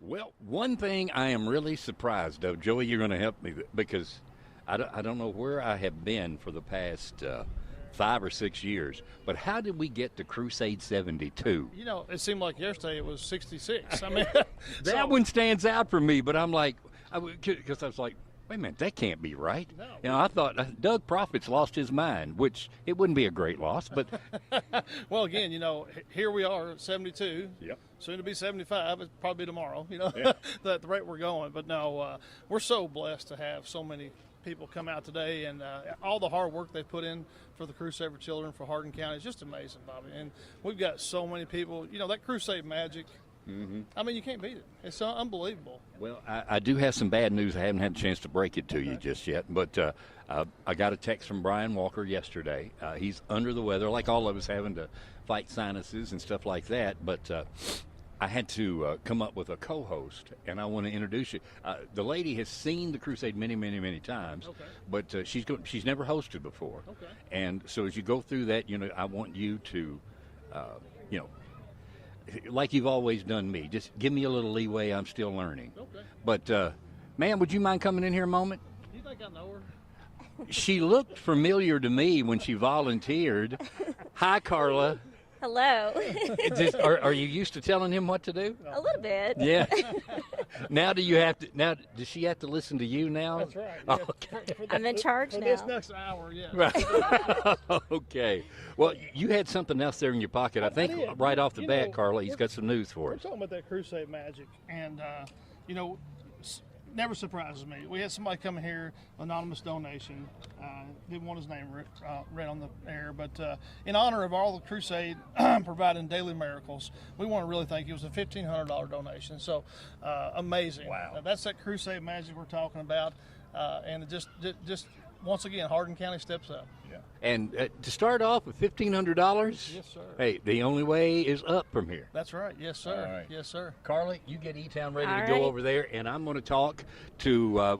Well, one thing I am really surprised of, Joey, you're going to help me because I don't know where I have been for the past 5 or 6 years, but how did we get to Crusade 72? It seemed like yesterday it was 66. I mean, That one stands out for me, but I'm like, because I was like, wait a minute, that can't be right. No. I thought Doug Proffitt's lost his mind, which it wouldn't be a great loss, but well, again, here we are at 72. Yep. Soon to be 75. It's probably tomorrow. Yeah. The rate we're going. But no, we're so blessed to have so many people come out today, and all the hard work they put in for the Crusade for Children for Hardin County is just amazing, Bobby. And we've got so many people. That Crusade magic. Mm-hmm. I mean, you can't beat it. It's unbelievable. Well, I do have some bad news. I haven't had a chance to break it to you just yet, but I got a text from Brian Walker yesterday. He's under the weather, like all of us, having to fight sinuses and stuff like that, but I had to come up with a co-host, and I want to introduce you. The lady has seen the Crusade many, many, many times, Okay. but she's never hosted before. Okay. And so as you go through that, I want you to, like you've always done me, just give me a little leeway. I'm still learning. Okay. But, ma'am, would you mind coming in here a moment? Do you think I know her? She looked familiar to me when she volunteered. Hi, Carla. Hello. Are you used to telling him what to do? A little bit. Yeah. Now does she have to listen to you now? That's right. Oh, Yeah. okay. I'm in charge For now. this next hour, yeah. Right. Okay. Well, you had something else there in your pocket. I think did. right off the bat, Carla, he's we're- got some news for We're us. talking about that Crusade magic, and never surprises me. We had somebody come in here, anonymous donation. Didn't want his name read on the air, but in honor of all the Crusade providing daily miracles, we want to really thank you. It was a $1,500 donation, so amazing. Wow. That's that Crusade magic we're talking about, and it just once again, Hardin County steps up. Yeah. And to start off with $1,500. Yes, sir. Hey, the only way is up from here. That's right. Yes, sir. All right. Yes, sir. Carly, you get E-Town ready All to go right. over there, and I'm going to talk to,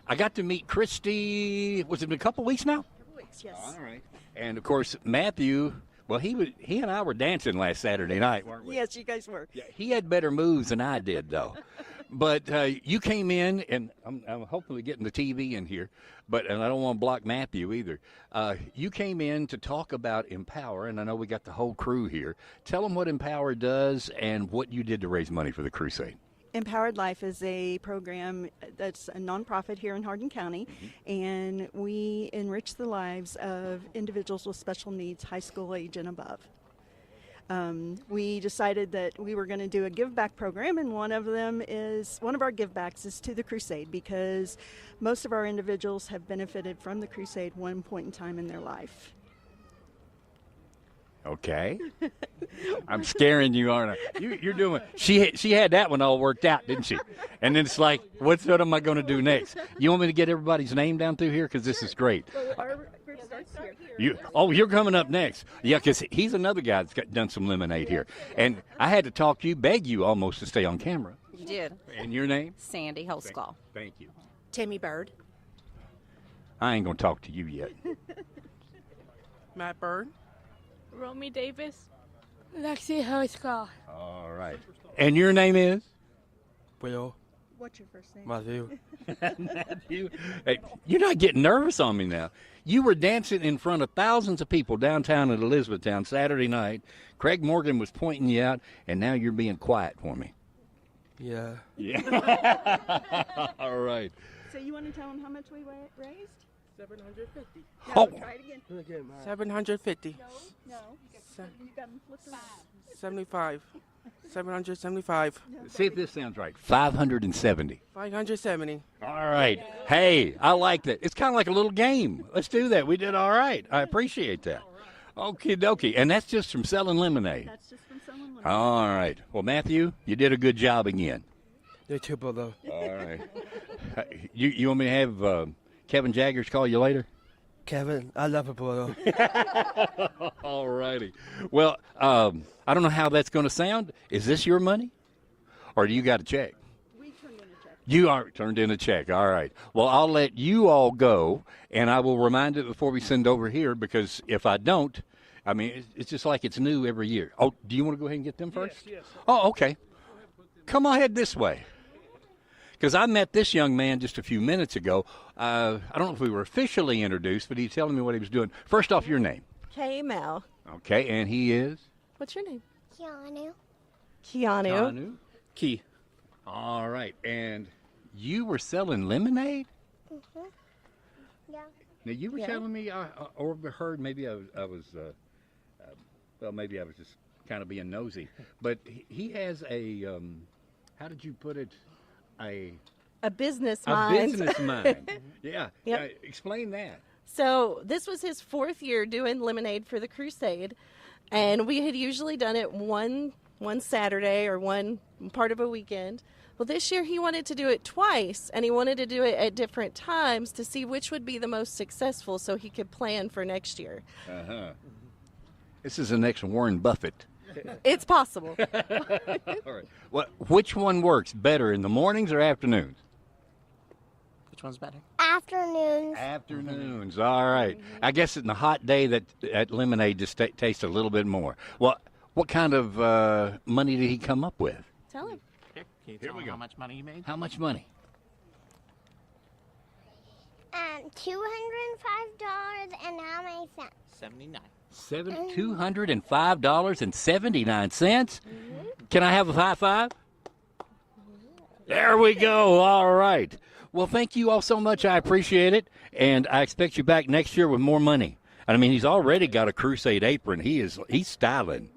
I got to meet Christy, was it a couple weeks now? Yes. All right. And, of course, Matthew, well, he and I were dancing last Saturday night, weren't we? Yes, you guys were. Yeah, he had better moves than I did, though. But you came in, and I'm hopefully getting the TV in here, and I don't want to block Matthew either. You came in to talk about Empower, and I know we got the whole crew here. Tell them what Empower does and what you did to raise money for the Crusade. Empowered Life is a program that's a nonprofit here in Hardin County, and we enrich the lives of individuals with special needs, high school age and above. We decided that we were going to do a give back program, and one of our give backs is to the Crusade, because most of our individuals have benefited from the Crusade one point in time in their life. Okay. I'm scaring you, aren't I? You're doing. She had that one all worked out, didn't she? And then it's like, what am I going to do next? You want me to get everybody's name down through here, because this is great. Our group starts here. You're coming up next. Yeah, because he's another guy that's done some lemonade here, and I had to talk to you, beg you almost to stay on camera. You did. And your name? Sandy Holsclaw. Thank you. Timmy Bird. I ain't gonna talk to you yet. Matt Bird. Romy Davis. Lexi Holsclaw. All right. And your name is? Will. What's your first name? Matthew. Matthew. Hey, you're not getting nervous on me now. You were dancing in front of thousands of people downtown at Elizabethtown Saturday night. Craig Morgan was pointing you out, and now you're being quiet for me. Yeah. Yeah. All right. So you want to tell them how much we raised? 750. No, Oh. try it again. 750. No. You got them flipped around. 75. 775. See if this sounds right. 570. 570. All right. Hey, I like that. It's kind of like a little game. Let's do that. We did all right. I appreciate that. Okie dokie. And that's just from selling lemonade. That's just from someone. All right. Well, Matthew, you did a good job again. You too, brother. All right. You want me to have Kevin Jaggers call you later? Kevin, I love you, brother. All righty. Well, I don't know how that's going to sound. Is this your money? Or do you got a check? We turned in a check. You are turned in a check. All right. Well, I'll let you all go, and I will remind it before we send over here, because if I don't, I mean, it's just like it's new every year. Oh, do you want to go ahead and get them first? Yes. Oh, okay. come ahead this way. Because I met this young man just a few minutes ago. I don't know if we were officially introduced, but he's telling me what he was doing. First off, your name. K-Mel. Okay, and he is? What's your name? Keanu. Keanu. Key. All right, and you were selling lemonade? Mm-hmm. Yeah. Now, you were Yeah. telling me, I overheard, maybe I was well, maybe I was just kind of being nosy, but he has a, how did you put it, a business mind. business mind. Yeah. Yep. Explain that. So this was his 4th year doing lemonade for the Crusade, and we had usually done it one Saturday or one part of a weekend. Well, this year he wanted to do it twice, and he wanted to do it at different times to see which would be the most successful so he could plan for next year. Uh-huh. This is the next Warren Buffett. It's possible. All right. Which one works better, in the mornings or afternoons? Which one's better? Afternoons. Afternoons. All right. I guess in the hot day that lemonade just tastes a little bit more. Well, what kind of money did he come up with? Tell him. Here we go. How much money you made? How much money? $205 and how many cents? 79. $205.79. Can I have a high five? There we go. All right. Well, thank you all so much. I appreciate it, and I expect you back next year with more money. I mean, he's already got a Crusade apron. He's styling.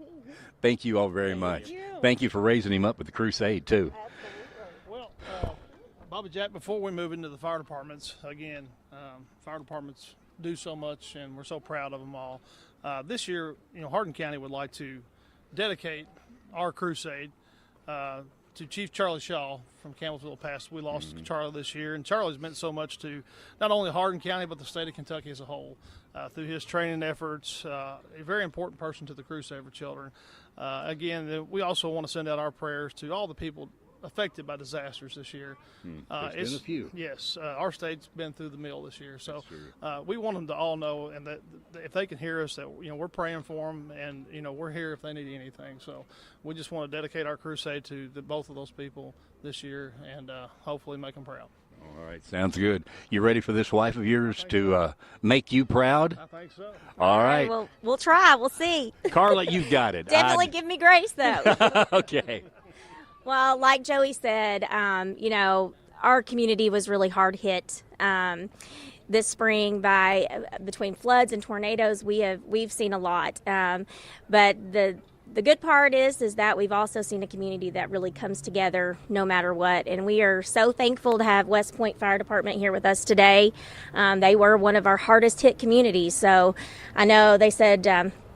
Thank you all very much. Thank you for raising him up with the Crusade too. Well, Bobby Jack, before we move into the fire departments, again, fire departments do so much, and we're so proud of them all. This year, Hardin County would like to dedicate our Crusade to Chief Charlie Shaw from Campbellsville Pass. We lost Charlie this year, and Charlie's meant so much to not only Hardin County but the state of Kentucky as a whole through his training efforts. A very important person to the Crusade for Children. Again, we also want to send out our prayers to all the people affected by disasters this year. There's been a few. Yes, our state's been through the mill this year, so we want them to all know, and that if they can hear us, that we're praying for them, and we're here if they need anything. So we just want to dedicate our crusade to both of those people this year, and hopefully make them proud. All right, sounds good. You ready for this wife of yours to make you proud? I think so. All right. Well, we'll try. We'll see. Carla, you've got it. Definitely give me grace, though. Okay. Well, like Joey said, our community was really hard hit this spring by between floods and tornadoes. We've seen a lot, but the good part is that we've also seen a community that really comes together no matter what, and we are so thankful to have West Point Fire Department here with us today. They were one of our hardest hit communities, so I know they said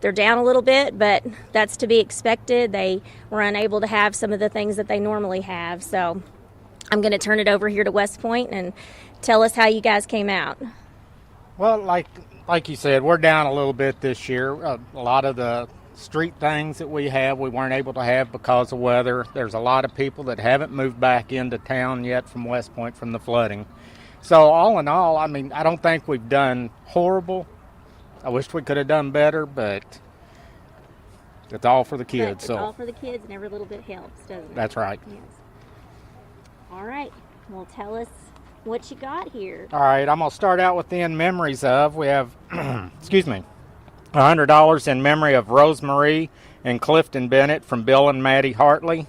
they're down a little bit, but that's to be expected. They were unable to have some of the things that they normally have, so I'm going to turn it over here to West Point and tell us how you guys came out. Well, like you said, we're down a little bit this year. A lot of the street things that we weren't able to have because of weather. There's a lot of people that haven't moved back into town yet from West Point from the flooding. So all in all, I mean, I don't think we've done horrible. I wish we could have done better, but it's all for the kids. It's all for the kids, and every little bit helps, doesn't it? That's right. Yes. All right. Well, tell us what you got here. All right, I'm going to start out with the in memories of. We have, excuse me, $100 in memory of Rosemarie and Clifton Bennett from Bill and Maddie Hartley.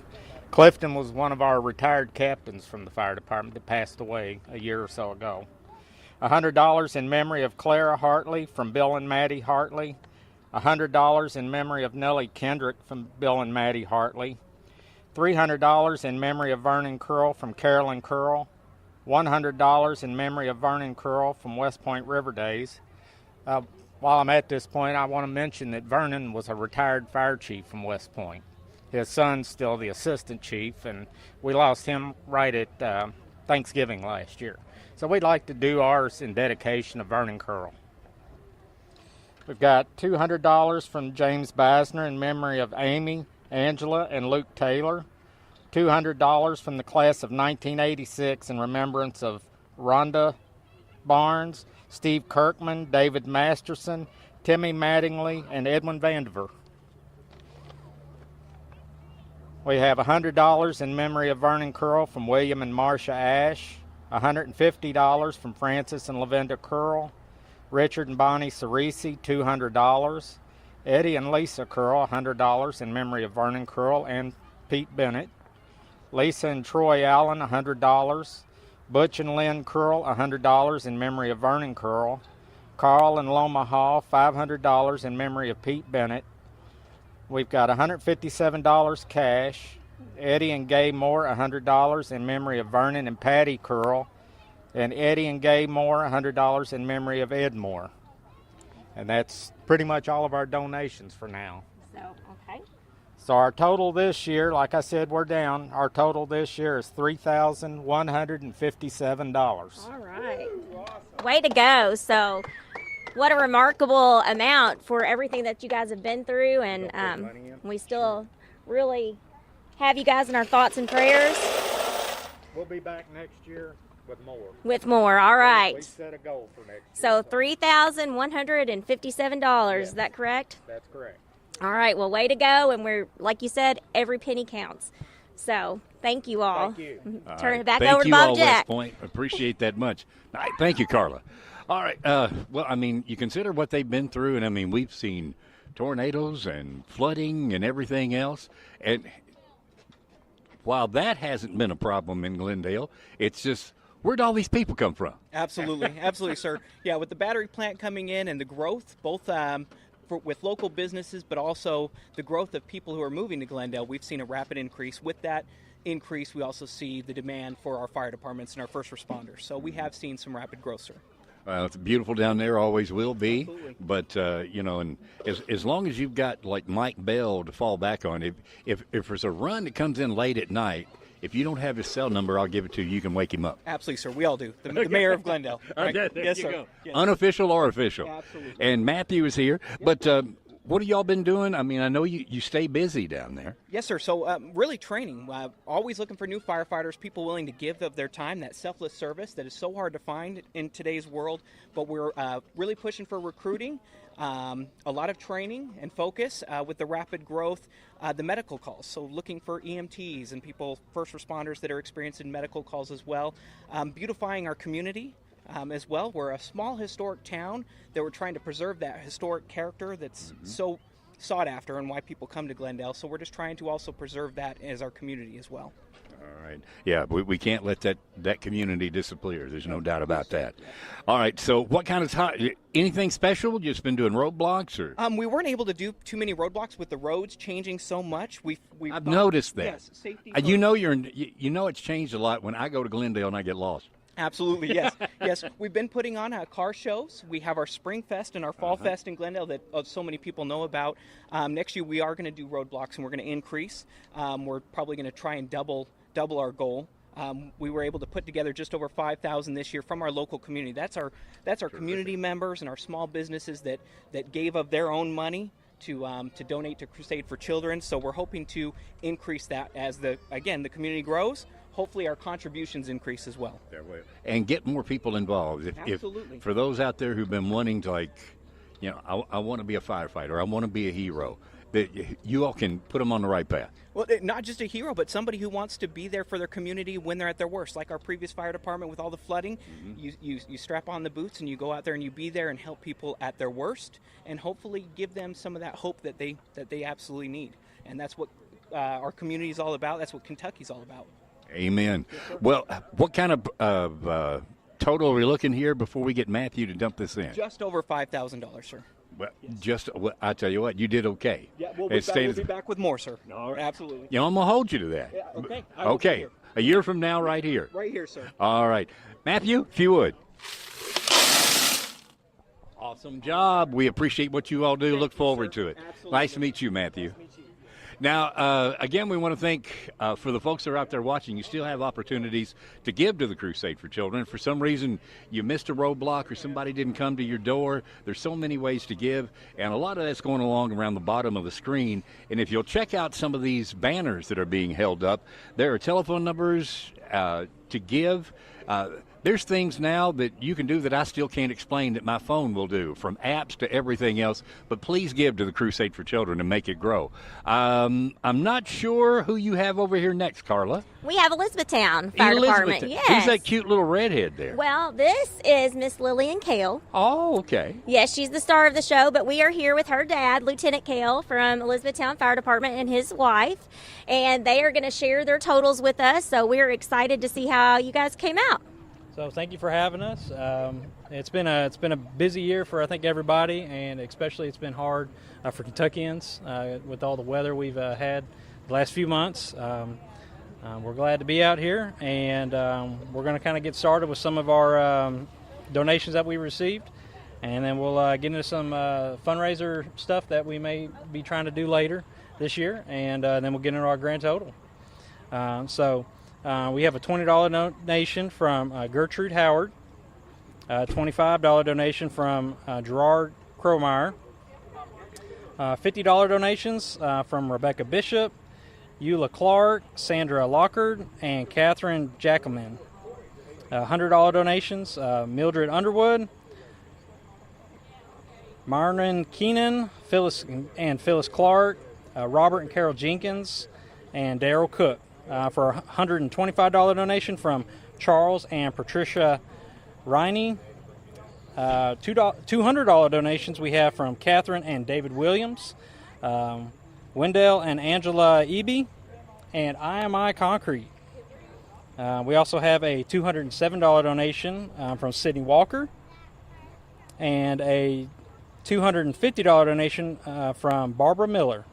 Clifton was one of our retired captains from the fire department that passed away a year or so ago. $100 in memory of Clara Hartley from Bill and Maddie Hartley. $100 in memory of Nellie Kendrick from Bill and Maddie Hartley. $300 in memory of Vernon Curl from Carolyn Curl. $100 in memory of Vernon Curl from West Point River Days. While I'm at this point, I want to mention that Vernon was a retired fire chief from West Point. His son's still the assistant chief, and we lost him right at Thanksgiving last year. So we'd like to do ours in dedication of Vernon Curl. We've got $200 from James Basner in memory of Amy, Angela, and Luke Taylor. $200 from the class of 1986 in remembrance of Rhonda Barnes, Steve Kirkman, David Masterson, Timmy Mattingly, and Edwin Vandiver. We have $100 in memory of Vernon Curl from William and Marcia Ash, $150 from Francis and Lavinda Curl, Richard and Bonnie Cerisi, $200, Eddie and Lisa Curl, $100 in memory of Vernon Curl and Pete Bennett, Lisa and Troy Allen, $100, Butch and Lynn Curl, $100 in memory of Vernon Curl, Carl and Loma Hall, $500 in memory of Pete Bennett. We've got $157 cash. Eddie and Gay Moore, $100 in memory of Vernon and Patty Curl. And Eddie and Gay Moore, $100 in memory of Ed Moore. And that's pretty much all of our donations for now. So, okay. So our total this year, like I said, we're down. Our total this year is $3,157. All right. Way to go. So what a remarkable amount for everything that you guys have been through. And we still really have you guys in our thoughts and prayers. We'll be back next year with more. With more. All right. We set a goal for next year. So $3,157. Is that correct? That's correct. All right. Well, way to go. And we're, like you said, every penny counts. So thank you all. Thank you. Turn it back Thank over to you Bob all, Jack. West Point. Appreciate that much. All right, thank you, Carla. All right. Well, I mean, you consider what they've been through, and I mean, we've seen tornadoes and flooding and everything else. And while that hasn't been a problem in Glendale, it's just, where'd all these people come from? Absolutely, absolutely, sir. Yeah, with the battery plant coming in and the growth, both with local businesses, but also the growth of people who are moving to Glendale, we've seen a rapid increase. With that increase, we also see the demand for our fire departments and our first responders. So we have seen some rapid growth, sir. Well, it's beautiful down there, always will be. Absolutely. But, you know, and as long as you've got, like, Mike Bell to fall back on, if there's a run that comes in late at night, if you don't have his cell number, I'll give it to you. You can wake him up. Absolutely, sir. We all do. The mayor of Glendale. Right? Okay, there Yes, you sir. go. Yes. Unofficial or official. Absolutely. And Matthew is here. But what have y'all been doing? I mean, I know you stay busy down there. Yes, sir. So really training, always looking for new firefighters, people willing to give of their time, that selfless service that is so hard to find in today's world. But we're really pushing for recruiting, a lot of training and focus with the rapid growth, the medical calls. So looking for EMTs and people, first responders that are experiencing medical calls as well. Beautifying our community. As well. We're a small historic town that we're trying to preserve that historic character that's so sought after and why people come to Glendale. So we're just trying to also preserve that as our community as well. All right. Yeah, we can't let that community disappear. There's no doubt about that. All right. So what kind of time? Anything special? Just been doing roadblocks or? We weren't able to do too many roadblocks with the roads changing so much. I've noticed that. Yes, safety. You know it's changed a lot when I go to Glendale and I get lost. Absolutely, yes. Yes, we've been putting on car shows. We have our Spring Fest and our Fall Fest in Glendale that so many people know about. Next year we are going to do roadblocks and we're going to increase. We're probably going to try and double our goal. We were able to put together just over 5,000 this year from our local community. That's our community members and our small businesses that gave of their own money to donate to Crusade for Children. So we're hoping to increase that as the community grows. Hopefully our contributions increase as well. And get more people involved. Absolutely. If for those out there who've been wanting to, like, you know, I want to be a firefighter, I want to be a hero, that you all can put them on the right path. Well, not just a hero, but somebody who wants to be there for their community when they're at their worst. Like our previous fire department with all the flooding, you strap on the boots and you go out there and you be there and help people at their worst, and hopefully give them some of that hope that they absolutely need. And that's what our community is all about. That's what Kentucky's all about. Amen. Well, what kind of total are we looking here before we get Matthew to dump this in? Just over $5,000, sir. Well, I tell you what, you did okay. Yeah, we'll be back with more, sir. All right. Absolutely. You know, I'm going to hold you to that. Yeah, okay. Okay. A year from now, right here. Right here, sir. All right. Matthew, if you would. Awesome job. We appreciate what you all do. Look forward to it. Absolutely. Nice to meet you, Matthew. Now, again, we want to thank, for the folks that are out there watching, you still have opportunities to give to the Crusade for Children. If for some reason you missed a roadblock or somebody didn't come to your door, there's so many ways to give, and a lot of that's going along around the bottom of the screen. And if you'll check out some of these banners that are being held up, there are telephone numbers to give. There's things now that you can do that I still can't explain that my phone will do, from apps to everything else. But please give to the Crusade for Children and make it grow. I'm not sure who you have over here next, Carla. We have Elizabethtown Fire Department. Yes. Who's that cute little redhead there? Well, this is Miss Lillian Kale. Oh, okay. Yes, she's the star of the show, but we are here with her dad, Lieutenant Kale from Elizabethtown Fire Department, and his wife, and they are going to share their totals with us, so we're excited to see how you guys came out. So thank you for having us. It's been a busy year for I think everybody, and especially it's been hard for Kentuckians with all the weather we've had the last few months. We're glad to be out here, and we're going to kind of get started with some of our donations that we received, and then we'll get into some fundraiser stuff that we may be trying to do later this year, and then we'll get into our grand total. We have a $20 donation from Gertrude Howard, a $25 donation from Gerard Crowmeyer, $50 donations from Rebecca Bishop, Eula Clark, Sandra Lockard, and Catherine Jackelman. $100 donations, Mildred Underwood, Marlon Keenan, Phyllis Clark, Robert and Carol Jenkins, and Daryl Cook. For a $125 donation from Charles and Patricia Riney. $200 donations we have from Catherine and David Williams, Wendell and Angela Eby, and IMI Concrete. We also have a $207 donation from Sydney Walker, and a $250 donation from Barbara Miller.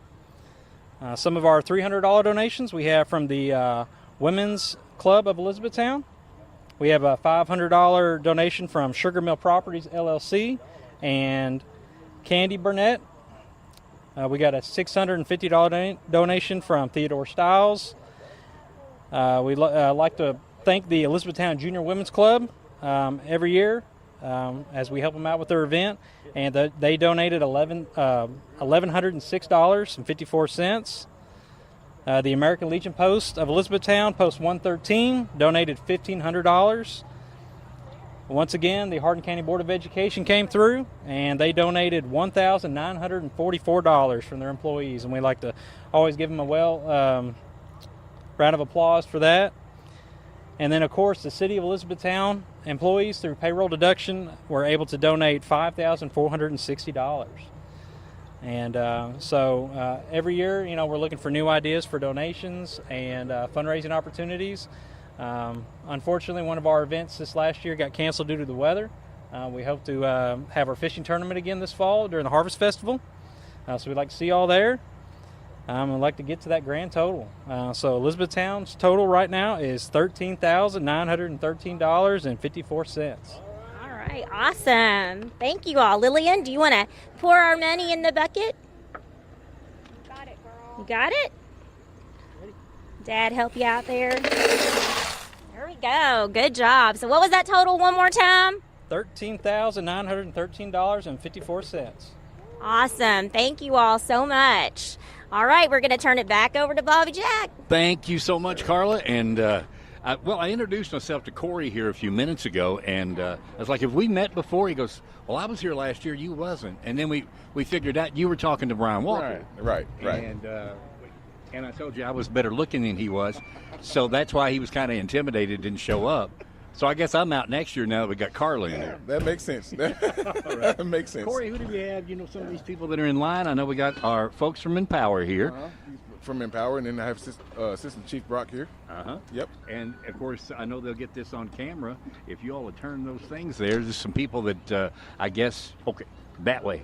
Some of our $300 donations we have from the Women's Club of Elizabethtown. We have a $500 donation from Sugar Mill Properties, LLC, and Candy Burnett. We got a $650 donation from Theodore Stiles. We'd like to thank the Elizabethtown Junior Women's Club every year as we help them out with their event. And they donated $1,106.54. The American Legion Post of Elizabethtown, Post 113, donated $1,500. Once again, the Hardin County Board of Education came through, and they donated $1,944 from their employees. And we like to always give them a round of applause for that. And then, of course, the City of Elizabethtown employees, through payroll deduction, were able to donate $5,460. And every year, we're looking for new ideas for donations and fundraising opportunities. Unfortunately, one of our events this last year got canceled due to the weather. We hope to have our fishing tournament again this fall during the Harvest Festival. So we'd like to see y'all there. I'd like to get to that grand total. So Elizabethtown's total right now is $13,913.54. All right, awesome. Thank you all. Lillian, do you want to pour our money in the bucket? Got it, girl. You got it? Dad help you out there? There we go. Good job. So what was that total one more time? $13,913.54. Awesome. Thank you all so much. All right, we're going to turn it back over to Bobby Jack. Thank you so much, Carla. And, I introduced myself to Corey here a few minutes ago, and I was like, have we met before? He goes, well, I was here last year. You wasn't. And then we figured out you were talking to Brian Walker. Right. And I told you I was better looking than he was, so that's why he was kind of intimidated, didn't show up. So I guess I'm out next year now that we got Carla in there. That makes sense. That makes sense. Corey, who do we have? Some of these people that are in line. I know we got our folks from Empower here. From Empower, and then I have Assistant Chief Brock here. Yep. And, of course, I know they'll get this on camera. If you all will turn those things there's some people that I guess, okay, that way.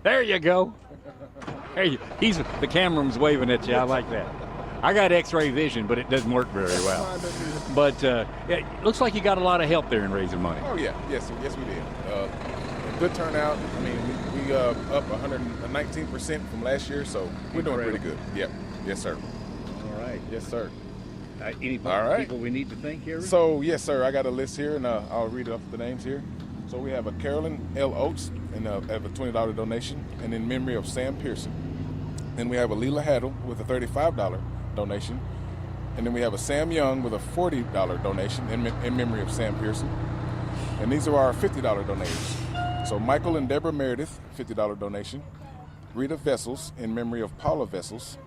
There you go. The cameraman's waving at you. I like that. I got X-ray vision, but it doesn't work very well. But it looks like you got a lot of help there in raising money. Oh, yeah. Yes, we did. Good turnout. I mean, we up 119% from last year, so we're doing pretty good. Yep. Yes, sir. All right. Yes, sir. Any people we need to thank here? So, yes, sir. I got a list here, and I'll read off the names here. So we have a Carolyn L. Oates, and have a $20 donation, and in memory of Sam Pearson. Then we have a Leela Haddle with a $35 donation. And then we have a Sam Young with a $40 donation in memory of Sam Pearson. And these are our $50 donators. So Michael and Deborah Meredith, $50 donation. Rita Vessels in memory of Paula Vessels.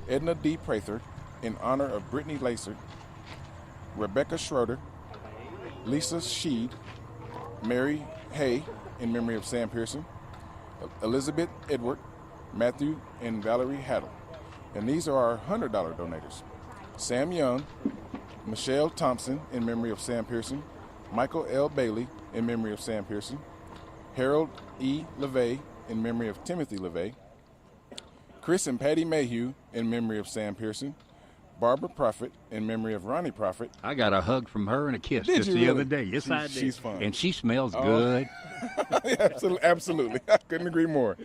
Edna D. Prather in honor of Brittany Lacer. Rebecca Schroeder. Lisa Sheed. Mary Hay in memory of Sam Pearson. Elizabeth Edward. Matthew and Valerie Haddle. And these are our $100 donators. Sam Young, Michelle Thompson in memory of Sam Pearson, Michael L. Bailey in memory of Sam Pearson, Harold E. LeVay in memory of Timothy LeVay, Chris and Patty Mayhew in memory of Sam Pearson, Barbara Prophet in memory of Ronnie Prophet. I got a hug from her and a kiss Did just you the really? other day. Yes, I did. She's fun. And she smells good. Absolutely. I couldn't agree more.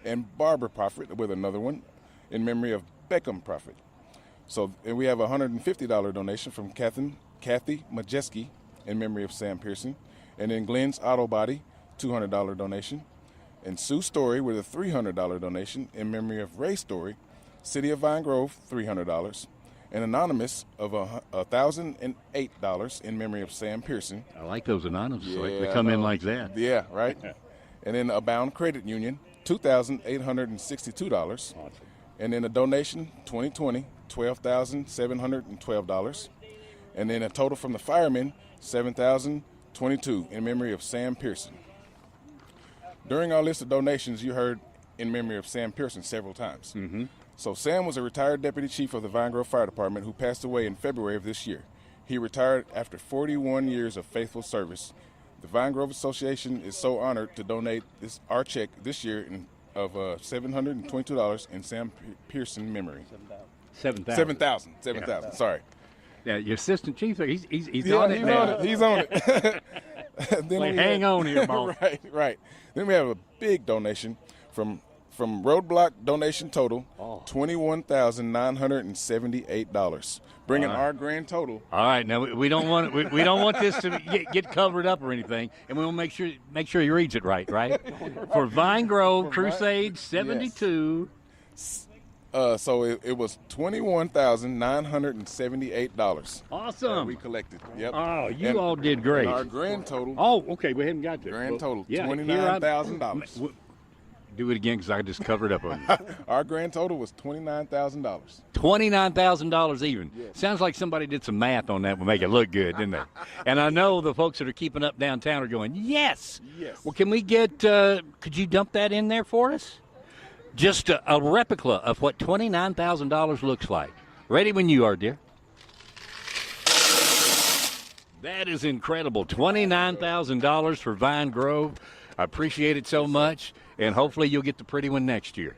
And Barbara Prophet with another one in memory of Beckham Prophet. So, and we have a $150 donation from Kathy Majeski in memory of Sam Pearson. And then Glenn's Auto Body, $200 donation. And Sue Story with a $300 donation in memory of Ray Story. City of Vine Grove, $300. And Anonymous of $1,008 in memory of Sam Pearson. I like those anonymous. Yeah, They come in like that. Yeah, right. And then Abound Credit Union, $2,862. Awesome. And then a donation, 2020, $12,712. And then a total from the firemen, $7,022 in memory of Sam Pearson. During our list of donations, you heard in memory of Sam Pearson several times. Mm-hmm. So Sam was a retired deputy chief of the Vine Grove Fire Department who passed away in February of this year. He retired after 41 years of faithful service. The Vine Grove Association is so honored to donate our check this year of $722 in Sam Pearson memory. 7,000. 7,000. Sorry. Yeah, your assistant chief, he's Yeah, on it now. He's on it. Then Like, we hang have- on here, boss. Right. Then we have a big donation from Roadblock donation total, $21,978, bringing our grand total. All right, now we don't want we don't want this to get covered up or anything, and we will make sure he reads it right. For Vine Grove Crusade 72. So it was $21,978. Awesome. We collected. Yep. Oh, you all did great. And our grand total. Oh, okay, we haven't got there. Grand total, Yeah, $29,000. Do it again because I just covered up on you. Our grand total was $29,000. $29,000 even. Yes. Sounds like somebody did some math on that to make it look good, didn't they? And I know the folks that are keeping up downtown are going, yes. Well, can we get, could you dump that in there for us? Just a replica of what $29,000 looks like. Ready when you are, dear. That is incredible. $29,000 for Vine Grove. I appreciate it so much, and hopefully you'll get the pretty one next year.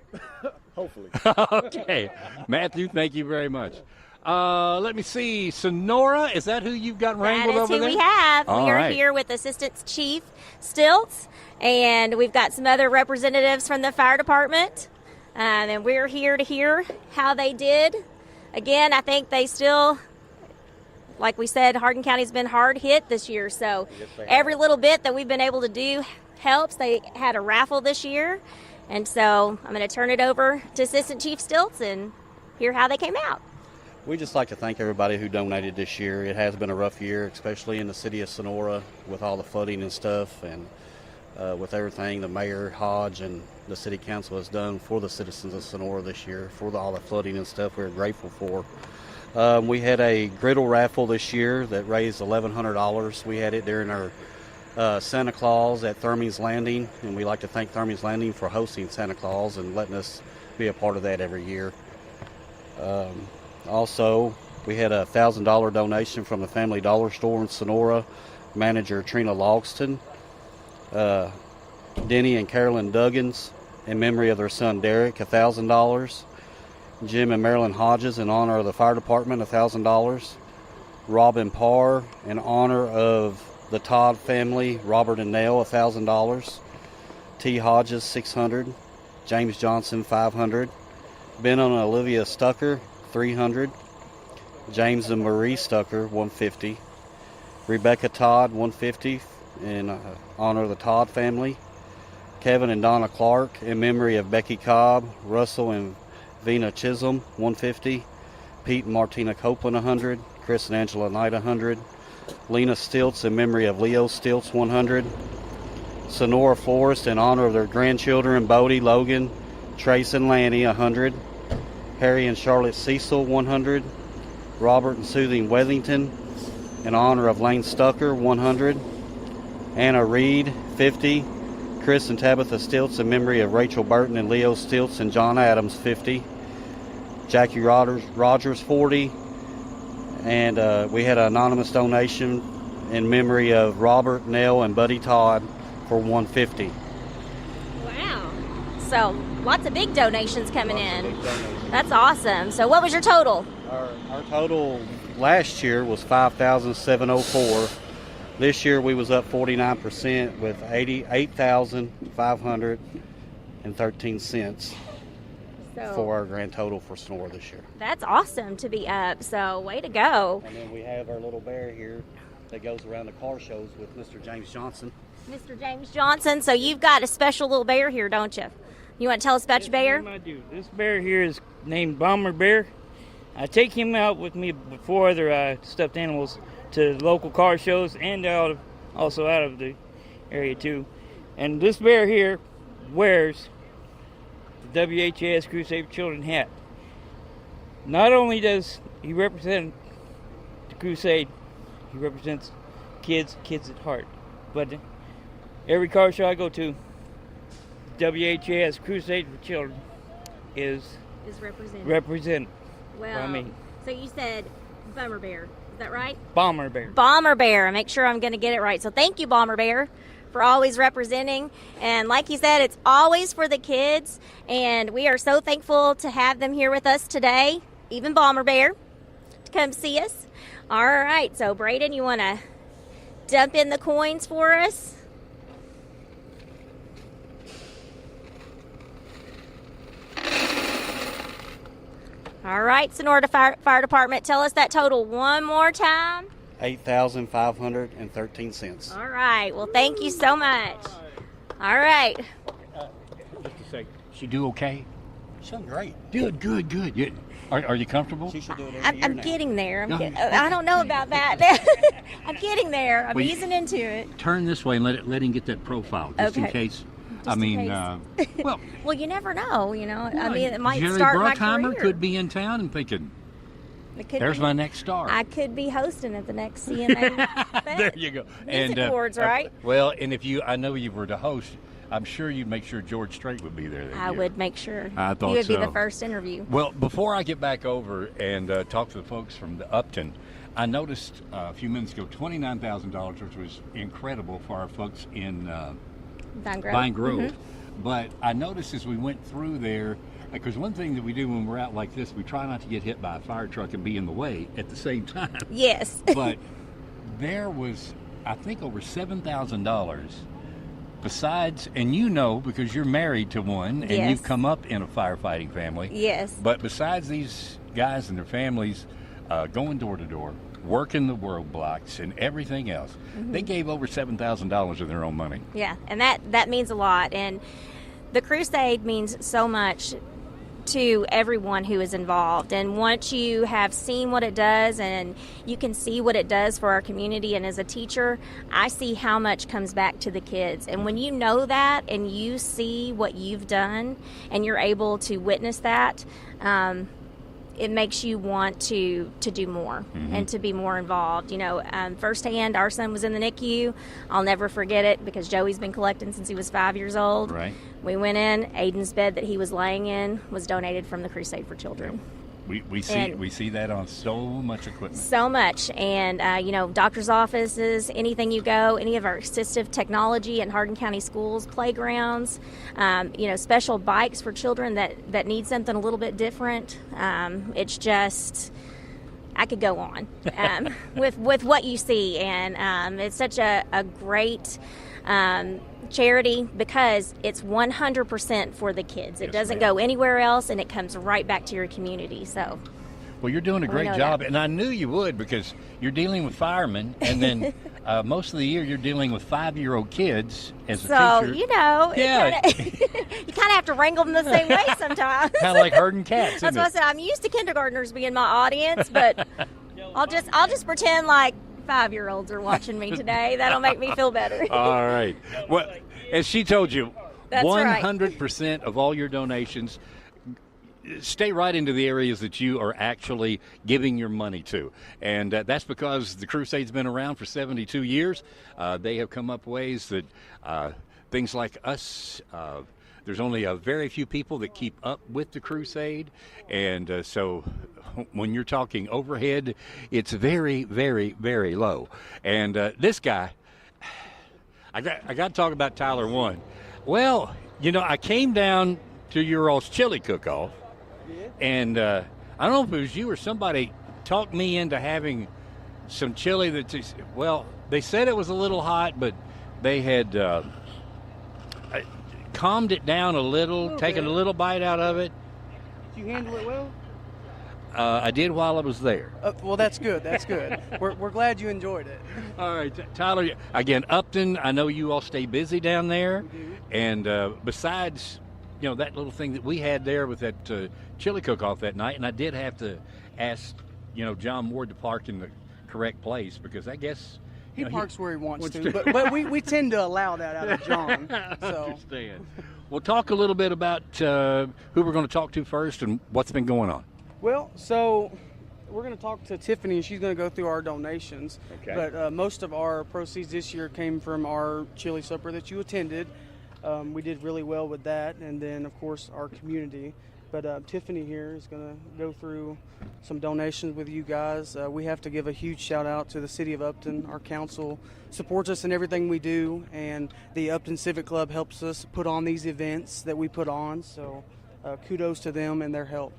Hopefully. Okay. Matthew, thank you very much. Let me see. Sonora, is that who you've got wrangled That is over who there? we have. All We are right. here with Assistant Chief Stilts, and we've got some other representatives from the fire department. And we're here to hear how they did. Again, I think they still, like we said, Hardin County's been hard hit this year. So every little bit that we've been able to do helps. They had a raffle this year. And so I'm going to turn it over to Assistant Chief Stilts and hear how they came out. We'd just like to thank everybody who donated this year. It has been a rough year, especially in the city of Sonora with all the flooding and stuff, and with everything the Mayor Hodge and the City Council has done for the citizens of Sonora this year, for all the flooding and stuff we're grateful for. We had a griddle raffle this year that raised $1,100. We had it during our Santa Claus at Thurman's Landing, and we like to thank Thurman's Landing for hosting Santa Claus and letting us be a part of that every year. Also, we had a $1,000 donation from the Family Dollar Store in Sonora, manager Trina Logston, Denny and Carolyn Duggins, in memory of their son Derek, $1,000. Jim and Marilyn Hodges, in honor of the fire department, $1,000. Robin Parr, in honor of the Todd family, Robert and Nell, $1,000. T. Hodges, $600. James Johnson, $500. Ben and Olivia Stucker, $300. James and Marie Stucker, $150. Rebecca Todd, $150, in honor of the Todd family. Kevin and Donna Clark, in memory of Becky Cobb, Russell and Vina Chisholm, $150. Pete and Martina Copeland, 100. Chris and Angela Knight, 100. Lena Stilts in memory of Leo Stilts, 100. Sonora Forest in honor of their grandchildren, Bodie, Logan, Trace, and Lanny, 100. Harry and Charlotte Cecil, 100. Robert and Soothing Wethington in honor of Lane Stucker, 100. Anna Reed, 50. Chris and Tabitha Stilts in memory of Rachel Burton and Leo Stilts and John Adams, 50. Jackie Rogers, 40. And we had an anonymous donation in memory of Robert, Nell, and Buddy Todd for 150. Wow. So lots of big donations coming in. That's awesome. So what was your total? Our total last year was $5,704. This year we was up 49% with $88,513 for our grand total for Sonora this year. That's awesome to be up. So way to go. And then we have our little bear here that goes around the car shows with Mr. James Johnson. Mr. James Johnson. So you've got a special little bear here, don't you? You want to tell us about your bear? I do. This bear here is named Bomber Bear. I take him out with me before other stuffed animals to local car shows and also out of the area too. And this bear here wears the WHAS Crusade for Children hat. Not only does he represent the Crusade, he represents kids at heart. But every car show I go to, WHAS Crusade for Children is represented. Well, by me. So you said Bomber Bear, is that right? Bomber Bear. Bomber Bear. Make sure I'm going to get it right. So thank you, Bomber Bear, for always representing. And like you said, it's always for the kids. And we are so thankful to have them here with us today, even Bomber Bear, to come see us. All right. So, Braden, you want to dump in the coins for us? All right, Sonora Fire Department, tell us that total one more time. $8,513. All right. Well, thank you so much. All right. Just a second. She do okay? She's doing great. Good. Are you comfortable? She should do it every I'm year now. getting there. I don't know about that. I'm getting there. I'm easing into it. Turn this way and let him get that profile, just in case. Well, you never know. I mean, it might Jerry start my Bruckheimer career. could be in town and thinking, there's my next star. I could be hosting at the next CNA. There you go. Music awards, right? Well, and I know you were to host, I'm sure you'd make sure George Strait would be there. I would make sure. I thought he would be so. the first interview. Well, before I get back over and talk to the folks from the Upton, I noticed a few minutes ago $29,000, which was incredible for our folks in Vine Grove. Mm-hmm. But I noticed as we went through there, because one thing that we do when we're out like this, we try not to get hit by a fire truck and be in the way at the same time. Yes. But there was, I think, over $7,000 besides, and because you're married to one and Yes. you've come up in a firefighting family. Yes. But besides these guys and their families going door to door, working the roadblocks and everything else, they gave over $7,000 of their own money. Yeah, and that means a lot. And the Crusade means so much to everyone who is involved. And once you have seen what it does and you can see what it does for our community, and as a teacher, I see how much comes back to the kids. And when you know that and you see what you've done and you're able to witness that, it makes you want to do more and to be more involved. Firsthand, our son was in the NICU. I'll never forget it because Joey's been collecting since he was 5 years old. Right. We went in. Aiden's bed that he was laying in was donated from the Crusade for Children. We see that on so much equipment. So much. And, doctor's offices, anything you go, any of our assistive technology in Hardin County schools, playgrounds, special bikes for children that need something a little bit different. It's just, I could go on with what you see. And it's such a great charity because it's 100% for the kids. It doesn't go anywhere else, and it comes right back to your community. So Well, you're doing a We great know job, that. and I knew you would because you're dealing with firemen, and then most of the year you're dealing with 5-year-old kids as a So, teacher. you know, Yeah. you kind of have to wrangle them the same way sometimes. Kind of like herding cats, That's isn't why I it? said I'm used to kindergartners being my audience, but I'll just pretend like 5-year-olds are watching me today. That'll make me feel better. All right. Well, as she told you, That's right. 100% of all your donations stay right into the areas that you are actually giving your money to. And that's because the Crusade's been around for 72 years. They have come up ways that things like us, there's only a very few people that keep up with the Crusade. And so when you're talking overhead, it's very, very, very low. And this guy, I got to talk about Tyler One. Well, you know, I came down to your all's chili cook-off, and I don't know if it was you or somebody talked me into having some chili that just, well, they said it was a little hot, but they had calmed it down a little, taken a little bite out of it. Did you handle it well? I did while I was there. Well, that's good. That's good. We're glad you enjoyed it. All right, Tyler, again, Upton, I know you all stay busy down there. And besides, you know, that little thing that we had there with that chili cook-off that night, and I did have to ask, you know, John Ward to park in the correct place because I guess He you know, parks where he wants to, but we tend to allow that out of John. I So understand. We'll talk a little bit about who we're going to talk to first and what's been going on. Well, so we're going to talk to Tiffany, and she's going to go through our donations. Okay. But most of our proceeds this year came from our chili supper that you attended. We did really well with that, and then, of course, our community. But Tiffany here is going to go through some donations with you guys. We have to give a huge shout-out to the City of Upton. Our council supports us in everything we do, and the Upton Civic Club helps us put on these events that we put on. So kudos to them and their help.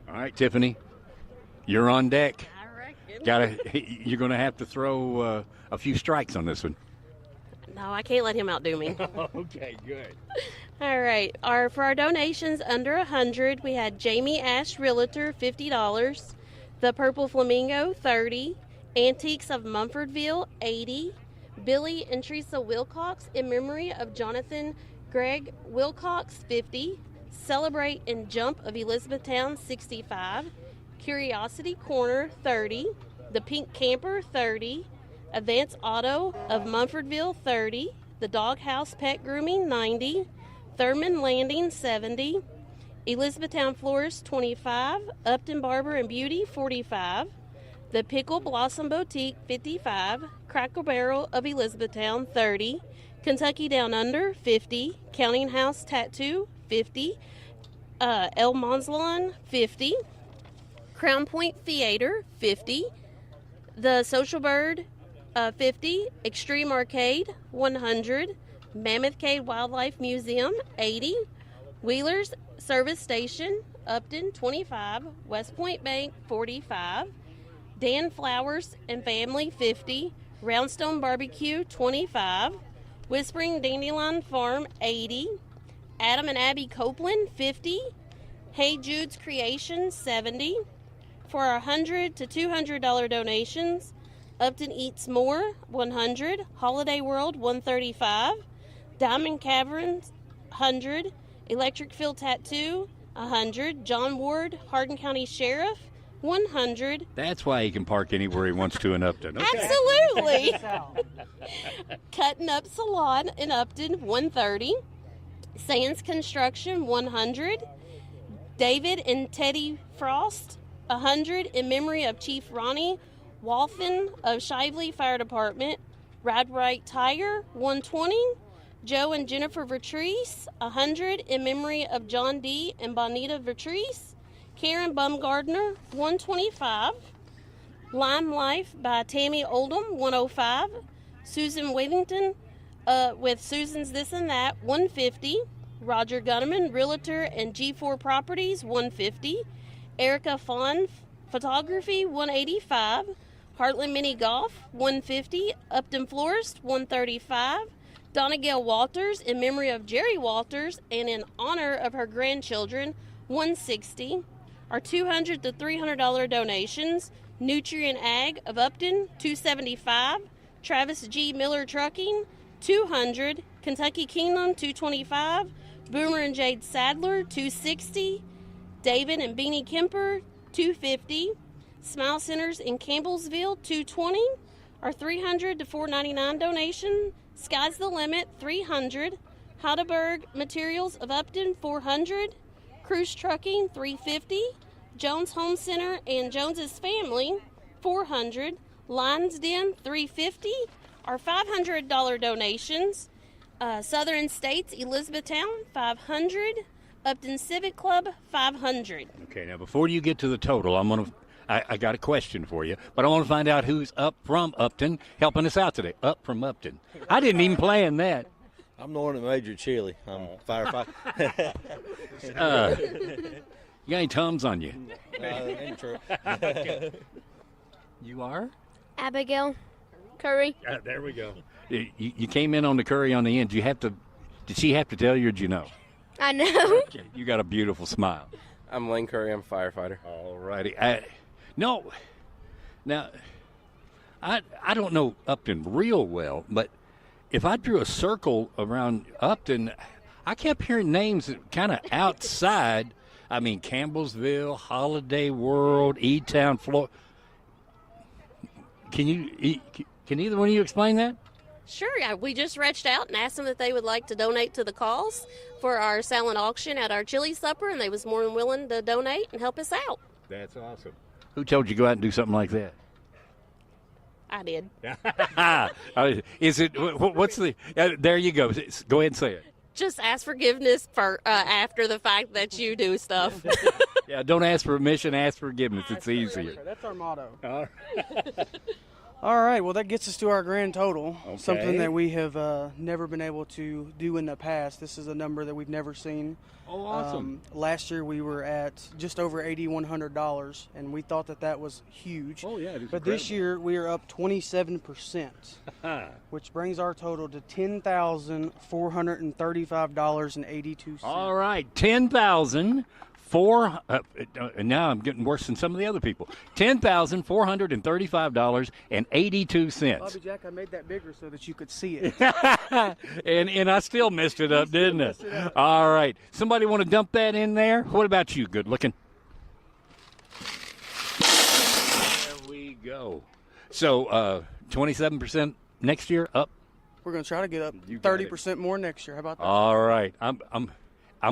All right, Tiffany, you're on deck. I reckon. You're going to have to throw a few strikes on this one. No, I can't let him outdo me. Okay, good. All right. For our donations under 100, we had Jamie Ash Realtor, $50. The Purple Flamingo, $30. Antiques of Mumfordville, $80. Billy and Teresa Wilcox in memory of Jonathan Greg Wilcox, $50. Celebrate and Jump of Elizabethtown, $65. Curiosity Corner, $30. The Pink Camper, $30. Advance Auto of Mumfordville, $30. The Doghouse Pet Grooming, $90. Thurman Landing, $70. Elizabethtown Florist, $25. Upton Barber and Beauty, $45. The Pickle Blossom Boutique, $55. Cracker Barrel of Elizabethtown, $30. Kentucky Down Under, $50. Counting House Tattoo, $50. El Monslon, $50. Crown Point Theater, $50. The Social Bird, $50. Extreme Arcade, $100. Mammoth Cave Wildlife Museum, $80. Wheelers Service Station, Upton, $25. West Point Bank, $45. Dan Flowers and Family, $50. Roundstone Barbecue, $25. Whispering Dandelion Farm, $80. Adam and Abby Copeland, $50. Hey Jude's Creations, $70. For our $100 to $200 donations, Upton Eats More, $100. Holiday World, $135. Diamond Caverns, $100. Electric Field Tattoo, $100. John Ward, Hardin County Sheriff, $100. That's why he can park anywhere he wants to in Upton. Okay. Absolutely. Cutting Up Salon in Upton, $130. Sands Construction, $100. David and Teddy Frost, $100 in memory of Chief Ronnie Walthen of Shively Fire Department. Ride Right Tire, $120. Joe and Jennifer Vertreese, $100 in memory of John D. and Bonita Vertreese. Karen Bumgardner, $125. Lime Life by Tammy Oldham, $105. Susan Withington with Susan's This and That, $150. Roger Gunneman, Realtor and G4 Properties, $150. Erica Fawn Photography, $185. Heartland Mini Golf, $150. Upton Florist, $135. Donna Gail Walters in memory of Jerry Walters and in honor of her grandchildren, $160. Our $200 to $300 donations: Nutrient Ag of Upton, $275. Travis G. Miller Trucking, $200. Kentucky Kingdom, $225. Boomer and Jade Sadler, $260. David and Beanie Kemper, $250. Smile Centers in Campbellsville, $220. Our $300 to $499 donation: Sky's the Limit, $300. Heidelberg Materials of Upton, $400. Cruise Trucking, $350. Jones Home Center and Jones's Family, $400. Lions Den, $350. Our $500 donations: Southern States Elizabethtown, $500. Upton Civic Club, $500. Okay, now before you get to the total, I got a question for you, but I want to find out who's up from Upton helping us out today. Up from Upton. I didn't even plan that. I'm the one that made your chili. I'm a firefighter. You got any Tums on you? Ain't true. You are? Abigail Curry. There we go. You came in on the curry on the end. Did she have to tell you, or did you know? I know. Okay, you got a beautiful smile. I'm Lane Curry. I'm a firefighter. All righty. No. Now, I don't know Upton real well, but if I drew a circle around Upton, I kept hearing names that kind of outside. I mean, Campbellsville, Holiday World, E-Town, Florida. Can either one of you explain that? Sure, yeah. We just reached out and asked them if they would like to donate to the cause for our silent auction at our chili supper, and they was more than willing to donate and help us out. That's awesome. Who told you to go out and do something like that? I did. Is it? What's the? There you go. Go ahead and say it. Just ask forgiveness for after the fact that you do stuff. Yeah, don't ask for permission, ask forgiveness. It's easier. That's our motto. All right. All right, well, that gets us to our grand total, Okay. something that we have never been able to do in the past. This is a number that we've never seen. Oh, awesome. Last year we were at just over $8,100, and we thought that was huge. Oh, yeah, it is But this year we are up 27%, which brings our total to $10,435.82. All right, 10,000. Now I'm getting worse than some of the other people. $10,435.82. Bobby Jack, I made that bigger so that you could see it. and I still messed it up, didn't I? All right. Somebody want to dump that in there? What about you, good looking? There we go. So 27% next year up? We're going to try to get up 30% more next year. How about that? All right. I'm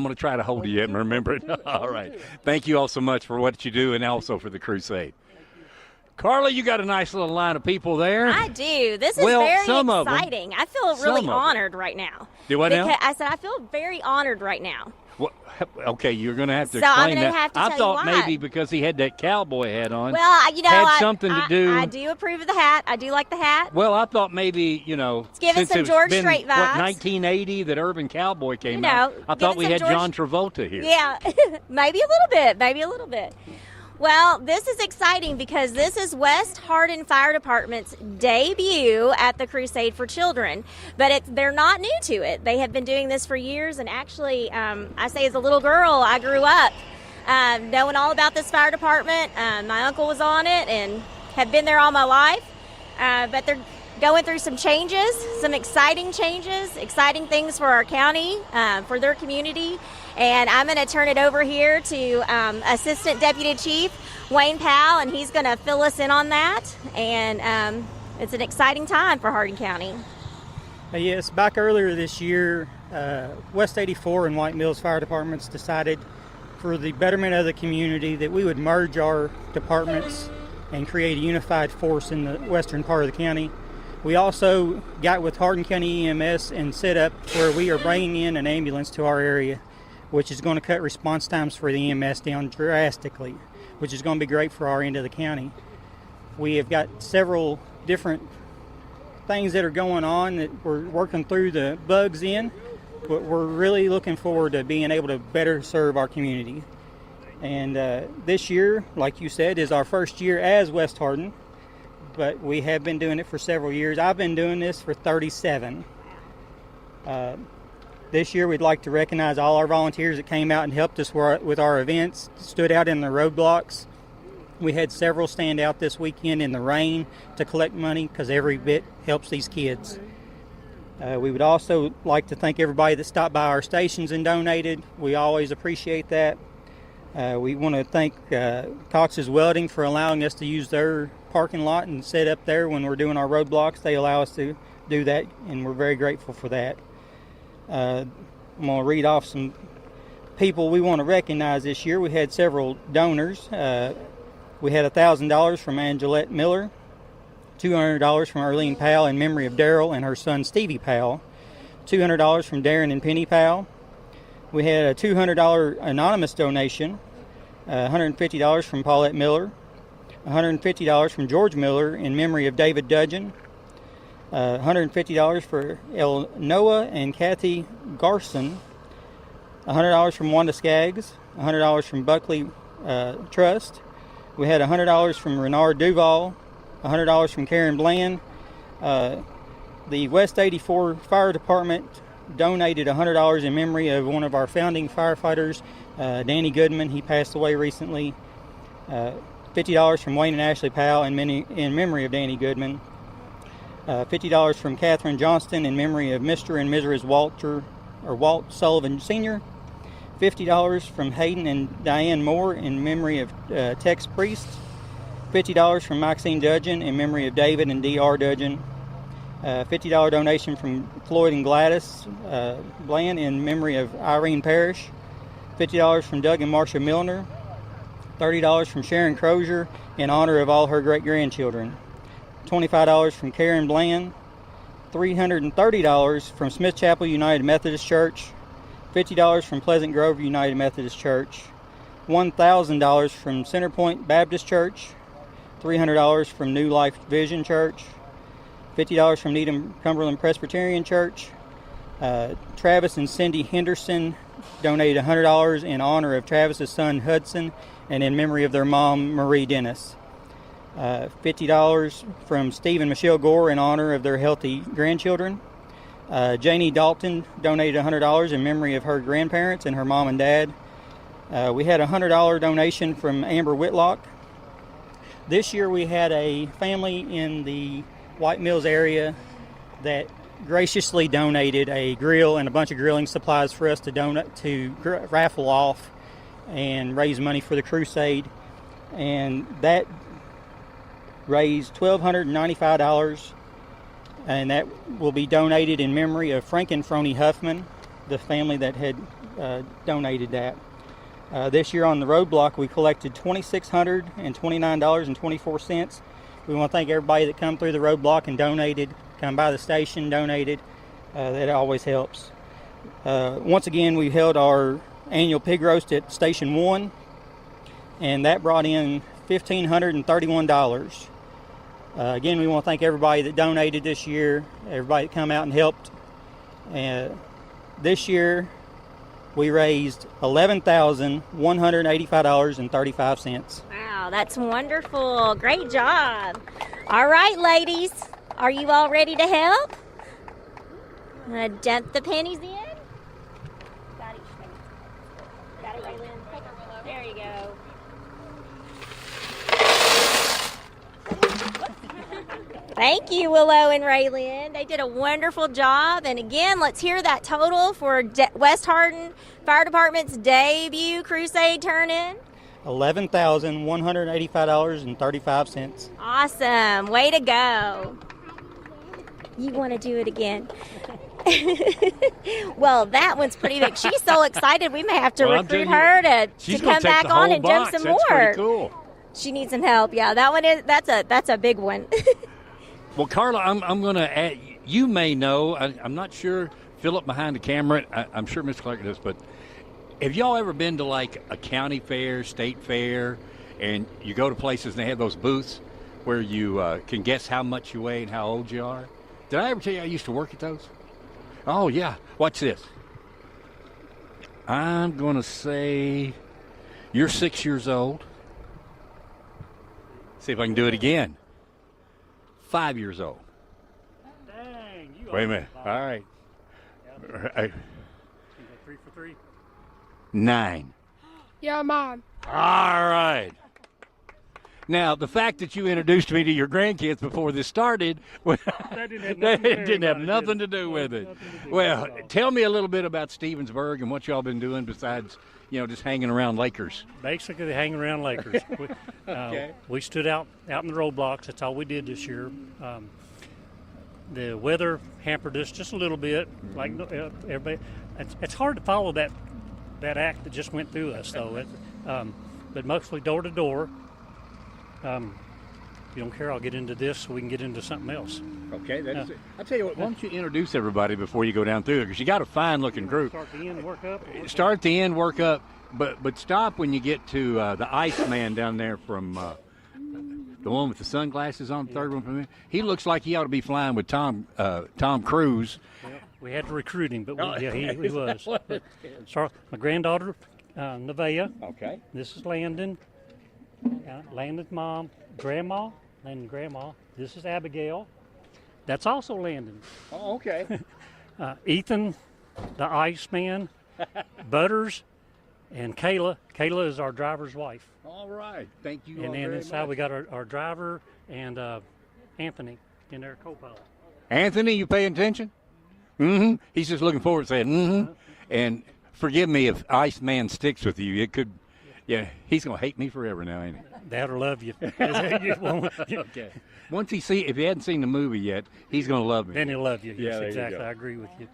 going to try to hold you and remember it. All right. Thank you all so much for what you do and also for the Crusade. Carla, you got a nice little line of people there. I do. This is very exciting. I feel really honored right now. Do what now? I said I feel very honored right now. What? Okay, you're going to have to So I'm explain gonna that. have to I tell thought you why. maybe because he had that cowboy hat on. Well, you know, had something to do. I do approve of the hat. I do like the hat. Well, I thought maybe, it's giving some George Strait vibes. 1980 that Urban Cowboy came You out. know, I thought we giving had some John George- Travolta here. Yeah, maybe a little bit. Well, this is exciting because this is West Hardin Fire Department's debut at the Crusade for Children. But they're not new to it. They have been doing this for years. And actually, I say as a little girl, I grew up knowing all about this fire department. My uncle was on it and have been there all my life. But they're going through some changes, some exciting changes, exciting things for our county, for their community. And I'm going to turn it over here to Assistant Deputy Chief Wayne Powell, and he's going to fill us in on that. And it's an exciting time for Hardin County. Yes, back earlier this year, West 84 and White Mills Fire Departments decided for the betterment of the community that we would merge our departments and create a unified force in the western part of the county. We also got with Hardin County EMS and set up where we are bringing in an ambulance to our area, which is going to cut response times for the EMS down drastically, which is going to be great for our end of the county. We have got several different things that are going on that we're working through the bugs in, but we're really looking forward to being able to better serve our community. And this year, like you said, is our first year as West Hardin, but we have been doing it for several years. I've been doing this for 37. This year, we'd like to recognize all our volunteers that came out and helped us with our events, stood out in the roadblocks. We had several stand out this weekend in the rain to collect money because every bit helps these kids. We would also like to thank everybody that stopped by our stations and donated. We always appreciate that. We want to thank Cox's Welding for allowing us to use their parking lot and set up there when we're doing our roadblocks. They allow us to do that, and we're very grateful for that. I'm going to read off some people we want to recognize this year. We had several donors. We had $1,000 from Angelette Miller, $200 from Arlene Powell in memory of Daryl and her son Stevie Powell, $200 from Darren and Penny Powell. We had a $200 anonymous donation, $150 from Paulette Miller, $150 from George Miller in memory of David Dudgeon, $150 for Noah and Kathy Garson, $100 from Wanda Skaggs, $100 from Buckley Trust. We had $100 from Renard Duval, $100 from Karen Bland. The West 84 Fire Department donated $100 in memory of one of our founding firefighters, Danny Goodman. He passed away recently. $50 from Wayne and Ashley Powell in memory of Danny Goodman. $50 from Catherine Johnston in memory of Mr. and Mrs. Walt Sullivan Sr. $50 from Hayden and Diane Moore in memory of Tex Priest. $50 from Maxine Dudgeon in memory of David and D.R. Dudgeon. $50 donation from Floyd and Gladys Bland in memory of Irene Parrish. $50 from Doug and Marcia Milner. $30 from Sharon Crozier in honor of all her great-grandchildren. $25 from Karen Bland. $330 from Smith Chapel United Methodist Church. $50 from Pleasant Grove United Methodist Church. $1,000 from Centerpoint Baptist Church. $300 from New Life Vision Church. $50 from Needham Cumberland Presbyterian Church. Travis and Cindy Henderson donated $100 in honor of Travis's son Hudson and in memory of their mom Marie Dennis. $50 from Steve and Michelle Gore in honor of their healthy grandchildren. Janie Dalton donated $100 in memory of her grandparents and her mom and dad. We had a $100 donation from Amber Whitlock. This year we had a family in the White Mills area that graciously donated a grill and a bunch of grilling supplies for us to raffle off and raise money for the Crusade. And that raised $1,295, and that will be donated in memory of Frank and Froni Huffman, the family that had donated that. This year on the roadblock, we collected $2,629.24. We want to thank everybody that come through the roadblock and donated, come by the station, donated. That always helps. Once again, we held our annual pig roast at Station 1, and that brought in $1,531. Again, we want to thank everybody that donated this year, everybody that come out and helped. This year, we raised $11,185.35. Wow, that's wonderful. Great job. All right, ladies, are you all ready to help? I'm going to dump the pennies in. Got it, Raylyn. There you go. Thank you, Willow and Raylyn. They did a wonderful job. And again, let's hear that total for West Hardin Fire Department's debut Crusade turn-in. $11,185.35. Awesome. Way to go. You want to do it again? Well, that one's pretty big. She's so excited. We may have to recruit her to come back on and jump some more. Pretty cool. She needs some help. Yeah, that one is. That's a big one. Well, Carla, I'm going to add. You may know. I'm not sure. Philip behind the camera. I'm sure Mr. Clark does. But have y'all ever been to like a county fair, state fair, and you go to places and they have those booths where you can guess how much you weigh and how old you are? Did I ever tell you I used to work at those? Oh yeah. Watch this. I'm going to say you're 6 years old. See if I can do it again. 5 years old. Dang, Wait a minute. All right. 3 for 3. 9. Yeah, Mom. All right. Now, the fact that you introduced me to your grandkids before this started, That didn't have nothing to do with it. Well, tell me a little bit about Stevensburg and what y'all been doing besides, just hanging around Lakers. Basically, hanging around Lakers. We stood out in the roadblocks. That's all we did this year. The weather hampered us just a little bit. Like everybody, it's hard to follow that act that just went through us, though. But mostly door to door. If you don't care, I'll get into this so we can get into something else. Okay, that's it. I'll tell you what, why don't you introduce everybody before you go down through it, because you got a fine-looking group. Start at the end, work up. Start at the end, work up, but stop when you get to the Iceman down there from the one with the sunglasses on, the third one from him. He looks like he ought to be flying with Tom Cruise. Well, we had to recruit him, but he was. Sorry, my granddaughter, Nevaeh. Okay. This is Landon. Landon's mom, Grandma. This is Abigail. That's also Landon. Oh, okay. Ethan, the Iceman, Butters, and Kayla. Kayla is our driver's wife. All right. Thank you. And then inside we got our driver and Anthony in there, co-pilot. Anthony, you paying attention? Mm-hmm. He's just looking forward, saying mm-hmm. And forgive me if Iceman sticks with you. It could. Yeah, he's gonna hate me forever now, ain't he? Dad will love you. Okay. If he hadn't seen the movie yet, he's gonna love me. Then he'll love you. Yes, Yeah, exactly. I agree with you.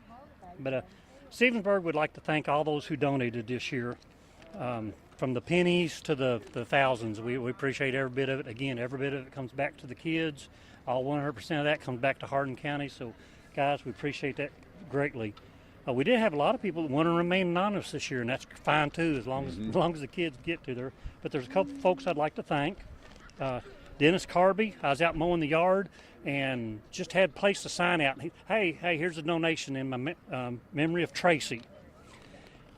But Stevensburg would like to thank all those who donated this year, from the pennies to the thousands. We appreciate every bit of it. Again, every bit of it comes back to the kids. All 100% of that comes back to Hardin County. So, guys, we appreciate that greatly. We did have a lot of people that want to remain anonymous this year, and that's fine too, as long as the kids get to there. But there's a couple folks I'd like to thank. Dennis Carby, I was out mowing the yard and just had placed a sign out. Hey, here's a donation in my memory of Tracy.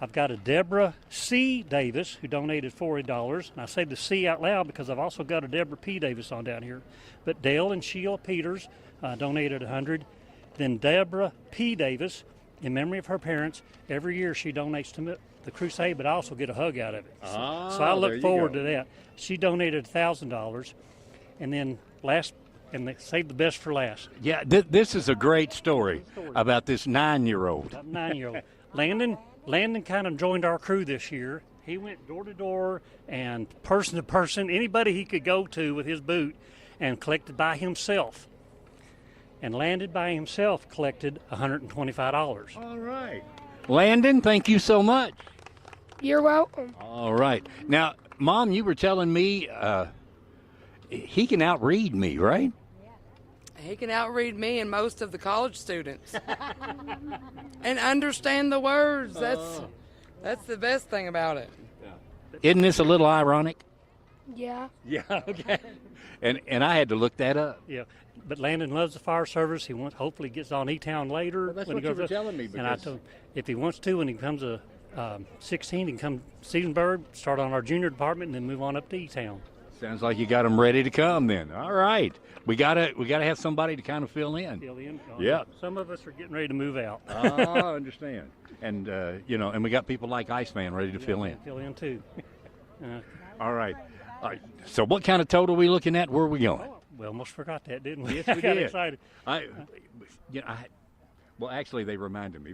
I've got a Deborah C. Davis who donated $40, and I say the C out loud because I've also got a Deborah P. Davis on down here. But Dale and Sheila Peters donated $100. Then Deborah P. Davis, in memory of her parents, every year she donates to the Crusade, but I also get a hug out of it. So I look forward to that. She donated $1,000, and then they saved the best for last. Yeah, this is a great story about this 9-year-old. 9-year-old. Landon kind of joined our crew this year. He went door to door and person to person, anybody he could go to with his boot, and collected by himself. And Landon by himself collected $125. All right. Landon, thank you so much. You're welcome. All right. Now, Mom, you were telling me he can outread me, right? He can outread me and most of the college students and understand the words. That's the best thing about it. Isn't this a little ironic? Yeah. Yeah, okay. And I had to look that up. Yeah. But Landon loves the fire service. He hopefully gets on E-Town later. Well, that's what you were telling me. And I told him if he wants to, when he becomes 16, he can come to Stevensburg, start on our junior department, and then move on up to E-Town. Sounds like you got him ready to come then. All right. We gotta have somebody to kind of fill in. Yeah. Some of us are getting ready to move out. I understand. And, and we got people like Iceman ready to fill in. Fill in, too. All right. So what kind of total are we looking at? Where are we going? We almost forgot that, didn't we? Yes, we did. Excited. Well, actually, they reminded me.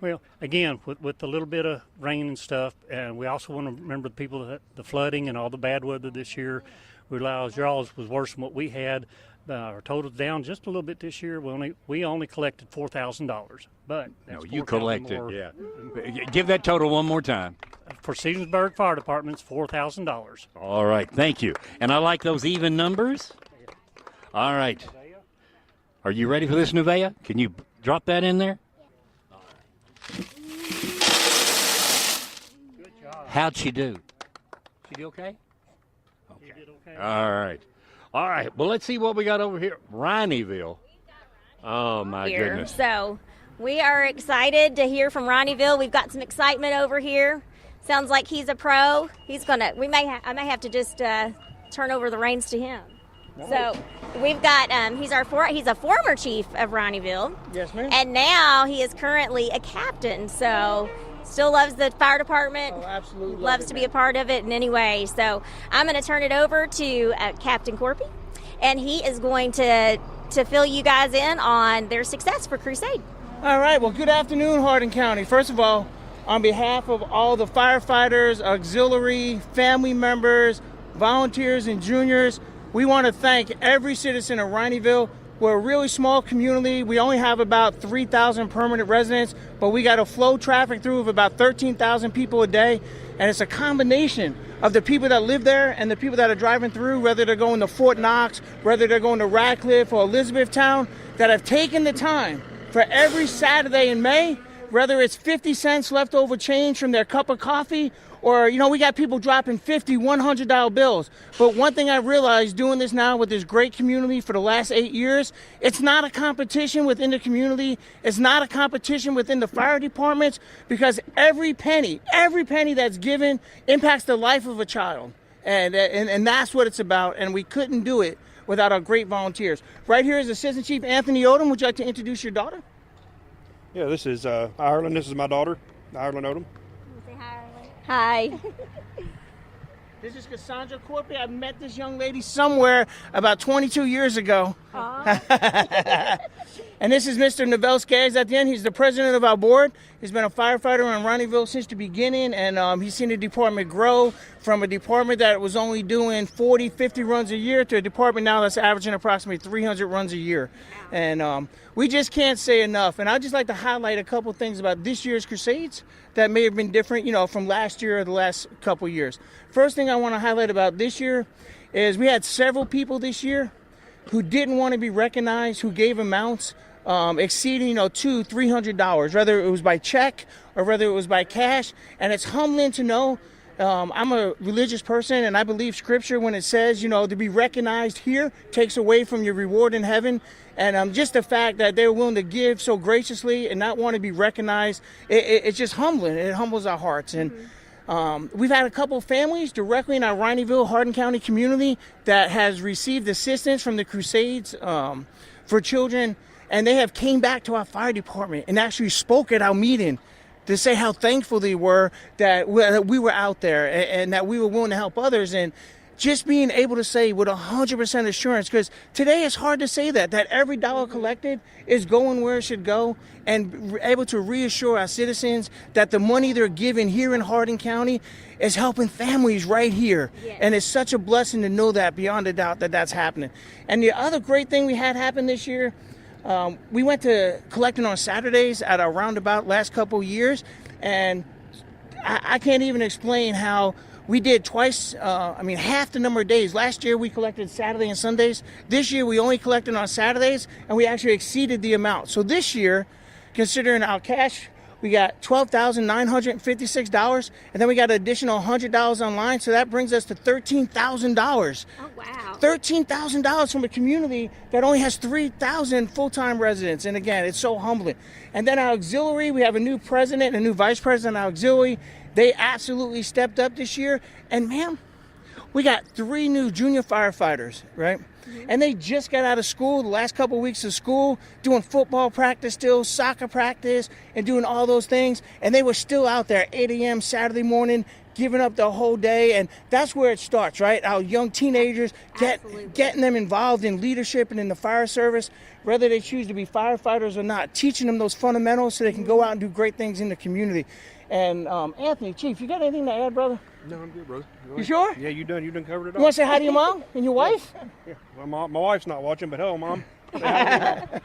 Well, again, with a little bit of rain and stuff, and we also want to remember the people, the flooding and all the bad weather this year. We realized y'all's was worse than what we had. Our total's down just a little bit this year. We only collected $4,000, but that's you collected. More. Yeah. Give that total one more time. For Stevensburg Fire Department's $4,000. All right, thank you. And I like those even numbers. All right. Are you ready for this, Nevaeh? Can you drop that in there? Good job. How'd she do? She do okay? Okay. She did okay. All right. All right. Well, let's see what we got over here. Ronnieville. Oh, my goodness. So we are excited to hear from Ronnieville. We've got some excitement over here. Sounds like he's a pro. I may have to just turn over the reins to him. So we've got he's a former chief of Ronnieville. Yes, ma'am. And now he is currently a captain. So still loves the fire department. Oh, absolutely. Loves to be a part of it in any way. So I'm going to turn it over to Captain Corpy, and he is going to fill you guys in on their success for Crusade. All right, well, good afternoon, Hardin County. First of all, on behalf of all the firefighters, auxiliary, family members, volunteers, and juniors, we want to thank every citizen of Rineyville. We're a really small community. We only have about 3,000 permanent residents, but we got a flow traffic through of about 13,000 people a day, and it's a combination of the people that live there and the people that are driving through, whether they're going to Fort Knox, whether they're going to Radcliffe or Elizabethtown, that have taken the time for every Saturday in May, whether it's 50 cents leftover change from their cup of coffee, or, we got people dropping $50, $100 bills. But one thing I realized doing this now with this great community for the last 8 years, it's not a competition within the community. It's not a competition within the fire departments, because every penny that's given impacts the life of a child. And that's what it's about. And we couldn't do it without our great volunteers. Right here is Assistant Chief Anthony Odom. Would you like to introduce your daughter? Yeah, this is Ireland. This is my daughter, Ireland Odom. Say hi, Ireland. Hi. This is Cassandra Corpy. I met this young lady somewhere about 22 years ago. And this is Mr. Novell Skaggs at the end. He's the president of our board. He's been a firefighter in Rineyville since the beginning, and he's seen the department grow from a department that was only doing 40, 50 runs a year to a department now that's averaging approximately 300 runs a year. And we just can't say enough. And I'd just like to highlight a couple things about this year's Crusades that may have been different, from last year or the last couple years. First thing I want to highlight about this year is we had several people this year who didn't want to be recognized, who gave amounts exceeding, $200, $300, whether it was by check or whether it was by cash. And it's humbling to know. I'm a religious person, and I believe Scripture when it says, to be recognized here takes away from your reward in heaven. And just the fact that they're willing to give so graciously and not want to be recognized, it's just humbling. It humbles our hearts. And we've had a couple families directly in our Rineyville, Hardin County community that has received assistance from the Crusades for Children, and they have came back to our fire department and actually spoke at our meeting to say how thankful they were that we were out there and that we were willing to help others. And just being able to say with 100% assurance, because today it's hard to say that every dollar collected is going where it should go, and able to reassure our citizens that the money they're giving here in Hardin County is helping families right here. Yes. And it's such a blessing to know that beyond a doubt that that's happening. And the other great thing we had happen this year, we went to collecting on Saturdays at our roundabout last couple years, and I can't even explain how we did twice, half the number of days. Last year we collected Saturday and Sundays. This year we only collected on Saturdays, and we actually exceeded the amount. So this year, considering our cash, we got $12,956, and then we got an additional $100 online, so that brings us to $13,000. Oh, wow. $13,000 from a community that only has 3,000 full-time residents, and again, it's so humbling. And then our auxiliary, we have a new president and a new vice president of our auxiliary. They absolutely stepped up this year, and ma'am, we got 3 new junior firefighters, right? And they just got out of school, the last couple of weeks of school, doing football practice still, soccer practice, and doing all those things. And they were still out there 8 a.m. Saturday morning, giving up the whole day. And that's where it starts, right? Our young teenagers, getting them involved in leadership and in the fire service, whether they choose to be firefighters or not, teaching them those fundamentals so they can go out and do great things in the community. And Anthony, Chief, you got anything to add, brother? No, I'm good, brother. You sure? Yeah, you done covered it all. You want to say hi to your mom and your wife? Yeah. Well, my wife's not watching, but hello, Mom. Hi, Mama.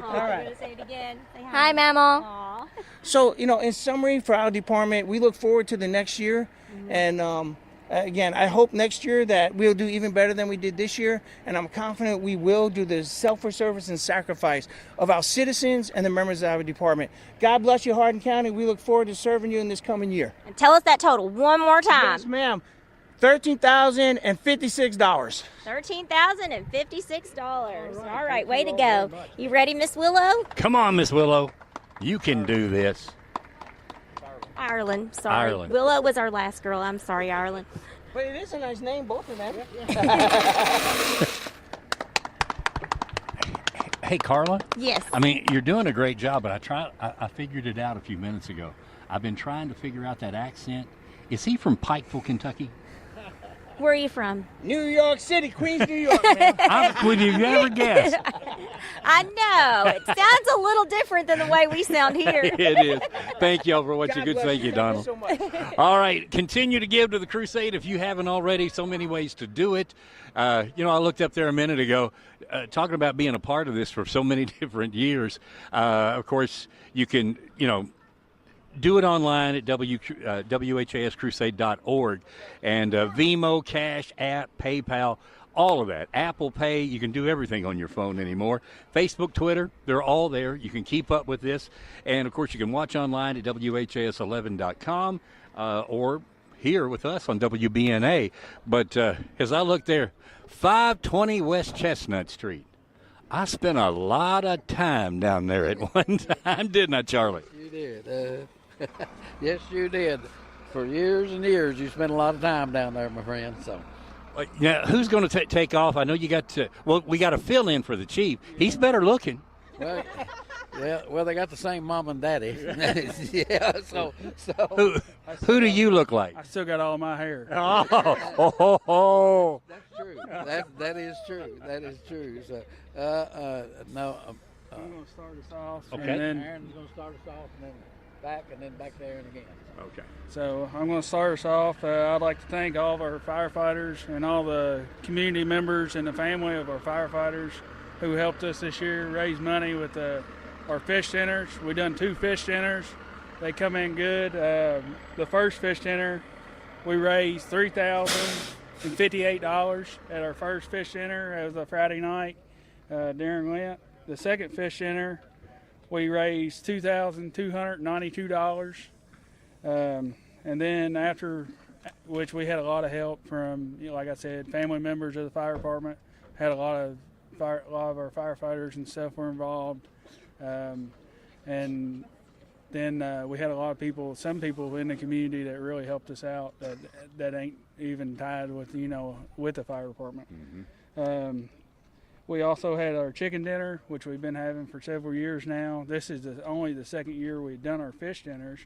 All right. Say it again. Say hi, Mama. So, in summary, for our department, we look forward to the next year. And again, I hope next year that we'll do even better than we did this year. And I'm confident we will do the self-service and sacrifice of our citizens and the members of our department. God bless you, Hardin County. We look forward to serving you in this coming year. And tell us that total one more time. Yes, ma'am. $13,056. $13,056. All right, way to go. You ready, Miss Willow? Come on, Miss Willow. You can do this. Ireland, sorry. Ireland. Willow was our last girl. I'm sorry, Ireland. But it is a nice name, both of them. Hey, Carla? Yes. I mean, you're doing a great job, but I figured it out a few minutes ago. I've been trying to figure out that accent. Is he from Pikeville, Kentucky? Where are you from? New York City, Queens, New York, man. Would you ever guess? I know. It sounds a little different than the way we sound here. It is. Thank y'all for what you could. Thank you, Donald. Thank you so much. All right, continue to give to the Crusade if you haven't already. So many ways to do it. I looked up there a minute ago, talking about being a part of this for so many different years. Of course, you can, do it online at whascrusade.org, and Venmo, Cash App, PayPal, all of that. Apple Pay, you can do everything on your phone anymore. Facebook, Twitter, they're all there. You can keep up with this. And, of course, you can watch online at WHAS11.com or here with us on WBNA. But as I look there, 520 West Chestnut Street. I spent a lot of time down there at one time, didn't I, Charlie? You did. Yes, you did. For years and years, you spent a lot of time down there, my friend. So, yeah, who's going to take off? I know you got to. Well, we got to fill in for the chief. He's better looking. well, they got the same mom and daddy. Yeah. So. Who do you look like? I still got all my hair. Oh. That's true. That is true. That is true. So, no. I'm going to start us off. Okay. And then Aaron's going to start us off, and then back, and then back there and again. Okay. So I'm going to start us off. I'd like to thank all of our firefighters and all the community members and the family of our firefighters who helped us this year raise money with our fish dinners. We done 2 fish dinners. They come in good. The first fish dinner, we raised $3,058 at our first fish dinner. It was a Friday night during Lent. The second fish dinner, we raised $2,292. And then after, which we had a lot of help from, like I said, family members of the fire department, had a lot of our firefighters and stuff were involved. And then we had a lot of people, some people in the community that really helped us out that ain't even tied with, with the fire department. Mm-hmm. We also had our chicken dinner, which we've been having for several years now. This is only the second year we've done our fish dinners.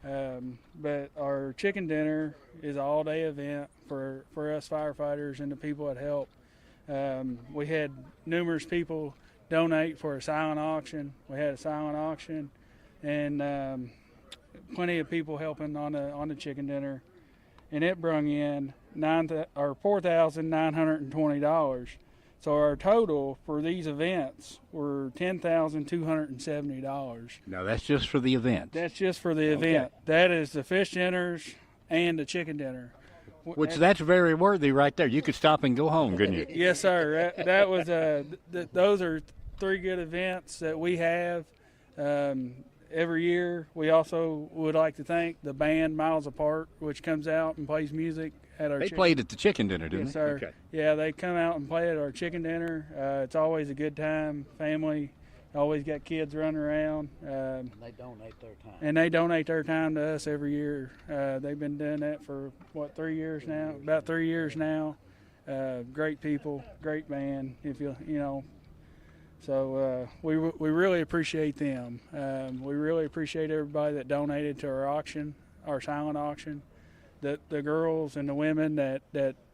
But our chicken dinner is an all-day event for us firefighters and the people that help. We had numerous people donate for a silent auction. We had a silent auction, and plenty of people helping on the chicken dinner. And it brung in $4,920. So our total for these events were $10,270. Now that's just for the event. That's just for the event. That is the fish dinners and the chicken dinner. Which that's very worthy right there. You could stop and go home, couldn't you? Yes, sir. That was those are 3 good events that we have every year. We also would like to thank the band Miles Apart, which comes out and plays music at our. They played at the chicken dinner, didn't yes, they? Sir. Okay. Yeah, they come out and play at our chicken dinner. It's always a good time. Family, always got kids running around. And they donate their time. And they donate their time to us every year. They've been doing that for 3 years now? About 3 years now. Great people, great band. So we really appreciate them. We really appreciate everybody that donated to our auction, our silent auction. The girls and the women that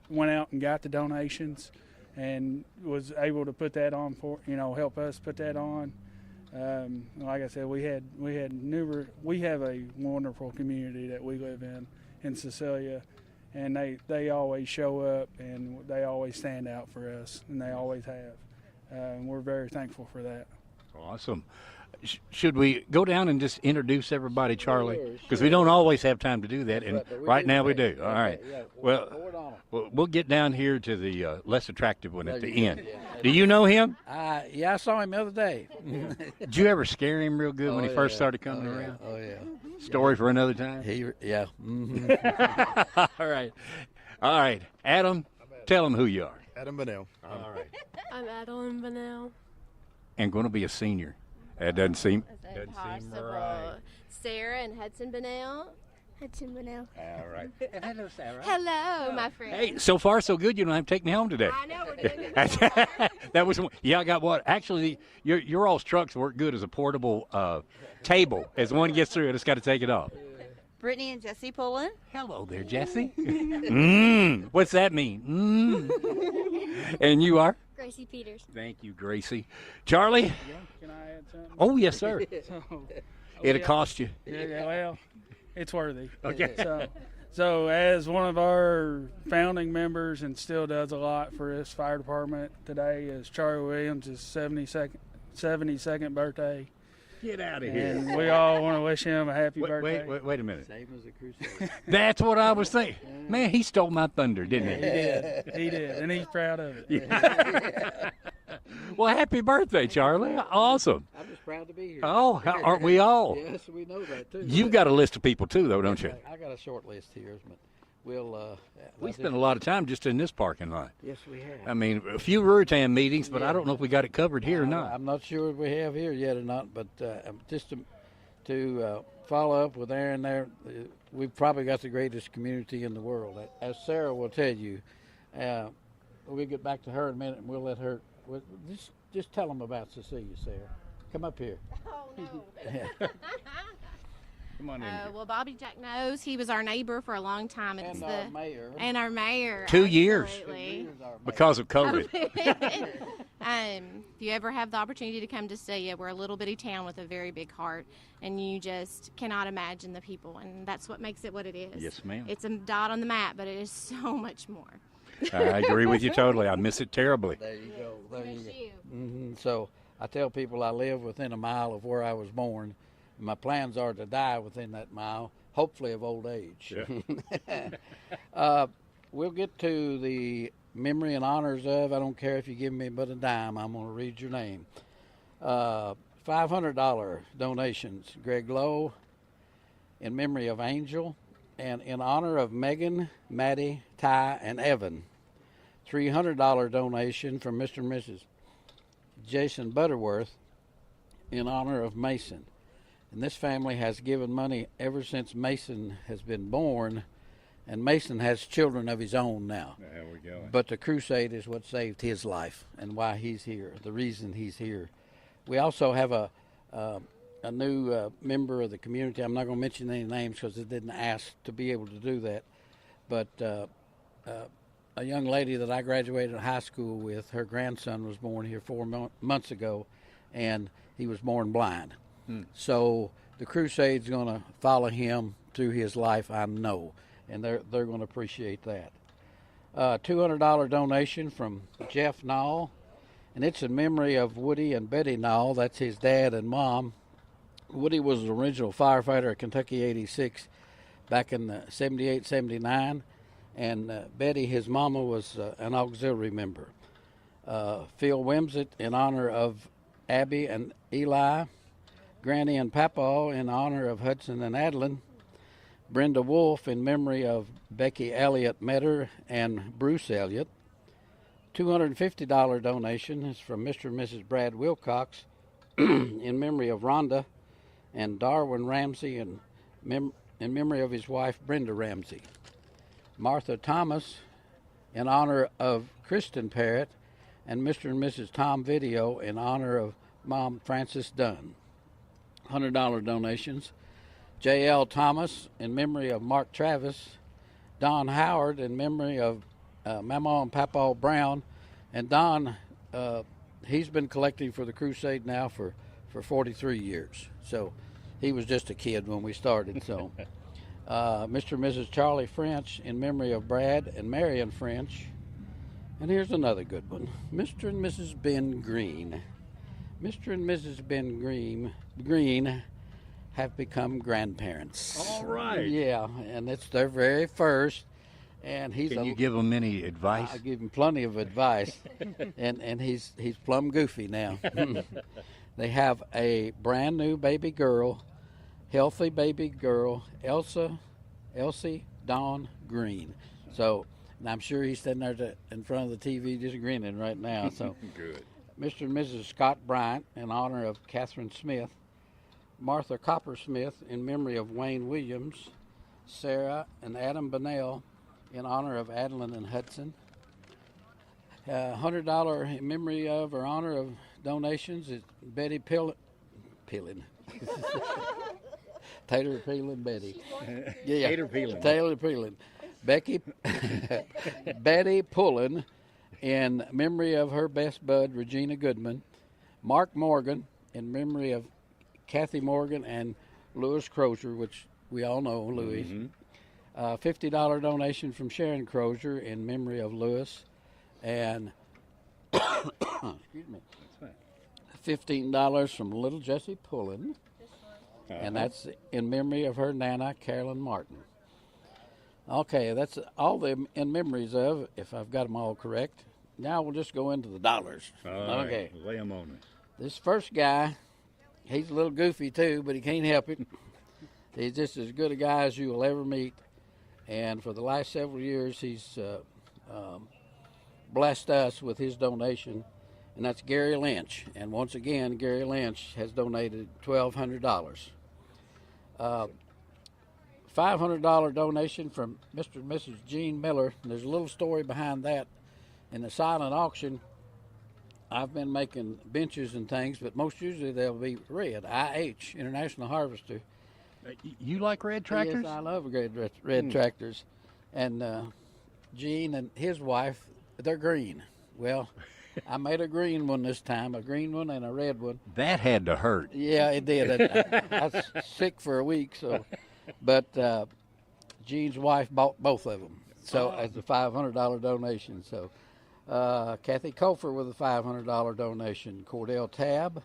went out and got the donations and was able to put that on for, help us put that on. Like I said, we have a wonderful community that we live in Cecilia, and they always show up and they always stand out for us, and they always have. And we're very thankful for that. Awesome. Should we go down and just introduce everybody, Charlie? Because we don't always have time to do that, and right now we do. All right. Well, we'll get down here to the less attractive one at the end. Do you know him? Yeah, I saw him the other day. Did you ever scare him real good when he first started coming around? Oh, yeah. Story for another time? Yeah. Mm-hmm. All right. Adam, tell him who you are. Adam Bunnell. All right. I'm Adeline Bunnell. And going to be a senior. That doesn't seem right. Sarah and Hudson Bunnell. Hudson Bunnell. All right. And hello, Sarah. Hello, my friend. Hey, so far so good. You don't have to take me home today. I know, we're doing good. That was I got what? Actually, your all's trucks work good as a portable table. As one gets through, I just got to take it off. Brittany and Jesse Pullen. Hello there, Jesse. What's that mean? And you are? Gracie Peters. Thank you, Gracie. Charlie? Yeah, can I add something? Oh, yes, sir. It'll yeah. cost you. Yeah, well, it's worthy. Okay. So as one of our founding members and still does a lot for this fire department today is Charlie Williams' 72nd birthday. Get out of here. And we all want to wish him a happy birthday. Wait a minute. Same as a Crusade. That's what I was thinking. Man, he stole my thunder, didn't he? He did, and he's proud of it. Yeah. Well, happy birthday, Charlie. Awesome. I'm just proud to be here. Oh, aren't we all? Yes, we know that, too. You've got a list of people, too, though, don't you? I got a short list here, but we'll... we spent a lot of time just in this parking lot. Yes, we have. I mean, a few Ruritan meetings, but I don't know if we got it covered here or not. I'm not sure if we have here yet or not, but just to follow up with Aaron there, we've probably got the greatest community in the world. As Sarah will tell you, we'll get back to her in a minute, and we'll let her... Just tell them about Cecilia, Sarah. Come up here. Oh, no. Come on in. Well, Bobby Jack knows he was our neighbor for a long time. And our mayor. And our mayor. 2 years. Absolutely. Because of COVID. If you ever have the opportunity to come to see it, we're a little bitty town with a very big heart, and you just cannot imagine the people, and that's what makes it what it is. Yes, ma'am. It's a dot on the map, but it is so much more. I agree with you totally. I miss it terribly. There you go. There you go. Mm-hmm. So I tell people I live within a mile of where I was born. My plans are to die within that mile, hopefully of old age. Yeah. We'll get to the memory and honors of, I don't care if you give me but a dime, I'm going to read your name. $500 donations, Greg Lowe, in memory of Angel, and in honor of Megan, Maddie, Ty, and Evan. $300 donation from Mr. and Mrs. Jason Butterworth in honor of Mason. And this family has given money ever since Mason has been born, and Mason has children of his own now. There we go. But the Crusade is what saved his life and why he's here, the reason he's here. We also have a new member of the community. I'm not going to mention any names because it didn't ask to be able to do that. But a young lady that I graduated high school with, her grandson was born here 4 months ago, and he was born blind. So the Crusade's going to follow him through his life, I know, and they're going to appreciate that. $200 donation from Jeff Nall, and it's in memory of Woody and Betty Nall. That's his dad and mom. Woody was the original firefighter at Kentucky 86 back in 78, 79, and Betty, his mama, was an auxiliary member. Phil Wimsett in honor of Abby and Eli. Granny and Papaw in honor of Hudson and Adeline. Brenda Wolf in memory of Becky Elliott Metter and Bruce Elliott. $250 donation is from Mr. and Mrs. Brad Wilcox in memory of Rhonda and Darwin Ramsey in memory of his wife Brenda Ramsey. Martha Thomas in honor of Kristen Parrott and Mr. and Mrs. Tom Video in honor of Mom Frances Dunn. $100 donations. J.L. Thomas in memory of Mark Travis. Don Howard in memory of Mama and Papa Brown. And Don, he's been collecting for the Crusade now for 43 years. So he was just a kid when we started. So Mr. and Mrs. Charlie French in memory of Brad and Marion French. And here's another good one. Mr. and Mrs. Ben Green. Mr. and Mrs. Ben Green have become grandparents. All right. Yeah, and it's their very first. And Can you give them any advice? I give him plenty of advice, and he's plumb goofy now. They have a brand new baby girl, healthy baby girl, Elsie Dawn Green. So, and I'm sure he's sitting there in front of the TV just grinning right now. So good. Mr. and Mrs. Scott Bryant in honor of Catherine Smith. Martha Coppersmith in memory of Wayne Williams. Sarah and Adam Bunnell in honor of Adeline and Hudson. $100 in memory of or honor of donations is Betty Pillin. Taylor Peeling Betty. Taylor Peeling. Taylor Peeling. Betty Pullen, in memory of her best bud, Regina Goodman. Mark Morgan, in memory of Kathy Morgan and Louis Crozier, which we all know Louis. $50 donation from Sharon Crozier in memory of Louis. And excuse me, $15 from little Jessie Pullen. And that's in memory of her Nana, Carolyn Martin. Okay, that's all them in memories of, if I've got them all correct. Now we'll just go into the dollars. Okay. Right, lay them on me. This first guy, he's a little goofy too, but he can't help it. He's just as good a guy as you will ever meet. And for the last several years, he's blessed us with his donation, and that's Gary Lynch. And once again, Gary Lynch has donated $1,200. $500 donation from Mr. and Mrs. Gene Miller. And there's a little story behind that. In the silent auction, I've been making benches and things, but most usually they'll be red, IH, International Harvester. You like red tractors? Yes, I love red tractors. And Gene and his wife, they're green. Well, I made a green one this time, a green one and a red one. That had to hurt. Yeah, it did. I was sick for a week, so. But Gene's wife bought both of them, so as a $500 donation. So Kathy Kofer with a $500 donation. Cordell Tabb,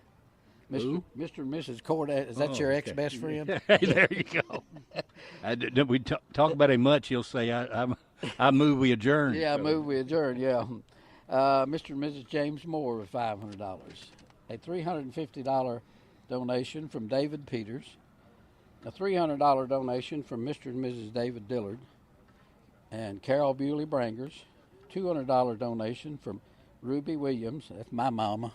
Mr. and Mrs. Cordell. Is that your ex-best friend? There you go. Did we talk about him much? He'll say, I move we adjourn. Yeah, I move we adjourn, yeah. Mr. and Mrs. James Moore with $500. A $350 donation from David Peters. A $300 donation from Mr. and Mrs. David Dillard and Carol Bewley Brangers. $200 donation from Ruby Williams. That's my mama.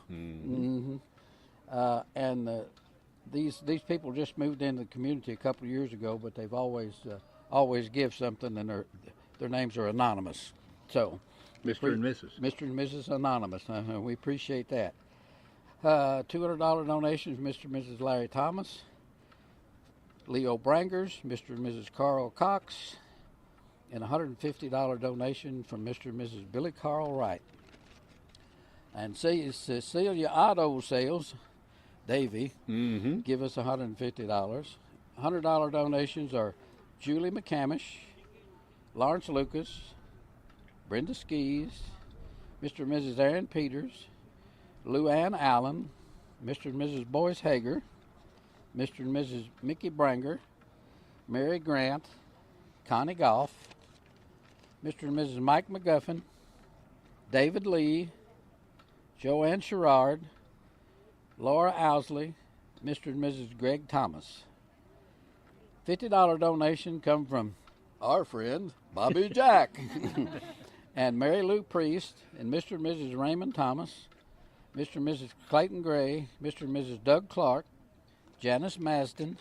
And these people just moved into the community a couple of years ago, but they've always give something, and their names are anonymous. So, Mr. and Mrs. Mr. and Mrs. Anonymous. We appreciate that. $200 donation from Mr. and Mrs. Larry Thomas. Leo Brangers, Mr. and Mrs. Carl Cox, and a $150 donation from Mr. and Mrs. Billy Carl Wright. And Cecilia Auto Sales, Davy, give us $150. $100 donations are Julie McCamish, Lawrence Lucas, Brenda Skis, Mr. and Mrs. Aaron Peters, Luann Allen, Mr. and Mrs. Boyce Hager, Mr. and Mrs. Mickey Branger, Mary Grant, Connie Goff, Mr. and Mrs. Mike McGuffin, David Lee, Joanne Sherrard, Laura Owsley, Mr. and Mrs. Greg Thomas. $50 donation come from our friend Bobby Jack and Mary Lou Priest and Mr. and Mrs. Raymond Thomas, Mr. and Mrs. Clayton Gray, Mr. and Mrs. Doug Clark, Janice Masden,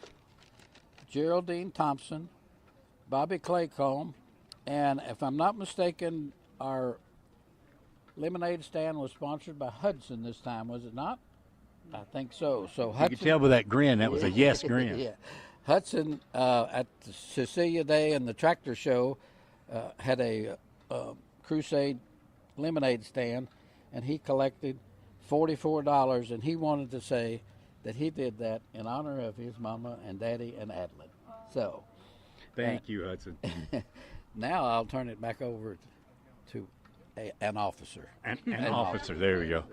Geraldine Thompson, Bobby Claycomb, and if I'm not mistaken, our lemonade stand was sponsored by Hudson this time, was it not? I think so. So Hudson, you could tell by that grin, that was a yes grin. Yeah. Hudson at the Cecilia Day and the Tractor Show had a Crusade lemonade stand, and he collected $44, and he wanted to say that he did that in honor of his mama and daddy and Adeline. So, thank you, Hudson. Now I'll turn it back over to an officer. An officer, there we go.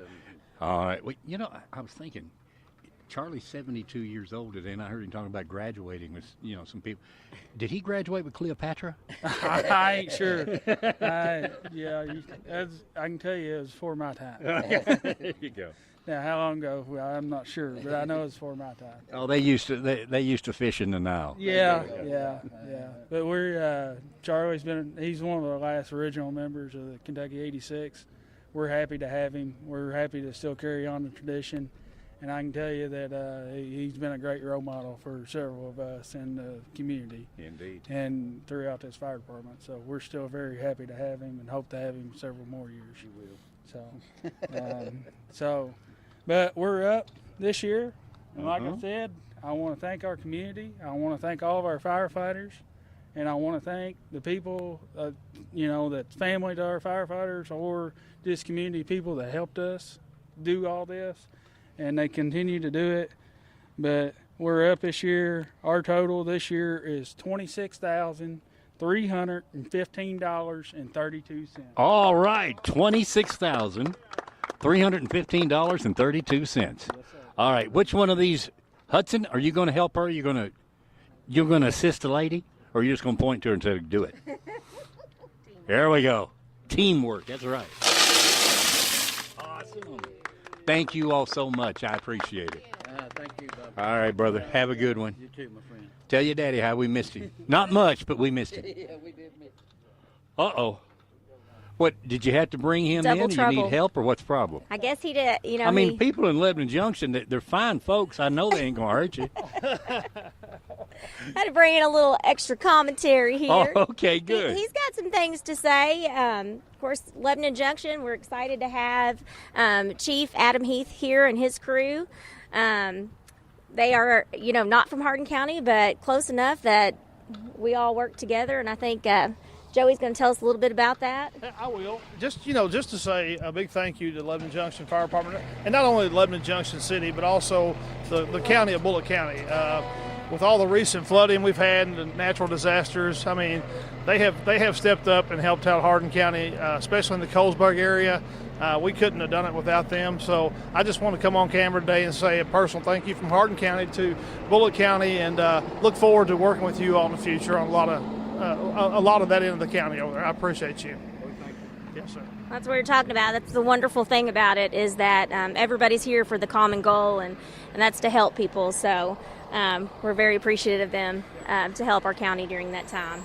All right. Well, you know, I was thinking, Charlie's 72 years old today, and I heard him talking about graduating with, some people. Did he graduate with Cleopatra? I ain't sure. I can tell you it was before my time. There you go. Now, how long ago? Well, I'm not sure, but I know it's before my time. Oh, they used to fish in the Nile. Yeah. But Charlie's he's one of the last original members of the Kentucky 86. We're happy to have him. We're happy to still carry on the tradition. And I can tell you that he's been a great role model for several of us in the community. Indeed. And throughout this fire department. So we're still very happy to have him and hope to have him several more years. You will. But we're up this year. And like I said, I want to thank our community. I want to thank all of our firefighters. And I want to thank the people, that's family to our firefighters or just community people that helped us do all this. And they continue to do it. But we're up this year. Our total this year is $26,315.32. All right, $26,315.32. All right, which one of these, Hudson? Are you going to help her? You're going to assist the lady, or are you just going to point to her and say, "Do it"? There we go. Teamwork. That's right. Awesome. Thank you all so much. I appreciate it. Thank you, Bob. All right, brother. Have a good one. You too, my friend. Tell your daddy how we missed him. Not much, but we missed him. Yeah, we did miss him. Uh-oh. What, did you have to bring him Double in? Do you trouble. need help, or what's the problem? I guess he did. I mean, people in Lebanon Junction, they're fine folks. I know they ain't going to hurt you. I had to bring in a little extra commentary here. Oh, okay, good. He's got some things to say. Of course, Lebanon Junction, we're excited to have Chief Adam Heath here and his crew. They are, not from Hardin County, but close enough that we all work together, and I think Joey's going to tell us a little bit about that. I will. Just to say a big thank you to Lebanon Junction Fire Department, and not only Lebanon Junction City, but also the county of Bullitt County. With all the recent flooding we've had and the natural disasters, I mean, they have stepped up and helped out Hardin County, especially in the Colesburg area. We couldn't have done it without them. So I just want to come on camera today and say a personal thank you from Hardin County to Bullitt County, and look forward to working with you all in the future on a lot of that end of the county over there. I appreciate you. Yes, sir. That's what we're talking about. That's the wonderful thing about it, is that everybody's here for the common goal, and that's to help people. So we're very appreciative of them to help our county during that time.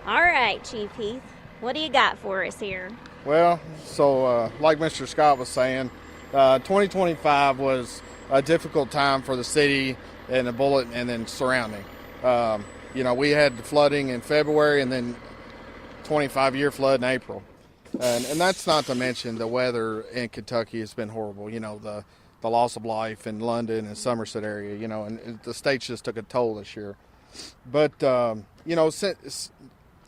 All right, Chief Heath, what do you got for us here? Well, so like Mr. Scott was saying, 2025 was a difficult time for the city and the Bullitt and then surrounding. We had the flooding in February and then 25-year flood in April. And that's not to mention the weather in Kentucky has been horrible. The loss of life in London and Somerset area, and the states just took a toll this year. But, since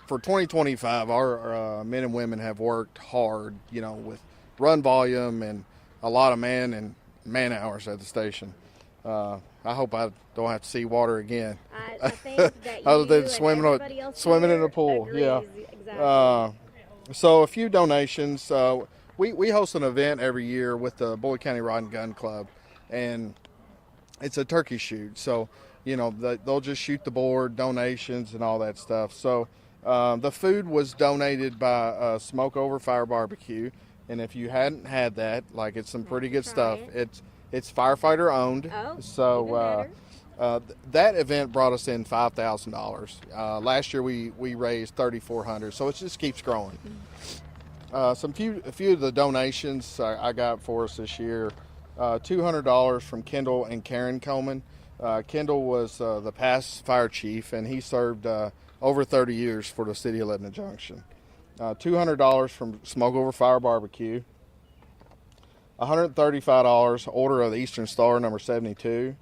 for 2025, our men and women have worked hard, with run volume and a lot of man hours at the station. I hope I don't have to see water again. I think that other than swimming in a pool. agrees. Yeah. Exactly. So a few donations. We host an event every year with the Bullitt County Rod and Gun Club, and it's a turkey shoot. So they'll just shoot the board, donations, and all that stuff. So the food was donated by Smoke Over Fire Barbecue, and if you hadn't had that, it's some pretty good stuff. It's firefighter owned. Oh, so that event brought us in $5,000. Last year we raised $3,400, so it just keeps growing. A few of the donations I got for us this year: $200 from Kendall and Karen Coleman. Kendall was the past fire chief, and he served over 30 years for the city of Lebanon Junction. $200 from Smoke Over Fire Barbecue. $135 Order of the Eastern Star number 72.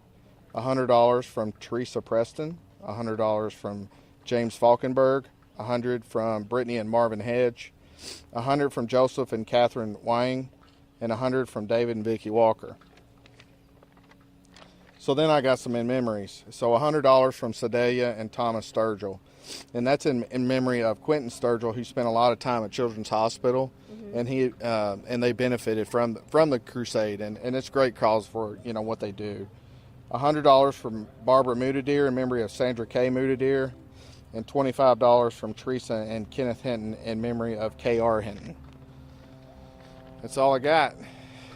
$100 from Teresa Preston. $100 from James Falkenberg. $100 from Brittany and Marvin Hedge. $100 from Joseph and Catherine Wang. And $100 from David and Vicki Walker. So then I got some in memories. So $100 from Sedalia and Thomas Sturgill. And that's in memory of Quentin Sturgill, who spent a lot of time at Children's Hospital, and they benefited from the Crusade, and it's a great cause for what they do. $100 from Barbara Mutadeer in memory of Sandra K. Mutadeer, and $25 from Teresa and Kenneth Hinton in memory of K.R. Hinton. That's all I got.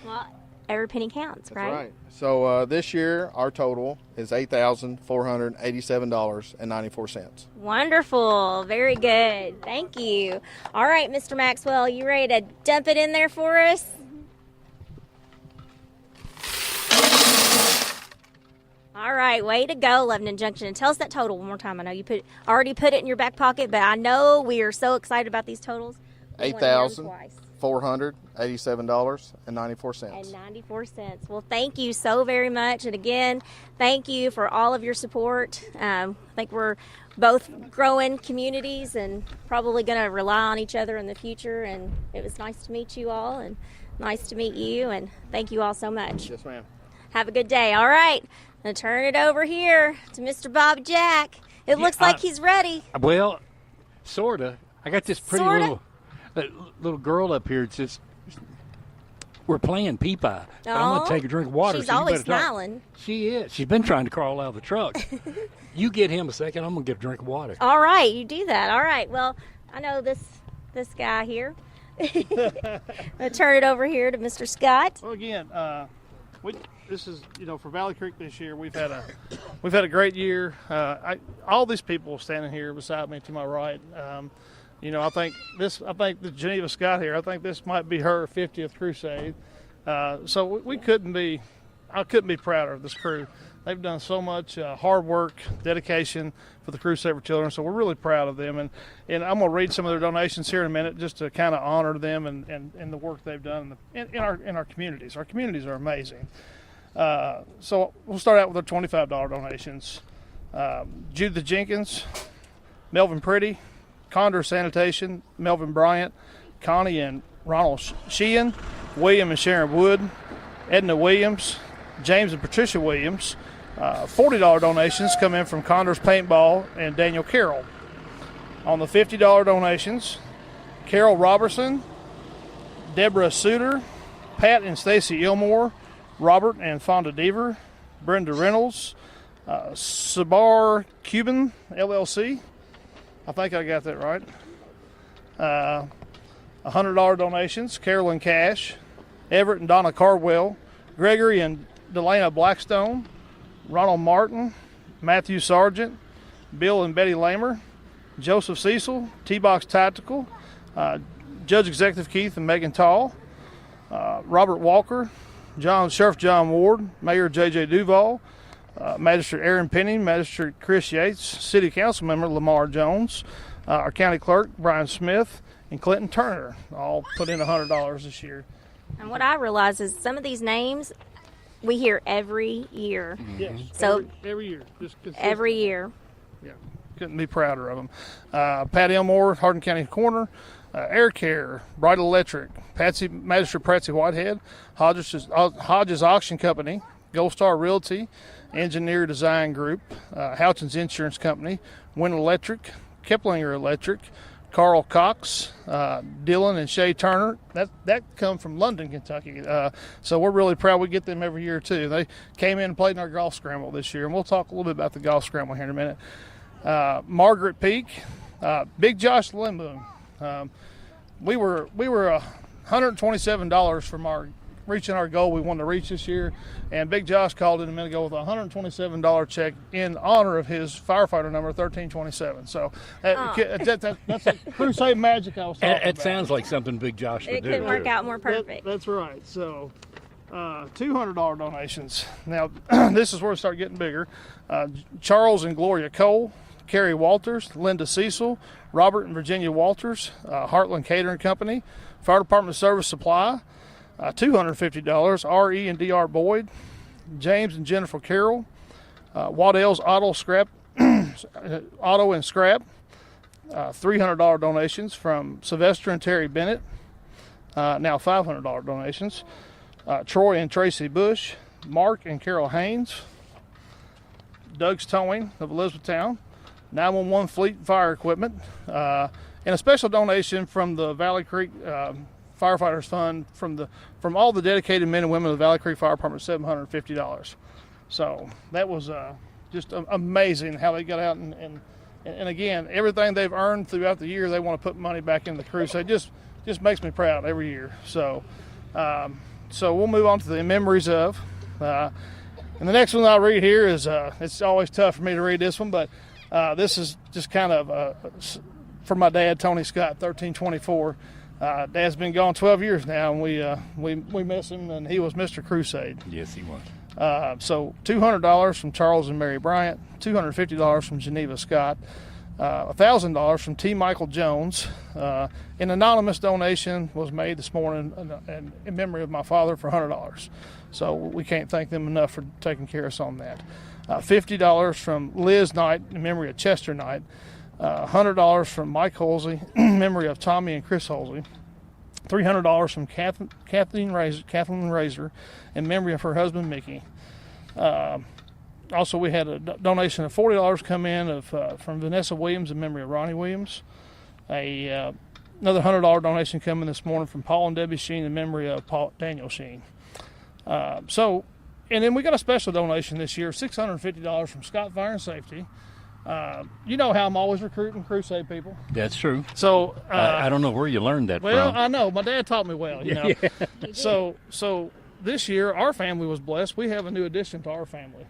Well, every penny counts, right? That's right. So this year, our total is $8,487.94. Wonderful. Very good. Thank you. All right, Mr. Maxwell, you ready to dump it in there for us? All right, way to go, Lebanon Junction. And tell us that total one more time. I know you already put it in your back pocket, but I know we are so excited about these totals. We want to hear them twice. $487.94. 94 cents. Well, thank you so very much. And again, thank you for all of your support. I think we're both growing communities and probably going to rely on each other in the future. And it was nice to meet you all and nice to meet you. And thank you all so much. Yes, ma'am. Have a good day. All right. I'm going to turn it over here to Mr. Bob Jack. It looks like he's ready. Well, sort of. I got this pretty little girl up here. It's just, we're playing pee-pie. I'm going to take a drink of water. She's so always smiling. She is. She's been trying to crawl out of the truck. You get him a second. I'm going to get a drink of water. All right. You do that. All right. Well, I know this guy here. I'm going to turn it over here to Mr. Scott. Well, again, this is, for Valley Creek this year. We've had a great year. All these people standing here beside me to my right. I think the Geneva Scott here. I think this might be her 50th crusade. So I couldn't be prouder of this crew. They've done so much hard work, dedication for the Crusade for Children. So we're really proud of them. And I'm going to read some of their donations here in a minute, just to kind of honor them and the work they've done in our communities. Our communities are amazing. So we'll start out with our $25 donations. Judith Jenkins, Melvin Pretty, Condor Sanitation, Melvin Bryant, Connie and Ronald Sheehan, William and Sharon Wood, Edna Williams, James and Patricia Williams. $40 donations come in from Condor's Paintball and Daniel Carroll. On the $50 donations, Carol Robertson, Deborah Suter, Pat and Stacy Ilmore, Robert and Fonda Deaver, Brenda Reynolds, Sabar Cuban LLC. I think I got that right. $100 donations, Carolyn Cash, Everett and Donna Cardwell, Gregory and Delana Blackstone, Ronald Martin, Matthew Sargent, Bill and Betty Lamer, Joseph Cecil, T-Box Tactical, Judge Executive Keith and Megan Tall, Robert Walker, Sheriff John Ward, Mayor J.J. Duval, Magistrate Aaron Penny, Magistrate Chris Yates, City Council Member Lamar Jones, our County Clerk Brian Smith, and Clinton Turner all put in $100 this year. And what I realize is some of these names we hear every year. Yes, so every year. Every year. Yeah, couldn't be prouder of them. Pat Elmore, Hardin County Coroner, Air Care, Bright Electric, Magistrate Patsy Whitehead, Hodges Auction Company, Gold Star Realty, Engineer Design Group, Houchins Insurance Company, Wynn Electric, Keplinger Electric, Carl Cox, Dylan and Shay Turner. That come from London, Kentucky. So we're really proud we get them every year too. They came in and played in our golf scramble this year, and we'll talk a little bit about the golf scramble here in a minute. Margaret Peak, Big Josh Limboom. We were $127 from reaching our goal we wanted to reach this year, and Big Josh called in a minute ago with a $127 check in honor of his firefighter number 1327. So that's a Crusade magic I was talking about. It sounds like something Big Josh would do. It couldn't work out more perfect. That's right. So $200 donations. Now this is where we start getting bigger. Charles and Gloria Cole, Carrie Walters, Linda Cecil, Robert and Virginia Walters, Heartland Catering Company, Fire Department Service Supply, $250, R.E. and D.R. Boyd, James and Jennifer Carroll, Waddell's Auto and Scrap, $300 donations from Sylvester and Terry Bennett, now $500 donations, Troy and Tracy Bush, Mark and Carol Haynes, Doug's Towing of Elizabethtown, 911 Fleet Fire Equipment, and a special donation from the Valley Creek Firefighters Fund from all the dedicated men and women of the Valley Creek Fire Department, $750. So that was just amazing how they got out and again, everything they've earned throughout the year, they want to put money back in the Crusade. Just makes me proud every year. So we'll move on to the memories of. And the next one I'll read here is it's always tough for me to read this one, but this is just kind of for my dad, Tony Scott, 1324. Dad's been gone 12 years now, and we miss him, and he was Mr. Crusade. Yes, he was. So $200 from Charles and Mary Bryant, $250 from Geneva Scott, $1,000 from T. Michael Jones. An anonymous donation was made this morning in memory of my father for $100. So we can't thank them enough for taking care of us on that. $50 from Liz Knight in memory of Chester Knight. $100 from Mike Holsey in memory of Tommy and Chris Holsey. $300 from Kathleen Razor in memory of her husband Mickey. Also, we had a donation of $40 come in from Vanessa Williams in memory of Ronnie Williams. Another $100 donation coming this morning from Paul and Debbie Sheen in memory of Daniel Sheen. And then we got a special donation this year, $650 from Scott Fire and Safety. You know how I'm always recruiting Crusade people. That's true. So I don't know where you learned that well, from. I know. My dad taught me well, you know. So this year, our family was blessed. We have a new addition to our family.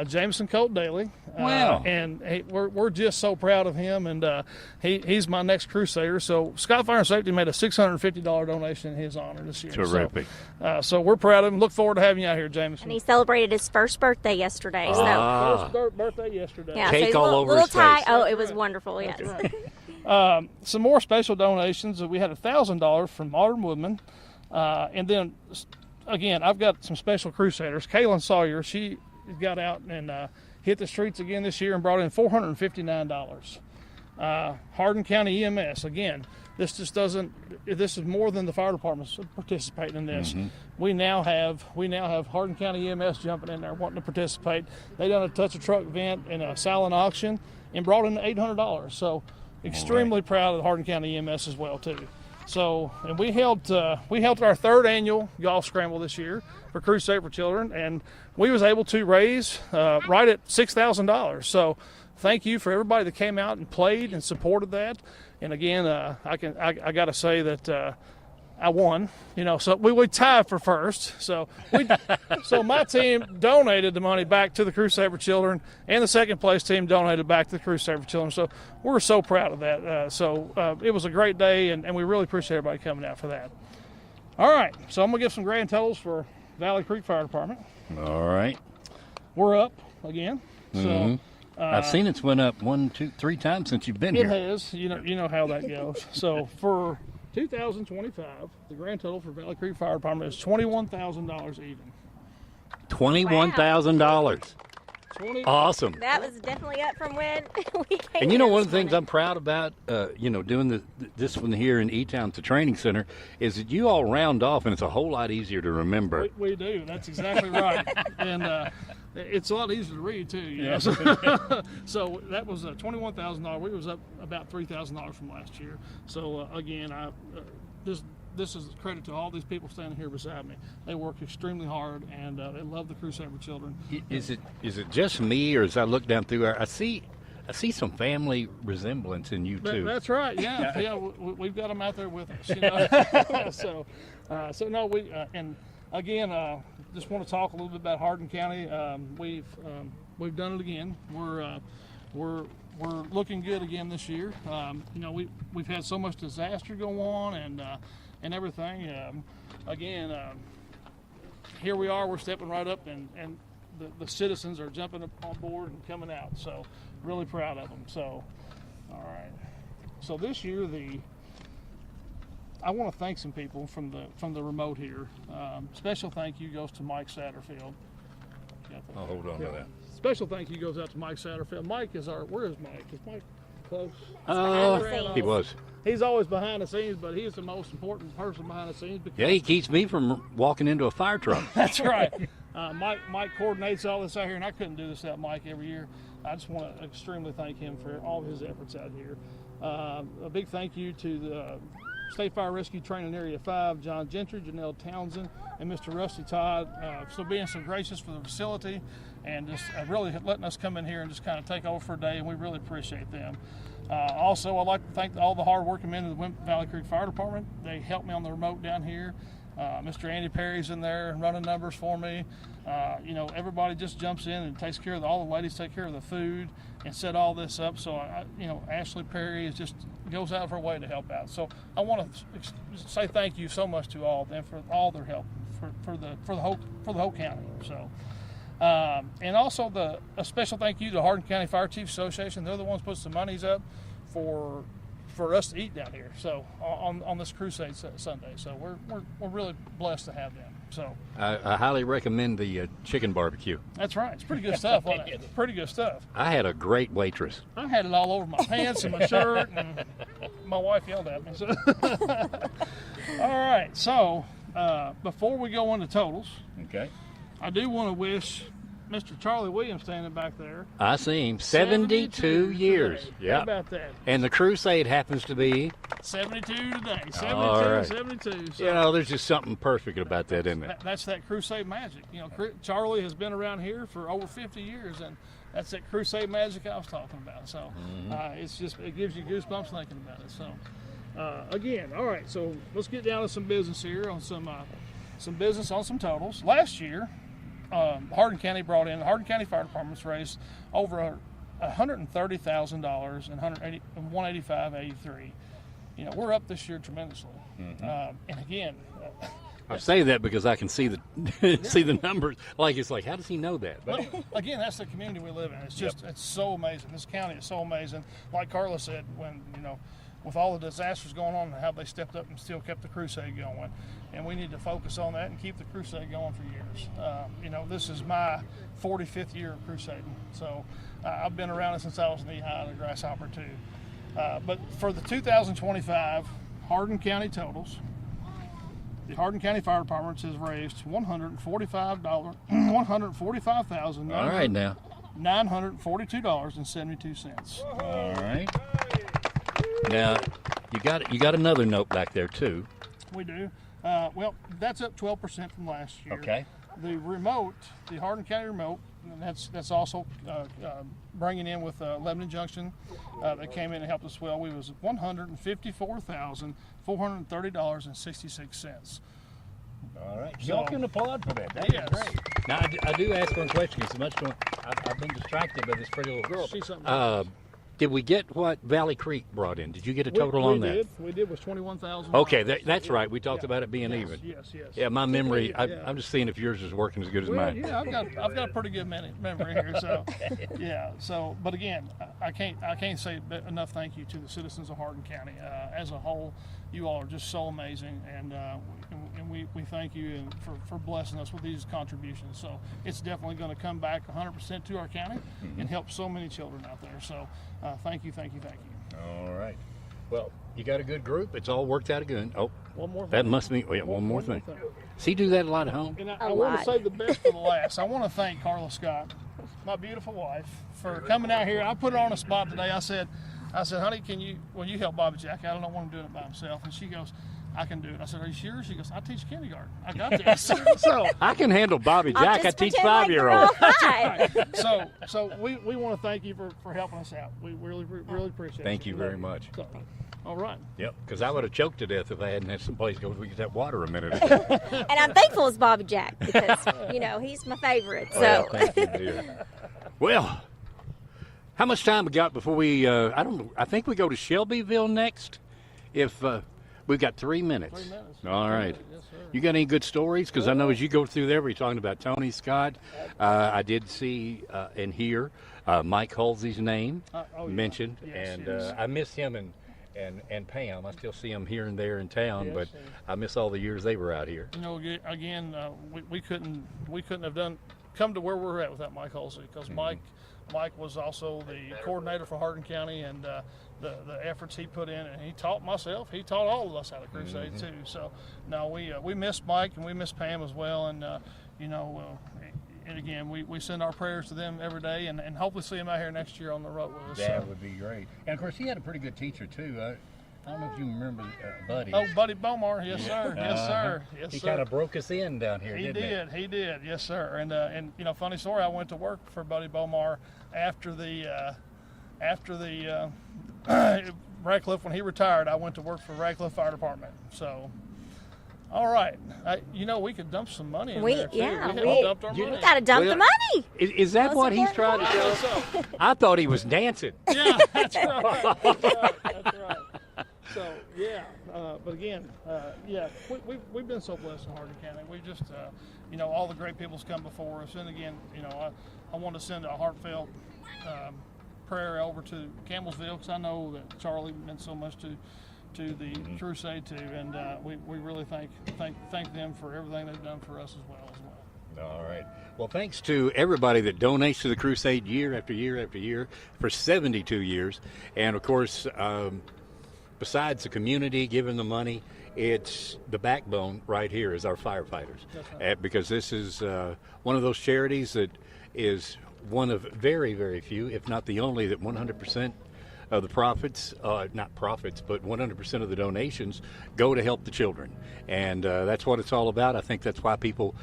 Jameson Colt Daly. Wow. And we're just so proud of him, and he's my next Crusader. So Scott Fire and Safety made a $650 donation in his honor this year. Terrific. So we're proud of him. Look forward to having you out here, Jameson. And he celebrated his first birthday yesterday. First birthday yesterday. Yeah, Cake so all over his face. Oh, it was wonderful, yes. Right. Some more special donations. We had $1,000 from Modern Woodman. And then, again, I've got some special Crusaders. Kaylin Sawyer, she got out and hit the streets again this year and brought in $459. Hardin County EMS, again, this is more than the fire department's participating in this. Mm-hmm. We now have Hardin County EMS jumping in there wanting to participate. They done a touch a truck event and a silent auction and brought in $800. So extremely proud of the Hardin County EMS as well too. So, and we held our third annual golf scramble this year for Crusade for Children, and we was able to raise right at $6,000. So, thank you for everybody that came out and played and supported that. And again, I got to say that I won. You know, so we tied for first. So my team donated the money back to the Crusade for Children, and the second place team donated back to the Crusade for Children. So we're so proud of that. It was a great day, and we really appreciate everybody coming out for that. All right, so I'm gonna give some grand totals for Valley Creek Fire Department. All right. We're up again. Mm-hmm. So. I've seen it's went up 1, 2, 3 times since you've been It here. has. You know how that goes. So for 2025, the grand total for Valley Creek Fire Department is $21,000 even. $21,000. Awesome. That was definitely up from when we came. And you know, one of the things I'm proud about, doing this one here in E-Town at the training center, is that you all round off, and it's a whole lot easier to remember. We do. That's exactly right. And it's a lot easier to read too. Yeah. So that was $21,000. We was up about $3,000 from last year. So again, this is credit to all these people standing here beside me. They work extremely hard, and they love the Crusade for Children. Is it just me, or as I look down through I see some family resemblance in you too? That's right. Yeah. We've got them out there with us. You know? So no, we and again, just want to talk a little bit about Hardin County. We've done it again. We're looking good again this year. We've had so much disaster go on and everything. Here we are. We're stepping right up, and the citizens are jumping up on board and coming out. So really proud of them. So, all right. So this year I want to thank some people from the remote here. Special thank you goes to Mike Satterfield. I'll hold on to that. Special thank you goes out to Mike Satterfield. Mike is where is Mike? Is Mike close? He was. He's always behind the scenes, but he's the most important person behind the scenes. Yeah, he keeps me from walking into a fire truck. That's right. Mike coordinates all this out here, and I couldn't do this without Mike every year. I just want to extremely thank him for all his efforts out here. A big thank you to the State Fire Rescue Training Area 5, John Gentry, Janelle Townsend, and Mr. Rusty Todd, for being so gracious for the facility and just really letting us come in here and just kind of take over for a day, and we really appreciate them. Also, I'd like to thank all the hard-working men of the Valley Creek Fire Department. They helped me on the remote down here. Mr. Andy Perry's in there running numbers for me. Everybody just jumps in and takes care of all the ladies take care of the food and set all this up. So, Ashley Perry goes out of her way to help out. So I want to say thank you so much to all of them for all their help for the whole county. So, And also a special thank you to Hardin County Fire Chiefs Association. They're the ones put some monies up for us to eat down here. So on this Crusade Sunday. So we're really blessed to have them. So I highly recommend the chicken barbecue. that's right. It's pretty good stuff, wasn't it? Pretty good stuff. I had a great waitress. I had it all over my pants and my shirt, and my wife yelled at me. So. All right. So before we go into totals, okay, I do want to wish Mr. Charlie Williams standing back there. I see him. 72 years. Yeah. How about that? And the Crusade happens to be 72 today. 72, all right. 72. So You know, there's just something perfect about that, isn't it? that's that Crusade magic. You know, Charlie has been around here for over 50 years, and that's that Crusade magic I was talking about. So it gives you goosebumps thinking about it. So again, all right. So let's get down to some business here on some business on some totals. Last year, Hardin County Hardin County Fire Department's raised over $130,000 and $185.83. You know, we're up this year tremendously. And again, I say that because I can see the numbers. It's like, how does he know that? But again, that's the community we live in. It's just it's so amazing. This county is so amazing. Like Carla said, when with all the disasters going on, how they stepped up and still kept the Crusade going. And we need to focus on that and keep the Crusade going for years. This is my 45th year of crusading. So I've been around it since I was knee-high in a grasshopper too. But for the 2025 Hardin County totals, the Hardin County Fire Department has raised $145,000. all right now. $942.72. All right. Now, you got another note back there too. We do. Well, that's up 12% from last year. Okay. The remote, the Hardin County remote, and that's also bringing in with Lebanon Junction. That came in and helped us well. We was $154,430.66. All right. So, Y'all can applaud for that. That is great. Now, I do ask one question. So much I've been distracted by this pretty little girl. Did we get what Valley Creek brought in? Did you get a total on that? We did was $21,000. Okay, that's right. We talked about it being even. Yes. Yeah, my memory. I'm just seeing if yours is working as good as mine. Yeah, I've got a pretty good memory here. So, yeah. So, but again, I can't say enough thank you to the citizens of Hardin County as a whole. You all are just so amazing, and we thank you for blessing us with these contributions. So it's definitely going to come back 100% to our county and help so many children out there. So thank you. All right. Well, you got a good group. It's all worked out good. Oh, one more thing. That must be one more thing. Does he do that a lot at home? And I want to say the best for the last. I want to thank Carla Scott, my beautiful wife, for coming out here. I put her on the spot today. I said, honey, will you help Bobby Jack? I don't want him doing it by himself. And she goes, I can do it. I said, are you sure? She goes, I teach kindergarten. I got this. So I can handle Bobby Jack. I teach 5-year-olds. So we want to thank you for helping us out. We really appreciate it. Thank you very much. So, all right. Yep, because I would have choked to death if I hadn't had someplace to go to get that water a minute ago. And I'm thankful it's Bobby Jack because, he's my favorite. So. Well, thank you, dear. Well, how much time we got before we, I think we go to Shelbyville next. If we've got 3 minutes. 3 minutes. All right. Yes, sir. You got any good stories? Because I know as you go through there, we're talking about Tony Scott. I did see and hear Mike Halsey's name mentioned. Yes, and I miss him and Pam. I still see them here and there in town, but I miss all the years they were out here. Again, we couldn't have come to where we're at without Mike Halsey, because Mike was also the coordinator for Hardin County, and the efforts he put in, and he taught myself. He taught all of us how to crusade too. So no, we miss Mike and we miss Pam as well, and and again, we send our prayers to them every day, and hopefully see them out here next year on the road with us. That would be great. And of course, he had a pretty good teacher too. I don't know if you remember Buddy. Oh, Buddy Bomar, yes sir, yes sir, yes he sir. kind of broke us in down here, He didn't he did, yes sir. And funny story, I went to work for Buddy Bomar after the Radcliffe, when he retired. I went to work for Radcliffe Fire Department. So. All right, we could dump some money in there too. We dumped our money. We got to dump the money. Is that what he's trying to show? I thought he was dancing. Yeah, that's right. That's right. So yeah, but again, yeah, we've been so blessed in Hardin County. We just, all the great people's come before us, and again, I want to send a heartfelt prayer over to Campbellsville, because I know that Charlie meant so much to the Crusade too, and we really thank them for everything they've done for us as well. All right. Well, thanks to everybody that donates to the Crusade year after year after year for 72 years. And, of course, besides the community giving the money, it's the backbone right here is our firefighters. That's right. Because this is one of those charities that is one of very, very few, if not the only, that 100% of the profits, not profits, but 100% of the donations go to help the children. And that's what it's all about. I think that's why people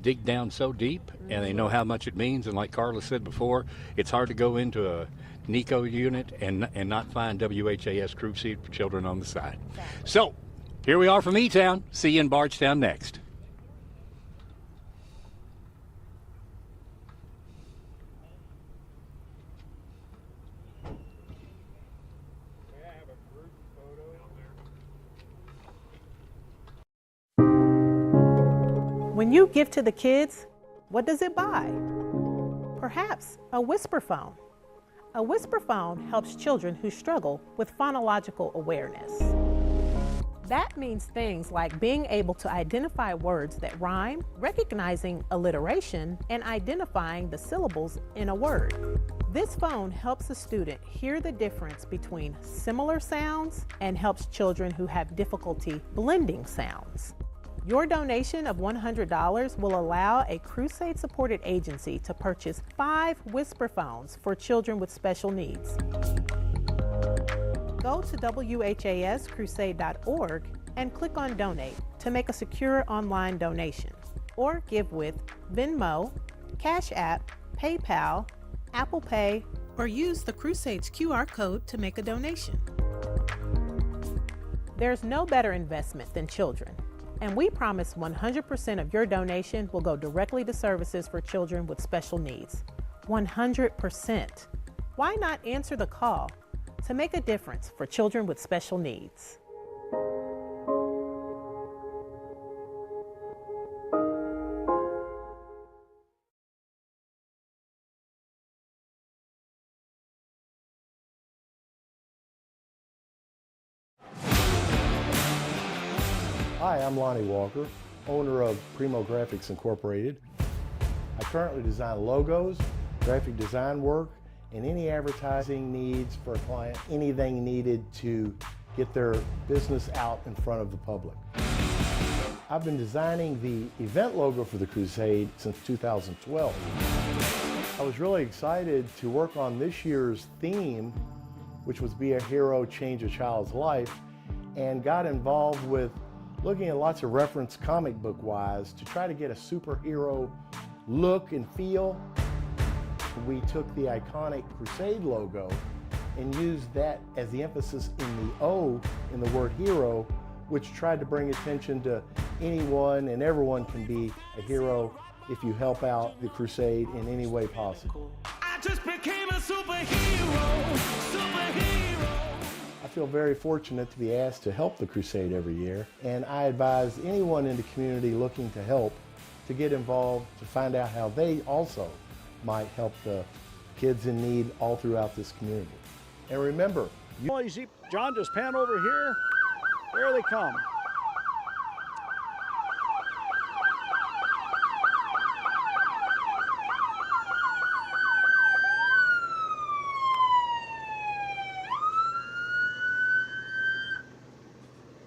dig down so deep, and they know how much it means. And like Carla said before, it's hard to go into a NICO unit and not find WHAS Crusade for Children on the side. So here we are from E-Town. See you in Bardstown next. When you give to the kids, what does it buy? Perhaps a whisper phone. A whisper phone helps children who struggle with phonological awareness. That means things like being able to identify words that rhyme, recognizing alliteration, and identifying the syllables in a word. This phone helps a student hear the difference between similar sounds and helps children who have difficulty blending sounds. Your donation of $100 will allow a Crusade-supported agency to purchase 5 whisper phones for children with special needs. Go to WHAScrusade.org and click on Donate to make a secure online donation, or give with Venmo, Cash App, PayPal, Apple Pay, or use the Crusade's QR code to make a donation. There's no better investment than children, and we promise 100% of your donation will go directly to services for children with special needs. 100%. Why not answer the call to make a difference for children with special needs? Hi, I'm Lonnie Walker, owner of Primo Graphics Incorporated. I currently design logos, graphic design work, and any advertising needs for a client, anything needed to get their business out in front of the public. I've been designing the event logo for the Crusade since 2012. I was really excited to work on this year's theme, which was Be a Hero, Change a Child's Life, and got involved with looking at lots of reference comic book wise to try to get a superhero look and feel. We took the iconic Crusade logo and used that as the emphasis in the O in the word hero, which tried to bring attention to anyone and everyone can be a hero if you help out the Crusade in any way possible. I just became a superhero. I feel very fortunate to be asked to help the Crusade every year, and I advise anyone in the community looking to help to get involved to find out how they also might help the kids in need all throughout this community. And remember, Easy, John, just pan over here. There they come.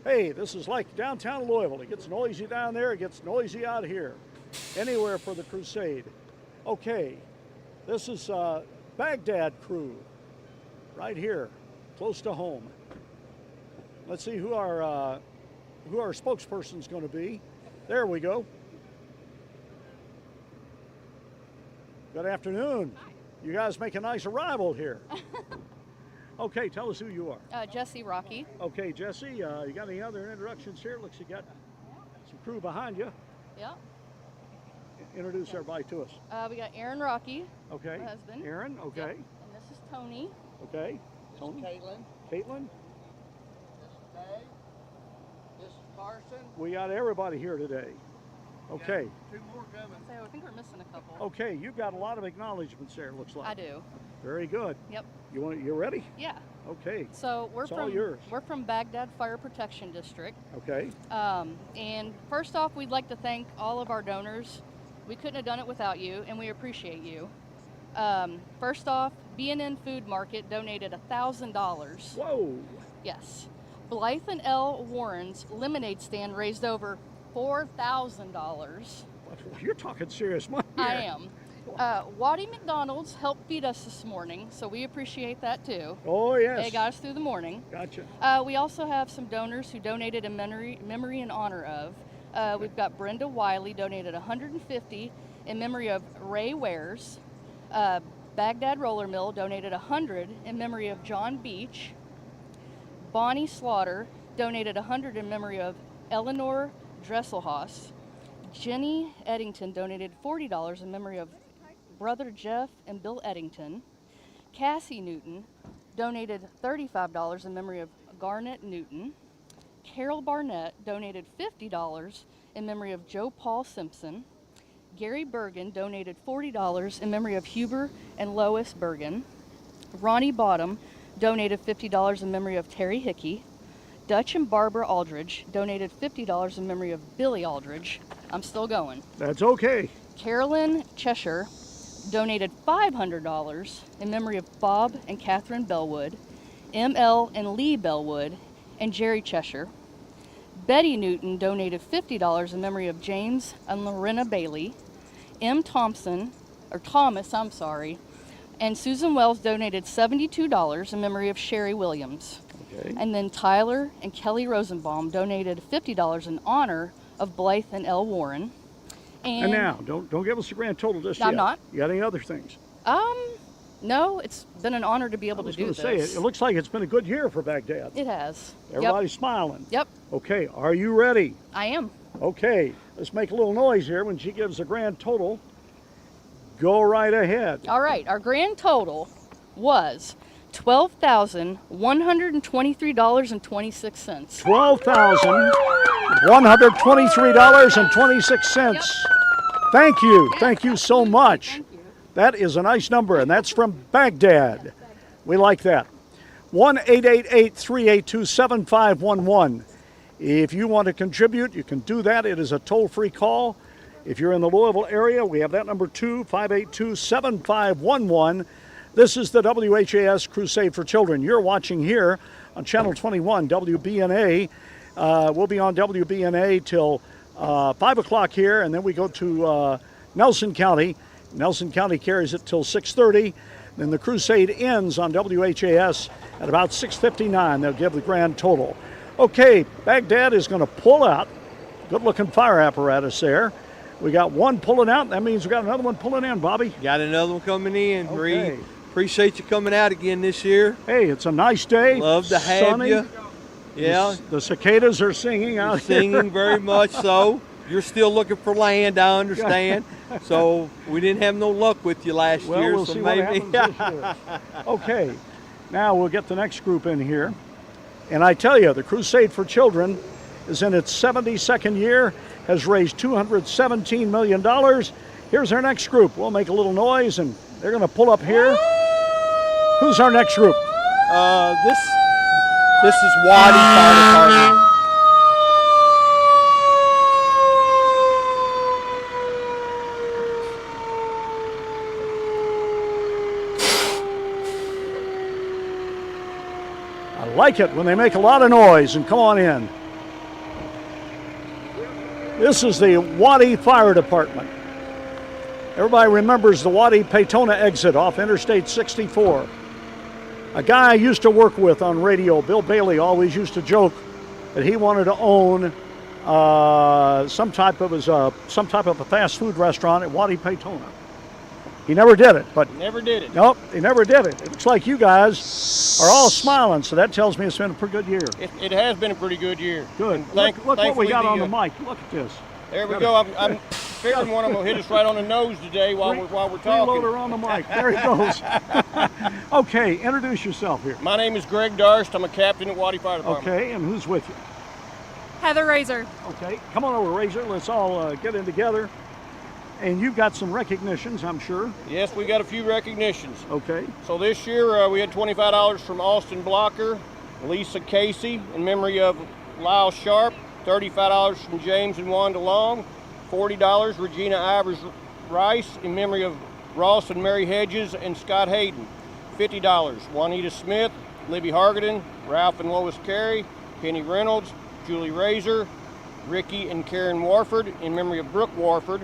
Hey, this is like downtown Louisville. It gets noisy down there, it gets noisy out here. Anywhere for the Crusade. Okay, this is Baghdad crew, right here, close to home. Let's see who our spokesperson's going to be. There we go. Good afternoon. You guys make a nice arrival here. Okay, tell us who you are. Jesse Rocky. Okay, Jesse, you got any other introductions here? Looks you got some crew behind you. Yeah. Introduce everybody to us. We got Aaron Rocky. Okay. My husband. Aaron, okay. Yep. And this is Tony. Okay. Tony. Caitlin. Caitlin. We got everybody here today. Okay. So I think we're missing a couple. Okay, you've got a lot of acknowledgments there, looks like. I do. Very good. Yep. You ready? Yeah. Okay. So It's all yours. We're from Baghdad Fire Protection District. Okay. And first off, we'd like to thank all of our donors. We couldn't have done it without you, and we appreciate you. First off, BNN Food Market donated $1,000. Whoa. Yes. Blythe and L. Warren's lemonade stand raised over $4,000. You're talking serious money here. I am. Waddy McDonald's helped feed us this morning, so we appreciate that too. Oh, yes. They got us through the morning. Gotcha. We also have some donors who donated in memory and honor of. We've got Brenda Wiley donated $150 in memory of Ray Wares. Baghdad Roller Mill donated $100 in memory of John Beach. Bonnie Slaughter donated $100 in memory of Eleanor Dresselhaus. Jenny Eddington donated $40 in memory of Brother Jeff and Bill Eddington. Cassie Newton donated $35 in memory of Garnett Newton. Carol Barnett donated $50 in memory of Joe Paul Simpson. Gary Bergen donated $40 in memory of Huber and Lois Bergen. Ronnie Bottom donated $50 in memory of Terry Hickey. Dutch and Barbara Aldridge donated $50 in memory of Billy Aldridge. I'm still going. That's okay. Carolyn Cheshire donated $500 in memory of Bob and Catherine Bellwood, ML and Lee Bellwood, and Jerry Cheshire. Betty Newton donated $50 in memory of James and Lorena Bailey. Thomas, and Susan Wells donated $72 in memory of Sherry Williams. Okay. And then Tyler and Kelly Rosenbaum donated $50 in honor of Blythe and L. Warren. And now, don't give us a grand total just yet. I'm not. You got any other things? No, it's been an honor to be able to do this. It looks like it's been a good year for Baghdad. It has. Everybody's smiling. Yep. Okay, are you ready? I am. Okay, let's make a little noise here when she gives a grand total. Go right ahead. All right, our grand total was $12,123.26. $12,123.26. Thank you. Thank you so much. That is a nice number, and that's from Baghdad. We like that. 1-888-382-7511. If you want to contribute, you can do that. It is a toll-free call. If you're in the Louisville area, we have that number too, 582-7511. This is the WHAS Crusade for Children. You're watching here on Channel 21, WBNA. We'll be on WBNA till 5 o'clock here, and then we go to Nelson County. Nelson County carries it till 6:30. Then the Crusade ends on WHAS at about 6:59. They'll give the grand total. Okay, Baghdad is going to pull out. Good-looking fire apparatus there. We got one pulling out. That means we got another one pulling in, Bobby. Got another one coming in. Okay. Appreciate you coming out again this year. Hey, it's a nice day. Love to have sunny. you. Yeah. The cicadas are singing out here. Singing very much so. You're still looking for land, I understand. So we didn't have no luck with you last year. We'll so see maybe. what happens this year. Okay, now we'll get the next group in here. And I tell you, the Crusade for Children is in its 72nd year, has raised $217 million. Here's our next group. We'll make a little noise, and they're going to pull up here. Who's our next group? This is Waddy Fire Department. I like it when they make a lot of noise, and come on in. This is the Waddy Fire Department. Everybody remembers the Waddy Paytona exit off Interstate 64. A guy I used to work with on radio, Bill Bailey, always used to joke that he wanted to own some type of a fast food restaurant at Waddy Paytona. He never did it, but never did it. Nope, he never did it. It looks like you guys are all smiling, so that tells me it's been a pretty good year. It has been a pretty good year. Good. Look what we got on the mic. Look at this. There we go. I'm figuring one of them will hit us right on the nose today while we're talking. Freeloader on the mic. There he goes. Okay, introduce yourself here. My name is Greg Darst. I'm a captain at Waddy Fire Department. Okay, and who's with you? Heather Razor. Okay, come on over, Razor. Let's all get in together. And you've got some recognitions, I'm sure. Yes, we got a few recognitions. Okay. So this year we had $25 from Austin Blocker, Lisa Casey in memory of Lyle Sharp, $35 from James and Wanda Long, $40 Regina Ivers Rice in memory of Ross and Mary Hedges and Scott Hayden, $50 Juanita Smith, Libby Hargadon, Ralph and Lois Carey, Penny Reynolds, Julie Razor, Ricky and Karen Warford in memory of Brooke Warford,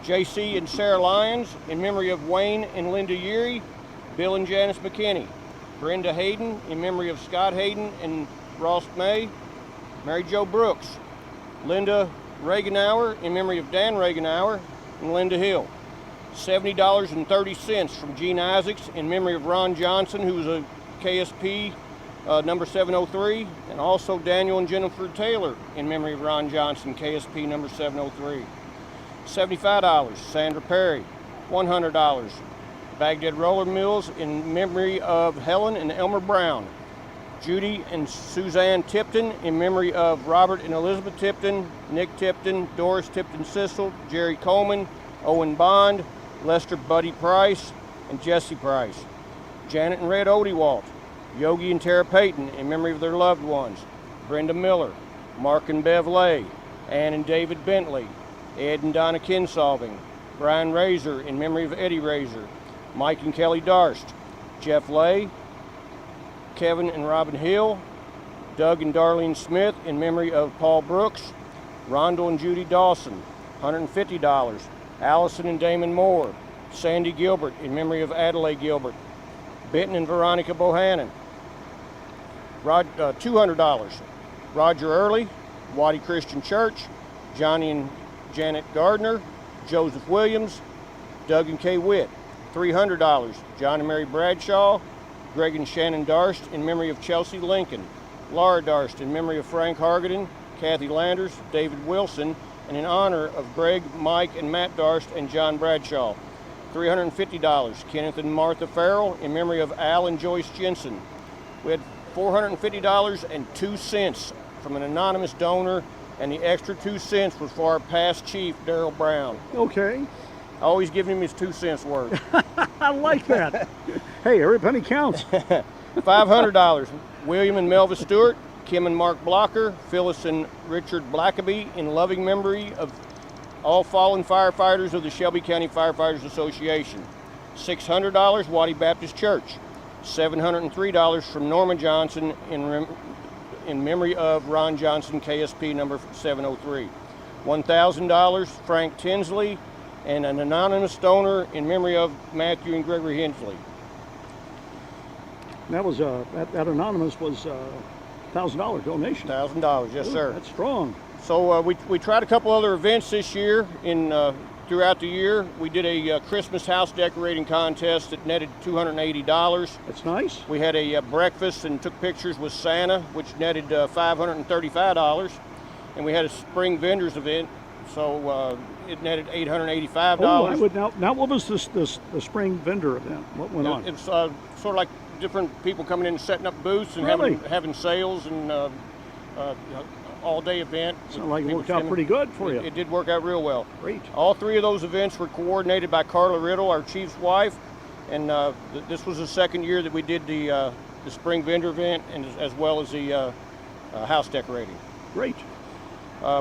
JC and Sarah Lyons in memory of Wayne and Linda Yeary, Bill and Janice McKinney, Brenda Hayden in memory of Scott Hayden and Ross May, Mary Jo Brooks, Linda Reaganauer in memory of Dan Reaganauer and Linda Hill, $70.30 from Gene Isaacs in memory of Ron Johnson, who was a KSP number 703, and also Daniel and Jennifer Taylor in memory of Ron Johnson, KSP number 703. $75, Sandra Perry. $100, Baghdad Roller Mills in memory of Helen and Elmer Brown. Judy and Suzanne Tipton in memory of Robert and Elizabeth Tipton, Nick Tipton, Doris Tipton Sissel, Jerry Coleman, Owen Bond, Lester Buddy Price, and Jesse Price. Janet and Red Odewalt, Yogi and Tara Payton in memory of their loved ones. Brenda Miller, Mark and Bev Lay, Ann and David Bentley, Ed and Donna Kinsolving, Brian Razor in memory of Eddie Razor, Mike and Kelly Darst, Jeff Lay, Kevin and Robin Hill, Doug and Darlene Smith in memory of Paul Brooks, Rondell and Judy Dawson, $150, Allison and Damon Moore, Sandy Gilbert in memory of Adelaide Gilbert, Benton and Veronica Bohannon, $200, Roger Early, Waddy Christian Church, Johnny and Janet Gardner, Joseph Williams, Doug and Kay Witt, $300, John and Mary Bradshaw, Greg and Shannon Darst in memory of Chelsea Lincoln, Laura Darst in memory of Frank Hargadon, Kathy Landers, David Wilson, and in honor of Greg, Mike, and Matt Darst and John Bradshaw. $350, Kenneth and Martha Farrell in memory of Al and Joyce Jensen. We had $450.02 from an anonymous donor, and the extra 2 cents was for our past chief, Darrell Brown. Okay. I always give him his 2 cents worth. I like that. Hey, every penny counts. $500, William and Melva Stewart, Kim and Mark Blocker, Phyllis and Richard Blackaby in loving memory of all fallen firefighters of the Shelby County Firefighters Association. $600, Waddy Baptist Church. $703 from Norma Johnson in memory of Ron Johnson, KSP number 703. $1,000, Frank Tinsley, and an anonymous donor in memory of Matthew and Gregory Hensley. That was that anonymous was $1,000 donation. $1,000, yes, sir. That's strong. So we tried a couple other events this year throughout the year. We did a Christmas house decorating contest that netted $280. That's nice. We had a breakfast and took pictures with Santa, which netted $535. And we had a spring vendors event, so it netted $885. Oh, I would now what was the spring vendor event? What went on? It's sort of like different people coming in and setting up booths and having sales and all-day event. Sounds like it worked out pretty good for you. It did work out real well. Great. All 3 of those events were coordinated by Carla Riddle, our chief's wife, and this was the second year that we did the spring vendor event and as well as the house decorating. Great.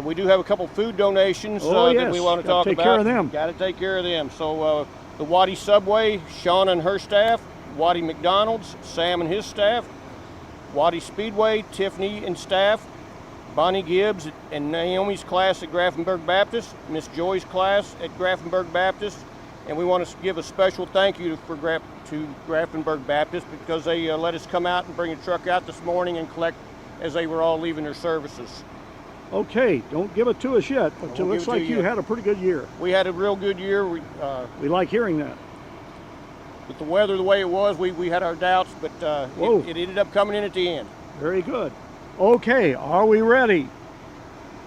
We do have a couple food donations that we want to talk about. Take care of them. Got to take care of them. So the Waddy Subway, Shauna and her staff, Waddy McDonald's, Sam and his staff, Waddy Speedway, Tiffany and staff, Bonnie Gibbs and Naomi's class at Grafenberg Baptist, Miss Joy's class at Grafenberg Baptist, and we want to give a special thank you to Grafenberg Baptist because they let us come out and bring a truck out this morning and collect as they were all leaving their services. Okay, don't give it to us yet, but it looks like you had a pretty good year. We had a real good year. We like hearing that. With the weather the way it was, we had our doubts, but it ended up coming in at the end. Very good. Okay, are we ready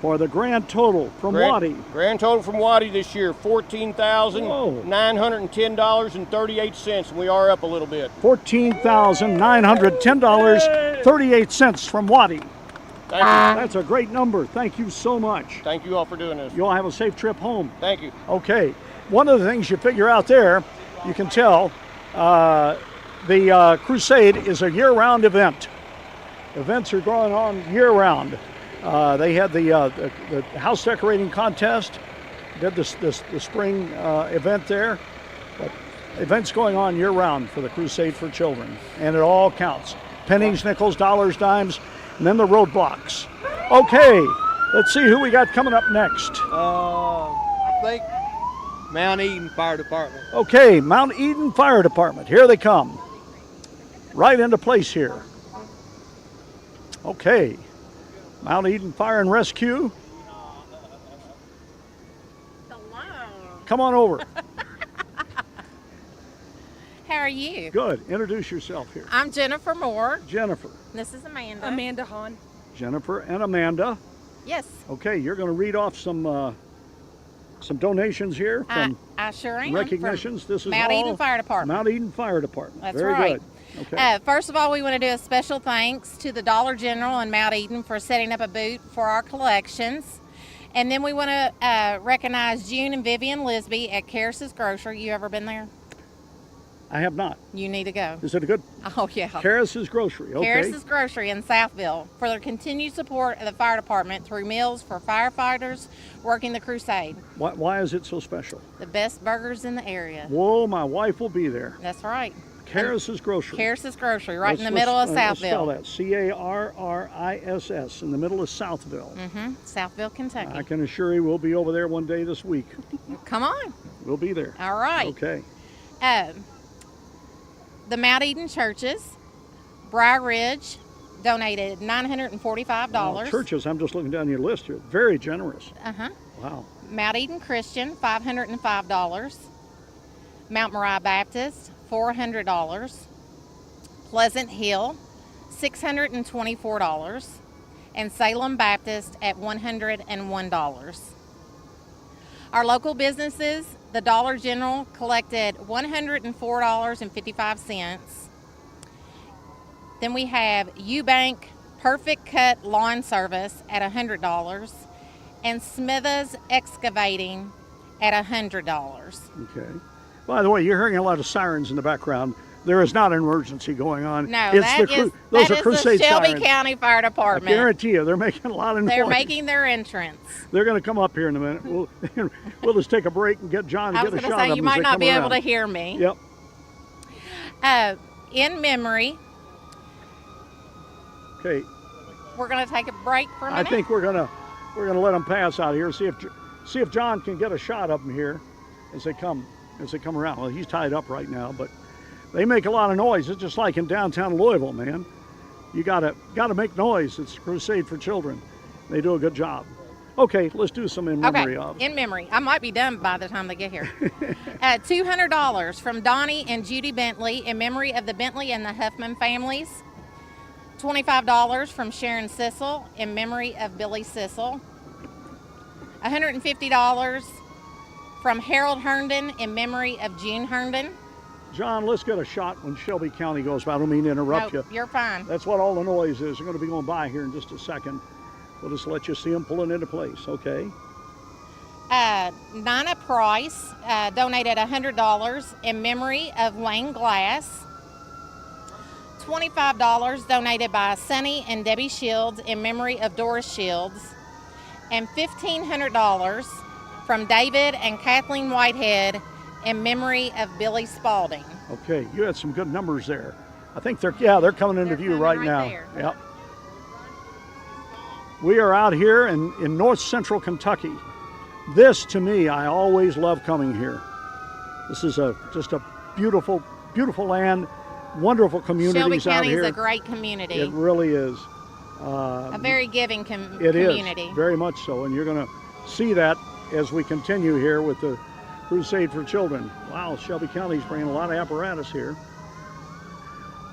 for the grand total from Waddy? Grand total from Waddy this year, $14,910.38, and we are up a little bit. $14,910.38 from Waddy. Thank you. That's a great number. Thank you so much. Thank you all for doing this. You all have a safe trip home. Thank you. Okay. One of the things you figure out there, you can tell, the Crusade is a year-round event. Events are going on year-round. They had the house decorating contest, did the spring event there. But events going on year-round for the Crusade for Children, and it all counts. Pennies, nickels, dollars, dimes, and then the roadblocks. Okay, let's see who we got coming up next. I think Mount Eden Fire Department. Okay, Mount Eden Fire Department. Here they come. Right into place here. Okay, Mount Eden Fire and Rescue. Come on over. How are you? Good. Introduce yourself here. I'm Jennifer Moore. Jennifer. This is Amanda. Amanda Hahn. Jennifer and Amanda. Yes. Okay, you're going to read off some donations here from I sure am. recognitions. From this is Mount all Eden Fire Department. Mount Eden Fire Department. That's Very right. good. Okay. First of all, we want to do a special thanks to the Dollar General in Mount Eden for setting up a booth for our collections. And then we want to recognize June and Vivian Lisby at Karis's Grocery. You ever been there? I have not. You need to go. Is it a good? Oh, yeah. Karis's Grocery. Okay. Karis's Grocery in Southville for their continued support of the fire department through meals for firefighters working the Crusade. Why is it so special? The best burgers in the area. Whoa, my wife will be there. That's right. Karis's Grocery. Karis's Grocery, right in the middle of Southville. Let's spell that. Carriss, in the middle of Southville. Mm-hmm. Southville, Kentucky. I can assure you we'll be over there one day this week. Come on. We'll be there. All right. Okay. The Mount Eden churches, Briar Ridge donated $945. Wow, churches, I'm just looking down your list here. Very generous. Uh-huh. Wow. Mount Eden Christian, $505. Mount Moriah Baptist, $400. Pleasant Hill, $624. And Salem Baptist at $101. Our local businesses, the Dollar General collected $104.55. Then we have Eubank Perfect Cut Lawn Service at $100 and Smithers Excavating at $100. Okay. By the way, you're hearing a lot of sirens in the background. There is not an emergency going on. No, those that are is Crusade the Shelby sirens. County Fire Department. I guarantee you, they're making a lot of noise. They're making their entrance. They're going to come up here in a minute. We'll just take a break and get John to get a shot of them. I was going to say, you might not be able around. to hear me. Yep. In memory. Okay. We're going to take a break for a minute. I think we're gonna let them pass out here. See if John can get a shot of them here as they come around. Well, he's tied up right now, but they make a lot of noise. It's just like in downtown Louisville, man. You gotta make noise. It's Crusade for Children. They do a good job. Okay, let's do some in memory of. In memory. I might be done by the time they get here. $200 from Donnie and Judy Bentley in memory of the Bentley and the Huffman families. $25 from Sharon Sissel in memory of Billy Sissel. $150 from Harold Herndon in memory of June Herndon. John, let's get a shot when Shelby County goes by. I don't mean to interrupt you. You're fine. That's what all the noise is. They're going to be going by here in just a second. We'll just let you see them pulling into place, okay? Nina Price donated $100 in memory of Wayne Glass. $25 donated by Sonny and Debbie Shields in memory of Doris Shields. And $1,500 from David and Kathleen Whitehead in memory of Billy Spalding. Okay, you had some good numbers there. I think they're coming into view right now. There. Yep. We are out here in north central Kentucky. This, to me, I always love coming here. This is just a beautiful, beautiful land, wonderful communities Shelby out County here. is a great community. It really is. A very giving It community. is, very much so, and you're going to see that as we continue here with the Crusade for Children. Wow, Shelby County's bringing a lot of apparatus here.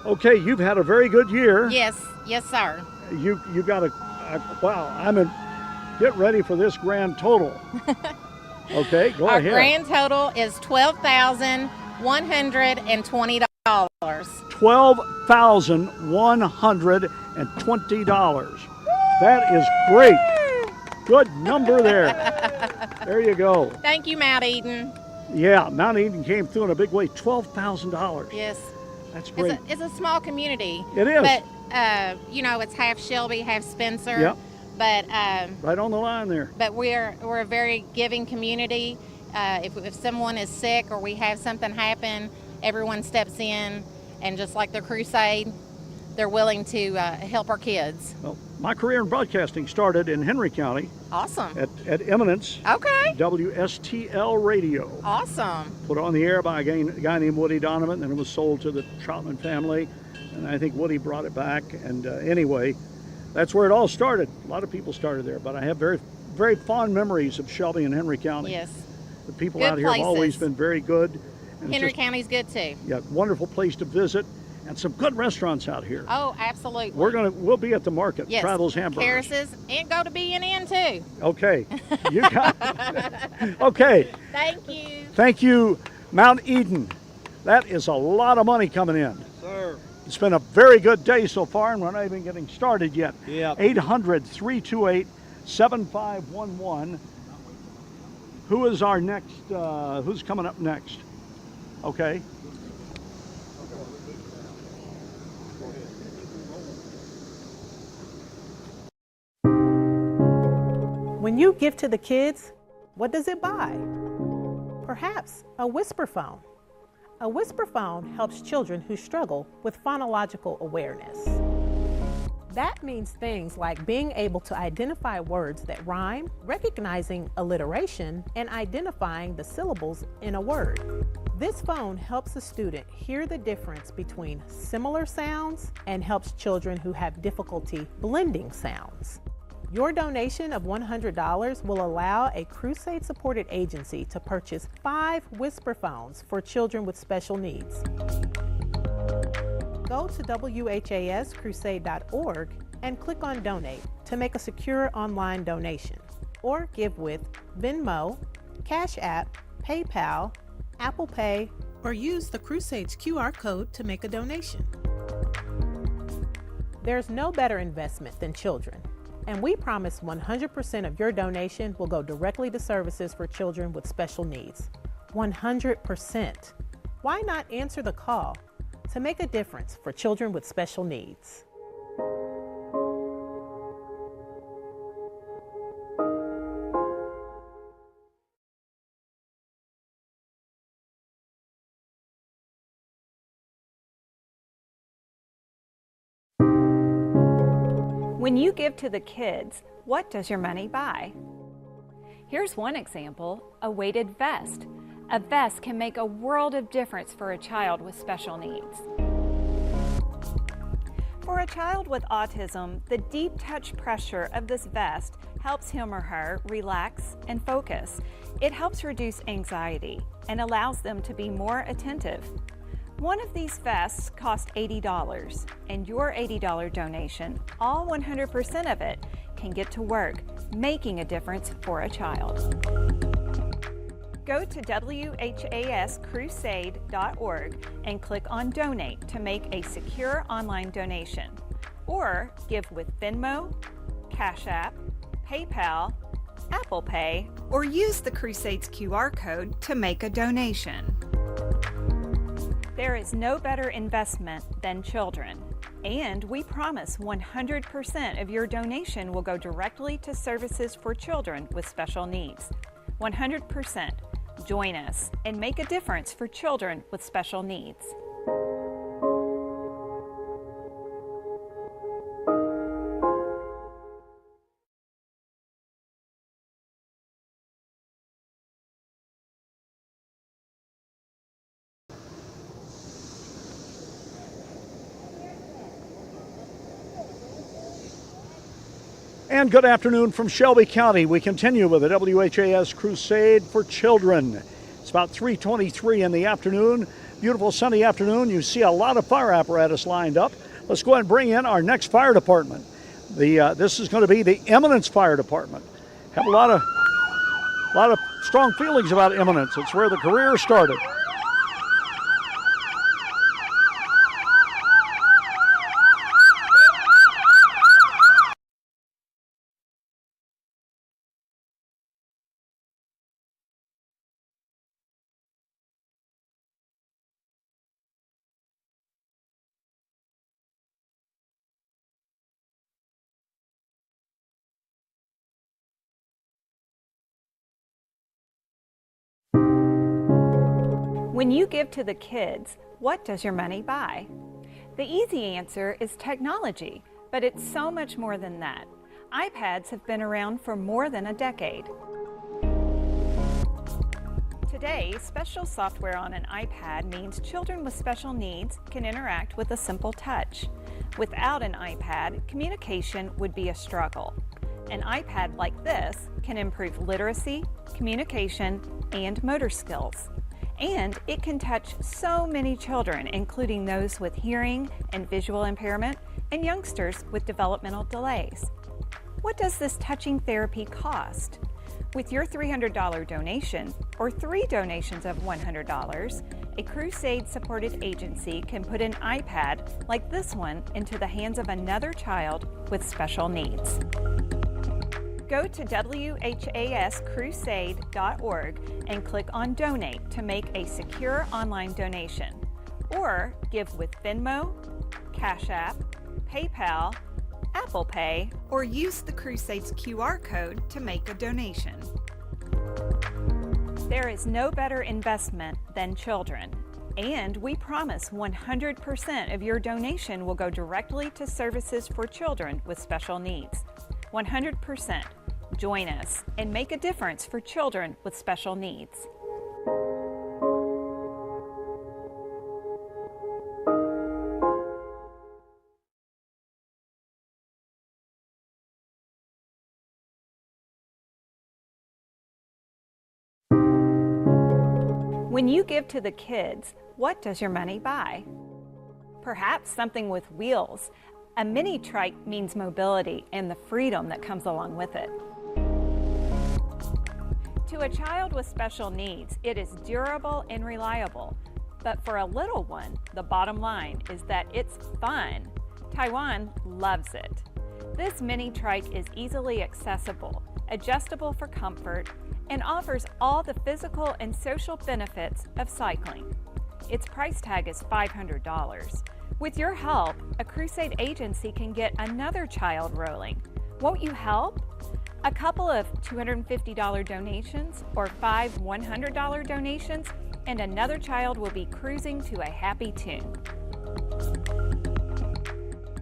Okay, you've had a very good year. Yes, sir. You got get ready for this grand total. Okay, go ahead. Our grand total is $12,120. $12,120. That is great. Good number there. There you go. Thank you, Mount Eden. Yeah, Mount Eden came through in a big way. $12,000. Yes. That's great. It's a small community. It is. But, it's half Shelby, half Spencer. Yep. But right on the line there. But we're a very giving community. If someone is sick or we have something happen, everyone steps in, and just like the Crusade, they're willing to help our kids. Well, my career in broadcasting started in Henry County. Awesome. At Eminence. Okay. WSTL Radio. Awesome. Put on the air by a guy named Woody Donovan, and it was sold to the Troutman family. And I think Woody brought it back. And anyway, that's where it all started. A lot of people started there, but I have very, very fond memories of Shelby and Henry County. Yes. The people Good out here have places. always been very good. And Henry County's good too. Yeah, wonderful place to visit, and some good restaurants out here. Oh, absolutely. We'll be at the market. Yes. Try those hamburgers. Harris's, and go to BNN too. Okay, you got it. Okay. Thank you. Thank you, Mount Eden. That is a lot of money coming in. Sir. It's been a very good day so far, and we're not even getting started yet. Yep. 800-328-7511. Who is our next, who's coming up next? Okay. When you give to the kids, what does it buy? Perhaps a whisper phone. A whisper phone helps children who struggle with phonological awareness. That means things like being able to identify words that rhyme, recognizing alliteration, and identifying the syllables in a word. This phone helps a student hear the difference between similar sounds and helps children who have difficulty blending sounds. Your donation of $100 will allow a Crusade-supported agency to purchase 5 whisper phones for children with special needs. Go to WHAScrusade.org and click on Donate to make a secure online donation, or give with Venmo, Cash App, PayPal, Apple Pay, or use the Crusade's QR code to make a donation. There's no better investment than children, and we promise 100% of your donation will go directly to services for children with special needs. 100%. Why not answer the call to make a difference for children with special needs? When you give to the kids, what does your money buy? Here's one example, a weighted vest. A vest can make a world of difference for a child with special needs. For a child with autism, the deep touch pressure of this vest helps him or her relax and focus. It helps reduce anxiety and allows them to be more attentive. One of these vests costs $80, and your $80 donation, all 100% of it, can get to work, making a difference for a child. Go to WHAScrusade.org and click on Donate to make a secure online donation, or give with Venmo, Cash App, PayPal, Apple Pay, or use the Crusade's QR code to make a donation. There is no better investment than children, and we promise 100% of your donation will go directly to services for children with special needs. 100%. Join us and make a difference for children with special needs. And good afternoon from Shelby County. We continue with the WHAS Crusade for Children. It's about 3:23 in the afternoon. Beautiful sunny afternoon. You see a lot of fire apparatus lined up. Let's go ahead and bring in our next fire department. This is going to be the Eminence Fire Department. Have a lot of strong feelings about Eminence. It's where the career started. When you give to the kids, what does your money buy? The easy answer is technology, but it's so much more than that. iPads have been around for more than a decade. Today, special software on an iPad means children with special needs can interact with a simple touch. Without an iPad, communication would be a struggle. An iPad like this can improve literacy, communication, and motor skills. And it can touch so many children, including those with hearing and visual impairment and youngsters with developmental delays. What does this touching therapy cost? With your $300 donation or 3 donations of $100, a Crusade-supported agency can put an iPad like this one into the hands of another child with special needs. Go to WHAScrusade.org and click on Donate to make a secure online donation, or give with Venmo, Cash App, PayPal, Apple Pay, or use the Crusade's QR code to make a donation. There is no better investment than children, and we promise 100% of your donation will go directly to services for children with special needs. 100%. Join us and make a difference for children with special needs. When you give to the kids, what does your money buy? Perhaps something with wheels. A mini trike means mobility and the freedom that comes along with it. To a child with special needs, it is durable and reliable. But for a little one, the bottom line is that it's fun. Taiwan loves it. This mini trike is easily accessible, adjustable for comfort, and offers all the physical and social benefits of cycling. Its price tag is $500. With your help, a Crusade agency can get another child rolling. Won't you help? A couple of $250 donations or 5 $100 donations, and another child will be cruising to a happy tune.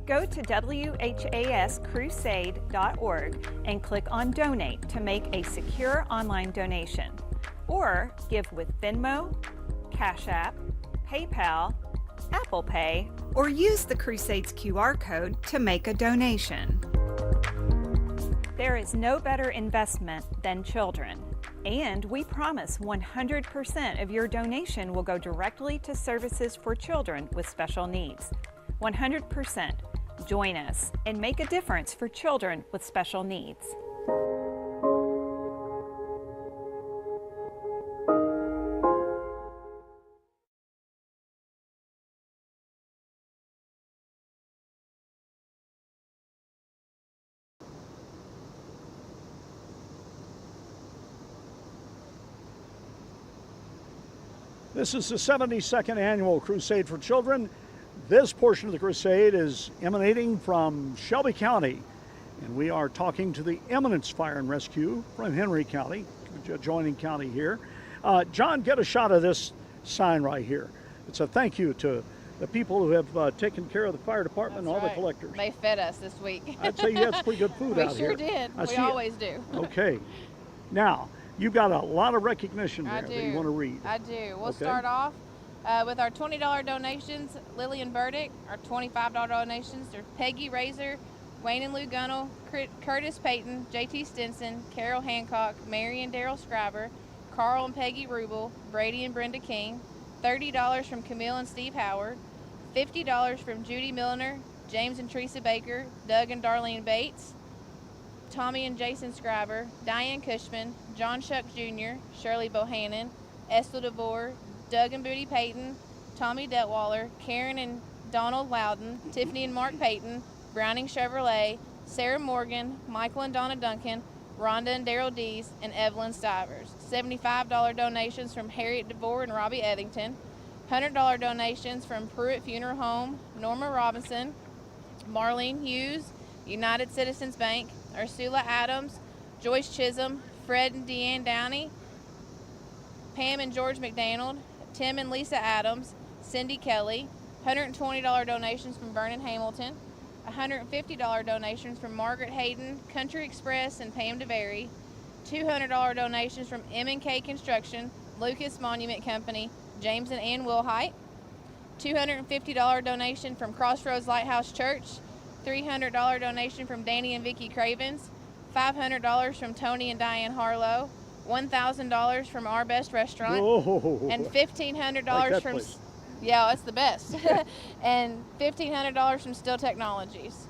Go to WHAScrusade.org and click on Donate to make a secure online donation, or give with Venmo, Cash App, PayPal, Apple Pay, or use the Crusade's QR code to make a donation. There is no better investment than children, and we promise 100% of your donation will go directly to services for children with special needs. 100%. Join us and make a difference for children with special needs. This is the 72nd annual Crusade for Children. This portion of the crusade is emanating from Shelby County, and we are talking to the Eminence Fire and Rescue from Henry County, adjoining county here. John, get a shot of this sign right here. It's a thank you to the people who have taken care of the fire department. That's and all right. the collectors. They fed us this week. I'd say you had some pretty good food out here. We sure did. We always do. Okay. Now, you've got a lot of recognition there that you want to read. I do. We'll Okay. start off with our $20 donations. Lillian Burdick. Our $25 donations are Peggy Razor, Wayne and Lou Gunnell, Curtis Payton, JT Stinson, Carol Hancock, Mary and Daryl Scriber, Carl and Peggy Rubel, Brady and Brenda King, $30 from Camille and Steve Howard, $50 from Judy Milner, James and Teresa Baker, Doug and Darlene Bates, Tommy and Jason Scriber, Diane Cushman, John Shuck Jr., Shirley Bohannon, Estelle DeVore, Doug and Booty Payton, Tommy Detwaller, Karen and Donald Loudon, Tiffany and Mark Payton, Browning Chevrolet, Sarah Morgan, Michael and Donna Duncan, Rhonda and Daryl Dees, and Evelyn Stivers. $75 donations from Harriet DeVore and Robbie Etherington, $100 donations from Pruitt Funeral Home, Norma Robinson, Marlene Hughes, United Citizens Bank, Ursula Adams, Joyce Chisholm, Fred and Deanne Downey, Pam and George McDonald, Tim and Lisa Adams, Cindy Kelly, $120 donations from Vernon Hamilton, $150 donations from Margaret Hayden, Country Express, and Pam DeBerry, $200 donations from M&K Construction, Lucas Monument Company, James and Ann Wilhite, $250 donation from Crossroads Lighthouse Church, $300 donation from Danny and Vicki Cravens, $500 from Tony and Diane Harlow, $1,000 from Our Best Restaurant, Whoa. and $1,500 Like that from place. yeah, it's the best, and $1,500 from Still Technologies.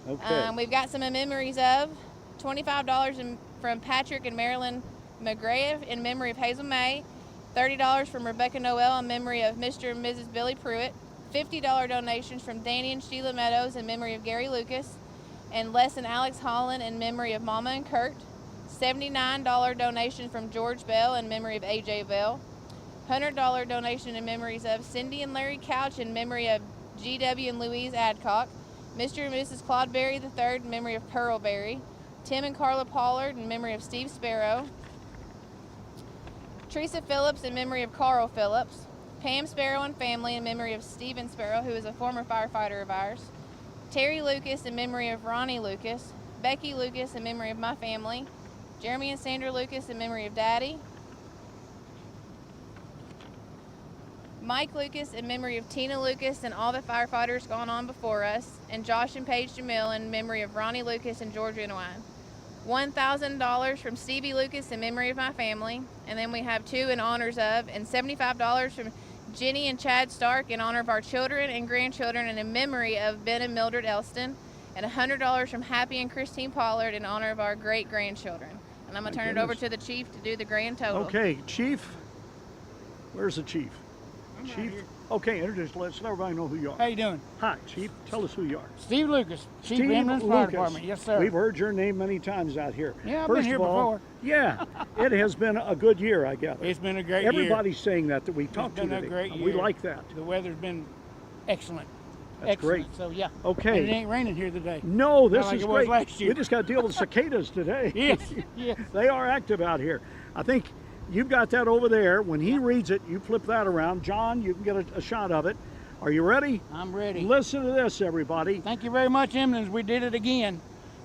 Okay. We've got some memories of $25 from Patrick and Marilyn McGrath in memory of Hazel May, $30 from Rebecca Noel in memory of Mr. and Mrs. Billy Pruitt, $50 donations from Danny and Sheila Meadows in memory of Gary Lucas, and Les and Alex Holland in memory of Mama and Kurt, $79 donation from George Bell in memory of AJ Bell, $100 donation in memories of Cindy and Larry Couch in memory of GW and Louise Adcock, Mr. and Mrs. Claude Berry III in memory of Pearl Berry, Tim and Carla Pollard in memory of Steve Sparrow, Teresa Phillips in memory of Carl Phillips, Pam Sparrow and family in memory of Stephen Sparrow, who is a former firefighter of ours, Terry Lucas in memory of Ronnie Lucas, Becky Lucas in memory of my family, Jeremy and Sandra Lucas in memory of Daddy, Mike Lucas in memory of Tina Lucas and all the firefighters gone on before us, and Josh and Paige Jamil in memory of Ronnie Lucas and George Inwine. $1,000 from Stevie Lucas in memory of my family, and then we have two in honors of, and $75 from Jenny and Chad Stark in honor of our children and grandchildren and in memory of Ben and Mildred Elston, and $100 from Happy and Christine Pollard in honor of our great-grandchildren. And I'm going to turn it over to the chief to do the grand total. Okay, Chief. Where's the Chief? Chief. Okay, introduce. Let everybody know who you are. How you doing? Hi, Chief. Tell us who you are. Steve Lucas, Chief Steve Ambulance Fire Lucas. Department. Yes, sir. We've heard your name many times out here. Yeah, I've First been here of all, before. Yeah, it has been a good year, I guess. It's been a great year. Everybody's saying that we talked to It's been today. a great year. We like that. The weather's been excellent. That's excellent. great. So yeah. Okay. And it ain't raining here today. No, this Not like is it great. was last year. We just got to deal with cicadas today. Yes, yes. They are active out here. I think you've got that over there. When he reads it, you flip that around. John, you can get a shot of it. Are you ready? I'm ready. Listen to this, everybody. Thank you very much, Emmons. We did it again.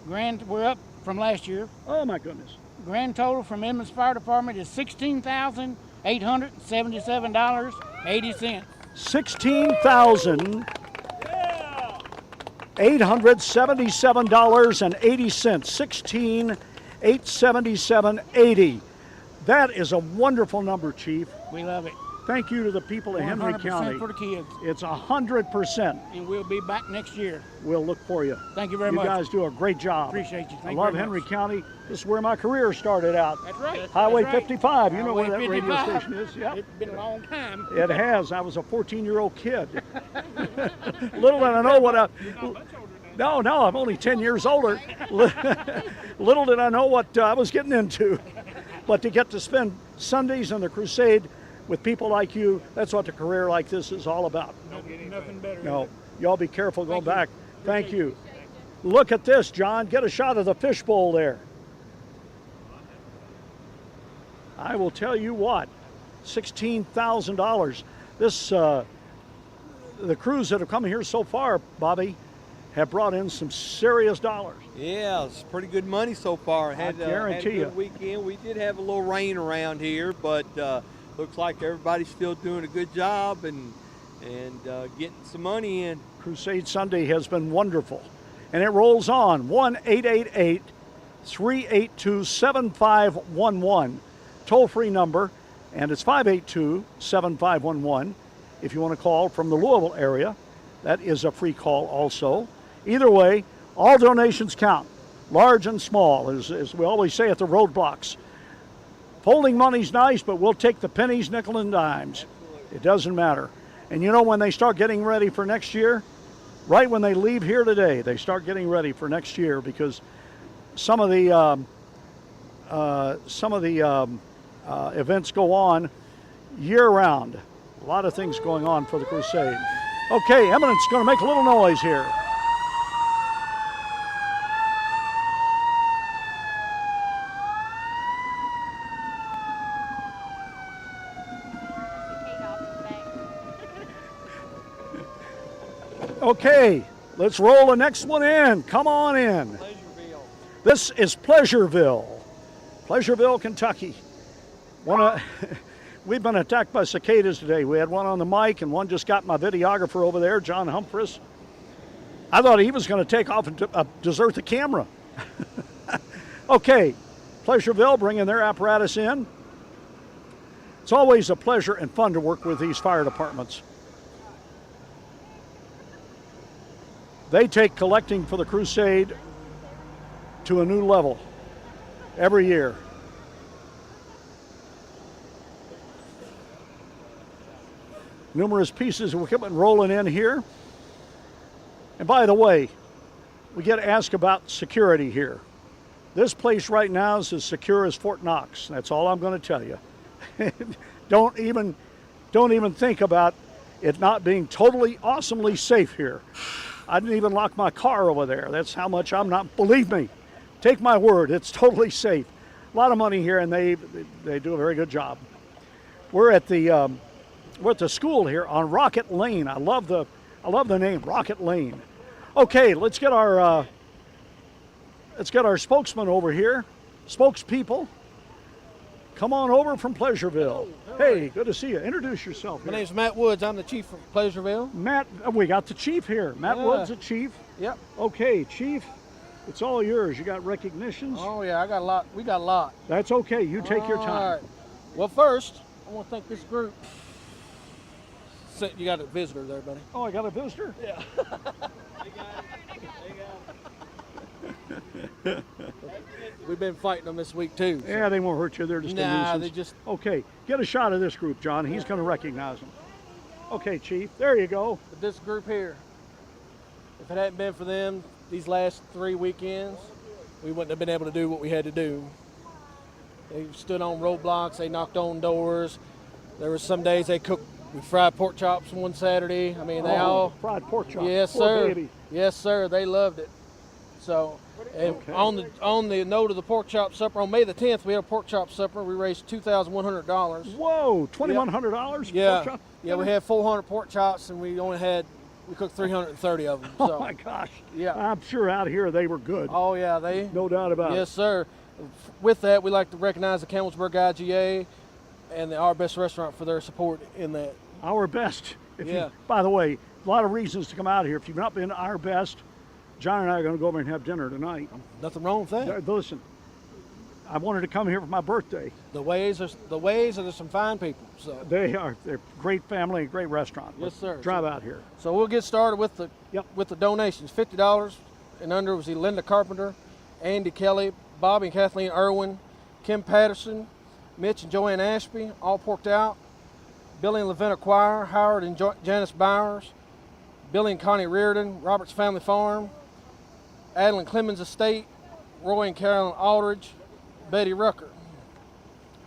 We're up from last year. Oh my goodness. Grand total from Emmons Fire Department is $16,877.80. $16,877.80. $16,877.80. That is a wonderful number, Chief. We love it. Thank you to the people of Henry 100% County. for the kids. It's 100%. And we'll be back next year. We'll look for you. Thank you very much. You guys do a great job. Appreciate you. Thank I you love very Henry much. County. This is where my career started out. That's right. Highway That's right. 55. You know where that Highway radio 55. station is. Yep. It's been a long time. It has. I was a 14-year-old kid. Little did I know what I... No, I'm only 10 years older. Little did I know what I was getting into. But to get to spend Sundays in the Crusade with people like you, that's what a career like this is all about. Nothing better. No, y'all be careful going back. Thank you. Look at this, John. Get a shot of the fishbowl there. I will tell you what, $16,000. This, the crews that have come here so far, Bobby, have brought in some serious dollars. Yeah, it's pretty good money so far. I guarantee had a good weekend. We did have a little rain around here, but looks like everybody's still doing a good job and getting some money in. Crusade Sunday has been wonderful. And it rolls on. 1-888-382-7511. Toll-free number, and it's 582-7511. If you want to call from the Louisville area, that is a free call also. Either way, all donations count, large and small, as we always say at the roadblocks. Folding money's nice, but we'll take the pennies, nickel, and dimes. It doesn't matter. And you know, when they start getting ready for next year, right when they leave here today, they start getting ready for next year, because some of the events go on year-round. A lot of things going on for the Crusade. Okay, Eminent's going to make a little noise here. Okay, let's roll the next one in. Come on in. This is Pleasureville, Kentucky. We've been attacked by cicadas today. We had one on the mic, and one just got my videographer over there, John Humphreys. I thought he was going to take off and desert the camera. Okay, Pleasureville bringing their apparatus in. It's always a pleasure and fun to work with these fire departments. They take collecting for the Crusade to a new level every year. Numerous pieces of equipment rolling in here. And by the way, we get asked about security here. This place right now is as secure as Fort Knox. That's all I'm going to tell you. Don't even think about it not being totally awesomely safe here. I didn't even lock my car over there. That's how much I'm not, believe me. Take my word, it's totally safe. A lot of money here, and they do a very good job. We're at the school here on Rocket Lane. I love the name, Rocket Lane. Okay, let's get our spokesman over here, spokespeople. Come on over from Pleasureville. Hey, good to see you. Introduce yourself. My name's Matt Woods. I'm the chief of Pleasureville. Matt, we got the chief here. Matt Woods, the chief. Yep. Okay, chief, it's all yours. You got recognitions? Oh yeah, I got a lot. We got a lot. That's okay. You take your time. All right. Well, first, I want to thank this group. You got a visitor there, buddy. Oh, I got a visitor? Yeah. We've been fighting them this week too. So. Yeah, they won't hurt you. They're just a nuisance. They just. Okay, get a shot of this group, John. He's going to recognize them. Okay, Chief. There you go. But this group here, if it hadn't been for them, these last 3 weekends, we wouldn't have been able to do what we had to do. They stood on roadblocks. They knocked on doors. There were some days they cooked. We fried pork chops one Saturday. I mean, they all fried pork chops. Yes, Poor sir. Baby. Yes, sir. They loved it. So, and Okay. on the note of the pork chop supper, on May the 10th, we had a pork chop supper. We raised $2,100. Whoa, $2,100? Yeah, Pork chop? yeah. We had 400 pork chops, and we cooked 330 of them. So. Oh my gosh. Yeah. I'm sure out here they were good. Oh yeah, No doubt about it. Yes, sir. With that, we like to recognize the Campbellsburg IGA and the Our Best Restaurant for their support in that. Our Best. Yeah. By the way, a lot of reasons to come out here. If you've not been to Our Best, John and I are going to go over and have dinner tonight. Nothing wrong with that. Listen, I wanted to come here for my birthday. The Ways are some fine people. So They're great family, great restaurant. Yes, sir. Drive out here. So we'll get started with the donations. $50 and under was Linda Carpenter, Andy Kelly, Bobby and Kathleen Irwin, Kim Patterson, Mitch and Joanne Ashby, all porked out. Billy and Lavina Choir, Howard and Janice Bowers, Billy and Connie Reardon, Robert's Family Farm, Adeline Clemens Estate, Roy and Carolyn Aldridge, Betty Rucker,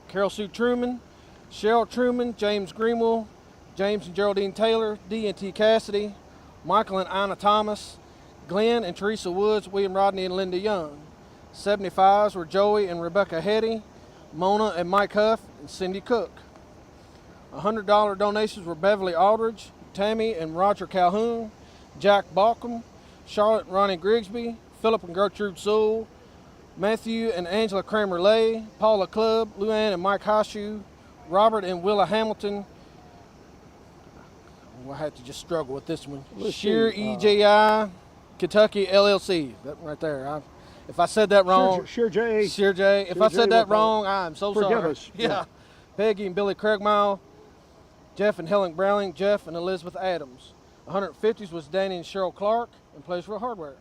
Carol Sue Truman, Cheryl Truman, James Greenwell, James and Geraldine Taylor, D and T Cassidy, Michael and Anna Thomas, Glenn and Teresa Woods, William Rodney and Linda Young. 75s were Joey and Rebecca Hetty, Mona and Mike Huff, and Cindy Cook. $100 donations were Beverly Aldridge, Tammy and Roger Calhoun, Jack Balcom, Charlotte and Ronnie Grigsby, Philip and Gertrude Sewell, Matthew and Angela Kramer Lay, Paula Clubb, Luann and Mike Hoshu, Robert and Willa Hamilton. I had to just struggle with this one. Sheer EJI, Kentucky LLC. That right there. If I said that wrong. Sheer J. If I said that wrong, I'm so sorry. Forgive us. Yeah. Peggy and Billy Craigmile, Jeff and Helen Browning, Jeff and Elizabeth Adams. 150s was Danny and Cheryl Clark and Pleasureville Hardware.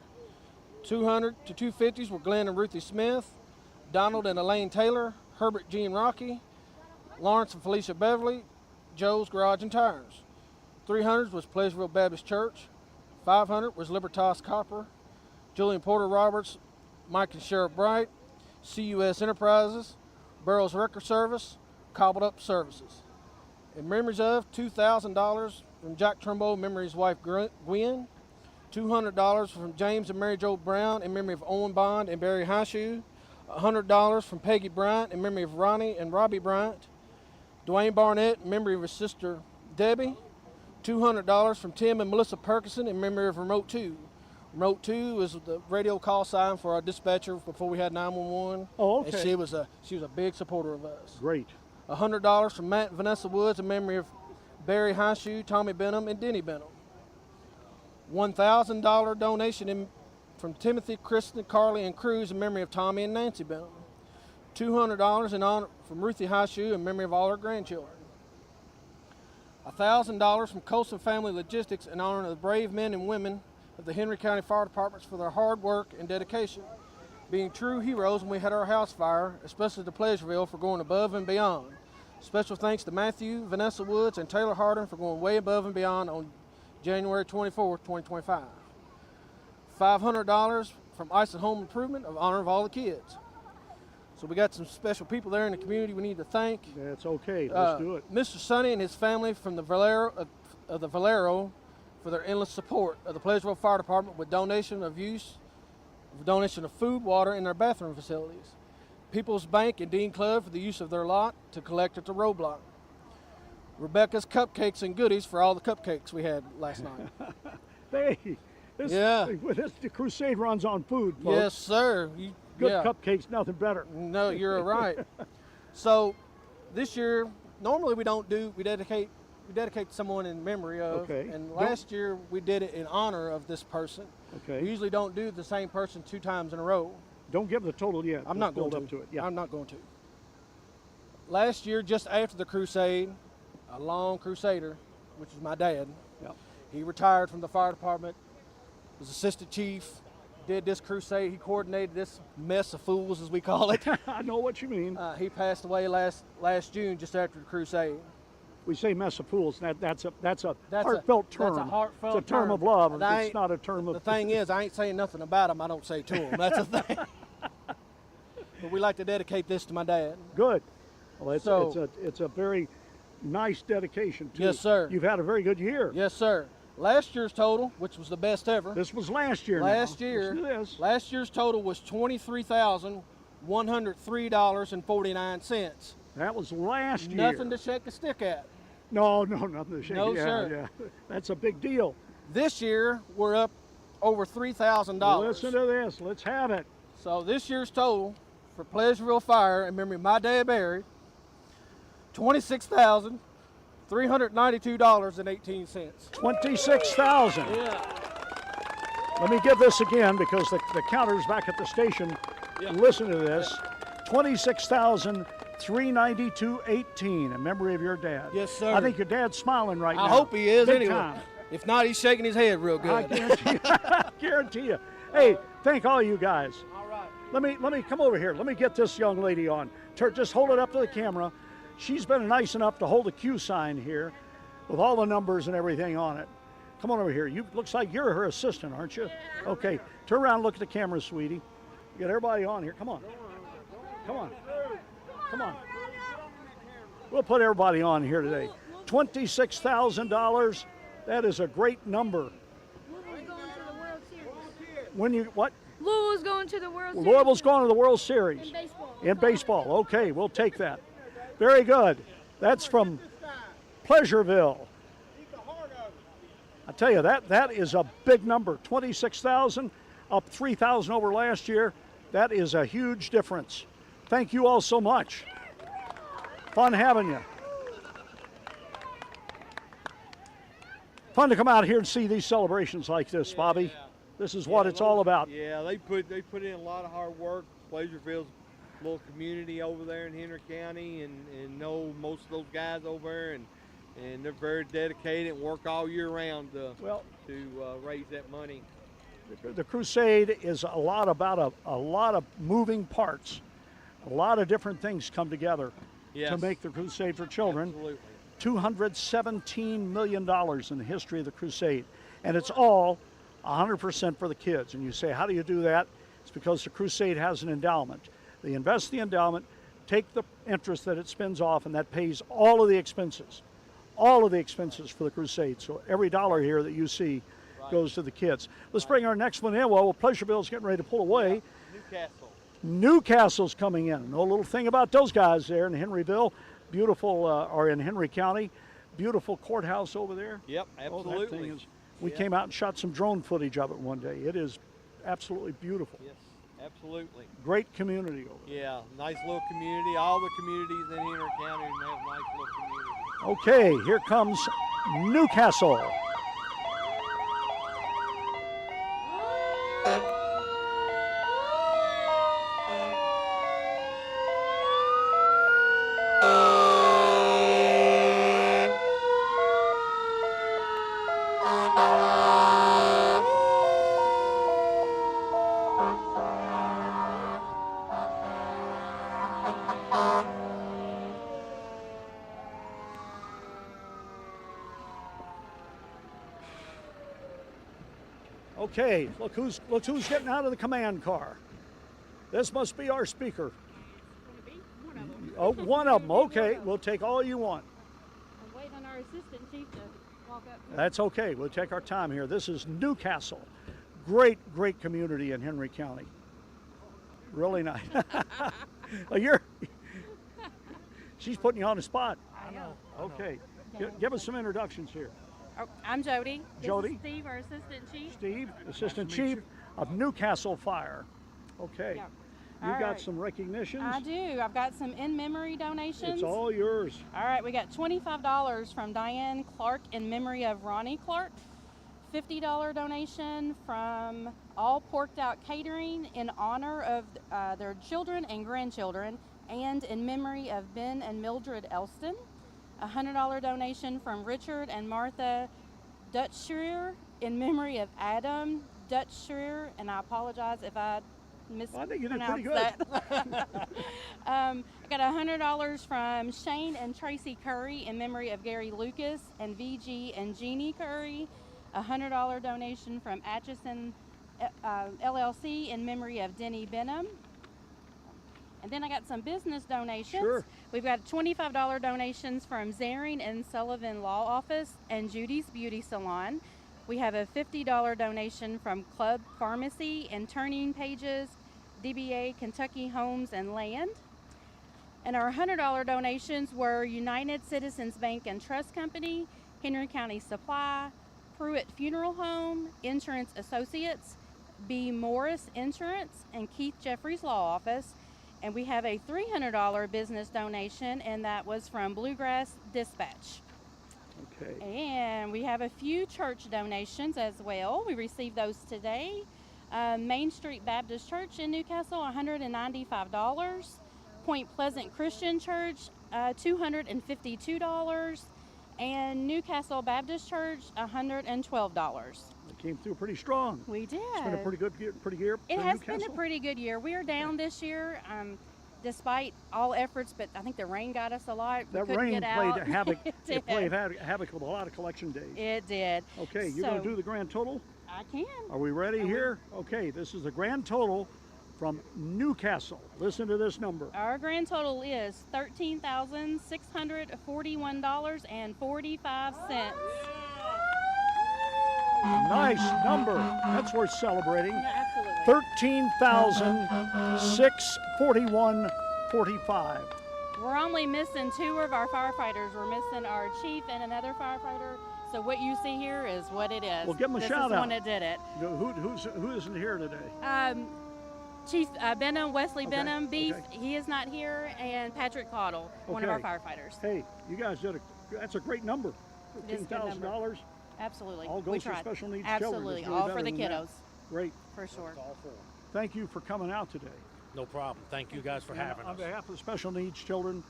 200 to 250s were Glenn and Ruthie Smith, Donald and Elaine Taylor, Herbert Jean Rocky, Lawrence and Felicia Beverly, Joe's Garage and Tires. 300s was Pleasureville Baptist Church. 500 was Libertas Copper, Julian Porter Roberts, Mike and Sheriff Bright, CUS Enterprises, Burroughs Record Service, Cobbled Up Services. In memories of, $2,000 from Jack Trumbo, memory of his wife Gwen. $200 from James and Mary Jo Brown in memory of Owen Bond and Barry Highshoe. $100 from Peggy Bryant in memory of Ronnie and Robbie Bryant. Dwayne Barnett in memory of his sister Debbie. $200 from Tim and Melissa Perkison in memory of Remote 2. Remote 2 is the radio call sign for our dispatcher before we had 911. Oh, okay. And she was a big supporter of us. Great. $100 from Matt and Vanessa Woods in memory of Barry Highshoe, Tommy Benham, and Denny Benham. $1,000 donation from Timothy, Kristen, Carly, and Cruz in memory of Tommy and Nancy Benham. $200 in honor from Ruthie Highshoe in memory of all her grandchildren. $1,000 from Colson Family Logistics in honor of the brave men and women of the Henry County Fire Departments for their hard work and dedication, being true heroes when we had our house fire, especially to Pleasureville for going above and beyond. Special thanks to Matthew, Vanessa Woods, and Taylor Harden for going way above and beyond on January 24, 2025. $500 from Ice and Home Improvement in honor of all the kids. So we got some special people there in the community we need to thank. That's okay. Let's do it. Mr. Sonny and his family from the Valero for their endless support of the Pleasureville Fire Department with donation of food, water, and their bathroom facilities. People's Bank and Dean Club for the use of their lot to collect at the roadblock. Rebecca's Cupcakes and Goodies for all the cupcakes we had last night. Hey, the Crusade runs on food, folks. Yes, sir. Good cupcakes, nothing better. No, you're right. So this year, normally we dedicate someone in memory of. Okay. And last year we did it in honor of this person. Okay. We usually don't do the same person 2 times in a row. Don't give the total yet. I'm not going to. Up to it. Yeah. I'm not going to. Last year, just after the crusade, a long crusader, which is my dad, he retired from the fire department, was assistant chief, did this crusade. He coordinated this mess of fools, as we call it. I know what you mean. He passed away last June, just after the crusade. We say mess of fools. That's a heartfelt term. That's a heartfelt It's a term of love. It's not a term of. The thing is, I ain't saying nothing about him. I don't say to him. That's the thing. But we like to dedicate this to my dad. Good. Well, it's a very nice dedication too. Yes, sir. You've had a very good year. Yes, sir. Last year's total, which was the best ever. This was last year. Last now. year. Listen to this. Last year's total was $23,103.49. That was last year. Nothing to shake a stick at. No, nothing to shake. No, yeah, sir. Yeah. That's a big deal. This year we're up over $3,000. Listen to this. Let's have it. So this year's total for Pleasureville Fire in memory of my dad Barry, $26,392.18. 26,000. Yeah. Let me give this again because the counter's back at the station. Yeah. Listen to this. 26,392.18 in memory of your dad. Yes, sir. I think your dad's smiling right now. I hope he is Big anyway. time. If not, he's shaking his head real good. I guarantee you. Guarantee you. Hey, thank all you guys. All right. Let me come over here. Let me get this young lady on. Just hold it up to the camera. She's been nice enough to hold a Q sign here with all the numbers and everything on it. Come on over here. Looks like you're her assistant, aren't you? Yeah. Okay. Turn around and look at the camera, sweetie. Get everybody on here. Come on. Come on. Come on. We'll put everybody on here today. $26,000. That is a great number. When you what? Louisville's going to the World Series. Louisville's going to the World Series. In baseball. In baseball. Okay, we'll take that. Very good. That's from Pleasureville. I tell you, that is a big number. 26,000, up 3,000 over last year. That is a huge difference. Thank you all so much. Fun having you. Fun to come out here and see these celebrations like this, Bobby. This is what it's all about. Yeah, they put in a lot of hard work. Pleasureville's a little community over there in Henry County, and know most of those guys over there, and they're very dedicated and work all year round to raise that money. The Crusade is a lot about a lot of moving parts. A lot of different things come together to make the Crusade for Children. Absolutely. $217 million in the history of the Crusade. And it's all 100% for the kids. And you say, how do you do that? It's because the Crusade has an endowment. They invest the endowment, take the interest that it spends off, and that pays all of the expenses. All of the expenses for the Crusade. So every dollar here that you see goes to the kids. Let's bring our next one in. Well, Pleasureville's getting ready to pull away. Newcastle's coming in. No little thing about those guys there in Henryville. Beautiful, or in Henry County. beautiful courthouse over there. Yep, Oh, that absolutely. thing is, we Yeah. came out and shot some drone footage of it one day. It is absolutely beautiful. Yes, absolutely. Great community over there. Yeah, nice little community. All the communities in Henry County have nice little communities. Okay, here comes Newcastle. Okay, look who's getting out of the command car. This must be our speaker. Oh, one of them. Okay, we'll take all you want. I'm waiting on our assistant chief to walk up. That's okay. We'll take our time here. This is Newcastle. Great, great community in Henry County. Really nice. Well, she's putting you on the spot. I know. Okay. Give us some introductions here. Oh, I'm Jody. Jody. This is Steve, our assistant chief. Steve, Assistant Chief of Newcastle Fire. Okay. Yep. You All got right. some recognitions? I do. I've got some in-memory donations. It's all yours. All right, we got $25 from Diane Clark in memory of Ronnie Clark. $50 donation from All Porked Out Catering in honor of their children and grandchildren and in memory of Ben and Mildred Elston. A $100 donation from Richard and Martha Dutschrier in memory of Adam Dutschrier, and I apologize if I mispronounced think you did pretty good. that. I got $100 from Shane and Tracy Curry in memory of Gary Lucas and VG and Jeannie Curry. A $100 donation from Atchison LLC in memory of Denny Benham. And then I got some business donations. Sure. We've got $25 donations from Zaring and Sullivan Law Office and Judy's Beauty Salon. We have a $50 donation from Club Pharmacy and Turning Pages, DBA Kentucky Homes and Land. And our $100 donations were United Citizens Bank and Trust Company, Henry County Supply, Pruitt Funeral Home, Insurance Associates, B. Morris Insurance, and Keith Jeffries Law Office. And we have a $300 business donation, and that was from Bluegrass Dispatch. Okay. And we have a few church donations as well. We received those today. Main Street Baptist Church in Newcastle, $195. Point Pleasant Christian Church, $252. And Newcastle Baptist Church, $112. It came through pretty strong. We did. It's been a pretty good year It for has Newcastle. been a pretty good year. We are down this year, despite all efforts, but I think the rain got us a lot. We That couldn't rain get out. played havoc. It It played did. havoc with a lot of collection days. It did. Okay, you're going to do the grand total? I can. Are we ready here? Okay, this is the grand total from Newcastle. Listen to this number. Our grand total is $13,641.45. Nice number. That's worth celebrating. Absolutely. $13,641.45. We're only missing two of our firefighters. We're missing our chief and another firefighter. So what you see here is what it is. Well, give them a this shout is the out. one that did it. Who isn't here today? Chief Benham, Wesley Okay, Benham, Beef, okay. he is not here, and Patrick Caudle, one of our Okay. firefighters. Hey, you guys that's a great number. It is a good number. $15,000. Absolutely. All we goes for tried. special needs children. Absolutely. It's really All for better the than that. kiddos. Great. For sure. Thank you for coming out today. No problem. Thank you guys for having On us. behalf of the special needs children,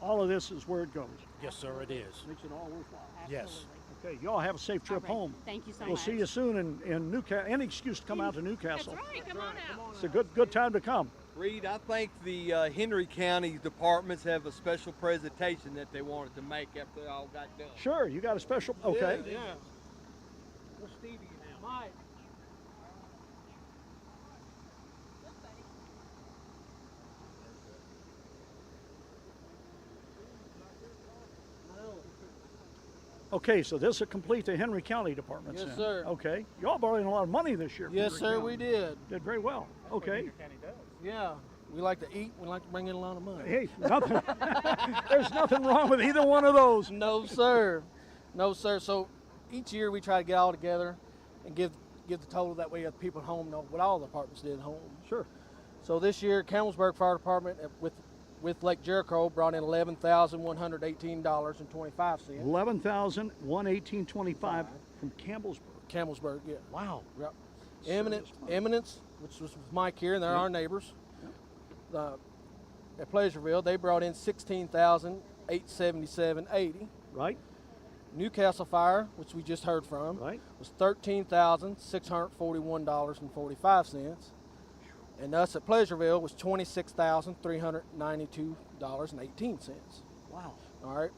all of this is where it goes. Yes, sir, it is. Makes it all worthwhile. Yes. Okay, y'all have a safe trip All right. home. Thank you so We'll much. see you soon in Newcastle. Any excuse to come out to Newcastle. That's right. Come on out. It's a good time to come. Reed, I think the Henry County departments have a special presentation that they wanted to make after they all got done. Sure, you got a special. Okay. Yeah. What's Stevie now? Mike. Okay, so this will complete the Henry County departments. Yes, then. sir. Okay, y'all borrowing a lot of money this year. from Yes, Henry sir, County. we did. Did very well. Okay. Yeah, we like to eat. We like to bring in a lot of money. Hey, nothing. There's nothing wrong with either one of those. No, sir. No, sir. So each year we try to get all together and give the total. That way the people at home know what all the departments did at home. Sure. So this year, Campbellsburg Fire Department with Lake Jericho brought in $11,118.25. $11,118.25 from Campbellsburg. Campbellsburg, yeah. Wow. Yep. Eminence, which was Mike here, and they're our neighbors. At Pleasureville, they brought in $16,877.80. Right. Newcastle Fire, which we just heard from, right, was $13,641.45. And us at Pleasureville was $26,392.18. Wow. All right.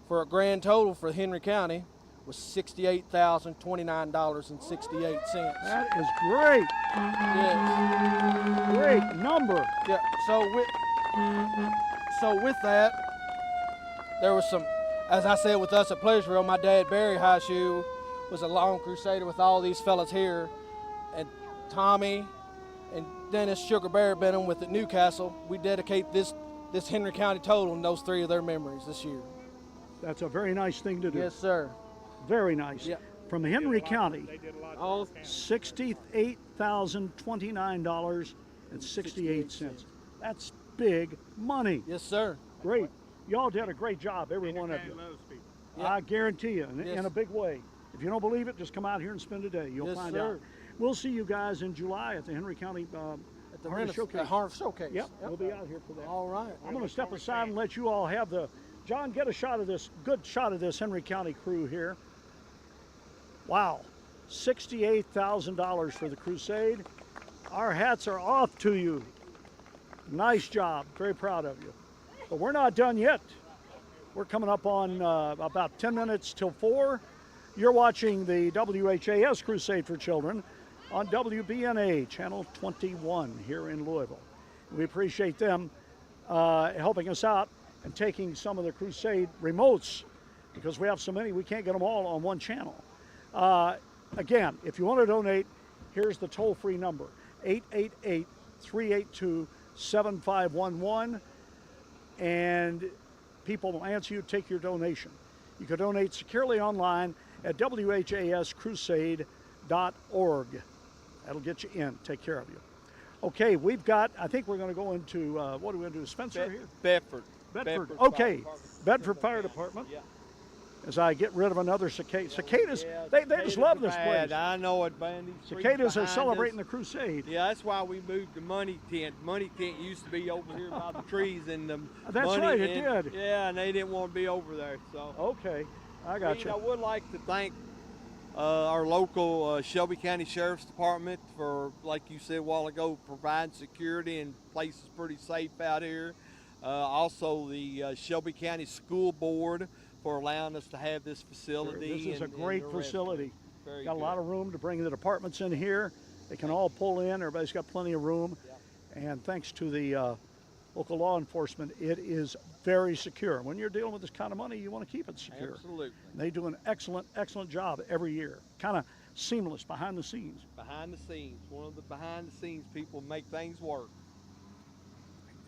For a grand total for Henry County was $68,029.68. That is great. Yes. Great number. Yeah. So with that, there was some, as I said, with us at Pleasureville, my dad Barry Highshoe was a long crusader with all these fellas here, and Tommy and Dennis Sugar Bear Benham with at Newcastle. We dedicate this Henry County total and those three of their memories this year. That's a very nice thing to do. Yes, sir. Very nice. Yeah. From Henry County, $68,029.68. That's big money. Yes, sir. Great. Y'all did a great job, every one of you. Yep. I guarantee you, Yes. in a big way. If you don't believe it, just come out here and spend a day. You'll Yes, find sir. out. We'll see you guys in July at the Henry County at the Harness Showcase. Harness Showcase. Yep, we'll be out here for that. All right. I'm going to step aside and let you all have the. John, get a shot of this, good shot of this Henry County crew here. Wow, $68,000 for the Crusade. Our hats are off to you. Nice job, very proud of you. But we're not done yet. We're coming up on about 10 minutes till 4. You're watching the WHAS Crusade for Children on WBNA, Channel 21 here in Louisville. We appreciate them helping us out and taking some of the Crusade remotes, because we have so many, we can't get them all on one channel. Again, if you want to donate, here's the toll-free number, 888-382-7511, and people will answer you, take your donation. You can donate securely online at whascrusade.org. That'll get you in, take care of you. Okay, we've got, I think we're going to go into, what are we going to do, Spencer here? Bedford. Okay, Bedford Fire Department. Yeah. As I get rid of another cicada. Cicadas, Yeah, they just love this bad. place. I know it, man. Cicadas are celebrating the Crusade. Yeah, that's why we moved the money tent. Money tent used to be over here by the trees and the That's money right, it and, did. Yeah, and they didn't want to be over there. So okay, I got you. I would like to thank our local Shelby County Sheriff's Department for, like you said a while ago, providing security and places pretty safe out here. Also, the Shelby County School Board for allowing us to have this facility. Sure. This is a great facility. Very got good. a lot of room to bring the departments in here. They can all pull in. Everybody's got plenty of room. And thanks to the local law enforcement, it is very secure. When you're dealing with this kind of money, you want to keep it secure. Absolutely. And they do an excellent, excellent job every year. Kind of seamless behind the scenes. Behind the scenes. One of the behind the scenes people make things work.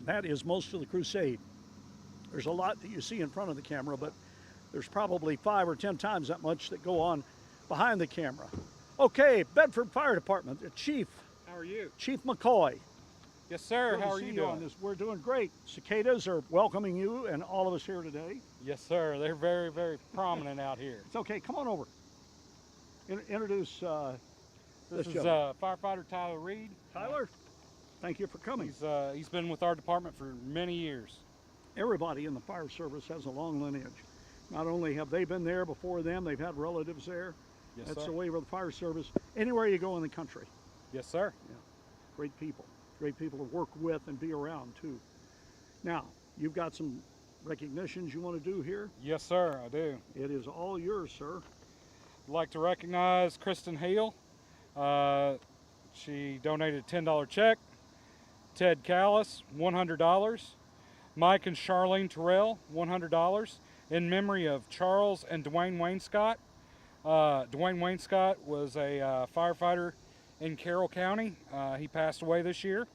That is most of the Crusade. There's a lot that you see in front of the camera, but there's probably 5 or 10 times that much that go on behind the camera. Okay, Bedford Fire Department, the Chief. How are you? Chief McCoy. Yes, sir. Good to How are see you you doing? on this. We're doing great. Cicadas are welcoming you and all of us here today. Yes, sir. They're very, very prominent out here. It's okay. Come on over. Introduce This is gentleman. firefighter Tyler Reed. Tyler, thank you for coming. He's been with our department for many years. Everybody in the fire service has a long lineage. Not only have they been there before them, they've had relatives there. Yes, That's sir. the way with the fire service. Anywhere you go in the country. Yes, sir. Yeah. Great people. Great people to work with and be around, too. Now, you've got some recognitions you want to do here. Yes, sir, I do. It is all yours, sir. I'd like to recognize Kristen Hale. She donated a $10 check. Ted Callis, $100. Mike and Charlene Terrell, $100. In memory of Charles and Dwayne Wainscott. Dwayne Wainscott was a firefighter in Carroll County. He passed away this year.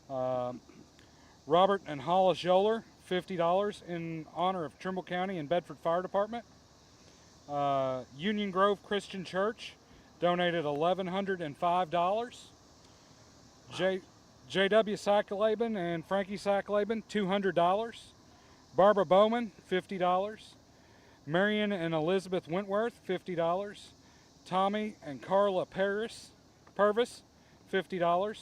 Robert and Hollis Yoler, $50 in honor of Trimble County and Bedford Fire Department. Union Grove Christian Church donated $1,105. J.W. Sacklaben and Frankie Sacklaben, $200. Barbara Bowman, $50. Marion and Elizabeth Wentworth, $50. Tommy and Carla Purvis, $50.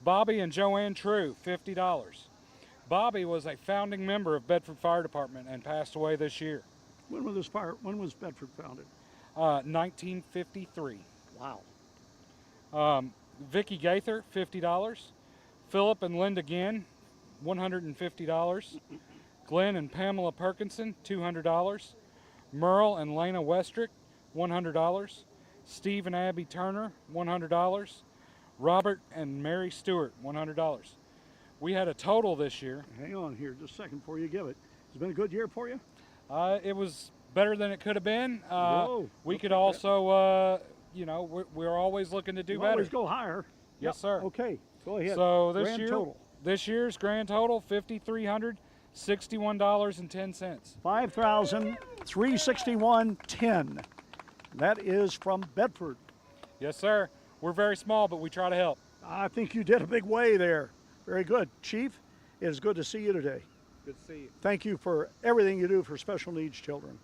Bobby and Joanne True, $50. Bobby was a founding member of Bedford Fire Department and passed away this year. When was Bedford founded? 1953. Wow. Vicki Gaither, $50. Philip and Linda Ginn, $150. Glenn and Pamela Perkinson, $200. Merle and Lena Westrick, $100. Steve and Abby Turner, $100. Robert and Mary Stewart, $100. We had a total this year. Hang on here just a second before you give it. It's been a good year for you? It was better than it could have been. We could okay. also, we're always looking to do better. Always go higher. Yes, sir. Okay, go ahead. So this year's grand total, $5,361.10. $5,361.10. That is from Bedford. Yes, sir. We're very small, but we try to help. I think you did a big way there. Very good. Chief, it is good to see you today. Good to see you. Thank you for everything you do for special needs children.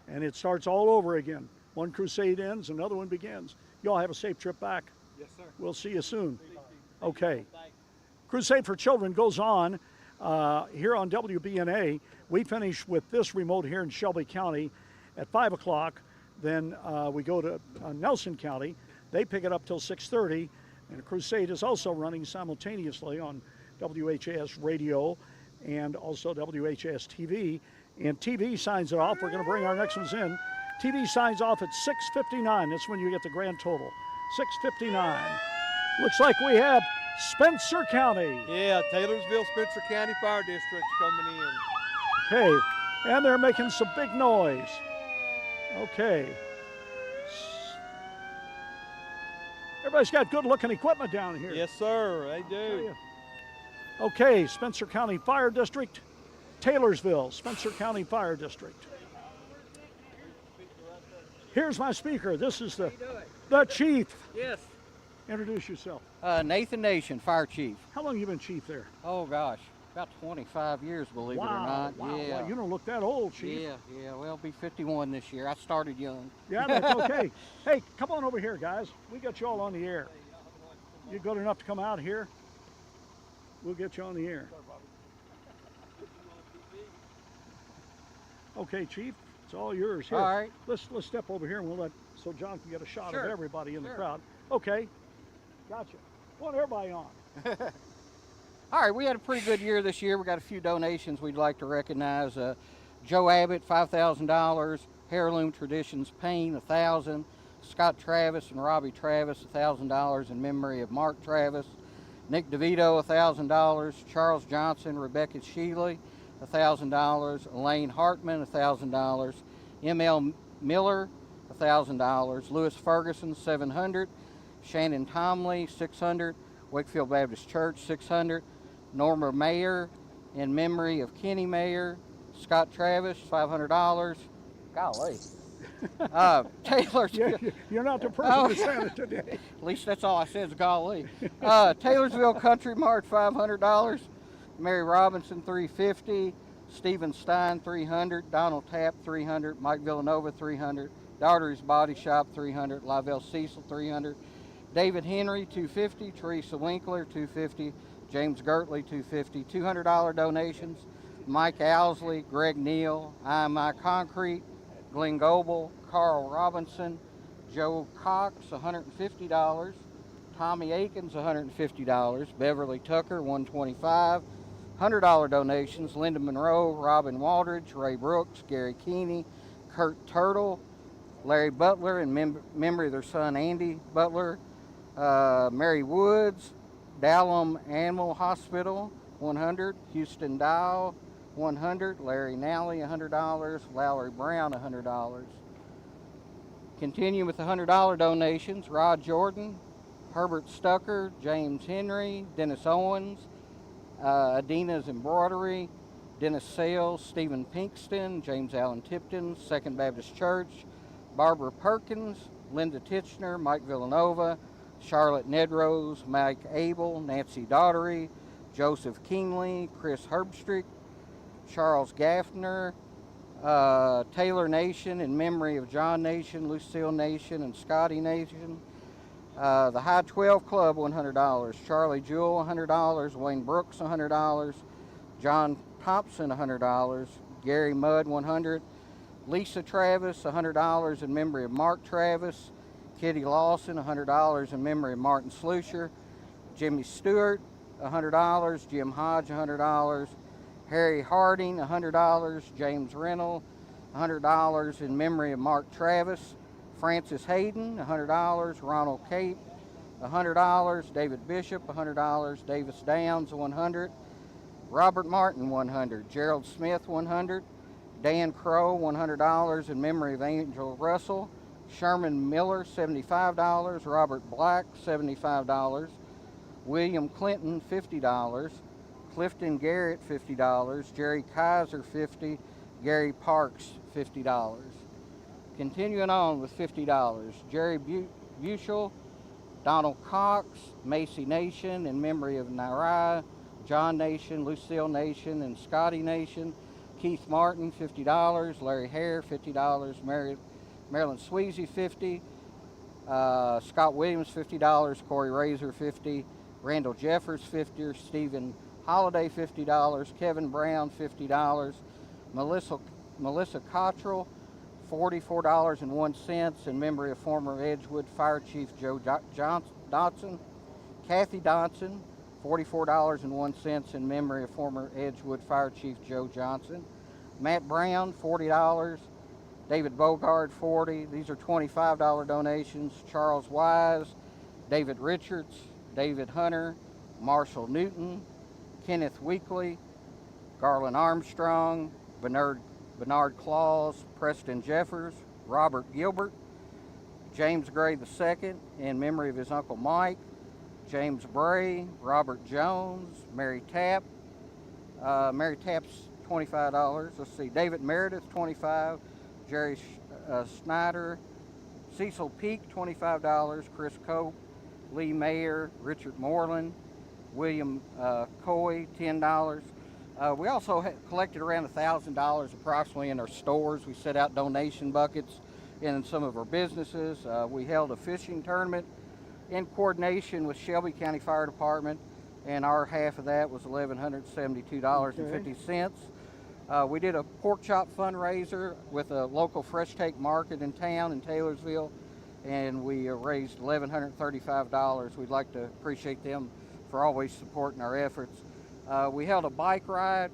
And it starts all over again. One crusade ends, another one begins. You all have a safe trip back. Yes, sir. We'll see you soon. Okay. Crusade for Children goes on here on WBNA. We finish with this remote here in Shelby County at 5 o'clock. Then we go to Nelson County. They pick it up till 6:30. And Crusade is also running simultaneously on WHAS radio and also WHAS TV. And TV signs it off. We're going to bring our next ones in. TV signs off at 6:59. That's when you get the grand total. 6:59. Looks like we have Spencer County. Yeah, Taylorsville, Spencer County Fire District coming in. Okay, and they're making some big noise. Okay. Everybody's got good looking equipment down here. Yes, sir, they do. Okay, Spencer County Fire District, Taylorsville, Spencer County Fire District. Here's my speaker. This is the chief. Yes. Introduce yourself. Nathan Nation, Fire Chief. How long have you been chief there? Oh gosh, about 25 years, believe it or not. Wow, yeah. wow, you don't look that old, Chief. Yeah, well, I'll be 51 this year. I started young. Yeah, that's okay. Hey, come on over here, guys. We got you all on the air. You good enough to come out here? We'll get you on the air. Okay, Chief, it's all yours here. All right. Let's step over here and we'll so John can get a shot Sure. of everybody in the Sure. crowd. Okay, gotcha. Want everybody on. All right, we had a pretty good year this year. We got a few donations we'd like to recognize. Joe Abbott, $5,000. Heirloom Traditions Payne, $1,000. Scott Travis and Robbie Travis, $1,000 in memory of Mark Travis. Nick DeVito, $1,000. Charles Johnson, Rebecca Shealy, $1,000. Elaine Hartman, $1,000. M.L. Miller, $1,000. Lewis Ferguson, $700. Shannon Tomley, $600. Wakefield Baptist Church, $600. Norma Mayer, in memory of Kenny Mayer. Scott Travis, $500. Golly. Taylor's. You're not the person who said it today. At least that's all I said is golly. Taylorsville Country Mart, $500. Mary Robinson, $350. Stephen Stein, $300. Donald Tapp, $300. Mike Villanova, $300. Daughtry's Body Shop, $300. Lavelle Cecil, $300. David Henry, $250. Teresa Winkler, $250. James Gertley, $250. $200 donations. Mike Owsley, Greg Neal, IMI Concrete, Glenn Goebel, Carl Robinson, Joe Cox, $150. Tommy Akins, $150. Beverly Tucker, $125. $100 donations. Linda Monroe, Robin Waldridge, Ray Brooks, Gary Keeney, Kurt Turtle, Larry Butler in memory of their son Andy Butler, Mary Woods, Dallam Animal Hospital, $100. Houston Dial, $100. Larry Nally, $100. Lowry Brown, $100. Continue with the $100 donations. Rod Jordan, Herbert Stucker, James Henry, Dennis Owens, Adina's Embroidery, Dennis Sales, Stephen Pinkston, James Allen Tipton, Second Baptist Church, Barbara Perkins, Linda Titchener, Mike Villanova, Charlotte Nedrose, Mike Abel, Nancy Daughtery, Joseph Kingley, Chris Herbstrick, Charles Gaffner, Taylor Nation in memory of John Nation, Lucille Nation, and Scotty Nation. The High 12 Club, $100. Charlie Jewell, $100. Wayne Brooks, $100. John Thompson, $100. Gary Mudd, $100. Lisa Travis, $100 in memory of Mark Travis. Kitty Lawson, $100 in memory of Martin Slusher. Jimmy Stewart, $100. Jim Hodge, $100. Harry Harding, $100. James Rennell, $100 in memory of Mark Travis. Francis Hayden, $100. Ronald Cape, $100. David Bishop, $100. Davis Downs, $100. Robert Martin, $100. Gerald Smith, $100. Dan Crow, $100 in memory of Angel Russell. Sherman Miller, $75. Robert Black, $75. William Clinton, $50. Clifton Garrett, $50. Jerry Kaiser, $50. Gary Parks, $50. Continuing on with $50. Jerry Bushel, Donald Cox, Macy Nation in memory of Narai, John Nation, Lucille Nation, and Scotty Nation. Keith Martin, $50. Larry Hare, $50. Marilyn Sweezy, $50. Scott Williams, $50. Corey Razor, $50. Randall Jeffers, $50. Stephen Holiday, $50. Kevin Brown, $50. Melissa Cottrell, $44.01 in memory of former Edgewood Fire Chief Joe Dodson. Kathy Dodson, $44.01 in memory of former Edgewood Fire Chief Joe Johnson. Matt Brown, $40. David Bogard, $40. These are $25 donations. Charles Wise, David Richards, David Hunter, Marshall Newton, Kenneth Weekly, Garland Armstrong, Bernard Claus, Preston Jeffers, Robert Gilbert, James Gray II in memory of his Uncle Mike, James Bray, Robert Jones, Mary Tapp. Mary Tapp's $25. Let's see, David Meredith, $25. Jerry Snyder, Cecil Peak, $25. Chris Cope, Lee Mayer, Richard Moreland, William Coy, $10. We also collected around $1,000 approximately in our stores. We set out donation buckets in some of our businesses. We held a fishing tournament in coordination with Shelby County Fire Department, and our half of that was $1,172.50. We did a pork chop fundraiser with a local fresh take market in town in Taylorsville, and we raised $1,135. We'd like to appreciate them for always supporting our efforts. We held a bike ride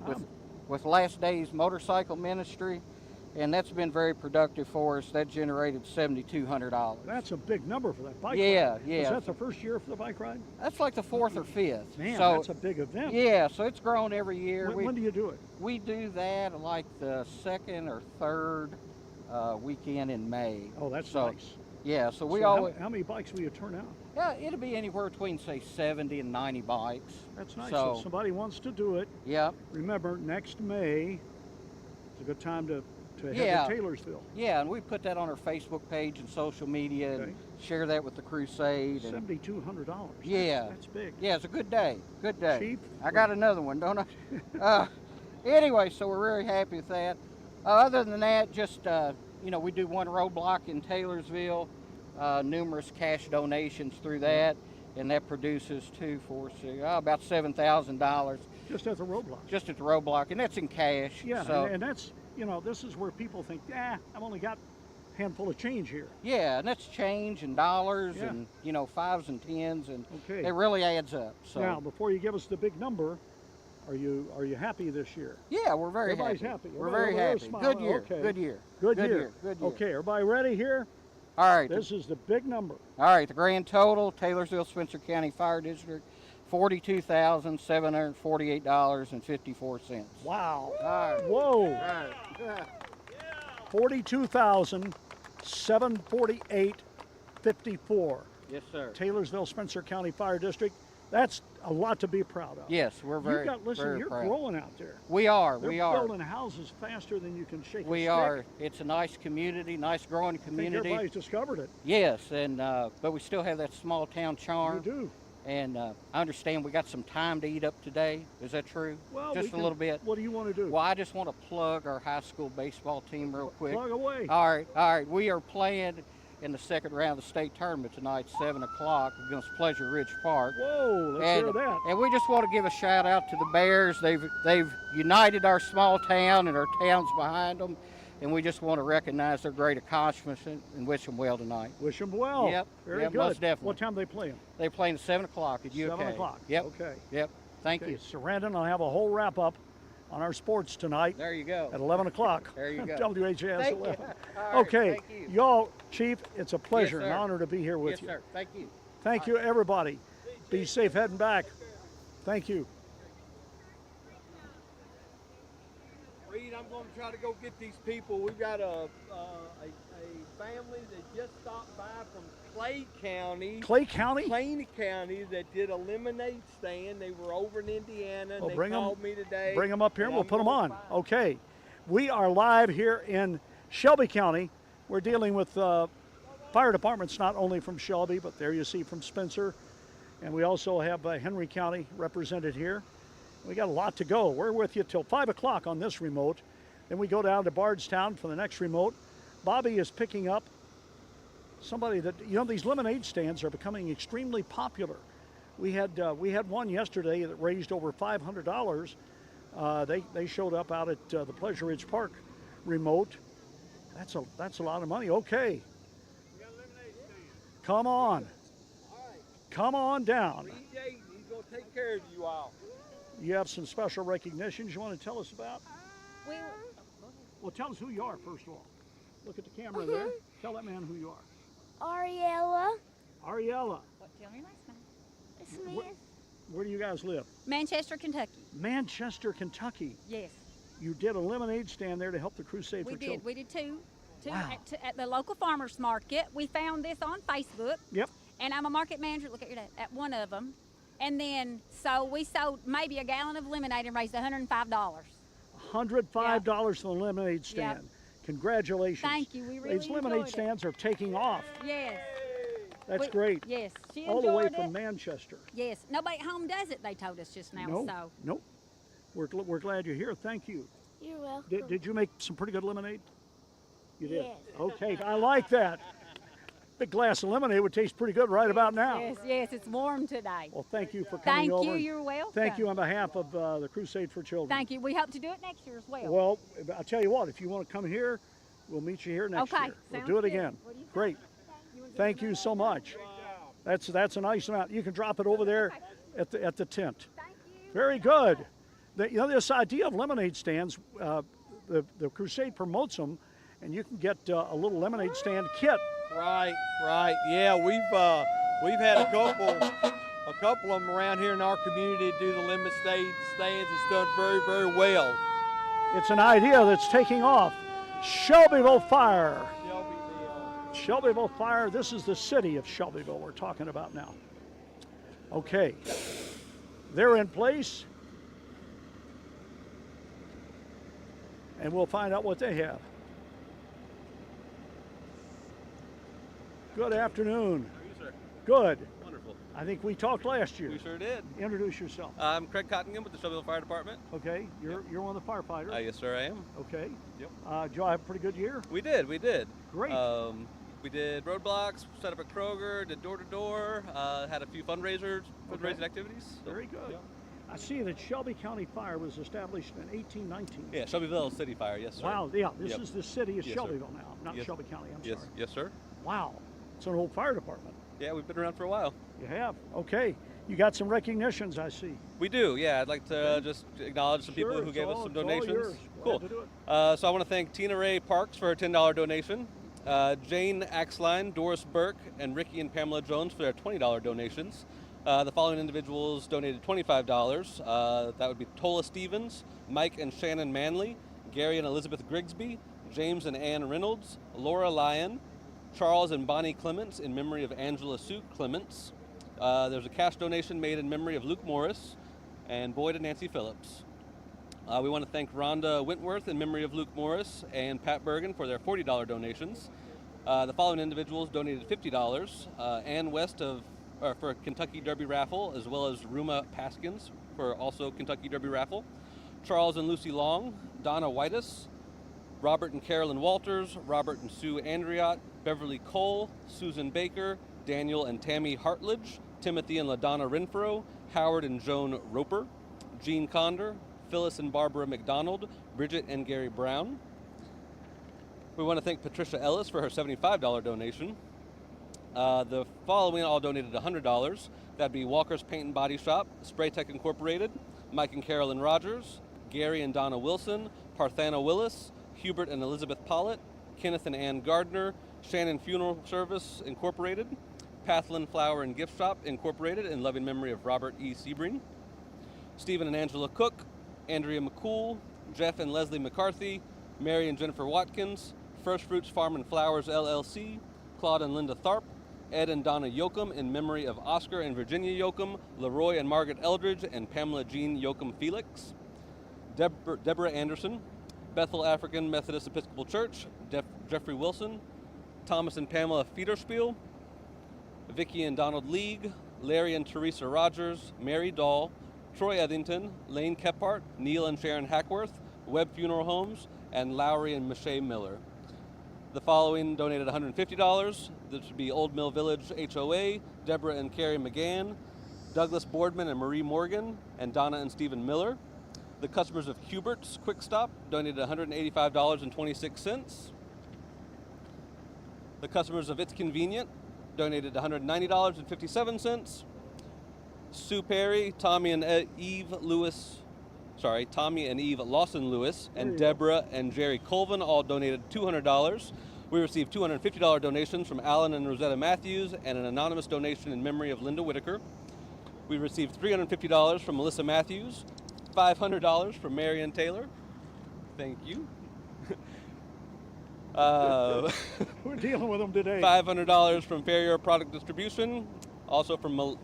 with Last Days Motorcycle Ministry, and that's been very productive for us. That generated $7,200. That's a big number for that bike ride. Was that the first year for the bike ride? That's like the fourth or fifth. Man, so, that's a big event. Yeah, so it's grown every year. When do you do it? We do that like the second or third weekend in May. Oh, that's nice. Yeah, so we always. How many bikes will you turn out? Yeah, it'll be anywhere between, say, 70 and 90 bikes. That's nice. So if somebody wants to do it, remember, next May is a good time to head to Taylorsville. Yeah, and we put that on our Facebook page and social media and share that with the Crusade. $7,200. Yeah. That's big. Yeah, it's a good day. Good day. Cheap. I got another one, don't I? Anyway, so we're very happy with that. Other than that, just, we do one roadblock in Taylorsville, numerous cash donations through that, and that produces about $7,000. Just at the roadblock? Just at the roadblock, and that's in cash. Yeah, and that's, this is where people think, I've only got a handful of change here. Yeah, and that's change and dollars and, fives and tens, and it really adds up. So now, before you give us the big number, are you happy this year? Yeah, we're very Everybody's happy. happy. We're very happy. Good year. Okay. Good year. Good year. Okay, everybody ready here? All right. This is the big number. All right, the grand total, Taylorsville Spencer County Fire District, $42,748.54. Wow. All right. Whoa. All right. $42,748.54. Yes, sir. Taylorsville Spencer County Fire District. That's a lot to be proud of. Yes, we're very, listen, you're proud. growing out there. We are. They're we are. building houses faster than you can shake a We stick. are. It's a nice community, nice growing I think community. everybody's discovered it. Yes, and but we still have that small town charm. We do. And I understand we got some time to eat up today. Is that true? Well, just a little bit. What do you want to do? Well, I just want to plug our high school baseball team real quick. Plug away. All right. We are playing in the second round of the state tournament tonight, 7 o'clock against Pleasure Ridge Park. Whoa, let's hear that. And we just want to give a shout out to the Bears. They've united our small town and our towns behind them. And we just want to recognize their great accomplishments and wish them well tonight. Wish them well. Yep. Very yep, good. Most definitely. What time are they playing? They're playing at 7 o'clock at UK. 7 o'clock. Yep. Okay. Yep. Thank you. Sarandon, I'll have a whole wrap up on our sports tonight. There you go. At 11 o'clock. There you go. WHAS Thank 11. you. All right, Okay. thank you. Y'all, Chief, it's a pleasure Yes, and sir. honor to be here with Yes, you. sir. Thank you. Thank you, everybody. Be safe heading back. Thank you. Reed, I'm going to try to go get these people. We've got a family that just stopped by from Clay County. Clay County? Clay County that did a lemonade stand. They were over in Indiana. And Oh, they bring 'em- called me today. Bring them up here and we'll I'm put them gonna on. find- Okay. We are live here in Shelby County. We're dealing with fire departments not only from Shelby, but there you see from Spencer. And we also have Henry County represented here. We got a lot to go. We're with you till 5 o'clock on this remote. Then we go down to Bardstown for the next remote. Bobby is picking up somebody that, these lemonade stands are becoming extremely popular. We had one yesterday that raised over $500. They showed up out at the Pleasure Ridge Park remote. That's a lot of money. Okay. Come on. Come on down. DJ, he's going to take care of you all. You have some special recognitions you want to tell us about? Well, tell us who you are, first of all. Look at the camera there. Tell that man who you are. Ariella. Ariella. Tell me last name. Smith. Where do you guys live? Manchester, Kentucky. Manchester, Kentucky. Yes. You did a lemonade stand there to help the Crusade for Children. We did two Wow. at the local farmers market. We found this on Facebook. Yep. And I'm a market manager, look at your dad, at one of them. And then, so we sold maybe a gallon of lemonade and raised $105. $105 for the lemonade stand. Yep. Congratulations. Thank you, we really These lemonade enjoyed it. stands are taking off. Yes. That's great. Yes. She All the way enjoyed from it. Manchester. Yes. Nobody at home does it, they told us just now. No, So nope. We're glad you're here. Thank you. You're welcome. Did you make some pretty good lemonade? You did? Yes. Okay, I like that. Big glass of lemonade would taste pretty good right about now. Yes, it's warm today. Well, thank you for coming Thank over. you, you're welcome. Thank you on behalf of the Crusade for Children. Thank you. We hope to do it next year as well. Well, I'll tell you what, if you want to come here, we'll meet you here next Okay, year. We'll sounds do it good. again. Great. Thank you so much. That's a nice amount. You can drop it over there at the tent. Very good. This idea of lemonade stands, the Crusade promotes them, and you can get a little lemonade stand kit. Right. Yeah, we've had a couple of them around here in our community do the lemon stands. It's done very, very well. It's an idea that's taking off. Shelbyville Fire. Shelbyville Fire. This is the city of Shelbyville we're talking about now. Okay. They're in place. And we'll find out what they have. Good afternoon. How are you, sir? Good. Wonderful. I think we talked last year. We sure did. Introduce yourself. I'm Craig Cottingham with the Shelbyville Fire Department. Okay, you're one of the firefighters. Yes, sir, I am. Okay. Yep. Did y'all have a pretty good year? We did. Great. We did roadblocks, set up at Kroger, did door-to-door, had a few fundraising activities. So, Very good. yeah. I see that Shelby County Fire was established in 1819. Yeah, Shelbyville City Fire, yes, sir. Wow, yeah, this Yep. is the city of Yes, Shelbyville sir. now, not Yes. Shelby County, I'm Yes, sorry. yes, sir. Wow, it's an old fire department. Yeah, we've been around for a while. You have? Okay. You got some recognitions, I see. We do, yeah. I'd like to just acknowledge some people Sure, who it's gave us all- some it's all donations. yours. Cool. Glad to do it. So I want to thank Tina Ray Parks for her $10 donation, Jane Axline, Doris Burke, and Ricky and Pamela Jones for their $20 donations. The following individuals donated $25. That would be Tola Stevens, Mike and Shannon Manley, Gary and Elizabeth Grigsby, James and Ann Reynolds, Laura Lyon, Charles and Bonnie Clements in memory of Angela Sue Clements, There's a cash donation made in memory of Luke Morris and Boyd and Nancy Phillips. We want to thank Rhonda Wentworth in memory of Luke Morris and Pat Bergen for their $40 donations. The following individuals donated $50. Ann West for Kentucky Derby Raffle, as well as Ruma Paskins for also Kentucky Derby Raffle. Charles and Lucy Long, Donna Whitus, Robert and Carolyn Walters, Robert and Sue Andriott, Beverly Cole, Susan Baker, Daniel and Tammy Hartledge, Timothy and LaDonna Renfro, Howard and Joan Roper, Jean Conder, Phyllis and Barbara McDonald, Bridget and Gary Brown. We want to thank Patricia Ellis for her $75 donation. The following all donated $100. That'd be Walker's Paint and Body Shop, Spray Tech Incorporated, Mike and Carolyn Rogers, Gary and Donna Wilson, Parthana Willis, Hubert and Elizabeth Pollitt, Kenneth and Ann Gardner, Shannon Funeral Service Incorporated, Pathlin Flower and Gift Shop Incorporated in loving memory of Robert E. Sebring, Stephen and Angela Cook, Andrea McCool, Jeff and Leslie McCarthy, Mary and Jennifer Watkins, First Fruits Farm and Flowers LLC, Claude and Linda Tharp, Ed and Donna Yoakum in memory of Oscar and Virginia Yoakum, Leroy and Margaret Eldridge, and Pamela Jean Yoakum Felix, Deborah Anderson, Bethel African Methodist Episcopal Church, Jeffrey Wilson, Thomas and Pamela Federspiel, Vicki and Donald League, Larry and Teresa Rogers, Mary Dahl, Troy Etherington, Lane Kephart, Neil and Sharon Hackworth, Webb Funeral Homes, and Lowry and Michelle Miller. The following donated $150. This would be Old Mill Village HOA, Deborah and Carrie McGann, Douglas Boardman and Marie Morgan, and Donna and Stephen Miller. The customers of Hubert's Quick Stop donated $185.26. The customers of It's Convenient donated $190.57. Sue Perry, Tommy and Eve Lawson Lewis, and Deborah and Jerry Colvin all donated $200. We received $250 donations from Alan and Rosetta Matthews and an anonymous donation in memory of Linda Whitaker. We received $350 from Melissa Matthews, $500 from Marion Taylor. Thank you. We're dealing with them today. $500 from Farrier Product Distribution, also from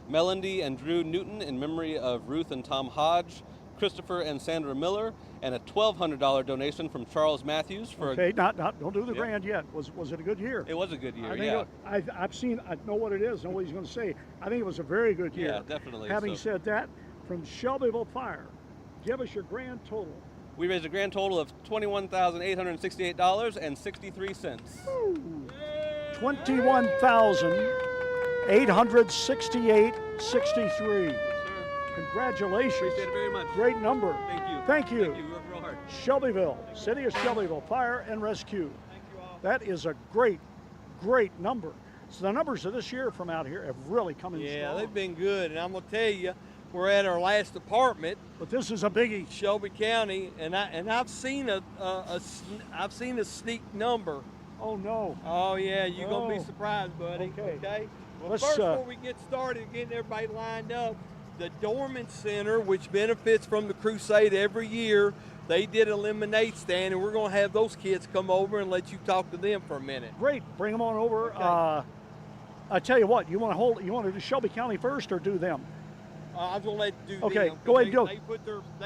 Melody and Drew Newton in memory of Ruth and Tom Hodge, Christopher and Sandra Miller, and a $1,200 donation from Charles Matthews for. Okay, don't do the grand yet. Was it a good year? It was a good year. I think I know what it is. Know what he's going to say. I think it was a very good year. Yeah, definitely. Having said that, from Shelbyville Fire, give us your grand total. We raised a grand total of $21,868.63. $21,868.63. Congratulations. Appreciate it very much. Great number. Thank you. Thank you. Thank you. You worked real hard. Shelbyville, City of Shelbyville Fire and Rescue. Thank you all. That is a great, great number. So the numbers of this year from out here have really come in strong. Yeah, they've been good, and I'm gonna tell you, we're at our last department. But this is a biggie. Shelby County, and I've seen a sneak number. Oh no. Oh yeah, you're gonna be surprised, buddy. Okay. Well, Let's, first, before we get started, getting everybody lined up, the Dorman Center, which benefits from the Crusade every year, they did a lemonade stand, and we're going to have those kids come over and let you talk to them for a minute. Great, bring them on over. Okay. I tell you what, you want to do Shelby County first or do them? I was going to let you do Okay, them. go ahead and go. They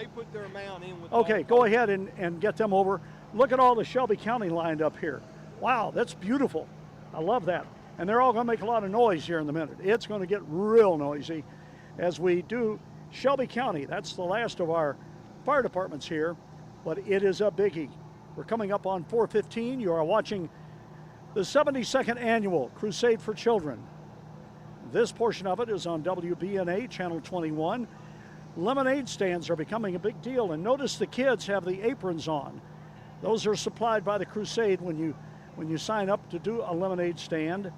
put their amount in with. Okay, go ahead and get them over. Look at all the Shelby County lined up here. Wow, that's beautiful. I love that. And they're all going to make a lot of noise here in a minute. It's going to get real noisy as we do Shelby County. That's the last of our fire departments here, but it is a biggie. We're coming up on 4:15. You are watching the 72nd Annual Crusade for Children. This portion of it is on WBNA, Channel 21. Lemonade stands are becoming a big deal, and notice the kids have the aprons on. Those are supplied by the Crusade when you sign up to do a lemonade stand,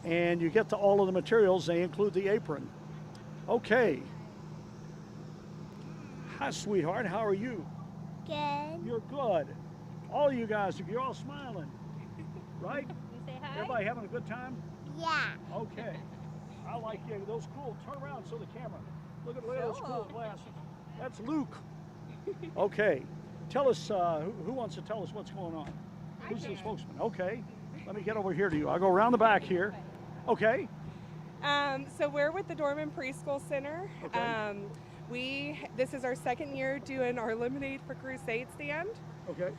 and you get to all of the materials. They include the apron. Okay. Hi, sweetheart. How are you? Good. You're good. All you guys, you're all smiling, right? You say hi? Everybody having a good time? Yeah. Okay. I like you. Those cool. Turn around so the camera. Look at those cool glasses. That's Luke. Okay. Tell us, who wants to tell us what's going on? Who's the spokesman? Okay. Let me get over here to you. I'll go around the back here. Okay. So we're with the Dorman Preschool Center. Okay. This is our second year doing our Lemonade for Crusade stand. Okay.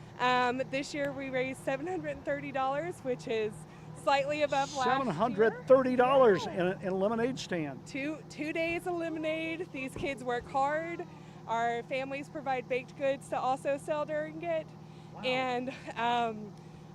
This year we raised $730, which is slightly above last year. $730 in a lemonade stand. Two days of lemonade. These kids work hard. Our families provide baked goods to also sell during it. Wow. And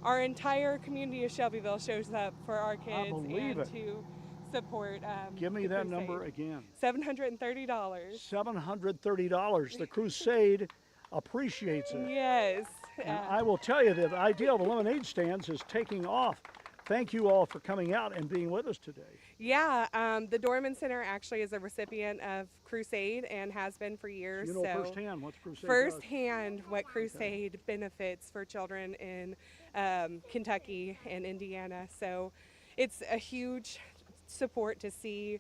our entire community of Shelbyville shows up for our kids to support. Give me that number again. $730. $730. The Crusade appreciates it. Yes. And I will tell you that the idea of lemonade stands is taking off. Thank you all for coming out and being with us today. Yeah, the Dorman Center actually is a recipient of Crusade and has been for years. You know so firsthand what Crusade firsthand what Crusade benefits for children in Kentucky and Indiana. So it's a huge support to see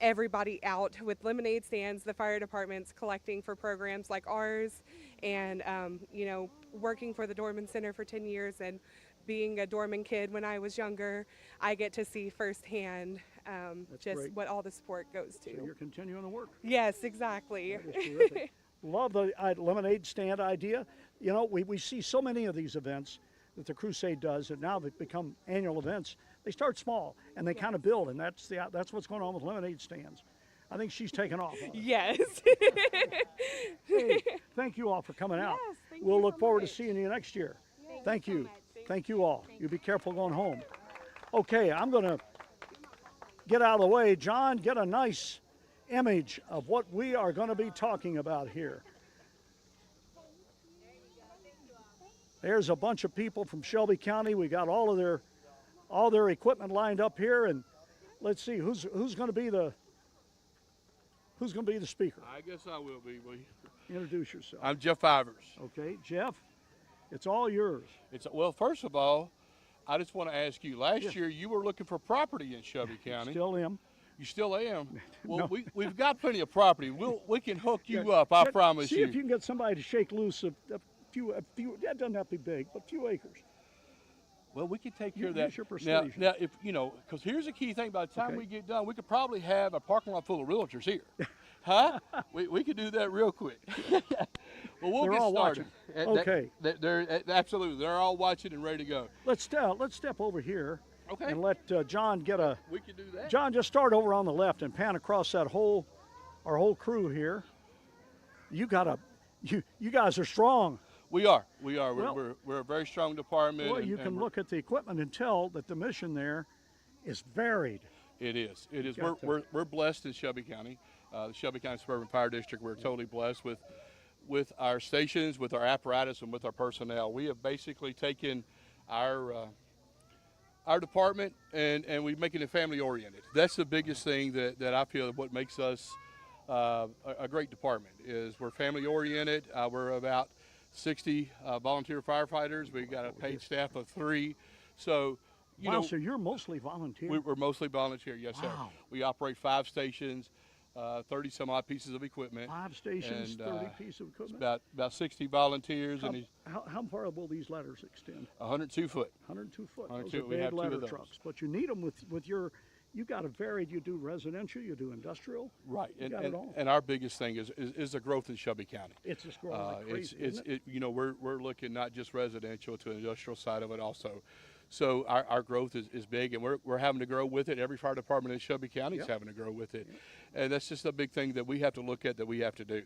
everybody out with lemonade stands, the fire departments collecting for programs like ours, and working for the Dorman Center for 10 years and being a Dorman kid when I was younger, I get to see firsthand just great. what all the support goes to. So you're continuing to work. Yes, exactly. That is terrific. Love the lemonade stand idea. You know, we see so many of these events that the Crusade does, and now they've become annual events. They start small and they kind of build, and that's what's going on with lemonade stands. I think she's taken off on it. Yes. Hey, thank you all for coming out. Yes, we'll look forward to seeing you next year. Thank you. Thank you all. You be careful going home. Okay, I'm going to get out of the way. John, get a nice image of what we are going to be talking about here. There's a bunch of people from Shelby County. We got all their equipment lined up here, and let's see who's going to be the speaker. I guess I will be. Introduce yourself. I'm Jeff Ivers. Okay, Jeff, it's all yours. Well, first of all, I just want to ask you. Last year, you were looking for property in Shelby County. Still am. You still am. Well, No. we've got plenty of property. We can hook you up. I promise see you. if you can get somebody to shake loose a few. That doesn't have to be big, but a few acres. Well, we can take care of that. Use your persuasion. Now, if because here's the key thing. By the time we get done, we could probably have a parking lot full of realtors here. Huh? we could do that real quick. Well, we'll They're get all started. watching. Okay. They're absolutely. They're all watching and ready to go. Let's step over here. Okay. And let John get a. We can do that. John, just start over on the left and pan across that our whole crew here. You guys are strong. We are. Well, We're a very strong department. Well, you can look at the equipment and tell that the mission there is varied. It is. It is. Got We're blessed in Shelby County, the Shelby County Suburban Fire District. We're totally blessed with our stations, with our apparatus, and with our personnel. We have basically taken our department and we making it family oriented. That's the biggest thing that I feel what makes us a great department is we're family oriented. We're about 60 volunteer firefighters. We've got a paid staff of 3. So, so you're mostly volunteer. We're mostly volunteer, yes, sir. We operate 5 stations, 30 some odd pieces of equipment. 5 stations, and, 30 pieces of equipment. About 60 volunteers. How far will these ladders extend? 102 foot. 102 foot. 102. Those are We have big 2 ladder of those. trucks, but you need them with your. You got a varied. You do residential. You do industrial. Right, You got it all. and our biggest thing is the growth in Shelby County. It's just growing like crazy. Isn't it? We're looking not just residential to the industrial side of it also. So our growth is big, and we're having to grow with it. Every fire department in Shelby County is having to grow with it, and that's just a big thing that we have to look at, that we have to do.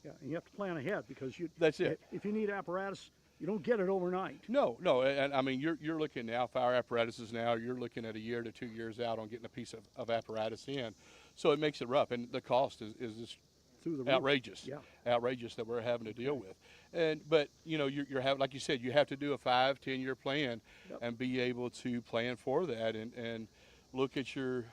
Yeah, and you have to plan ahead because That's it. If you need apparatus, you don't get it overnight. No, and I mean you're looking now. Fire apparatuses now. You're looking at a year to 2 years out on getting a piece of apparatus in, so it makes it rough, and the cost is just through the roof. outrageous. Yeah. Outrageous that we're having to deal with, but you're having, like you said, you have to do a 5-10 year plan and be able to plan for that and look at your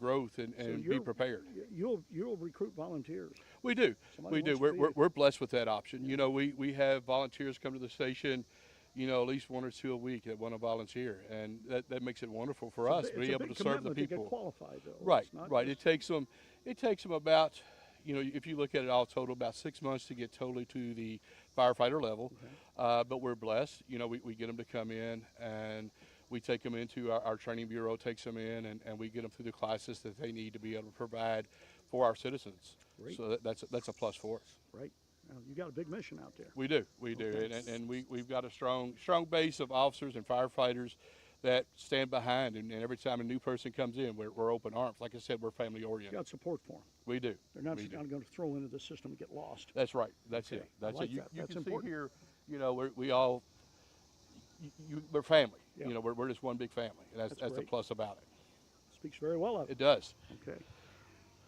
growth and be prepared. You'll recruit volunteers. We do. Somebody We do. wants to be We're blessed with that option. We have volunteers come to the station, at least 1 or 2 a week that want to volunteer, and that makes it wonderful for us to be able to serve the people. To get qualified, though. Right, It's not right. just- It takes them about, if you look at it all total, about 6 months to get totally to the firefighter level. But we're blessed. We get them to come in, and we take them into our training bureau, takes them in, and we get them through the classes that they need to be able to provide for our citizens. Great. So that's a plus for us. Right. Now, you got a big mission out there. We do, and we've got a strong base of officers and firefighters that stand behind, and every time a new person comes in, we're open arms. Like I said, we're family oriented. You got support for them. We do. They're not going to throw into the system and get lost. That's right. That's it. That's like it. You That's can important. see here, you know, we're family. Yeah. You know, we're just one big family. And that's the great. plus about it. Speaks very well of it. It does. Okay.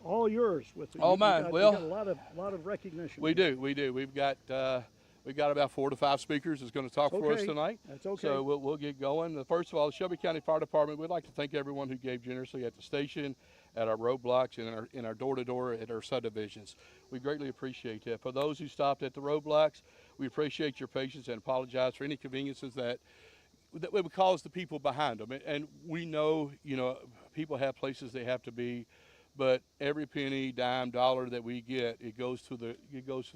All yours with the, All mine. You got a lot of recognition. We do. We've got about 4 to 5 speakers that's going to talk for us tonight. That's okay. So we'll get going. First of all, the Shelby County Fire Department, we'd like to thank everyone who gave generously at the station, at our roadblocks, and in our door-to-door at our subdivisions. We greatly appreciate that. For those who stopped at the roadblocks, we appreciate your patience and apologize for any inconveniences that would cause the people behind them. And we know, you know, people have places they have to be, but every penny, dime, dollar that we get, it goes to the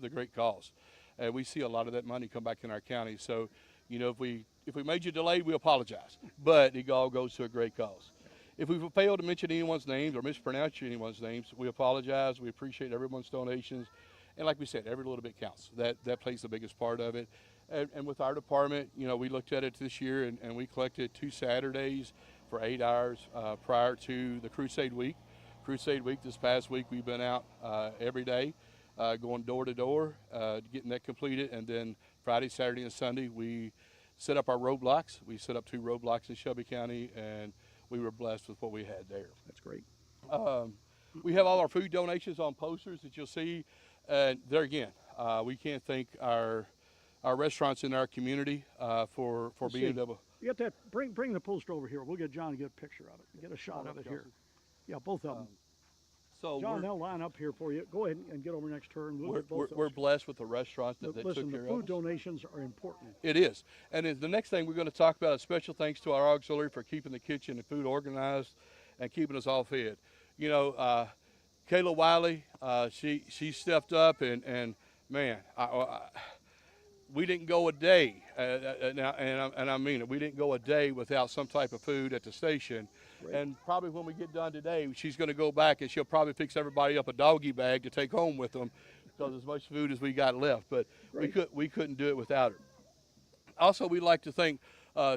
great cause. And we see a lot of that money come back in our county. So, you know, if we made you delayed, we apologize. But it all goes to a great cause. If we've failed to mention anyone's names or mispronounce anyone's names, we apologize. We appreciate everyone's donations. And like we said, every little bit counts. That plays the biggest part of it. And with our department, you know, we looked at it this year and we collected 2 Saturdays for 8 hours prior to the Crusade Week. Crusade Week, this past week, we've been out every day, going door to door, getting that completed. And then Friday, Saturday, and Sunday, we set up our roadblocks. We set up 2 roadblocks in Shelby County, and we were blessed with what we had there. That's great. We have all our food donations on posters that you'll see. There again, we can't thank our restaurants in our community for being able. You got that? Bring the poster over here. We'll get John to get a picture of it. Get a shot of it here. Yeah, both of them. So John, they'll line up here for you. Go ahead and get over next turn. We're blessed with the restaurants that Listen, took care the of food us. donations are important. It is. And then the next thing we're going to talk about is special thanks to our auxiliary for keeping the kitchen and food organized and keeping us all fed. You know, Kayla Wiley, she stepped up and man, we didn't go a day, and I mean it, we didn't go a day without some type of food at the station. Right. And probably when we get done today, she's going to go back and she'll probably fix everybody up a doggy bag to take home with them because as much food as we got left. But we couldn't do it without her. Also, we'd like to thank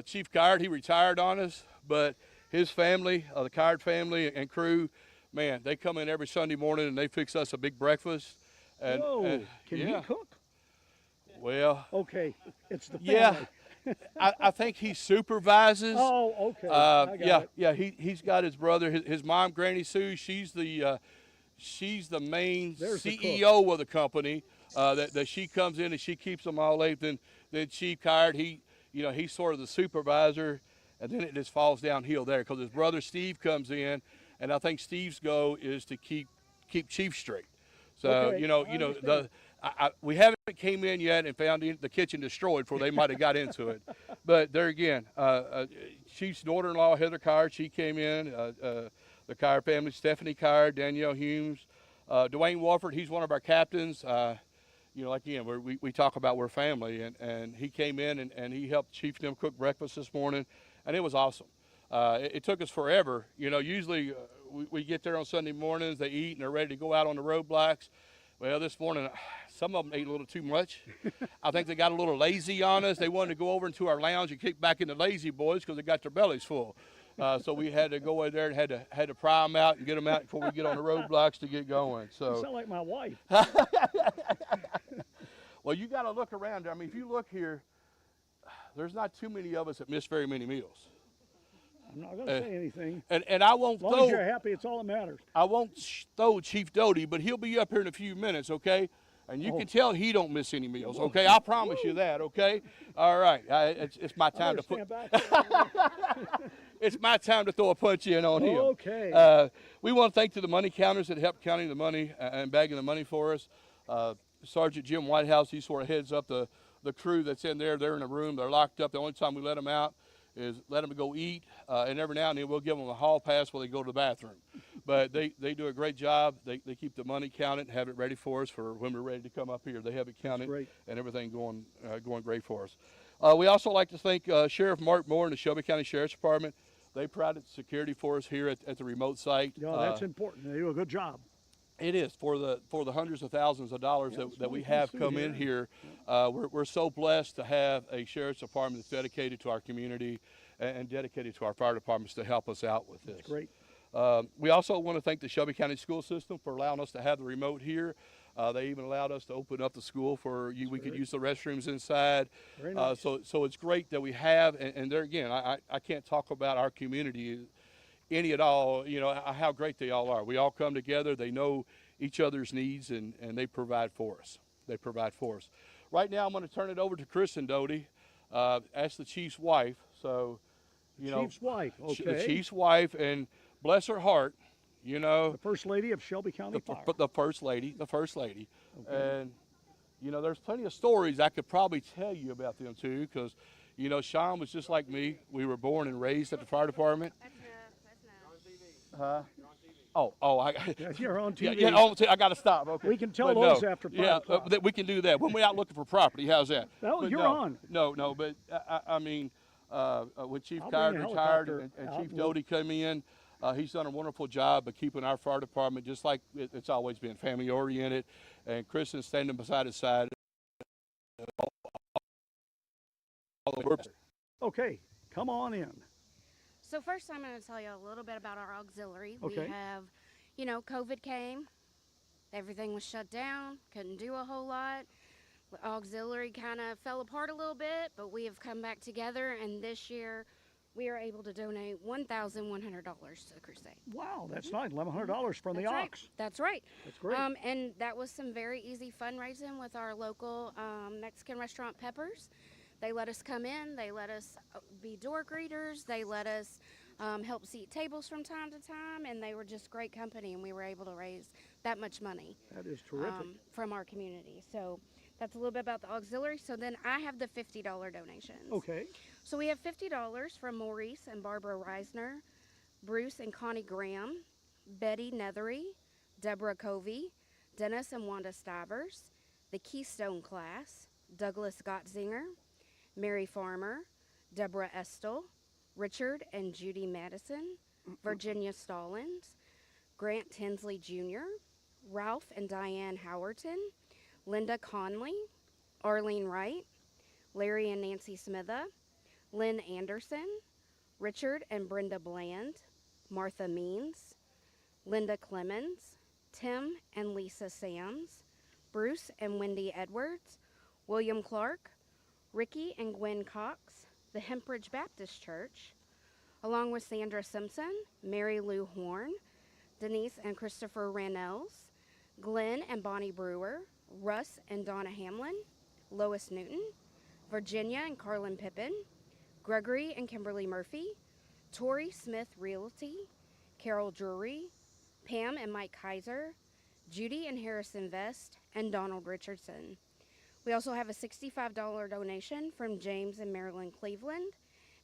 Chief Card. He retired on us, but his family, the Card family and crew, man, they come in every Sunday morning and they fix us a big breakfast. And, Whoa, can he cook? Well, okay, it's the family. Yeah. I think he supervises. Oh, okay. Yeah. He's got his brother, his mom, Granny Sue. She's the main CEO of the company. That she comes in and she keeps them all late. Then Chief Card, he's sort of the supervisor, and then it just falls downhill there because his brother Steve comes in, and I think Steve's goal is to keep Chief straight. So we haven't came in yet and found the kitchen destroyed before they might have got into it. But there again, Chief's daughter-in-law, Heather Card, she came in, the Card family, Stephanie Card, Danielle Humes, Dwayne Walford, he's one of our captains. Again, we talk about we're family, and he came in and he helped Chief and them cook breakfast this morning, and it was awesome. It took us forever. Usually we get there on Sunday mornings, they eat, and they're ready to go out on the roadblocks. Well, this morning, some of them ate a little too much. I think they got a little lazy on us. They wanted to go over into our lounge and kick back into lazy boys because they got their bellies full. So we had to go in there and had to pry them out and get them out before we get on the roadblocks to get going. So you sound like my wife. Well, you got to look around. I mean, if you look here, there's not too many of us that miss very many meals. I'm not going to say anything. And I won't throw. As long as you're happy, it's all that matters. I won't throw Chief Doty, but he'll be up here in a few minutes, okay? And you can tell he don't miss any meals, okay? I promise you that, okay? All right. It's my time to put. It's my time to throw a punch in on him. Okay. We want to thank to the money counters that helped counting the money and bagging the money for us. Sergeant Jim Whitehouse, he sort of heads up the crew that's in there. They're in a room. They're locked up. The only time we let them out is let them go eat, and every now and then we'll give them a hall pass while they go to the bathroom. But they do a great job. They keep the money counted and have it ready for us for when we're ready to come up here. They have it counted and everything going great for us. We also like to thank Sheriff Mark Moore and the Shelby County Sheriff's Department. They provided security for us here at the remote site. Yeah, that's important. They do a good job. It is for the hundreds of thousands of dollars that we have come in here. We're so blessed to have a sheriff's department that's dedicated to our community and dedicated to our fire departments to help us out with this. That's great. We also want to thank the Shelby County School System for allowing us to have the remote here. They even allowed us to open up the school for you. We could use the restrooms inside. Very nice. So it's great that we have, and there again, I can't talk about our community any at all, you know, how great they all are. We all come together, they know each other's needs, and they provide for us. They provide for us. Right now, I'm going to turn it over to Chris and Dodie. That's the chief's wife. So, you know, Chief's wife, okay. The chief's wife, and bless her heart, you know. The First Lady of Shelby County Fire. The First Lady. Okay. And, you know, there's plenty of stories I could probably tell you about them too, because, you know, Sean was just like me. We were born and raised at the fire department. You're on TV. Yeah, I got to stop. Okay. We can tell those after 5 o'clock. We can do that when we're out looking for property. How's that? Well, you're on. No, but I mean, when Chief I'll Kyle bring a retired helicopter and out Chief and Doty came in, he's done a wonderful job of keeping our fire department just like it's always been, family oriented. And Chris is standing beside his side. Okay, come on in. So first I'm going to tell you a little bit about our auxiliary. Okay. We have, you know, COVID came, everything was shut down, couldn't do a whole lot. The auxiliary kind of fell apart a little bit, but we have come back together, and this year we are able to donate $1,100 to the Crusade. Wow, that's nice. $1,100 from the That's right. Ox. That's right. That's great. And that was some very easy fundraising with our local Mexican restaurant, Peppers. They let us come in. They let us be door greeters. They let us help seat tables from time to time, and they were just great company, and we were able to raise that much money. That is terrific. From our community. So that's a little bit about the auxiliary. So then I have the $50 donations. Okay. So we have $50 from Maurice and Barbara Reisner, Bruce and Connie Graham, Betty Nethery, Deborah Covey, Dennis and Wanda Stivers, the Keystone class, Douglas Gottzinger, Mary Farmer, Deborah Estel, Richard and Judy Madison, Virginia Stallings, Grant Tinsley Jr., Ralph and Diane Howerton, Linda Conley, Arlene Wright, Larry and Nancy Smitha, Lynn Anderson, Richard and Brenda Bland, Martha Means, Linda Clemens, Tim and Lisa Sams, Bruce and Wendy Edwards, William Clark, Ricky and Gwen Cox, the Hempridge Baptist Church, along with Sandra Simpson, Mary Lou Horn, Denise and Christopher Ranells, Glenn and Bonnie Brewer, Russ and Donna Hamlin, Lois Newton, Virginia and Carlin Pippin, Gregory and Kimberly Murphy, Tori Smith Realty, Carol Drury, Pam and Mike Kaiser, Judy and Harrison Vest, and Donald Richardson. We also have a $65 donation from James and Marilyn Cleveland,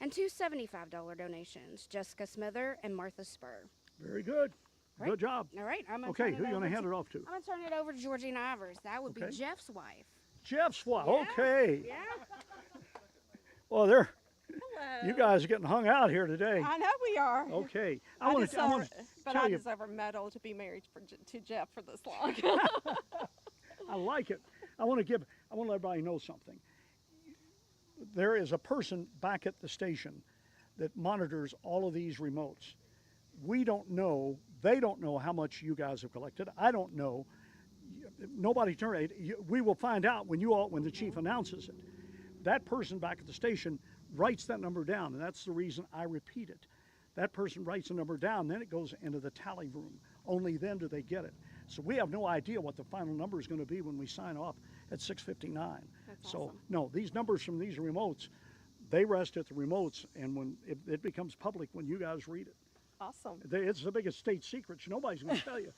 and two $75 donations, Jessica Smither and Martha Spur. Very good. Right. Good job. All right, I'm gonna Okay, turn who are you going to hand it off to? I'm gonna turn it over to Georgina Ivers. That would Okay. be Jeff's wife. Jeff's wife. Yeah. Okay. Yeah. Well, there. Hello. You guys are getting hung out here today. I know we are. Okay. I want to but tell I you. deserve a medal to be married to Jeff for this long. I like it. I want to let everybody know something. There is a person back at the station that monitors all of these remotes. We don't know, they don't know how much you guys have collected. I don't know. Nobody turned it. We will find out when the chief announces it. That person back at the station writes that number down, and that's the reason I repeat it. That person writes the number down, then it goes into the tally room. Only then do they get it. So we have no idea what the final number is going to be when we sign off at 6:59. That's So awesome. no, these numbers from these remotes, they rest at the remotes, and when it becomes public when you guys read it. Awesome. It's the biggest state secret. So nobody's going to tell you.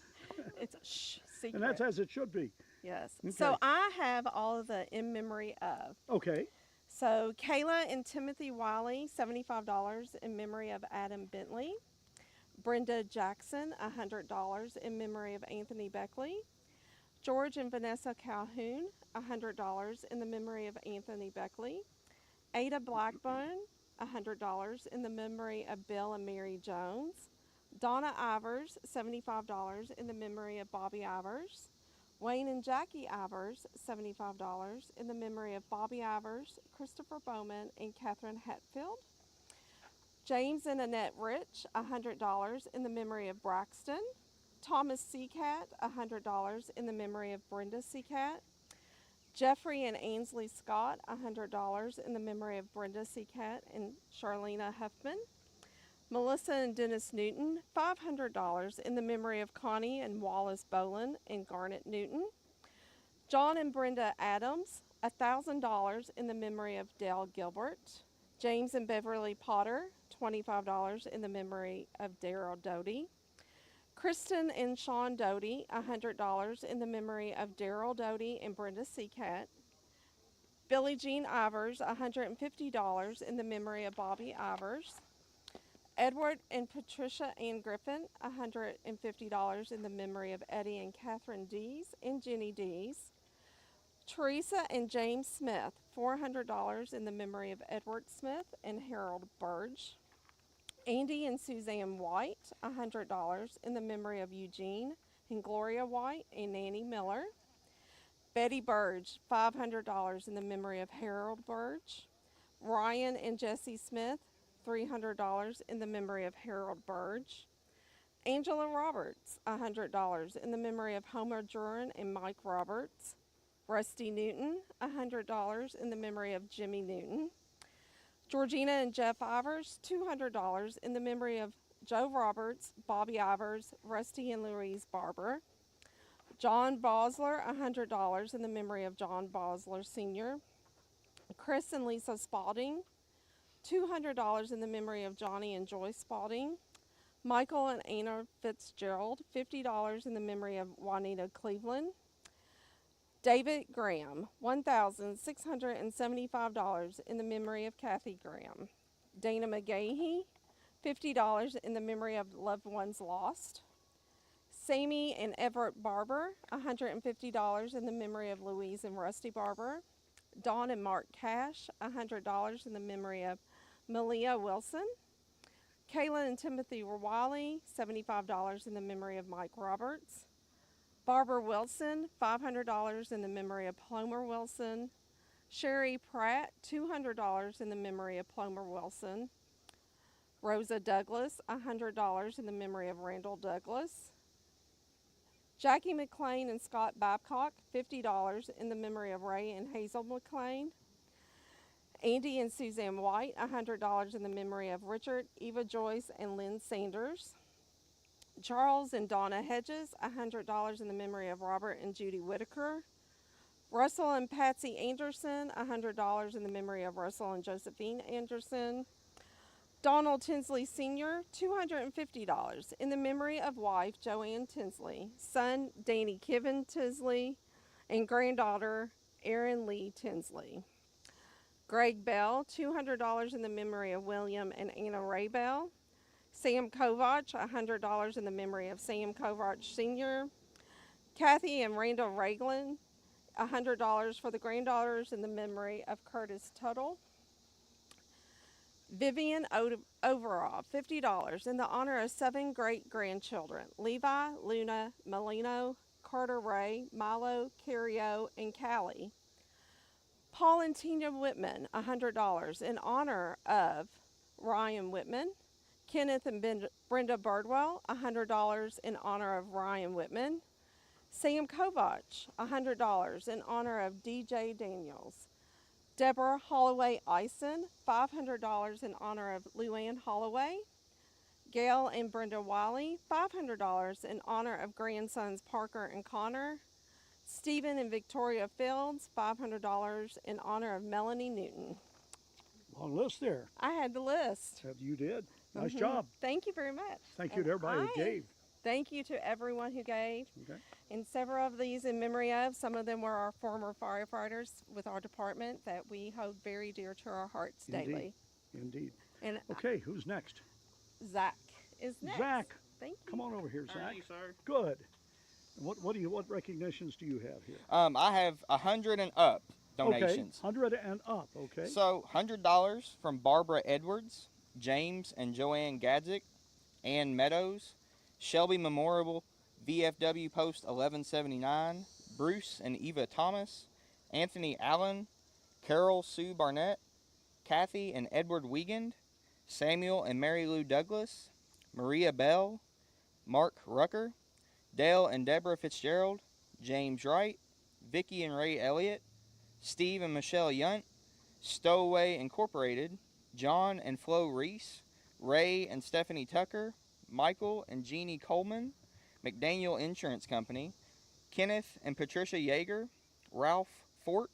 It's a secret. And that's as it should be. Yes. Okay. So I have all of the in memory of. Okay. So Kayla and Timothy Wiley, $75 in memory of Adam Bentley. Brenda Jackson, $100 in memory of Anthony Beckley. George and Vanessa Calhoun, $100 in the memory of Anthony Beckley. Ada Blackburn, $100 in the memory of Bill and Mary Jones. Donna Ivers, $75 in the memory of Bobby Ivers. Wayne and Jackie Ivers, $75 in the memory of Bobby Ivers, Christopher Bowman, and Catherine Hetfield. James and Annette Rich, $100 in the memory of Braxton. Thomas Seacat, $100 in the memory of Brenda Seacat. Jeffrey and Ainsley Scott, $100 in the memory of Brenda Seacat and Charlena Huffman. Melissa and Dennis Newton, $500 in the memory of Connie and Wallace Boland and Garnet Newton. John and Brenda Adams, $1,000 in the memory of Dale Gilbert. James and Beverly Potter, $25 in the memory of Daryl Doty. Kristen and Sean Doty, $100 in the memory of Daryl Doty and Brenda Seacat. Billie Jean Ivers, $150 in the memory of Bobby Ivers. Edward and Patricia Ann Griffin, $150 in the memory of Eddie and Catherine Dees and Jenny Dees. Teresa and James Smith, $400 in the memory of Edward Smith and Harold Burge. Andy and Suzanne White, $100 in the memory of Eugene and Gloria White and Nanny Miller. Betty Burge, $500 in the memory of Harold Burge. Ryan and Jesse Smith, $300 in the memory of Harold Burge. Angela Roberts, $100 in the memory of Homer Jurin and Mike Roberts. Rusty Newton, $100 in the memory of Jimmy Newton. Georgina and Jeff Ivers, $200 in the memory of Joe Roberts, Bobby Ivers, Rusty and Louise Barber. John Bosler, $100 in the memory of John Bosler Sr. Chris and Lisa Spalding, $200 in the memory of Johnny and Joyce Spalding. Michael and Anna Fitzgerald, $50 in the memory of Juanita Cleveland. David Graham, $1,675 in the memory of Kathy Graham. Dana McGahee, $50 in the memory of loved ones lost. Sammy and Everett Barber, $150 in the memory of Louise and Rusty Barber. Dawn and Mark Cash, $100 in the memory of Malia Wilson. Kaylin and Timothy Wiley, $75 in the memory of Mike Roberts. Barbara Wilson, $500 in the memory of Plomer Wilson. Sherry Pratt, $200 in the memory of Plomer Wilson. Rosa Douglas, $100 in the memory of Randall Douglas. Jackie McLean and Scott Babcock, $50 in the memory of Ray and Hazel McLean. Andy and Suzanne White, $100 in the memory of Richard, Eva Joyce, and Lynn Sanders. Charles and Donna Hedges, $100 in the memory of Robert and Judy Whitaker. Russell and Patsy Anderson, $100 in the memory of Russell and Josephine Anderson. Donald Tinsley Sr., $250 in the memory of wife Joanne Tinsley, son Danny Kiven Tinsley, and granddaughter Erin Lee Tinsley. Greg Bell, $200 in the memory of William and Anna Ray Bell. Sam Kovach, $100 in the memory of Sam Kovach Sr. Kathy and Randall Ragland, $100 for the granddaughters in the memory of Curtis Tuttle. Vivian Overall, $50 in the honor of 7 great-grandchildren, Levi, Luna, Melino, Carter Ray, Milo, Cario, and Callie. Paul and Tina Whitman, $100 in honor of Ryan Whitman. Kenneth and Brenda Birdwell, $100 in honor of Ryan Whitman. Sam Kovach, $100 in honor of DJ Daniels. Deborah Holloway Eisen, $500 in honor of Luann Holloway. Gail and Brenda Wiley, $500 in honor of grandsons Parker and Connor. Stephen and Victoria Fields, $500 in honor of Melanie Newton. Long list there. I had the list. You did. Nice job. Thank you very much. Thank you to everybody who gave. Thank you to everyone who gave. Okay. And several of these in memory of, some of them were our former firefighters with our department that we hold very dear to our hearts daily. Indeed. And okay, who's next? Zach is next. Zach. Thank you. Come on over here, Zach. Hey, sir. Good. What recognitions do you have here? I have 100 and up donations. Okay, 100 and up, okay. So $100 from Barbara Edwards, James and Joanne Gadzik, Ann Meadows, Shelby Memorial, VFW Post 1179, Bruce and Eva Thomas, Anthony Allen, Carol Sue Barnett, Kathy and Edward Wiegand, Samuel and Mary Lou Douglas, Maria Bell, Mark Rucker, Dale and Deborah Fitzgerald, James Wright, Vicky and Ray Elliott, Steve and Michelle Yunt, Stowaway Incorporated, John and Flo Reese, Ray and Stephanie Tucker, Michael and Jeannie Coleman, McDaniel Insurance Company, Kenneth and Patricia Yeager, Ralph Fort,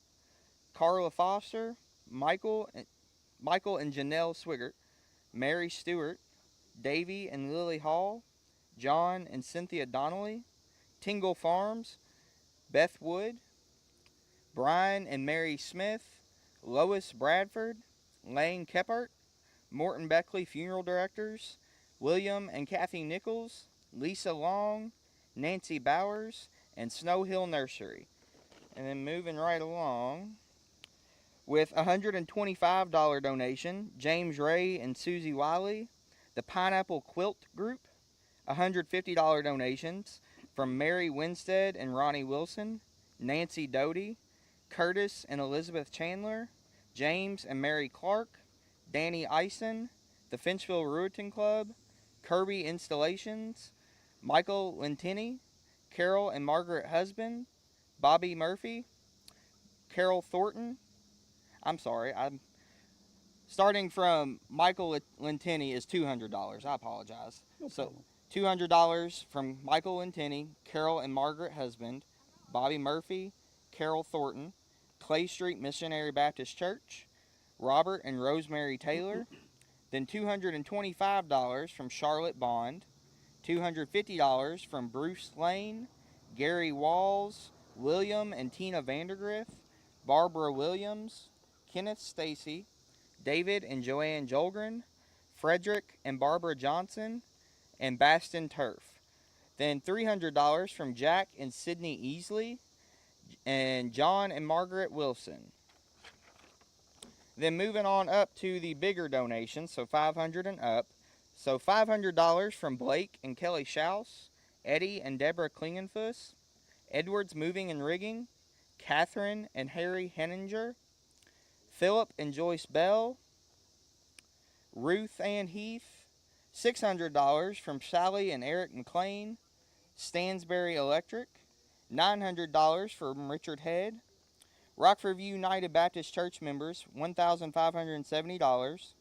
Carla Foster, Michael and Janelle Swigert, Mary Stewart, Davy and Lily Hall, John and Cynthia Donnelly, Tingle Farms, Beth Wood, Brian and Mary Smith, Lois Bradford, Lane Kephart, Morton Beckley Funeral Directors, William and Kathy Nichols, Lisa Long, Nancy Bowers, and Snow Hill Nursery. And then moving right along, with a $125 donation, James Ray and Susie Wiley, the Pineapple Quilt Group, $150 donations from Mary Winstead and Ronnie Wilson, Nancy Doty, Curtis and Elizabeth Chandler, James and Mary Clark, Danny Eisen, the Finchville Rueting Club, Kirby Installations, Michael Lentini, Carol and Margaret Husband, Bobby Murphy, Carol Thornton. I'm starting from Michael Lentini is $200. I apologize. No so problem. $200 from Michael Lentini, Carol and Margaret Husband, Bobby Murphy, Carol Thornton, Clay Street Missionary Baptist Church, Robert and Rosemary Taylor, then $225 from Charlotte Bond, $250 from Bruce Lane, Gary Walls, William and Tina Vandergriff, Barbara Williams, Kenneth Stacy, David and Joanne Jolgren, Frederick and Barbara Johnson, and Baston Turf. Then $300 from Jack and Sydney Easley, and John and Margaret Wilson. Then moving on up to the bigger donations, so $500 and up. So $500 from Blake and Kelly Schaus, Eddie and Deborah Klingenfuss, Edwards Moving and Rigging, Catherine and Harry Henninger, Philip and Joyce Bell, Ruth Ann Heath, $600 from Sally and Eric McLean, Stansbury Electric, $900 from Richard Head, Rockford View United Baptist Church members, $1,570,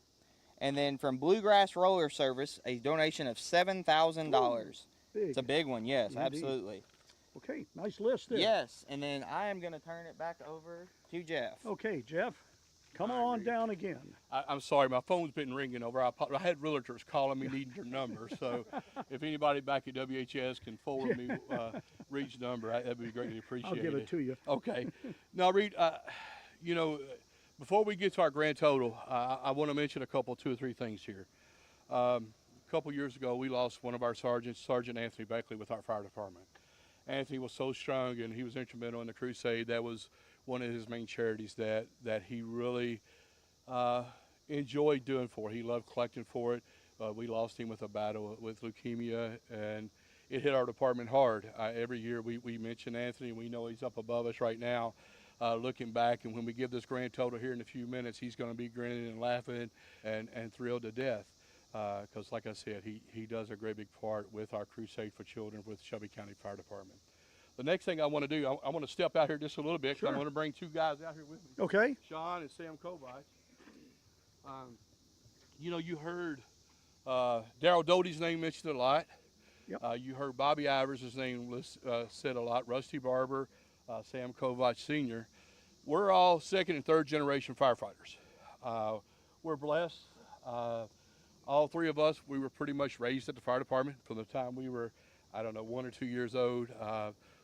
and then from Bluegrass Roller Service, a donation of $7,000. It's a big one, yes, Indeed. Absolutely. Okay, nice list there. Yes, and then I am going to turn it back over to Jeff. Okay, Jeff, come on down again. I'm sorry, my phone's been ringing over. I had realtors calling me needing their number, so if anybody back at WHS can forward me Reed's number, that would be greatly appreciated. I'll give it to you. Okay. Now, Reed, before we get to our grand total, I want to mention two or three things here. A couple years ago, we lost one of our sergeants, Sergeant Anthony Beckley, with our fire department. Anthony was so strong, and he was instrumental in the Crusade. That was one of his main charities that he really enjoyed doing for. He loved collecting for it. We lost him with a battle with leukemia, and it hit our department hard. Every year we mention Anthony. We know he's up above us right now, looking back. And when we give this grand total here in a few minutes, he's going to be grinning and laughing and thrilled to death. Because like I said, he does a great big part with our Crusade for Children with Shelby County Fire Department. The next thing I want to do, I want to step out here just a little bit. Sure. I'm going to bring two guys out here with me. Okay. Sean and Sam Kovach. You heard Daryl Doty's name mentioned a lot. Yep. You heard Bobby Ivers' name said a lot. Rusty Barber, Sam Kovach Sr. We're all second and third generation firefighters. We're blessed. All three of us, we were pretty much raised at the fire department from the time we were, 1 or 2 years old.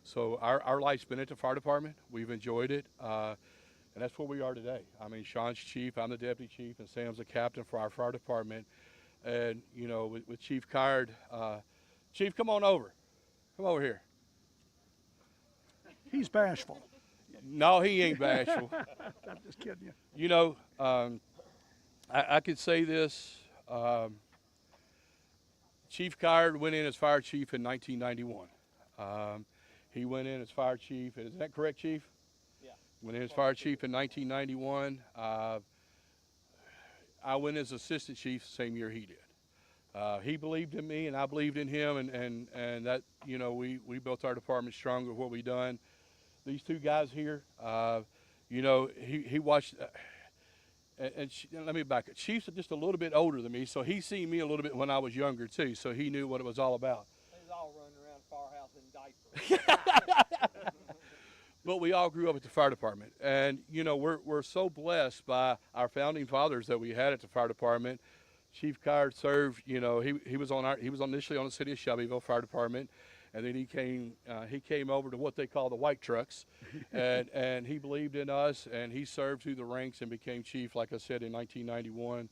So our life's been at the fire department. We've enjoyed it. And that's where we are today. I mean, Sean's chief, I'm the deputy chief, and Sam's the captain for our fire department. And, with Chief Card, Chief, come on over. Come over here. He's bashful. No, he ain't bashful. I'm just kidding you. You know, I could say this. Chief Card went in as fire chief in 1991. He went in as fire chief. Is that correct, Chief? Yeah. Went in as fire chief in 1991. I went as assistant chief the same year he did. He believed in me, and I believed in him, and that, you know, we built our department stronger with what we done. These two guys here, you know, he watched. Let me back up. Chief's just a little bit older than me, so he seen me a little bit when I was younger too, so he knew what it was all about. He's all running around the firehouse in diapers. But we all grew up at the fire department, and you know, we're so blessed by our founding fathers that we had at the fire department. Chief Card served, you know, he was initially on the city of Shelbyville Fire Department, and then he came over to what they call the white trucks, and he believed in us, and he served through the ranks and became chief, like I said, in 1991.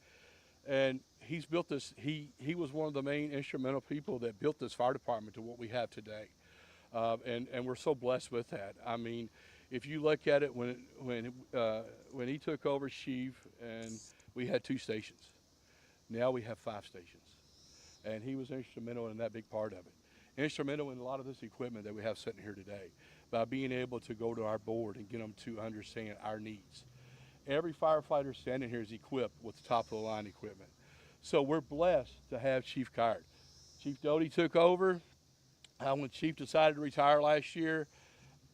And he's built this. He was one of the main instrumental people that built this fire department to what we have today, and we're so blessed with that. I mean, if you look at it, when he took over as chief, and we had 2 stations. Now we have 5 stations, and he was instrumental in that big part of it. Instrumental in a lot of this equipment that we have sitting here today, by being able to go to our board and get them to understand our needs. Every firefighter standing here is equipped with the top of the line equipment. So we're blessed to have Chief Card. Chief Doty took over when Chief decided to retire last year,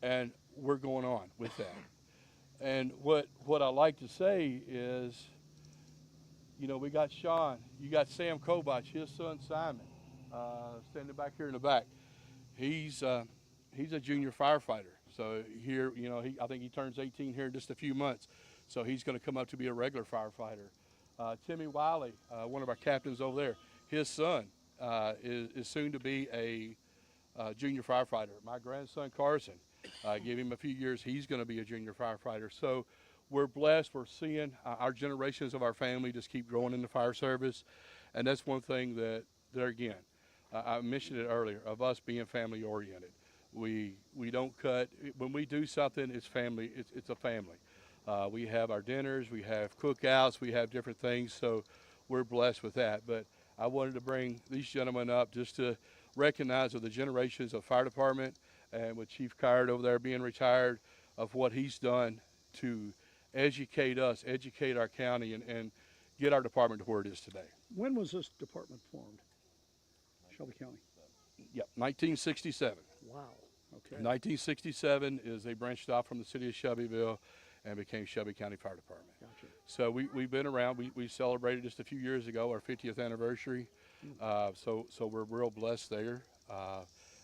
and we're going on with that. And what I like to say is, you know, we got Sean, you got Sam Kobach, his son Simon, standing back here in the back. He's a junior firefighter. So here, you know, I think he turns 18 here in just a few months. So he's going to come up to be a regular firefighter. Timmy Wiley, one of our captains over there, his son is soon to be a junior firefighter. My grandson Carson, give him a few years, he's going to be a junior firefighter. So we're blessed. We're seeing our generations of our family just keep growing in the fire service. And that's one thing that again, I mentioned it earlier, of us being family oriented. We don't cut. When we do something, it's family. It's a family. We have our dinners, we have cookouts, we have different things. So we're blessed with that. But I wanted to bring these gentlemen up just to recognize of the generations of fire department, and with Chief Card over there being retired, of what he's done to educate us, educate our county, and get our department to where it is today. When was this department formed? Shelby County? Yep, 1967. Wow. Okay. 1967 is they branched off from the city of Shelbyville and became Shelby County Fire Department. Gotcha. So we've been around. We celebrated just a few years ago our 50th anniversary. So we're real blessed there.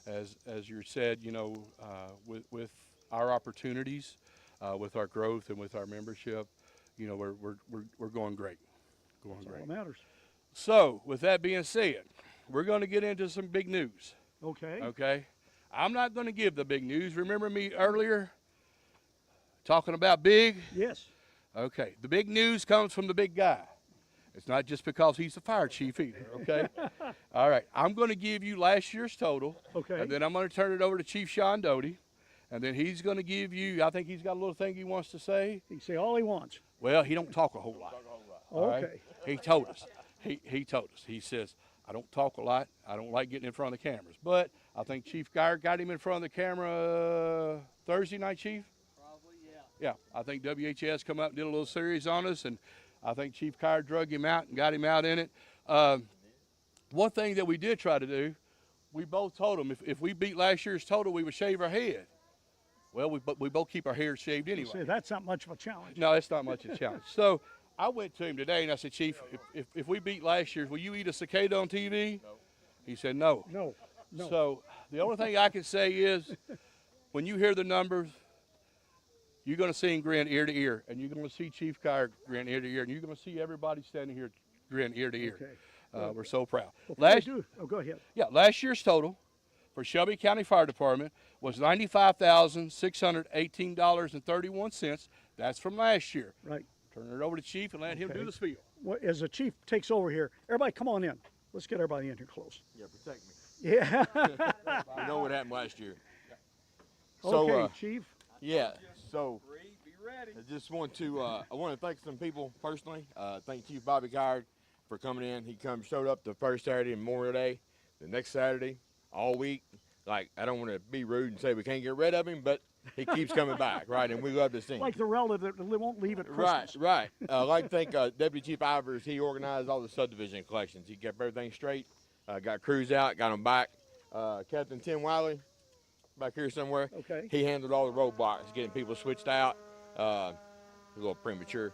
As you said, you know, with our opportunities, with our growth and with our membership, you know, we're going great. That's all that matters. So with that being said, we're going to get into some big news. Okay. Okay. I'm not going to give the big news. Remember me earlier talking about big? Yes. Okay. The big news comes from the big guy. It's not just because he's the fire chief either, okay? All right. I'm going to give you last year's total. Okay. And then I'm going to turn it over to Chief Sean Doty. And then he's going to give you, I think he's got a little thing he wants to say. He can say all he wants. Well, he don't talk a whole lot. All right? Okay. He told us. He told us. He says, I don't talk a lot. I don't like getting in front of the cameras. But I think Chief Guard got him in front of the camera Thursday night, Chief? Probably, yeah. Yeah, I think WHS come up and did a little series on us, and I think Chief Card drug him out and got him out in it. One thing that we did try to do, we both told him if we beat last year's total, we would shave our head. Well, we both keep our hair shaved anyway. See, that's not much of a challenge. No, it's not much of a challenge. So I went to him today and I said, Chief, if we beat last year's, will you eat a cicada on TV? No. He said no. No. So the only thing I can say is when you hear the numbers, you're going to see him grin ear to ear, and you're going to see Chief Card grin ear to ear, and you're going to see everybody standing here grin ear to ear. Okay. We're so proud. Go ahead. Yeah, last year's total for Shelby County Fire Department was $95,618.31. That's from last year. Right. Turn it over to Chief and let him do the spiel. Well, as the chief takes over here, everybody come on in. Let's get everybody in here close. Yeah, protect me. Yeah. We know what happened last year. Okay, Chief. Yeah. So Be ready. I just want to I want to thank some people personally. Thank Chief Bobby Coward for coming in. He showed up the first Saturday, Memorial Day, the next Saturday, all week. Like, I don't want to be rude and say we can't get rid of him, but he keeps coming back, right? And we love to see him. Like the relative that won't leave at Christmas. Right. I'd like to thank Deputy Chief Ivers. He organized all the subdivision collections. He kept everything straight. Got crews out, got them back. Captain Tim Wiley, back here somewhere. Okay. He handled all the roadblocks, getting people switched out. A little premature.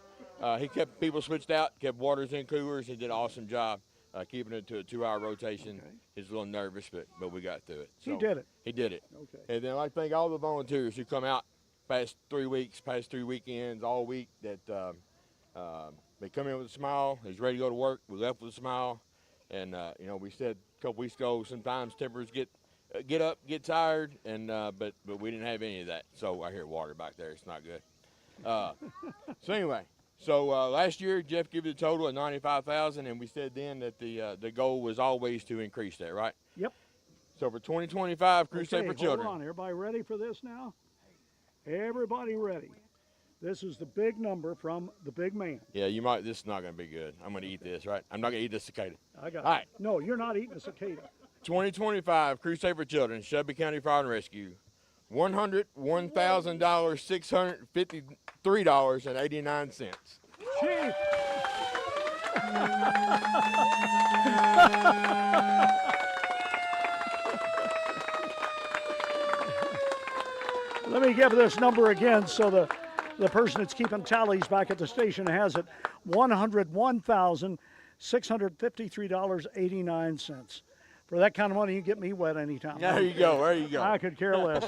He kept people switched out, kept waters in coolers. He did an awesome job keeping it to a 2-hour rotation. Okay. He was a little nervous, but we got through it. He did it. He did it. Okay. And then I'd like to thank all the volunteers who come out past 3 weeks, past 3 weekends, all week, that they come in with a smile, is ready to go to work. We left with a smile. And, we said a couple weeks ago, sometimes tempers get up, get tired, and but we didn't have any of that. So I hear water back there. It's not good. So anyway, last year Jeff gave you the total of $95,000, and we said then that the goal was always to increase that, right? Yep. So for 2025, Crusade for Children. Hold on, everybody ready for this now? Everybody ready? This is the big number from the big man. Yeah, you might. This is not going to be good. I'm going to eat this, right? I'm not going to eat this cicada. I got it. All right. No, you're not eating a cicada. 2025 Crusade for Children, Shelby County Fire and Rescue. $101,653.89. Chief. Let me give this number again so the person that's keeping tallies back at the station has it. $101,653.89. For that kind of money, you get me wet anytime. There you go. I could care less.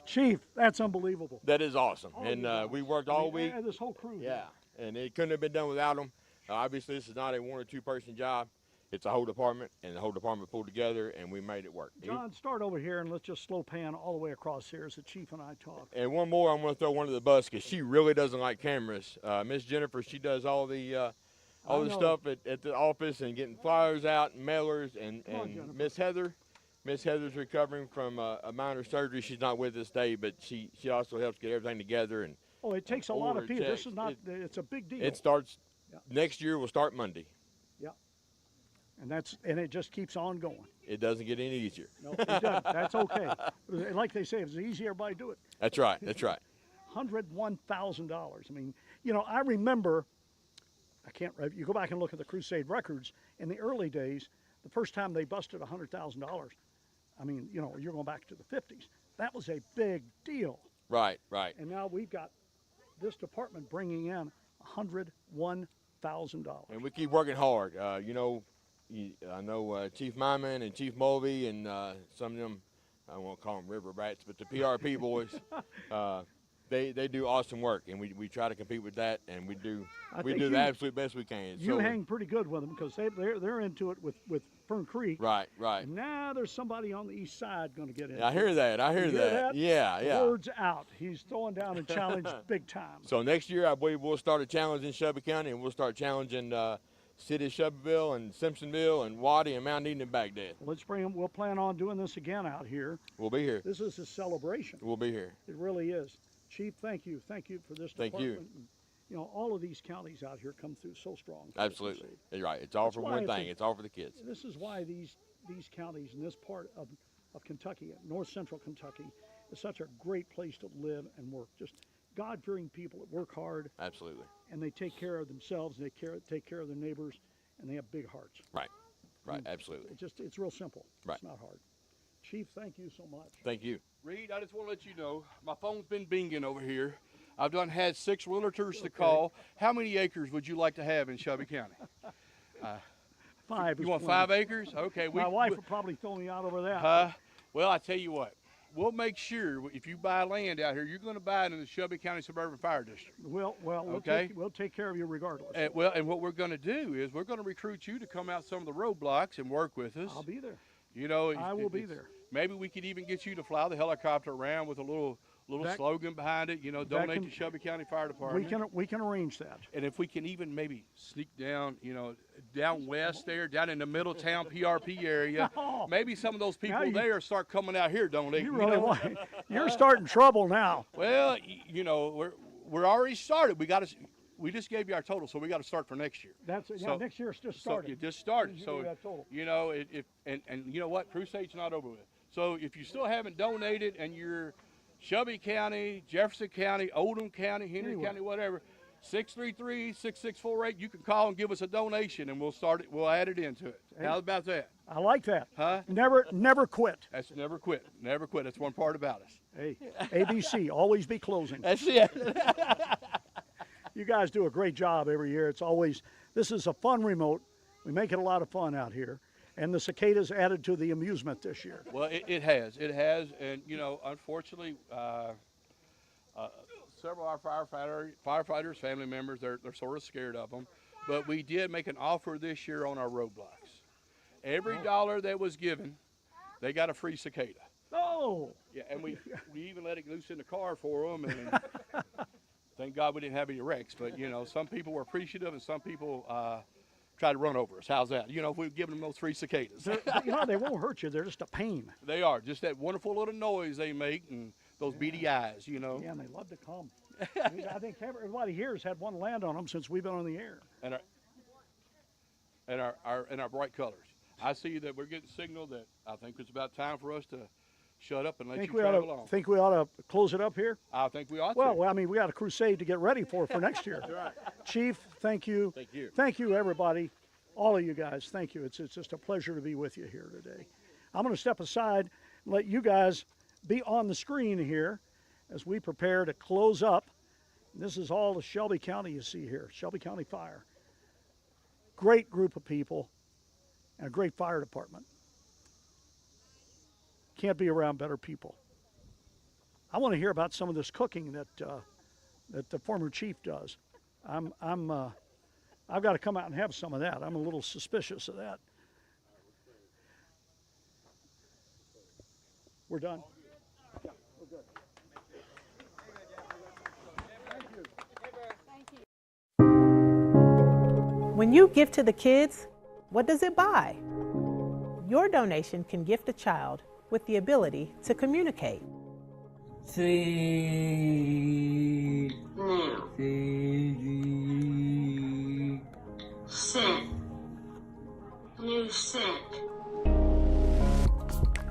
Chief, that's unbelievable. That is awesome. And we worked all week. Yeah, this whole crew. Yeah, and it couldn't have been done without them. Obviously, this is not a 1 or 2 person job. It's a whole department, and the whole department pulled together, and we made it work. John, start over here, and let's just slow pan all the way across here as the chief and I talk. And one more, I'm going to throw one to the bus because she really doesn't like cameras. Miss Jennifer, she does all the stuff at the office and getting flyers out and mailers. And Miss Heather's recovering from a minor surgery. She's not with us today, but she also helps get everything together. And it takes a lot of people. This is not. It's a big deal. It starts next year. Will start Monday. And it just keeps on going. It doesn't get any easier. No, it doesn't. That's okay. Like they say, if it's easy, everybody do it. That's right. $101,000. I mean, I remember. You go back and look at the Crusade records in the early days. The first time they busted $100,000. I mean, you're going back to the 50s. That was a big deal. Right. And now we've got this department bringing in $101,000. And we keep working hard. I know Chief Myman and Chief Mulvey and some of them, I won't call them river rats, but the PRP boys, they do awesome work, and we try to compete with that, and we do the absolute best we can. You hang pretty good with them because they're into it with Fern Creek. Right. And now there's somebody on the east side going to get in. I hear that. Yeah. Words out. He's throwing down a challenge big time. So next year, I believe we'll start a challenge in Shelby County, and we'll start challenging City of Shelbyville and Simpsonville and Waddy and Mount Eden and Baghdad. Let's bring them. We'll plan on doing this again out here. We'll be here. This is a celebration. We'll be here. It really is. Chief, thank you. Thank you for this department. Thank you. All of these counties out here come through so strong. Absolutely. You're right. It's all for one thing. It's all for the kids. This is why these counties in this part of Kentucky, north central Kentucky, is such a great place to live and work. Just God-fearing people that work hard. Absolutely. And they take care of themselves. And they take care of their neighbors. And they have big hearts. Right. Absolutely. It's real simple. Right. It's not hard. Chief, thank you so much. Thank you. Reed, I just want to let you know, my phone's been binging over here. I've had 6 realtors to call. How many acres would you like to have in Shelby County? 5. You want 5 acres? Okay. My wife would probably throw me out over that. Well, I tell you what. We'll make sure if you buy land out here, you're going to buy it in the Shelby County Suburban Fire District. We'll take care of you regardless. And what we're going to do is we're going to recruit you to come out some of the roadblocks and work with us. I'll be there. You know, I will be there. Maybe we could even get you to fly the helicopter around with a little little That- slogan behind it, you know, that donate can- to Shelby County Fire Department. We can arrange that. And if we can even maybe sneak down, you know, down west there, down in the Middletown PRP area, No. maybe some of those Now people you- there start coming out here donating. You really know? want, you're starting trouble now. Well, you know, we're already started. We just gave you our total, so we got to start for next year. Next year's just So started. you just started. You So do that total. you know, and you know what? Crusade's not over with. So if you still haven't donated and you're Shelby County, Jefferson County, Oldham County, Henry Anywhere. County, whatever, 633-6648, you can call and give us a donation, and we'll start it. We'll add it into it. Hey. How about that? I like that. Huh? Never quit. That's never quit. Never quit. That's one part about us. Hey, ABC, always be closing. That's it. You guys do a great job every year. This is a fun remote. We make it a lot of fun out here. And the cicadas added to the amusement this year. Well, it has, and you know, unfortunately, several of our firefighters, family members, they're sort of scared of them. But we did make an offer this year on our roadblocks. Every dollar that was given, they got a free cicada. Oh! Yeah, and we even let it loose in the car for them, and thank God we didn't have any wrecks. But you know, some people were appreciative, and some people tried to run over us. How's that? You know, if we've given them those free cicadas. You know, they won't hurt you. They're just a pain. They are. Just that wonderful little noise they make and those beady eyes, you know. Yeah, and they love to come. I think everybody here has had one land on them since we've been on the air. And our bright colors. I see that we're getting signal that I think it's about time for us to shut up and let you travel along. Think we ought to close it up here? I think we ought to. Well, I mean, we got a crusade to get ready for next year. That's right. Chief, thank you. Thank you. Thank you, everybody. All of you guys, thank you. It's just a pleasure to be with you here today. I'm going to step aside and let you guys be on the screen here as we prepare to close up. This is all the Shelby County you see here, Shelby County Fire. Great group of people and a great fire department. Can't be around better people. I want to hear about some of this cooking that the former chief does. I've got to come out and have some of that. I'm a little suspicious of that. We're done. Yeah, we're good. When you give to the kids, what does it buy? Your donation can gift a child with the ability to communicate. Seed. New. Scent. New scent.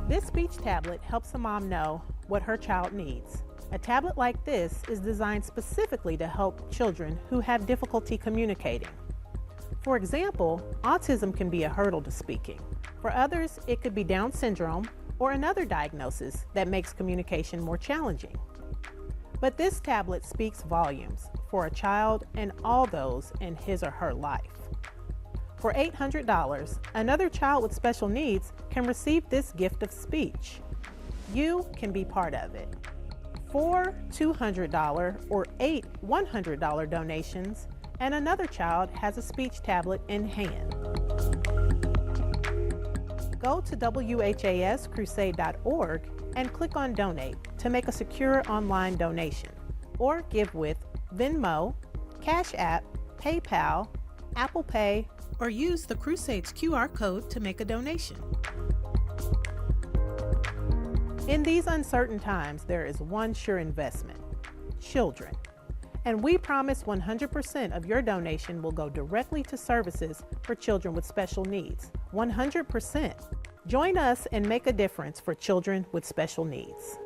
This speech tablet helps a mom know what her child needs. A tablet like this is designed specifically to help children who have difficulty communicating. For example, autism can be a hurdle to speaking. For others, it could be Down syndrome or another diagnosis that makes communication more challenging. But this tablet speaks volumes for a child and all those in his or her life. For $800, another child with special needs can receive this gift of speech. You can be part of it. 4 $200 or 8 $100 donations, and another child has a speech tablet in hand. Go to WHAScrusade.org and click on Donate to make a secure online donation, or give with Venmo, Cash App, PayPal, Apple Pay, or use the Crusade's QR code to make a donation. In these uncertain times, there is one sure investment: children. And we promise 100% of your donation will go directly to services for children with special needs. 100%. Join us and make a difference for children with special needs.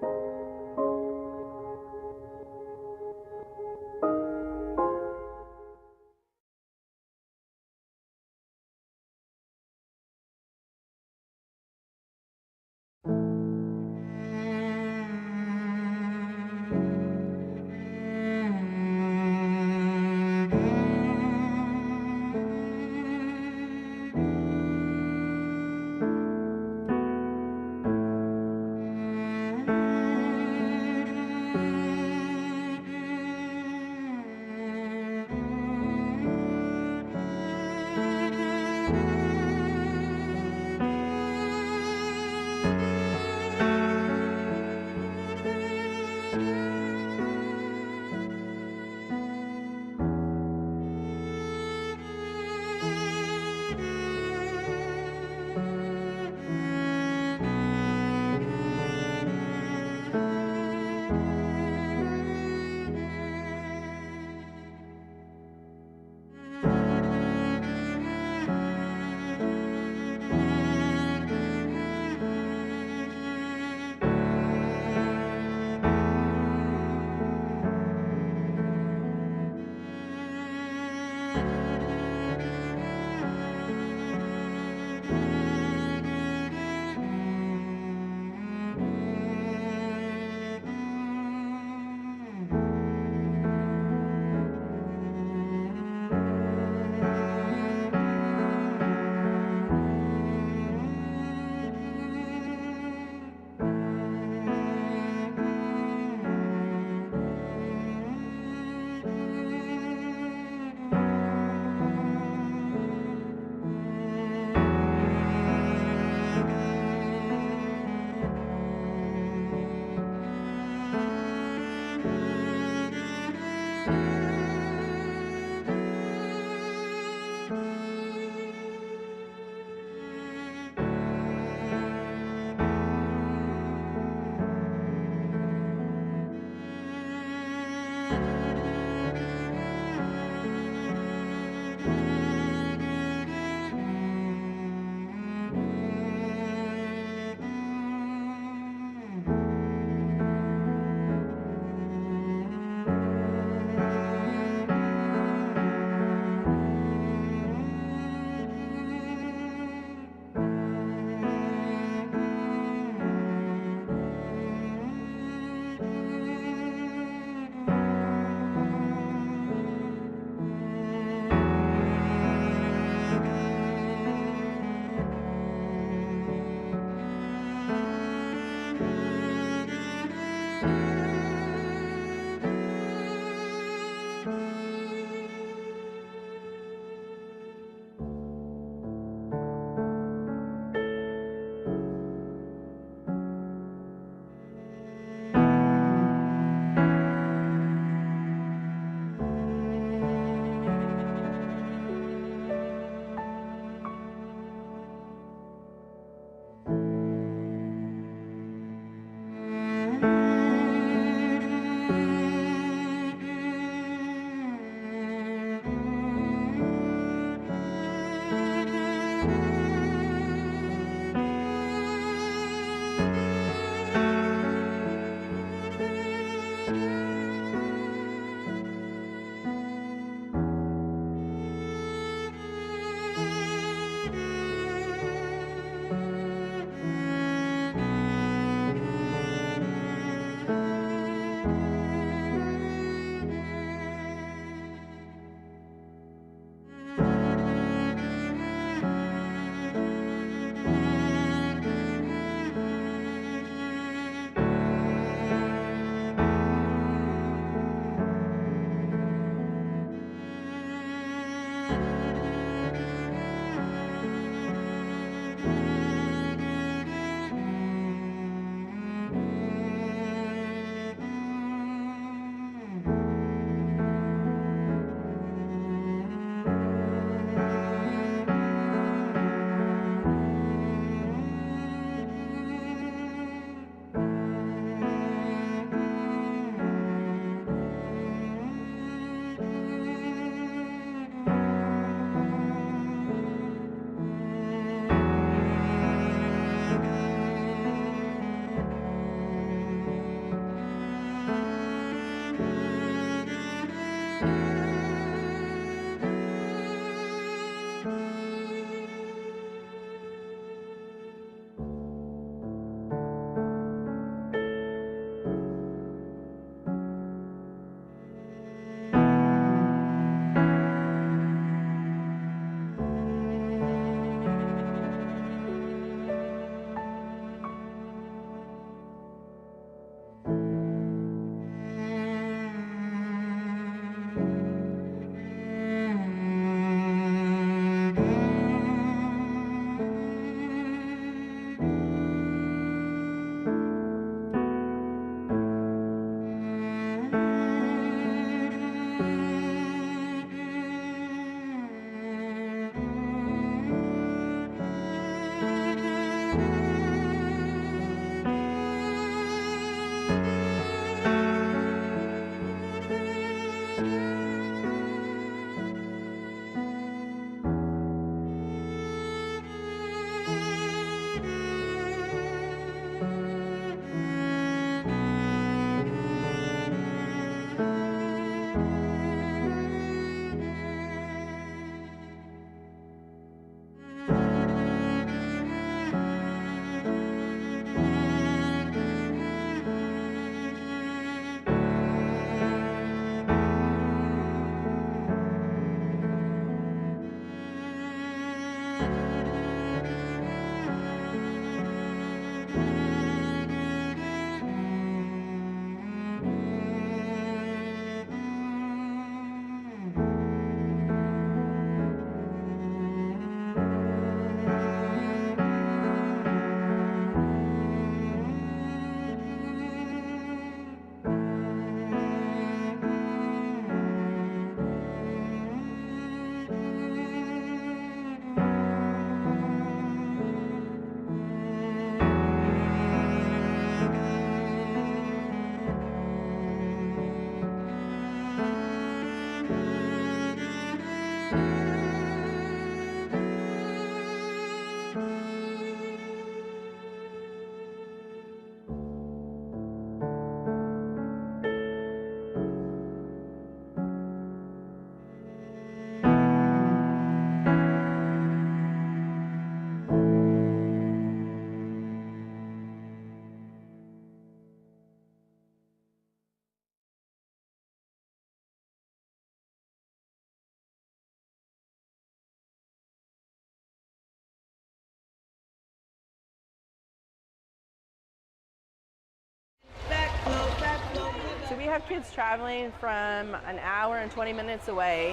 So we have kids traveling from an hour and 20 minutes away.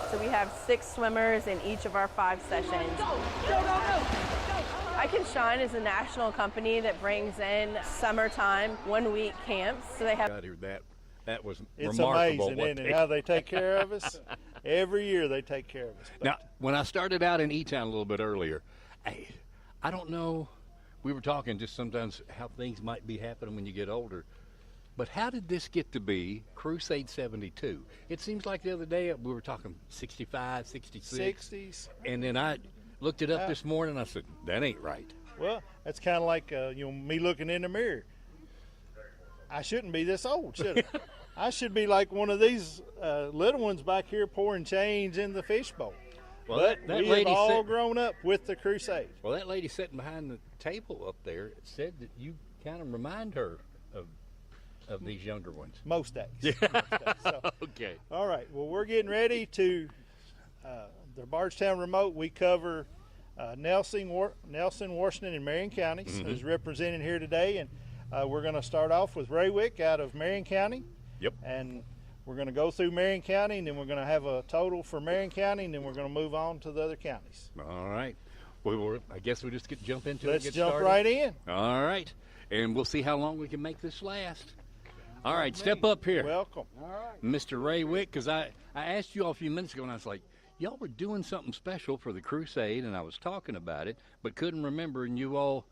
So we have 6 swimmers in each of our 5 sessions. I Can Shine is a national company that brings in summertime 1-week camps. So they have. That was It's remarkable. amazing, isn't it, how they take care of us? Every year they take care of us. Now, when I started out in E-Town a little bit earlier, I don't know, we were talking just sometimes how things might be happening when you get older, but how did this get to be Crusade 72? It seems like the other day we were talking 65, 66. 60s. And then I looked it up this morning and I said, that ain't right. Well, that's kind of like me looking in the mirror. I shouldn't be this old, should I? I should be like one of these little ones back here pouring change in the fishbowl. Well, but that we lady have all grown up with the Crusade. Well, that lady sitting behind the table up there said that you kind of remind her of these younger ones. Most days. Yeah. Most days. So, okay. All right. Well, we're getting ready to the Bardstown remote. We cover Nelson, Washington, and Marion counties is represented here today, and we're going to start off with Raywick out of Marion County. Yep. And we're going to go through Marion County, and then we're going to have a total for Marion County, and then we're going to move on to the other counties. All right. Well, I guess we'll just jump into Let's it. Let's jump started. right in. All right. And we'll see how long we can make this last. All right, step up here. Welcome. All right. Mr. Raywick, because I asked you all a few minutes ago, and I was like, y'all were doing something special for the Crusade, and I was talking about it, but couldn't remember, and you all,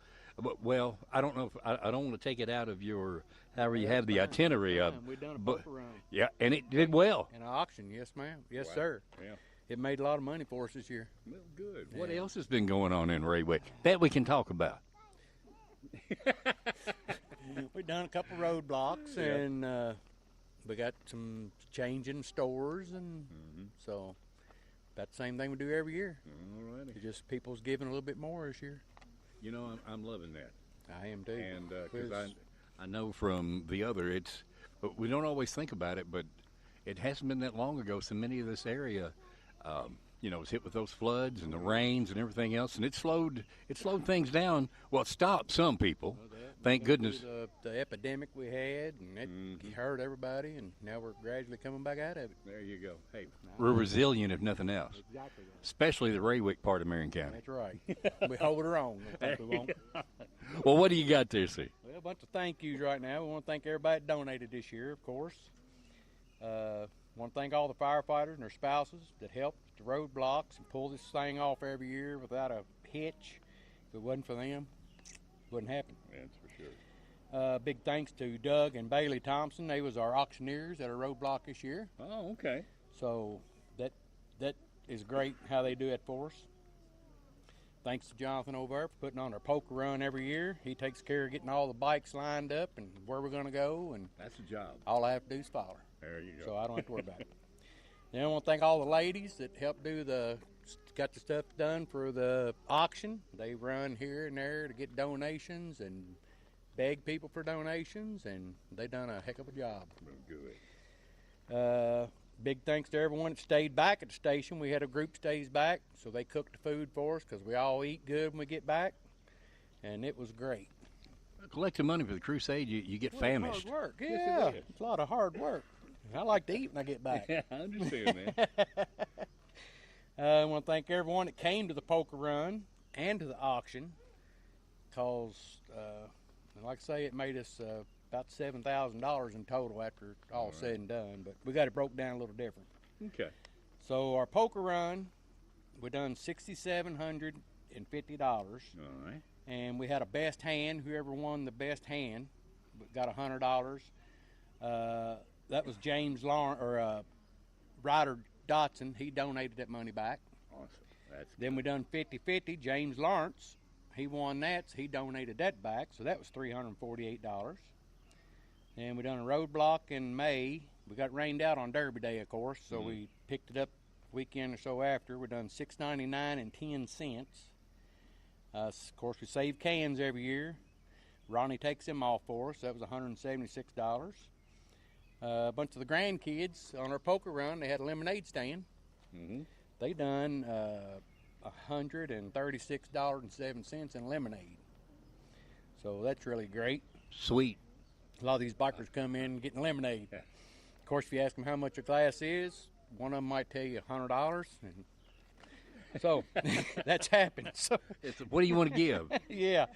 well, I don't know if, I don't want to take it out of your, however you have the itinerary of. We done a but, poker run. Yeah, and it did well. An auction, yes, ma'am. Yes, Wow. sir. Yeah. It made a lot of money for us this year. Well, good. What else has been going on in Raywick that we can talk about? We done a couple roadblocks, Yeah. and we got some changing stores, and so that's the same thing we do every year. All righty. It's just people's giving a little bit more this year. You know, I'm loving that. I am too. And because I know from the other, we don't always think about it, but it hasn't been that long ago. So many of this area, was hit with those floods and the rains and everything else, and it slowed things down. Well, it stopped some people. Thank goodness. The epidemic we had, and it hurt everybody, and now we're gradually coming back out of it. There you go. Hey, we're resilient if nothing else. Exactly. Especially the Raywick part of Marion County. That's right. We hold her on. I think we won't. Well, what do you got there, see? Well, a bunch of thank yous right now. We want to thank everybody that donated this year, of course. Want to thank all the firefighters and their spouses that helped the roadblocks and pull this thing off every year without a hitch. If it wasn't for them, it wouldn't happen. That's for sure. Big thanks to Doug and Bailey Thompson. They was our auctioneers at a roadblock this year. Oh, okay. So that is great how they do it for us. Thanks to Jonathan over there for putting on our poker run every year. He takes care of getting all the bikes lined up and where we're going to go. And that's a job. All I have to do is follow her. There you go. So I don't have to worry about it. Then I want to thank all the ladies that helped got the stuff done for the auction. They run here and there to get donations and beg people for donations, and they done a heck of a job. Good. Big thanks to everyone that stayed back at the station. We had a group stays back, so they cooked the food for us because we all eat good when we get back, and it was great. Collecting money for the Crusade, you get famished. Hard work, Yes, yeah. it is. It's a lot of hard work. I like to eat when I get back. Yeah, I understand, man. I want to thank everyone that came to the poker run and to the auction, because, like I say, it made us about $7,000 in total after all said and done. But we got it broke down a little different. Okay. So our poker run, we done $6,750. All right. And we had a best hand. Whoever won the best hand got $100. That was James Ryder Dotson. He donated that money back. Awesome. That's then we done 50-50. James Lawrence, he won that, so he donated that back. So that was $348. And we done a roadblock in May. We got rained out on Derby Day, of course, so we picked it up a weekend or so after. We done $6.99 Of course, we save cans every year. Ronnie takes them off for us. That was $176. A bunch of the grandkids on our poker run, they had a lemonade stand. They done $136.07 in lemonade. So that's really great. Sweet. a lot of these bikers come in getting lemonade. Of course, if you ask them how much a glass is, one of them might tell you $100. And so that's happened. So What do you want to give? yeah.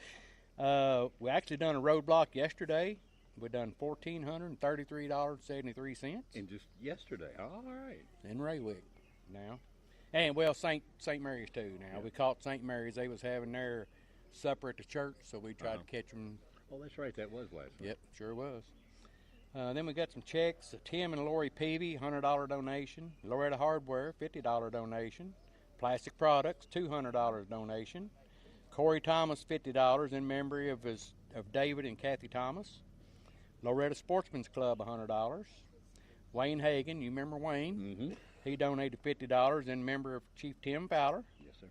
We actually done a roadblock yesterday. We done $1,433.73. And just yesterday. All right. In Raywick now. And well, St. Mary's too now. We caught St. Mary's. They was having their supper at the church, so we tried to catch them. Oh, that's right. That was last week. Yep, sure was. Then we got some checks. Tim and Lori Peavy, $100 donation. Loretta Hardware, $50 donation. Plastic Products, $200 donation. Corey Thomas, $50 in memory of David and Kathy Thomas. Loretta Sportsman's Club, $100. Wayne Hagan, you remember Wayne? Mm-hmm. He donated $50 in memory of Chief Tim Fowler. Yes, sir.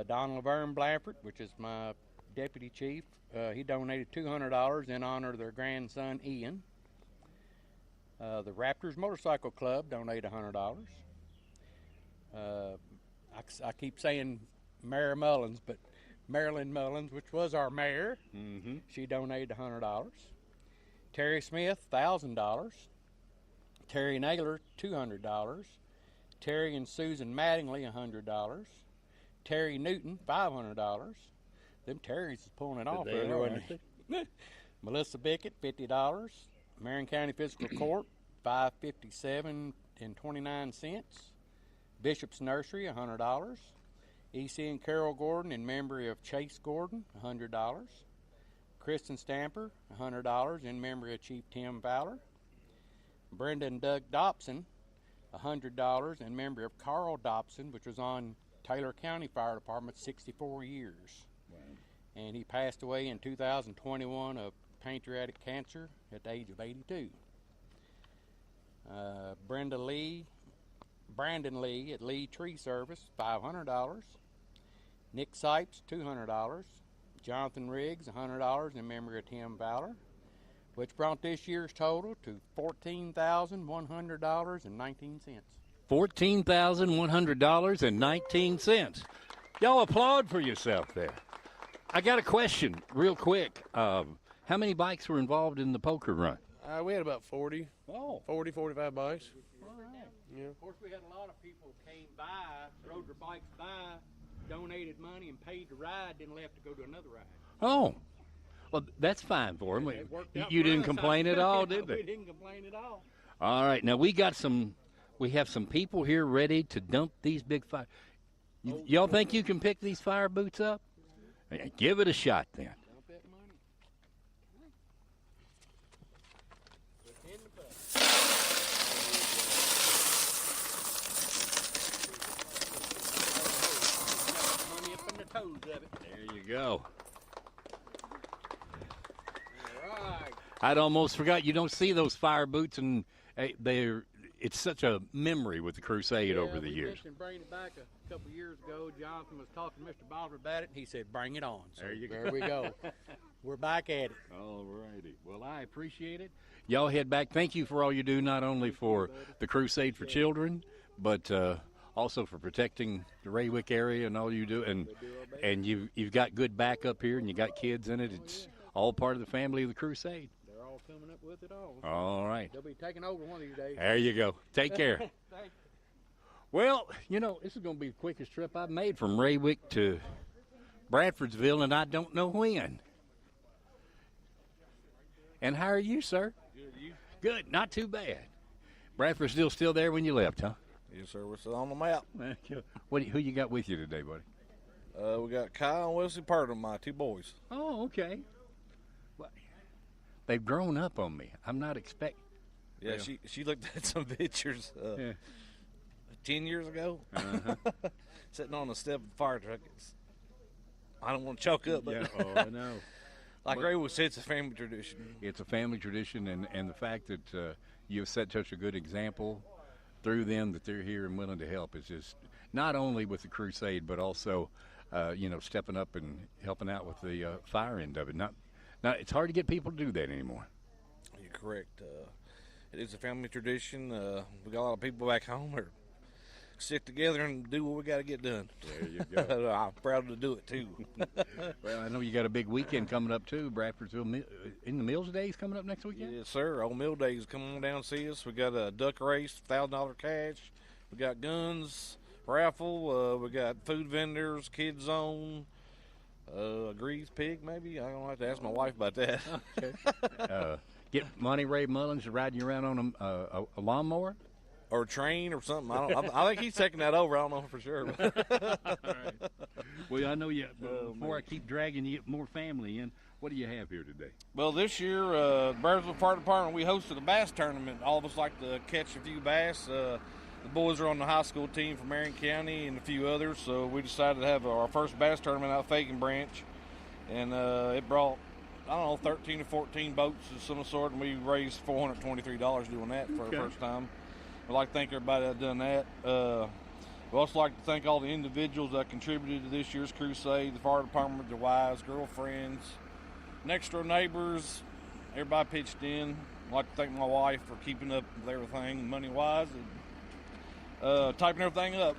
Don Laverne Blanford, which is my deputy chief, he donated $200 in honor of their grandson Ian. The Raptors Motorcycle Club donated $100. I keep saying Mayor Mullins, but Marilyn Mullins, which was our mayor, she donated $100. Terry Smith, $1,000. Terry Naylor, $200. Terry and Susan Mattingly, $100. Terry Newton, $500. Them Terrys is pulling it off there, wasn't they? Melissa Bickett, $50. Marion County Fiscal Court, $557.29. Bishop's Nursery, $100. EC and Carol Gordon in memory of Chase Gordon, $100. Kristen Stamper, $100 in memory of Chief Tim Fowler. Brenda and Doug Dobson, $100 in memory of Carl Dobson, which was on Taylor County Fire Department 64 years. Wow. And he passed away in 2021 of pancreatic cancer at the age of 82. Brandon Lee at Lee Tree Service, $500. Nick Sipes, $200. Jonathan Riggs, $100 in memory of Tim Fowler, which brought this year's total to $14,100.19. $14,100.19. Y'all applaud for yourself there. I got a question real quick. How many bikes were involved in the poker run? We had about 40. Oh. 40, 45 bikes. All right. Yeah. Of course, we had a lot of people came by, rode their bikes by, donated money and paid to ride, then left to go to another ride. Oh. Well, that's fine for them. You didn't complain at all, did they? We didn't complain at all. All right. Now, we have some people here ready to dump these big fire. Y'all think you can pick these fire boots up? Give it a shot then. Dump that money. In the butt. Money up in the toes of it. There you go. All right. I'd almost forgot you don't see those fire boots, and it's such a memory with the Crusade over the years. We bringing it back a couple years ago. Jonathan was talking to Mr. Baldwin about it, and he said, bring it on. So there we go. We're back at it. All righty. Well, I appreciate it. Y'all head back. Thank you for all you do, not only for the Crusade for Children, but also for protecting the Raywick area and all you do. And you've got good backup here, and you got kids in it. It's all part of the family of the Crusade. They're all coming up with it all. All right. They'll be taking over one of these days. There you go. Take care. Thank you. Well, this is going to be the quickest trip I've made from Raywick to Bradfordsville, and I don't know when. And how are you, sir? Good, you? Good, not too bad. Bradfordsville still there when you left, huh? Yes, sir. We're still on the map. Who you got with you today, buddy? We got Kyle and Wesley Purdom, my two boys. Oh, okay. Well, they've grown up on me. I'm not expecting. Yeah, she looked at some pictures 10 years ago, sitting on the step of the fire truck. I don't want to choke up, but I know. Like Ray would say, it's a family tradition. It's a family tradition, and the fact that you've set such a good example through them that they're here and willing to help is just not only with the Crusade, but also, stepping up and helping out with the fire end of it. Not, it's hard to get people to do that anymore. You're correct. It is a family tradition. We got a lot of people back home. stick together and do what we got to get done. There you go. I'm proud to do it too. Well, I know you got a big weekend coming up too. Bradfordsville in the Mills Days coming up next weekend. Yes, sir. Old Mill Days, come on down and see us. We got a duck race, $1,000 cash. We got guns, raffle. We got food vendors, kids zone. A greased pig, maybe. I don't have to ask my wife about that. Okay. Get Monty Ray Mullins riding you around on a lawnmower? Or a train or something. I think he's taking that over. I don't know for sure. All right. Well, I know you. Before I keep dragging you, get more family in. What do you have here today? Well, this year, Bearsville Fire Department, we hosted a bass tournament. All of us like to catch a few bass. The boys are on the high school team from Marion County and a few others, so we decided to have our first bass tournament out of Fagan Branch. And it brought, I don't know, 13 or 14 boats of some sort, and we raised $423 doing that for the first time. We'd like to thank everybody that done that. We'd also like to thank all the individuals that contributed to this year's crusade, the fire department, their wives, girlfriends, next door neighbors. Everybody pitched in. I'd like to thank my wife for keeping up with everything money-wise and typing everything up.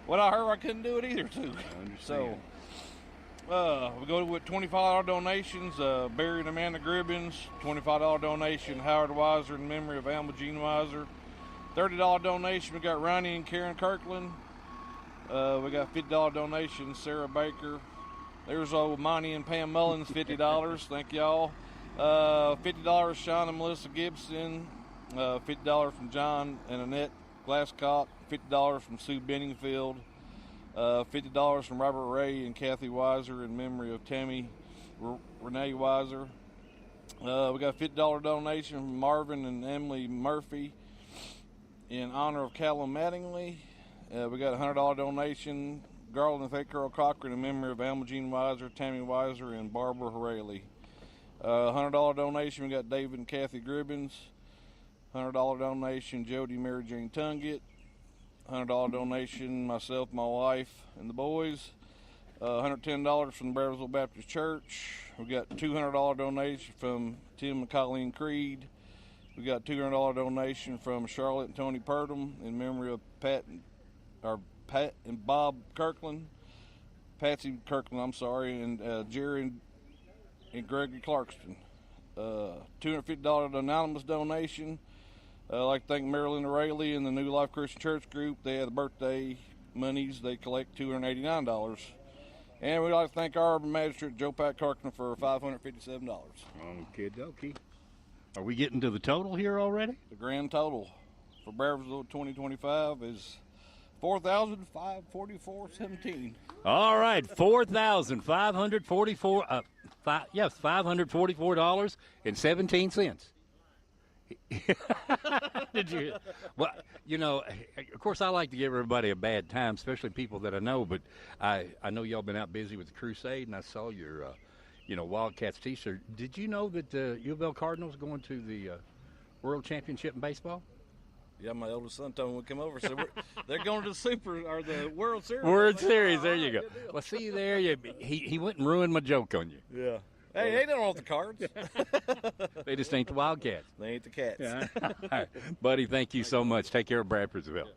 Without her, I couldn't do it either, too. So, we go with $25 donations. Barry and Amanda Gribbins, $25 donation. Howard Weiser in memory of Alma Jean Weiser. $30 donation. We got Ronnie and Karen Kirkland. We got $50 donation. Sarah Baker. There's old Monty and Pam Mullins, $50. Thank y'all. $50 Sean and Melissa Gibson. $50 from John and Annette Glasscock. $50 from Sue Benningfield. $50 from Robert Ray and Kathy Weiser in memory of Tammy Renee Weiser. We got a $50 donation from Marvin and Emily Murphy in honor of Callum Mattingly. We got a $100 donation, Garland and Fake Earl Cochran in memory of Alma Jean Weiser, Tammy Weiser, and Barbara Haraley. $100 donation, we got David and Kathy Gribbins. $100 donation, Jody Mary Jane Tungett. $100 donation, myself, my wife, and the boys. $110 from the Bearsville Baptist Church. We got $200 donation from Tim and Colleen Creed. We got $200 donation from Charlotte and Tony Purdom in memory of Pat and Bob Kirkland. Patsy Kirkland, I'm sorry, and Jerry and Gregory Clarkston. $250 anonymous donation. I'd like to thank Marilyn O'Reilly and the New Life Christian Church Group. They had the birthday monies. They collect $289. And we'd like to thank our Urban Magistrate, Joe Pat Carkman, for $557. Okie dokie. Are we getting to the total here already? The grand total for Bearsville 2025 is $4,544.17. All right, $4,544. $544.17. Did you? Well, you know, of course, I like to give everybody a bad time, especially people that I know. But I know y'all been out busy with the Crusade, and I saw your, Wildcats T-shirt. Did you know that the U of L Cardinals going to the World Championship in baseball? Yeah, my oldest son told me we'd come over. So they're going to the World Series. World Series, there you go. Well, see there, he went and ruined my joke on you. Yeah. Hey, they don't want the cards. They just ain't the Wildcats. They ain't the Cats. Yeah. All right. Buddy, thank you so much. Take care of Bradfordsville.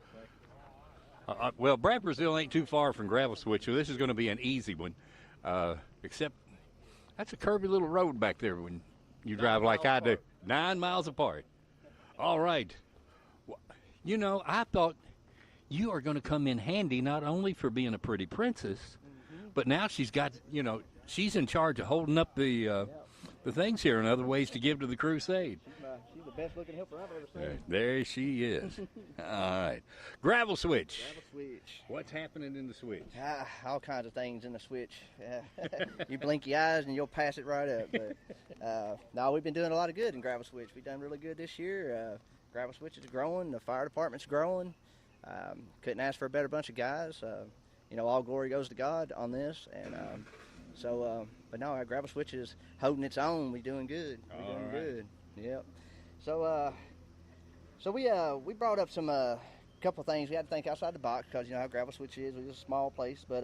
Well, Bradfordsville ain't too far from Gravel Switch, so this is going to be an easy one. Except that's a curvy little road back there when you drive like I do. 9 miles apart. All right. You know, I thought you are going to come in handy not only for being a pretty princess, but now she's got, she's in charge of holding up the things here and other ways to give to the Crusade. She's the best looking helper I've ever seen. There she is. All right. Gravel Switch. Gravel Switch. What's happening in the switch? All kinds of things in the switch. You blink your eyes and you'll pass it right up. But no, we've been doing a lot of good in Gravel Switch. We've done really good this year. Gravel Switch is growing. The fire department's growing. Couldn't ask for a better bunch of guys. All glory goes to God on this. And but no, our Gravel Switch is holding its own. We're doing good. We're doing good. Yep. So we brought up some couple things. We had to think outside the box because you know how Gravel Switch is. We're a small place, but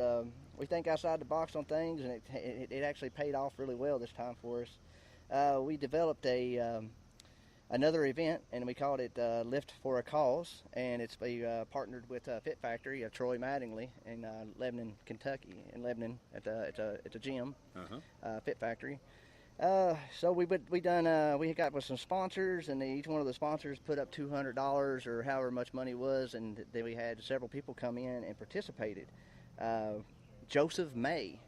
we think outside the box on things, and it actually paid off really well this time for us. We developed a another event, and we called it Lift for a Cause, and we partnered with Fit Factory of Troy Mattingly in Lebanon, Kentucky, in Lebanon at a gym, Fit Factory. So we got with some sponsors, and each one of the sponsors put up $200 or however much money was, and then we had several people come in and participated. Joseph May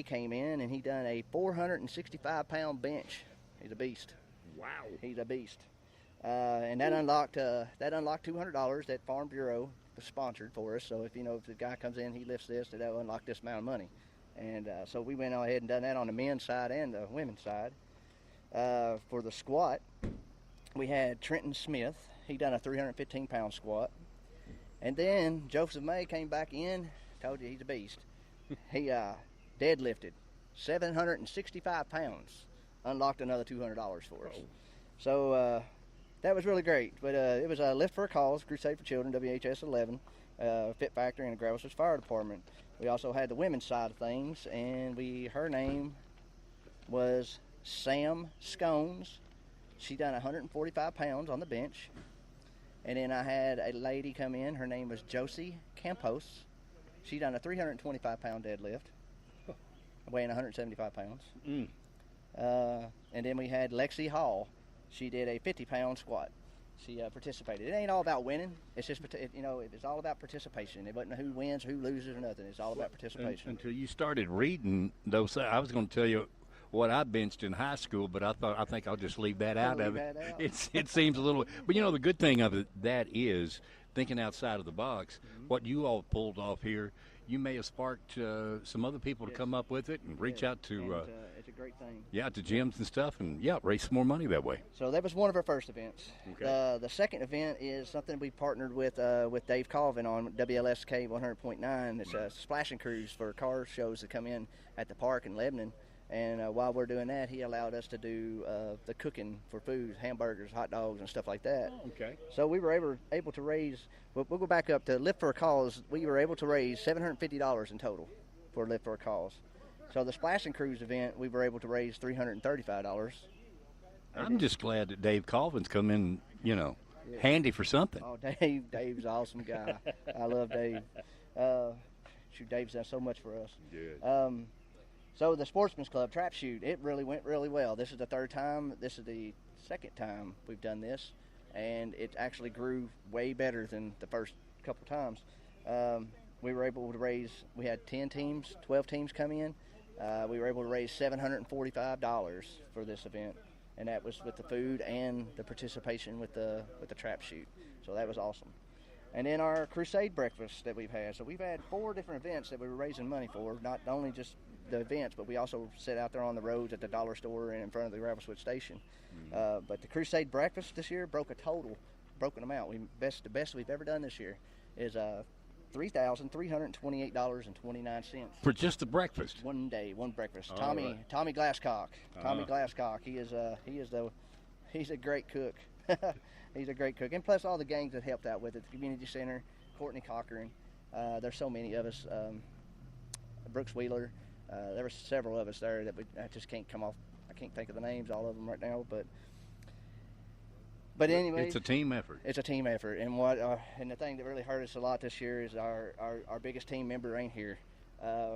came in, and he done a 465-pound bench. He's a beast. Wow. He's a beast. And that unlocked $200 that Farm Bureau sponsored for us. So if the guy comes in, he lifts this, that'll unlock this amount of money. And so we went ahead and done that on the men's side and the women's side. For the squat, we had Trenton Smith. He done a 315-pound squat. And then Joseph May came back in. Told you he's a beast. He deadlifted 765 pounds. Unlocked another $200 for us. So that was really great. But it was a Lift for a Cause, Crusade for Children, WHS 11, Fit Factory, and the Gravel Switch Fire Department. We also had the women's side of things, and her name was Sam Scones. She done 145 pounds on the bench. And then I had a lady come in. Her name was Josie Campos. She done a 325-pound deadlift, weighing 175 pounds. And then we had Lexi Hall. She did a 50-pound squat. She participated. It ain't all about winning. It's just, it's all about participation. It wasn't who wins, who loses, or nothing. It's all about participation. Until you started reading those, I was going to tell you what I benched in high school, but I think I'll just leave that out of it. It seems a little, but the good thing of it, that is thinking outside of the box. What you all pulled off here, you may have sparked some other people to come up with it and reach out to. It's a great thing. Yeah, to gyms and stuff, and raise some more money that way. So that was one of our first events. Okay. The second event is something we partnered with Dave Colvin on WLSK 100.9. It's a splashing cruise for car shows that come in at the park in Lebanon. And while we're doing that, he allowed us to do the cooking for food, hamburgers, hot dogs, and stuff like that. Oh, okay. So we were able to raise, we'll go back up to Lift for a Cause. We were able to raise $750 in total for Lift for a Cause. So the Splashing Cruise event, we were able to raise $335. I'm just glad that Dave Colvin's come in, handy for something. Oh, Dave's an awesome guy. I love Dave. Dave's done so much for us. Good. So the Sportsman's Club trap shoot, it really went really well. This is the third time. This is the second time we've done this, and it actually grew way better than the first couple times. We were able to raise, we had 12 teams come in. We were able to raise $745 for this event, and that was with the food and the participation with the trap shoot. So that was awesome. And then our Crusade breakfast that we've had. So we've had 4 different events that we were raising money for, not only just the events, but we also sit out there on the roads at the dollar store and in front of the Gravel Switch station. But the Crusade breakfast this year broke an amount. The best we've ever done this year is $3,328.29 for just the breakfast. One day, one breakfast. All Tommy right. Tommy Glasscock. He's a great cook. He's a great cook, and plus all the gangs that helped out with it. The community center, Courtney Cochran. There's so many of us. Brooks Wheeler. There were several of us there that I just can't come off. I can't think of the names, all of them right now, but anyway, it's a team effort. It's a team effort, and and the thing that really hurt us a lot this year is our biggest team member ain't here.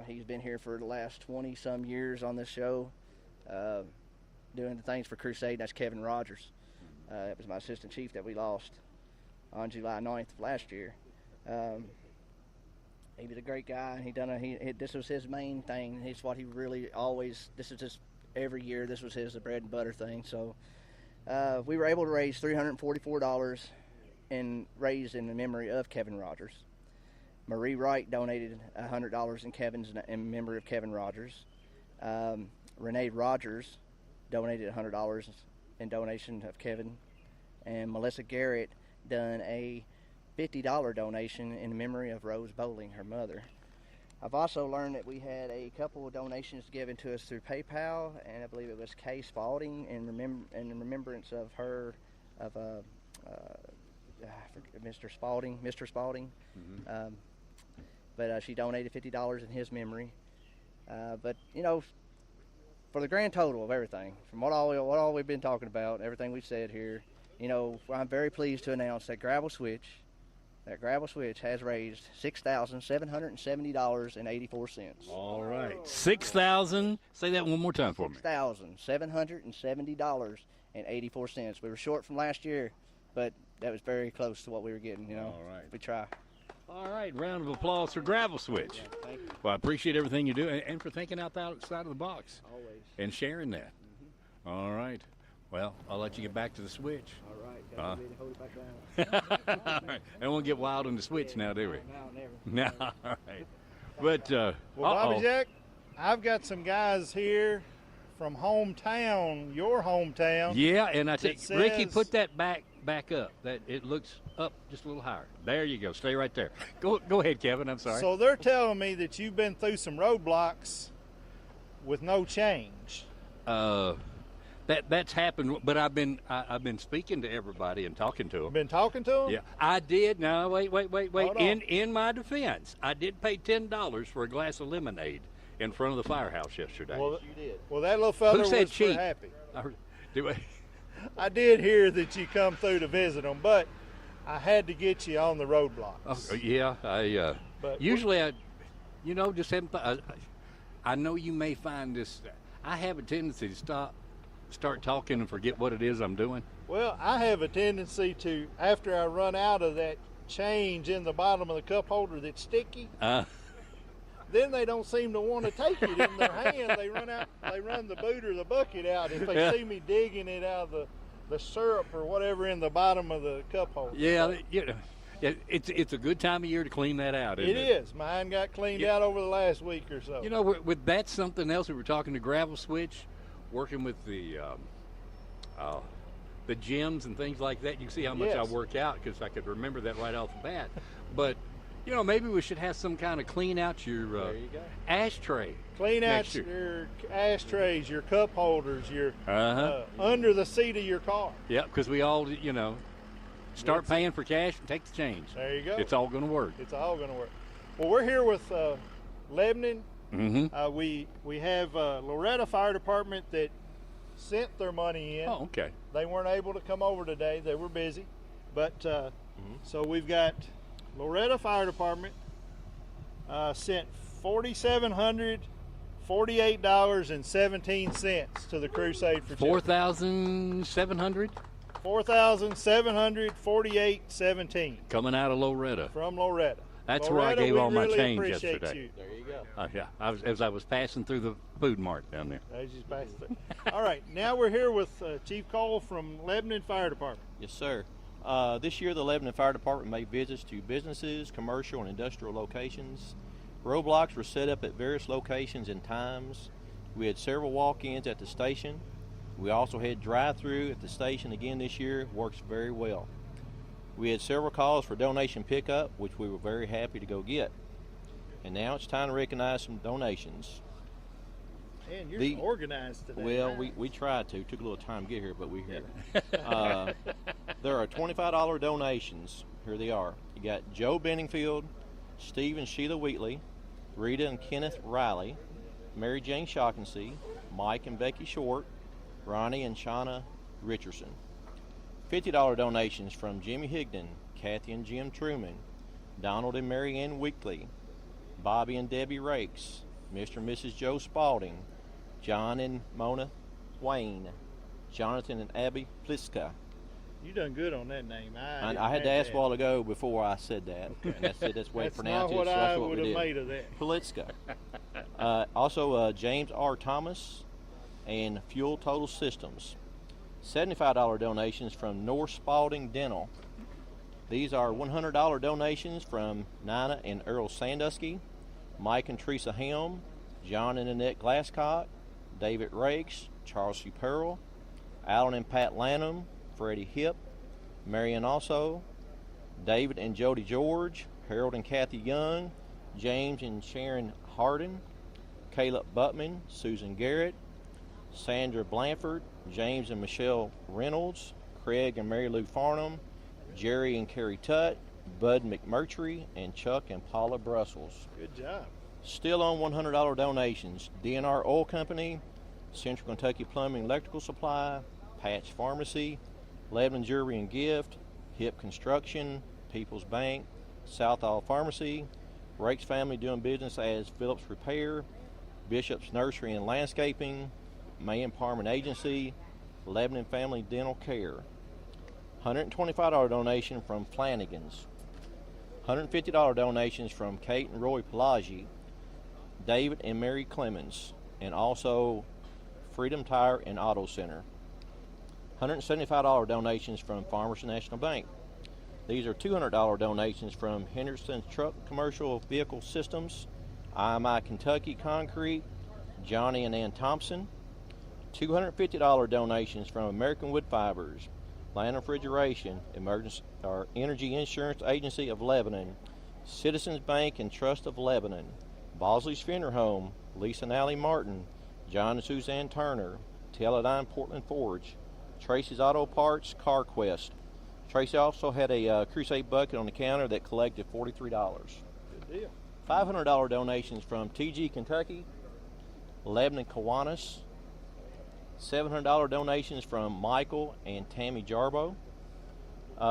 He's been here for the last 20-some years on this show, doing the things for Crusade. That's Kevin Rogers. It was my assistant chief that we lost on July 9th of last year. He was a great guy, and this was his main thing. It's what he really always. This is just every year. This was his bread and butter thing. So we were able to raise $344 raised in the memory of Kevin Rogers. Marie Wright donated $100 in memory of Kevin Rogers. Renee Rogers donated $100 in donation of Kevin, and Melissa Garrett done a $50 donation in memory of Rose Bowling, her mother. I've also learned that we had a couple of donations given to us through PayPal, and I believe it was Kay Spalding in remembrance of her, Mr. Spalding. Mm-hmm. But she donated $50 in his memory. But for the grand total of everything, from what all we've been talking about, everything we've said here, you know, I'm very pleased to announce that Gravel Switch has raised $6,770.84. All right. 6,000. Say that one more time for me. $6,770.84. We were short from last year, but that was very close to what we were getting, you know. All right. We try. All right. Round of applause for Gravel Switch. Yeah, thank you. Well, I appreciate everything you do and for thinking outside of the box. Always. And sharing that. All right. Well, I'll let you get back to the switch. All right. All right. I don't want to get wild on the switch now, do we? No, never. No. All right. But, Well, Bobby Jack, I've got some guys here from hometown, your hometown. yeah, and I think, Ricky, says- put that back up. That it looks up just a little higher. There you go. Stay right there. Go ahead, Kevin. I'm sorry. So they're telling me that you've been through some roadblocks with no change. That's happened, but I've been speaking to everybody and talking to them. Been talking to them? Yeah, I did. Now wait. Hold on. In my defense, I did pay $10 for a glass of lemonade in front of the firehouse yesterday. Well, that little fella Who was said pretty cheap? happy. I I did hear that you come through to visit them, but I had to get you on the roadblocks. Oh, yeah, But usually just haven't. I know you may find this. I have a tendency to start talking and forget what it is I'm doing. Well, I have a tendency to, after I run out of that change in the bottom of the cup holder that's sticky, then they don't seem to want to take it in their hand. They run the boot or the bucket out if they see me digging it out of the syrup or whatever in the bottom of the cup holder. Yeah, it's a good time of year to clean that out, isn't it? It is. Mine got cleaned out over the last week or so. You know, with that's something else. We were talking to Gravel Switch, working with the gyms and things like that. You can see how much I Yes. work out because I could remember that right off the bat. But maybe we should have some kind of clean out your ashtray. Clean out next year. your ashtrays, your cup holders, your Uh-huh. under the seat of your car. Yeah, because we all start paying for cash and take the change. There you go. It's all going to work. It's all going to work. Well, we're here with Lebanon. Mm-hmm. We have Loretta Fire Department that sent their money in. Oh, okay. They weren't able to come over today. They were busy. But so we've got Loretta Fire Department sent $4,748.17 to the Crusade for Children. 4,700 $4,748.17 coming out of Loretta. from Loretta. That's Loretta, where I gave we all my really change appreciate yesterday. you. There you go. Yeah, as I was passing through the food mart down there. As you pass through. All right, now we're here with Chief Cole from Lebanon Fire Department. Yes, sir. This year, the Lebanon Fire Department made visits to businesses, commercial, and industrial locations. Roadblocks were set up at various locations and times. We had several walk-ins at the station. We also had drive-through at the station again this year. Works very well. We had several calls for donation pickup, which we were very happy to go get. And now it's time to recognize some donations. Man, you're organized today. Well, we tried to. Took a little time to get here, but we're here. There are $25 donations. Here they are. You got Joe Benningfield, Steve and Sheila Wheatley, Rita and Kenneth Riley, Mary Jane Shaughnessy, Mike and Becky Short, Ronnie and Shauna Richardson. $50 donations from Jimmy Higdon, Kathy and Jim Truman, Donald and Mary Ann Weekly, Bobby and Debbie Rakes, Mr. and Mrs. Joe Spalding, John and Mona Wayne, Jonathan and Abby Pliska. You done good on that name. I had to ask a while ago before I said that. And that's it. That's the way to pronounce not what it. So I that's what would we have did. made of that. Pliska. Also, James R. Thomas and Fuel Total Systems. $75 donations from North Spalding Dental. These are $100 donations from Nina and Earl Sandusky, Mike and Teresa Helm, John and Annette Glasscock, David Rakes, Charles C. Pearl, Alan and Pat Lanham, Freddie Hip, Marion Also, David and Jody George, Harold and Kathy Young, James and Sharon Hardin, Caleb Buttman, Susan Garrett, Sandra Blanford, James and Michelle Reynolds, Craig and Mary Lou Farnham, Jerry and Carrie Tutt, Bud McMurtry, and Chuck and Paula Brussels. Good job. Still on $100 donations, DNR Oil Company, Central Kentucky Plumbing and Electrical Supply, Patch Pharmacy, Lebanon Jewelry and Gift, HIP Construction, People's Bank, Southall Pharmacy, Rakes Family doing business as Phillips Repair, Bishop's Nursery and Landscaping, May Empowerment Agency, Lebanon Family Dental Care. $125 donation from Flanagan's. $150 donations from Kate and Roy Pelagi, David and Mary Clemens, and also Freedom Tire and Auto Center. $175 donations from Farmers National Bank. These are $200 donations from Henderson Truck Commercial Vehicle Systems, IMI Kentucky Concrete, Johnny and Ann Thompson. $250 donations from American Wood Fibers, Land Refrigeration, Energy Insurance Agency of Lebanon, Citizens Bank and Trust of Lebanon, Bosley's Funeral Home, Lisa and Allie Martin, John and Suzanne Turner, Teledyne Portland Forge, Tracy's Auto Parts, CarQuest. Tracy also had a Crusade bucket on the counter that collected $43. Good deal. $500 donations from TG Kentucky, Lebanon Kiwanis. $700 donations from Michael and Tammy Jarbo.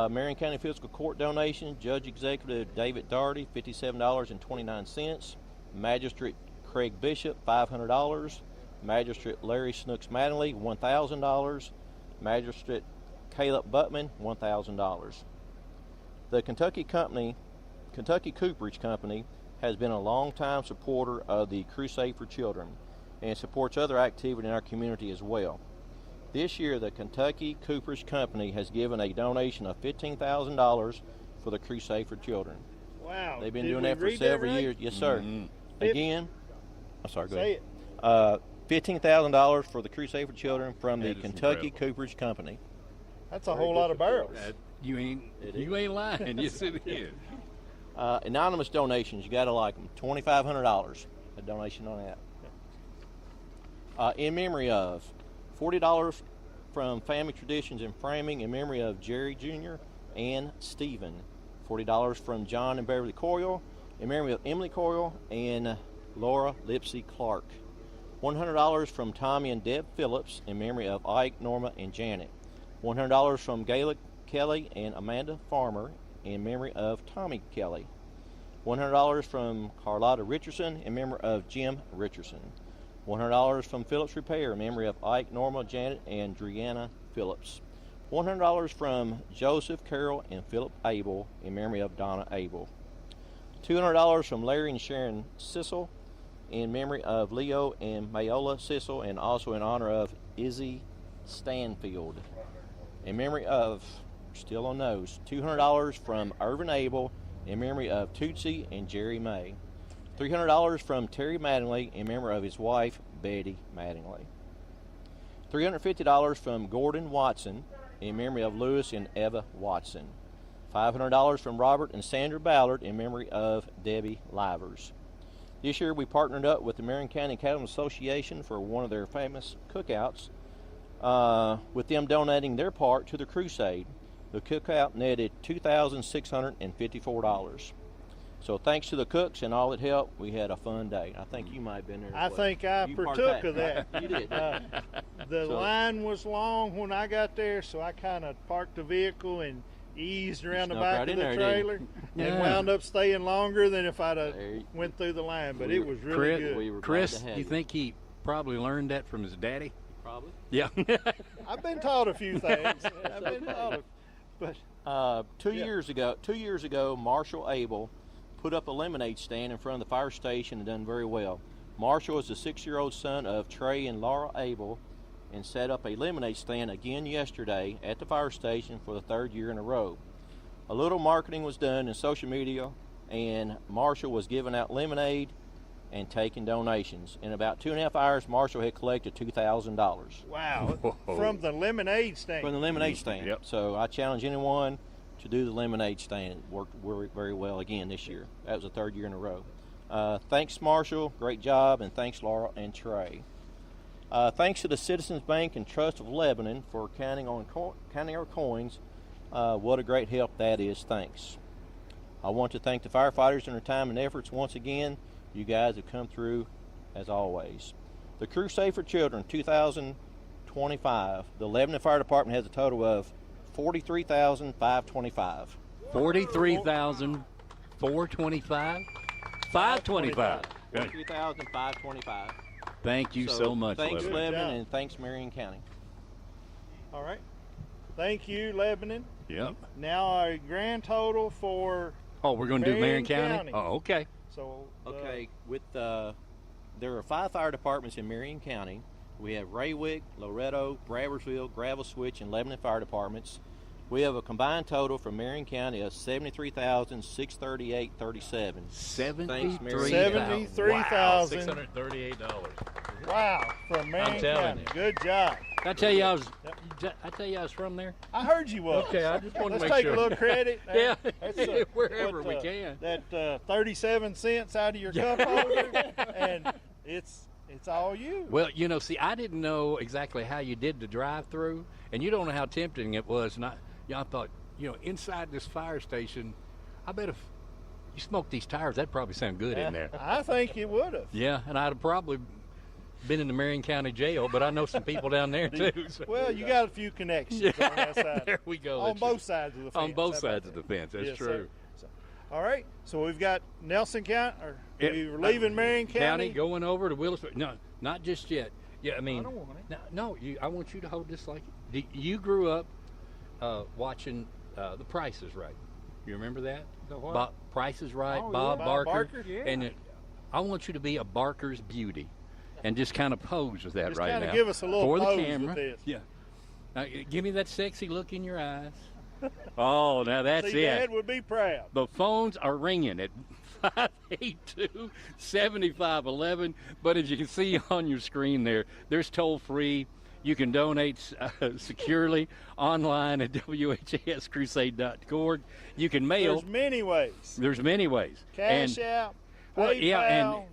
Marion County Fiscal Court donation, Judge Executive David Daugherty, $57.29. Magistrate Craig Bishop, $500. Magistrate Larry Snooks Mattingly, $1,000. Magistrate Caleb Buttman, $1,000. The Kentucky Cooperage Company, has been a long-time supporter of the Crusade for Children and supports other activity in our community as well. This year, the Kentucky Cooperage Company has given a donation of $15,000 for the Crusade for Children. Wow. They've been Did doing we that for read several right? years. Yes, sir. Again, I'm sorry, go Say ahead. $15,000 for the Crusade for Children from the That is Kentucky incredible. Cooperage Company. That's a whole lot of barrels. You ain't lying. Yes, it is. Anonymous donations, you got to like them. $2,500, a donation on that. In memory of $40 from Family Traditions and Framing in memory of Jerry Jr. and Stephen. $40 from John and Beverly Coyle in memory of Emily Coyle and Laura Lipsy Clark. $100 from Tommy and Deb Phillips in memory of Ike, Norma, and Janet. $100 from Gayla Kelly and Amanda Farmer in memory of Tommy Kelly. $100 from Carlotta Richardson in memory of Jim Richardson. $100 from Phillips Repair in memory of Ike, Norma, Janet, and Drianna Phillips. $100 from Joseph Carroll and Philip Abel in memory of Donna Abel. $200 from Larry and Sharon Sissel in memory of Leo and Mayola Sissel, and also in honor of Izzy Stanfield. In memory of, still on those, $200 from Irvin Abel in memory of Tootsie and Jerry May. $300 from Terry Mattingly in memory of his wife, Betty Mattingly. $350 from Gordon Watson in memory of Lewis and Eva Watson. $500 from Robert and Sandra Ballard in memory of Debbie Livers. This year we partnered up with the Marion County Cattle Association for one of their famous cookouts, with them donating their part to the Crusade. The cookout netted $2,654. So thanks to the cooks and all that helped, we had a fun day. I think you might have been there. I think I partook of that. You did. The line was long when I got there, so I kind of parked the vehicle and eased around the back of the trailer and wound up staying longer than if I'd went through the line. But it was really good. Chris, you think he probably learned that from his daddy? Probably. Yeah. I've been taught a few things. I've been taught, but 2 years ago, Marshall Abel put up a lemonade stand in front of the fire station and done very well. Marshall is the 6-year-old son of Trey and Laura Abel and set up a lemonade stand again yesterday at the fire station for the 3rd year in a row. A little marketing was done in social media, and Marshall was giving out lemonade and taking donations. In about 2.5 hours, Marshall had collected $2,000. Wow, from the lemonade stand. From the lemonade stand. Yep. So I challenge anyone to do the lemonade stand. It worked very well again this year. That was the 3rd year in a row. Thanks, Marshall. Great job. And thanks, Laura and Trey. Thanks to the Citizens Bank and Trust of Lebanon for counting our coins. What a great help that is. Thanks. I want to thank the firefighters and their time and efforts once again. You guys have come through as always. The Crusade for Children 2025, the Lebanon Fire Department has a total of $43,525. 43,425? 525. 43,525. Thank you so much, Thanks, Lebanon. Lebanon, and thanks, Marion County. All right. Thank you, Lebanon. Yep. Now our grand total for Oh, we're going to do Marion County? Oh, okay. So Okay, there are 5 fire departments in Marion County. We have Raywick, Loretto, Bradwardsville, Gravel Switch, and Lebanon fire departments. We have a combined total for Marion County of $73,638.37. $73,638. Wow, from Marion I'm telling County. you. Good job. Did I tell you I was from there? I heard you was. Okay, I just wanted to make Let's take sure. a little credit. Yeah, That's, wherever we can. That 37 cents out of your cup holder, and it's all you. Well, you know, see, I didn't know exactly how you did the drive-through, and you don't know how tempting it was. And I thought, you know, inside this fire station, I bet if you smoked these tires, that'd probably sound good in there. I think it would have. Yeah, and I'd have probably been in the Marion County Jail, but I know some people down there too. So. Well, you got a few connections on that side. There we go. On both sides of the fence. On both sides of the fence. That's Yes, true. sir. All right, so we've got Nelson County, or we're leaving Marion County, going over to Willisburg. No, not just yet. Yeah, I mean, I don't want it. No, I want you to hold this like you grew up watching The Price is Right. You remember that? The what? Price is Right. Oh, Bob yeah. Barker. Barker, yeah. And I want you to be a Barker's beauty, and just kind of pose with that Just right kinda now. give us a little for pose the with camera. this. Yeah. Now, give me that sexy look in your eyes. Oh, now that's See, it. Dad would be proud. The phones are ringing at 582-7511. But as you can see on your screen there's toll free. You can donate securely online at whascrusade.org. You can mail. There's many ways. There's many ways. Cash App, Well, PayPal, yeah, and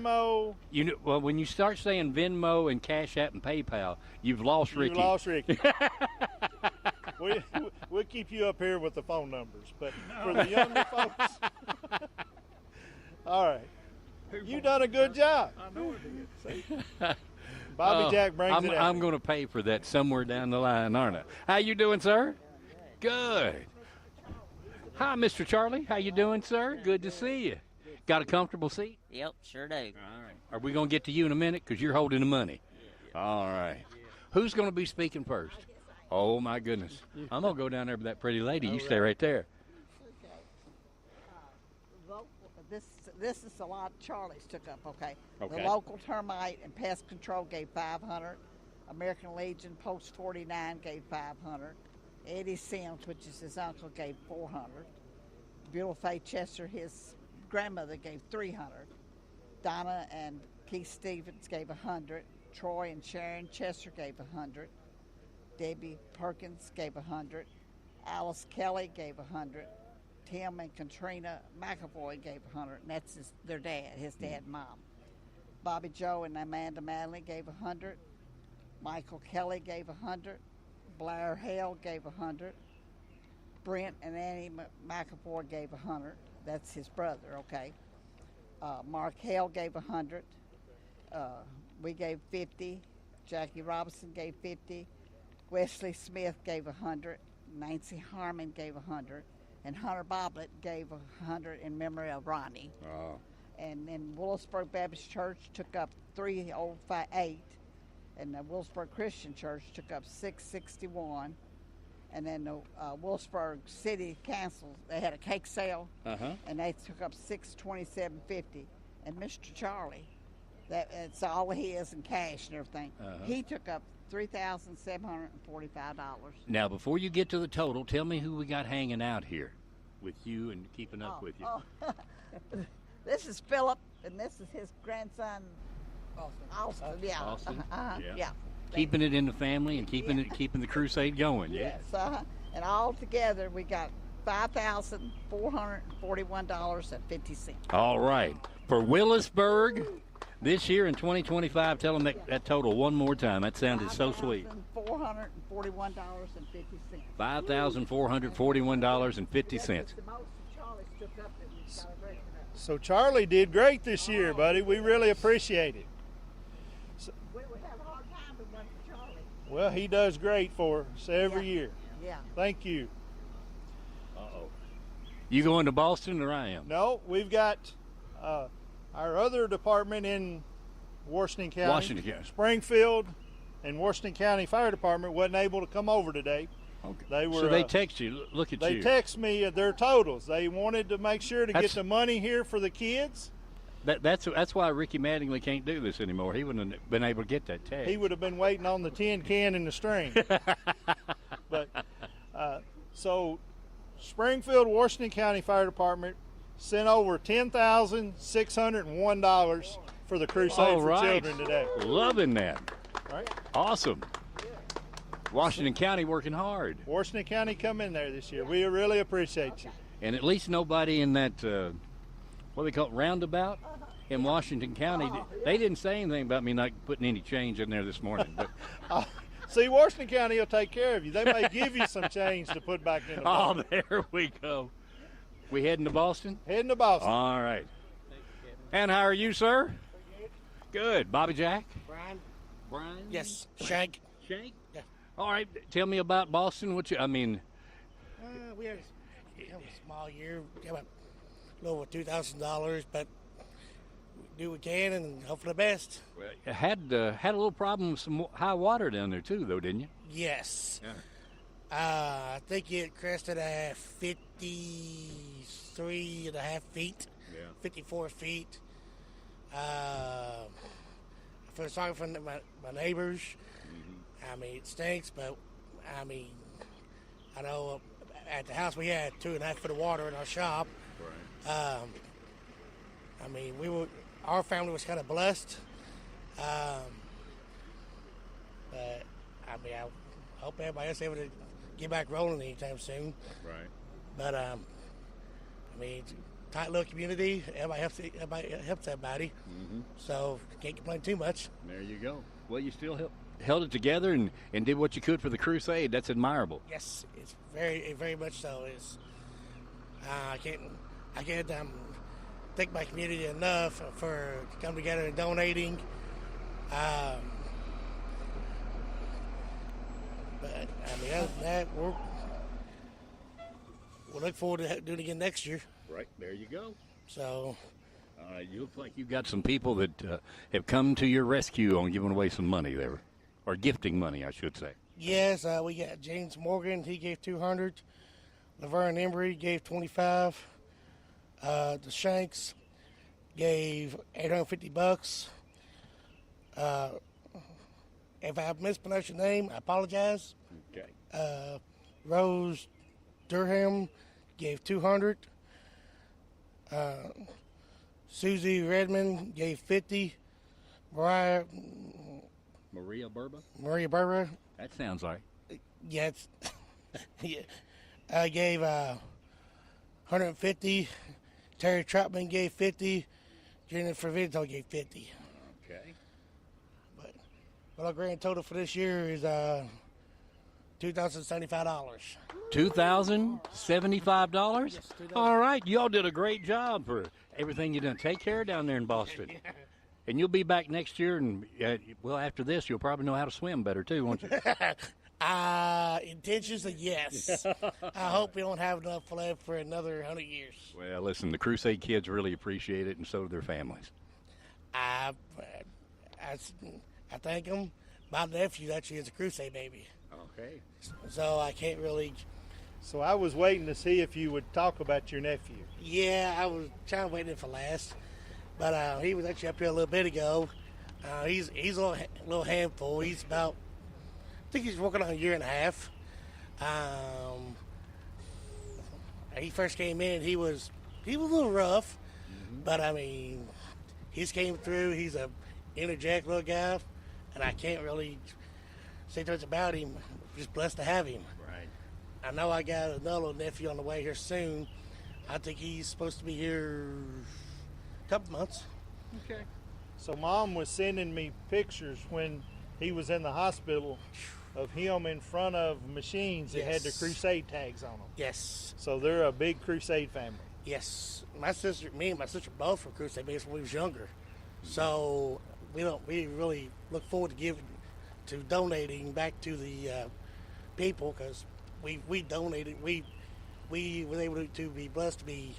Venmo. Well, when you start saying Venmo and Cash App and PayPal, you've lost Ricky. You lost Ricky. We'll keep you up here with the phone numbers, but for the younger folks, all right. You done a good job. I know it is. See? Bobby Jack brings it out. I'm going to pay for that somewhere down the line, aren't I? How you doing, sir? Good. Hi, Mr. Charlie. How you doing, sir? Good to see you. Got a comfortable seat? Yep, sure do. All right. Are we going to get to you in a minute? Because you're holding the money. All right. Who's going to be speaking first? Oh, my goodness. I'm going to go down there with that pretty lady. You stay right there. This is a lot Charlie's took up, okay? Okay. The local termite and pest control gave 500. American Legion Post 49 gave 500. Eddie Sims, which is his uncle, gave 400. Beulah Faye Chester, his grandmother, gave 300. Donna and Keith Stevens gave 100. Troy and Sharon Chester gave 100. Debbie Perkins gave 100. Alice Kelly gave 100. Tim and Katrina McAvoy gave 100, and that's their dad, his dad and mom. Bobby Joe and Amanda Manley gave 100. Michael Kelly gave 100. Blair Hale gave 100. Brent and Annie McAvoy gave 100. That's his brother, okay. Mark Hale gave 100. We gave 50. Jackie Robinson gave 50. Wesley Smith gave 100. Nancy Harmon gave 100. And Hunter Bobbitt gave 100 in memory of Ronnie. Oh. And then Willisburg Baptist Church took up 308. And the Willisburg Christian Church took up 661. And then the Willisburg City Council, they had a cake sale, and they took up $627.50. And Mr. Charlie, it's all his in cash and everything. He took up $3,745. Now, before you get to the total, tell me who we got hanging out here with you and keeping up with you. This is Philip, and this is his grandson, Austin. Yeah. Austin? Yeah. Keeping it in the family and keeping the crusade going. Yes. And all together, we got $5,441.50. All right. For Willisburg, this year in 2025, tell them that total one more time. That sounded so sweet. $5,441.50. $5,441.50. So Charlie did great this year, buddy. We really appreciate it. We would have a hard time if it wasn't for Charlie. Well, he does great for us every Yeah. year. Yeah. Thank you. Uh-oh. You going to Boston or I am? No, we've got our other department in Washington County. Washington County. Springfield and Washington County Fire Department wasn't able to come over today. Okay. They were. So they text you. Look at they you. text me their totals. They wanted to make sure to get That's- the money here for the kids. That's why Ricky Mattingly can't do this anymore. He wouldn't have been able to get that text. He would have been waiting on the tin can and the string. But so Springfield, Washington County Fire Department sent over $10,601 for the Crusade All for right. Children today. Loving that. Right? Awesome. Washington County working hard. Washington County come in there this year. We really appreciate you. And at least nobody in that, what they call it, roundabout in Washington County, they didn't say anything about me not putting any change in there this morning. But See, Washington County will take care of you. They may give you some change to put back in the oh, box. there we go. We heading to Boston? Heading to Boston. All right. And how are you, sir? Good. Bobby Jack? Brian? Brian? Yes. Shank? Shank? Yeah. All right. Tell me about Boston. We had we had a small year. We got a little over $2,000, but we do what we can and hope for the best. had a little problem with some high water down there, too, though, didn't you? Yes. Yeah. I think it crested at 53 and a half feet. Yeah. 54 feet. I feel sorry for my neighbors. I mean, it stinks, but I mean, I know at the house we had 2.5 foot of water in our shop. Right. I mean, our family was kind of blessed. But I mean, I hope everybody else is able to get back rolling anytime soon. Right. But I mean, it's a tight little community. Everybody helps everybody. Mm-hmm. So can't complain too much. There you go. Well, you still held it together and did what you could for the crusade. That's admirable. Yes, it's very much so. It's I can't thank my community enough for coming together and donating. But I mean, other than that, we'll look forward to doing it again next year. Right, there you go. So, you look like you've got some people that have come to your rescue on giving away some money there, or gifting money, I should say. yes, we got James Morgan. He gave 200. Laverne Embry gave 25. The Shanks gave $850. If I mispronounced your name, I apologize. Okay. Rose Durham gave 200. Susie Redmond gave 50. Maria Burba. That sounds right. Yeah, yeah. I gave 150. Terry Troutman gave 50. Jennifer Vito gave 50. Okay. But our grand total for this year is $2,075. $2,075? Yes, $2,000. All right, y'all did a great job for everything you done. Take care down there in Boston. And you'll be back next year, and well, after this, you'll probably know how to swim better too, won't you? Intentions are yes. I hope we don't have enough left for another 100 years. Well, listen, the Crusade kids really appreciate it, and so do their families. I thank them. My nephew actually is a Crusade baby. Okay. So I can't really. So I was waiting to see if you would talk about your nephew. Yeah, I was trying to wait for last, but he was actually up here a little bit ago. He's a little handful. He's about, I think he's working on a year and a half. He first came in, he was a little rough, but I mean, he's came through. He's a energetic little guy, and I can't really say too much about him. Just blessed to have him. Right. I know I got another little nephew on the way here soon. I think he's supposed to be here a couple months. Okay. So Mom was sending me pictures when he was in the hospital of him in front of machines that had the Yes. Crusade tags on them. Yes. So they're a big Crusade family. Yes. Me and my sister both were Crusade babies when we was younger. So we really look forward to donating back to the people, because we donated. We were able to be blessed to be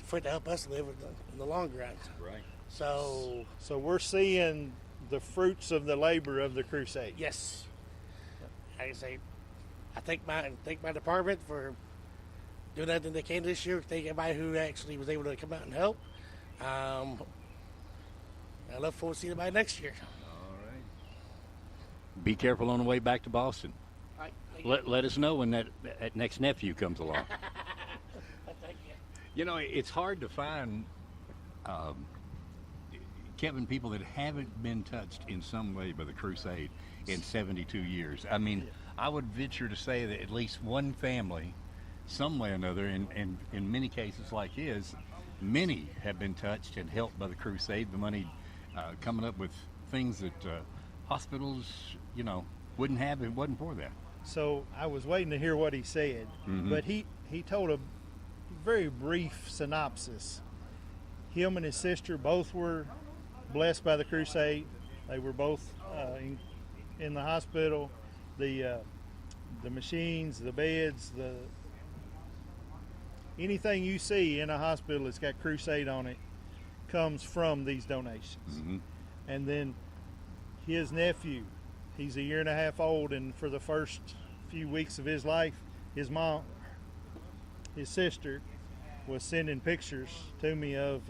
for it to help us live in the long run. Right. So we're seeing the fruits of the labor of the crusade. yes, like I say, I thank my department for doing everything they can this year. Thank everybody who actually was able to come out and help. I look forward to seeing everybody next year. All right. Be careful on the way back to Boston. All right, Let us know when that next nephew comes along. thank you. You know, it's hard to find, Kevin, people that haven't been touched in some way by the crusade in 72 years. I mean, I would venture to say that at least one family, some way or another, and in many cases like his, many have been touched and helped by the crusade. The money coming up with things that hospitals, wouldn't have if it wasn't for that. So I was waiting to hear what he said, but he told a very brief synopsis. Him and his sister both were blessed by the crusade. They were both in the hospital. The machines, the beds, anything you see in a hospital that's got crusade on it comes from these donations. And then his nephew, he's a year and a half old, and for the first few weeks of his life, his mom, his sister, was sending pictures to me of,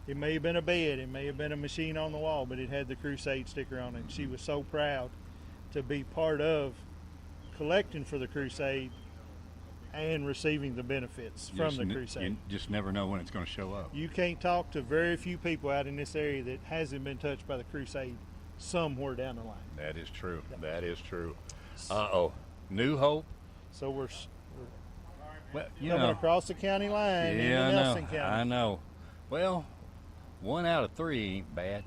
it may have been a bed, it may have been a machine on the wall, but it had the crusade sticker on it. And she was so proud to be part of collecting for the crusade and receiving the benefits from the crusade. You just never know when it's going to show up. You can't talk to very few people out in this area that hasn't been touched by the crusade somewhere down the line. That is true. That is true. New Hope. So we're coming across the county line in Nelson County. I know. Well, 1 out of 3 ain't bad,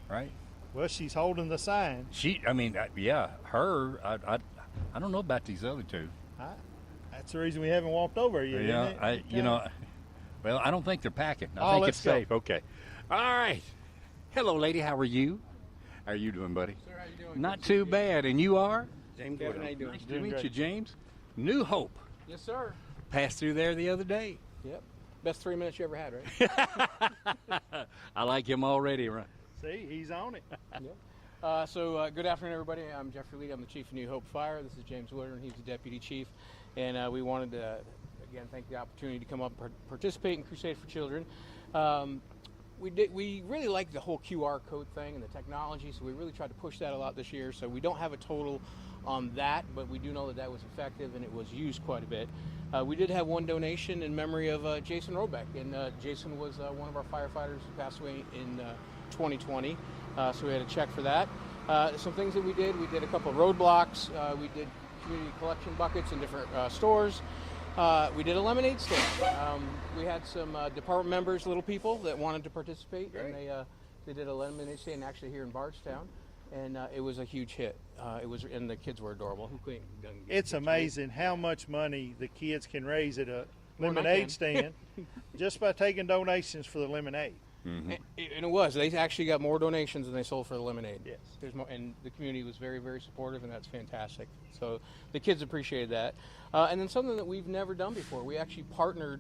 right? Well, she's holding the sign. Her. I don't know about these other two. That's the reason we haven't walked over yet. Yeah, well, I don't think they're packing. I think it's go. safe. Okay. All right. Hello, lady. How are you? How are you doing, buddy? Sir, how you doing? Not too bad. And you are? James Gavin, how you doing? Nice to meet you, James. New Hope. Yes, sir. Passed through there the other day. Yep. Best 3 minutes you ever had, right? I like him already, right? See, he's on it. Yep. Good afternoon, everybody. I'm Jeffrey Lee. I'm the Chief of New Hope Fire. This is James Woodard, and he's the Deputy Chief. And we wanted to, again, thank the opportunity to come up and participate in Crusade for Children. We really like the whole QR code thing and the technology, so we really tried to push that a lot this year. So we don't have a total on that, but we do know that was effective and it was used quite a bit. We did have one donation in memory of Jason Robeck, and Jason was one of our firefighters who passed away in 2020, so we had a check for that. Some things that we did a couple of roadblocks, we did community collection buckets in different stores. We did a lemonade stand. We had some department members, little people, that wanted to participate, and they did a lemonade stand actually here in Bardstown, and it was a huge hit. And the kids were adorable. It's amazing how much money the kids can raise at a lemonade stand just by taking donations for the lemonade. Mm-hmm. And it was. They actually got more donations than they sold for the lemonade. Yes. There's more, and the community was very, very supportive, and that's fantastic. So the kids appreciated that. And then something that we've never done before, we actually partnered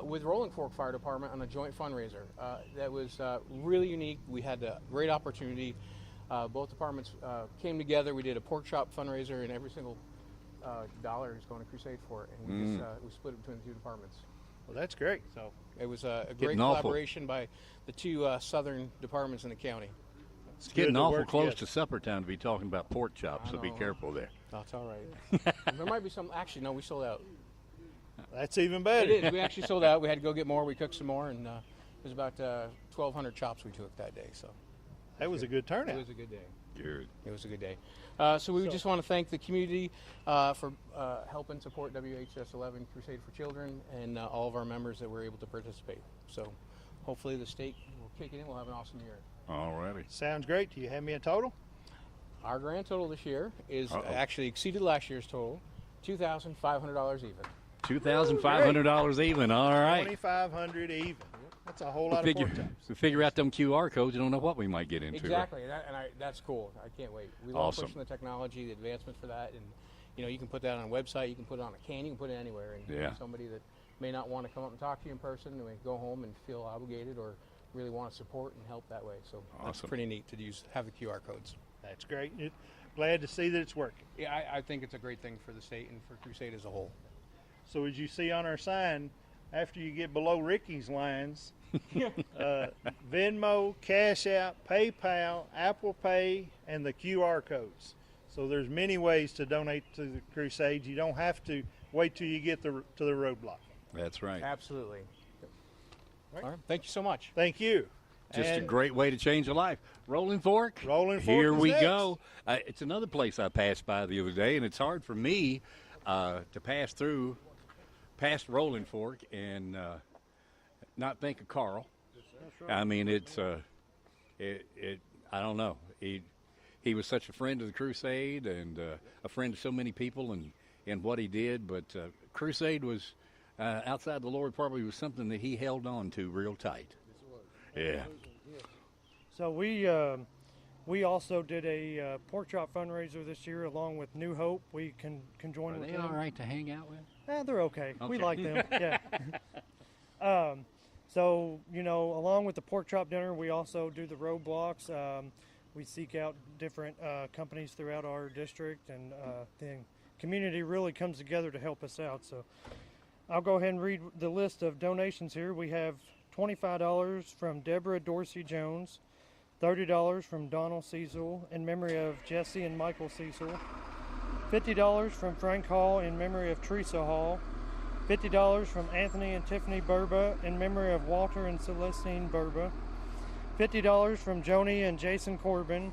with Rolling Fork Fire Department on a joint fundraiser. That was really unique. We had a great opportunity. Both departments came together. We did a pork chop fundraiser, and every single dollar is going to Crusade for it. And we split it between the two departments. Well, that's great. So it was a great collaboration by the two southern departments in the county. It's getting awful close to supper time to be talking about pork chops, so be careful there. That's all right. There might be some. Actually, no, we sold out. That's even better. It is. We actually sold out. We had to go get more. We cooked some more, and it was about 1,200 chops we took that day. So that was a good turnout. It was a good day. Good. It was a good day. So we just want to thank the community for helping support WHS 11 Crusade for Children and all of our members that were able to participate. So hopefully the state will kick it in. We'll have an awesome year. All righty. Sounds great. Do you have me a total? Our grand total this year is actually exceeded last year's total, $2,500 even. $2,500 even. All right. $2,500 even. That's a whole lot of pork chops. To figure out them QR codes, you don't know what we might get into. Exactly, that's cool. I can't wait. We love Awesome. pushing the technology, the advancements for that, and you can put that on a website, you can put it on a can, you can put it anywhere. And somebody that may not want to come up and talk to you in person, and go home and feel obligated or really want to support and help that way. So that's pretty neat to have the QR codes. That's great. Glad to see that it's working. Yeah, I think it's a great thing for the state and for Crusade as a whole. So as you see on our sign, after you get below Ricky's lines, Venmo, Cash App, PayPal, Apple Pay, and the QR codes. So there's many ways to donate to the Crusade. You don't have to wait till you get to the roadblock. That's right. Absolutely. All right. Thank you so much. Thank you. Just a great way to change a life. Rolling Fork. Rolling Fork. Here we next. go. It's another place I passed by the other day, and it's hard for me to pass through past Rolling Fork and not think of Carl. That's right. I mean, it's I don't know. He was such a friend of the Crusade and a friend to so many people and what he did. But Crusade was outside the Lord probably was something that he held on to real tight. Yeah. So we also did a pork chop fundraiser this year along with New Hope. We can join with them. Are they all right to hang out with? They're okay. We like them. Yeah. So along with the pork chop dinner, we also do the roadblocks. We seek out different companies throughout our district, and the community really comes together to help us out. So I'll go ahead and read the list of donations here. We have $25 from Deborah Dorsey Jones, $30 from Donald Cecil in memory of Jesse and Michael Cecil, $50 from Frank Hall in memory of Teresa Hall, $50 from Anthony and Tiffany Burba in memory of Walter and Celestine Burba, $50 from Joni and Jason Corbin,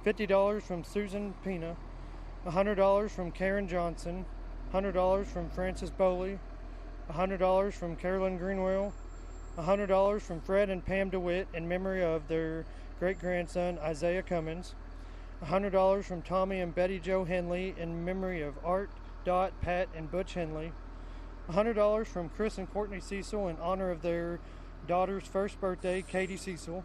$50 from Susan Pina, $100 from Karen Johnson, $100 from Francis Bowley, $100 from Carolyn Greenwell, $100 from Fred and Pam DeWitt in memory of their great-grandson Isaiah Cummins, $100 from Tommy and Betty Jo Henley in memory of Art, Dot, Pat, and Butch Henley, $100 from Chris and Courtney Cecil in honor of their daughter's first birthday, Katie Cecil,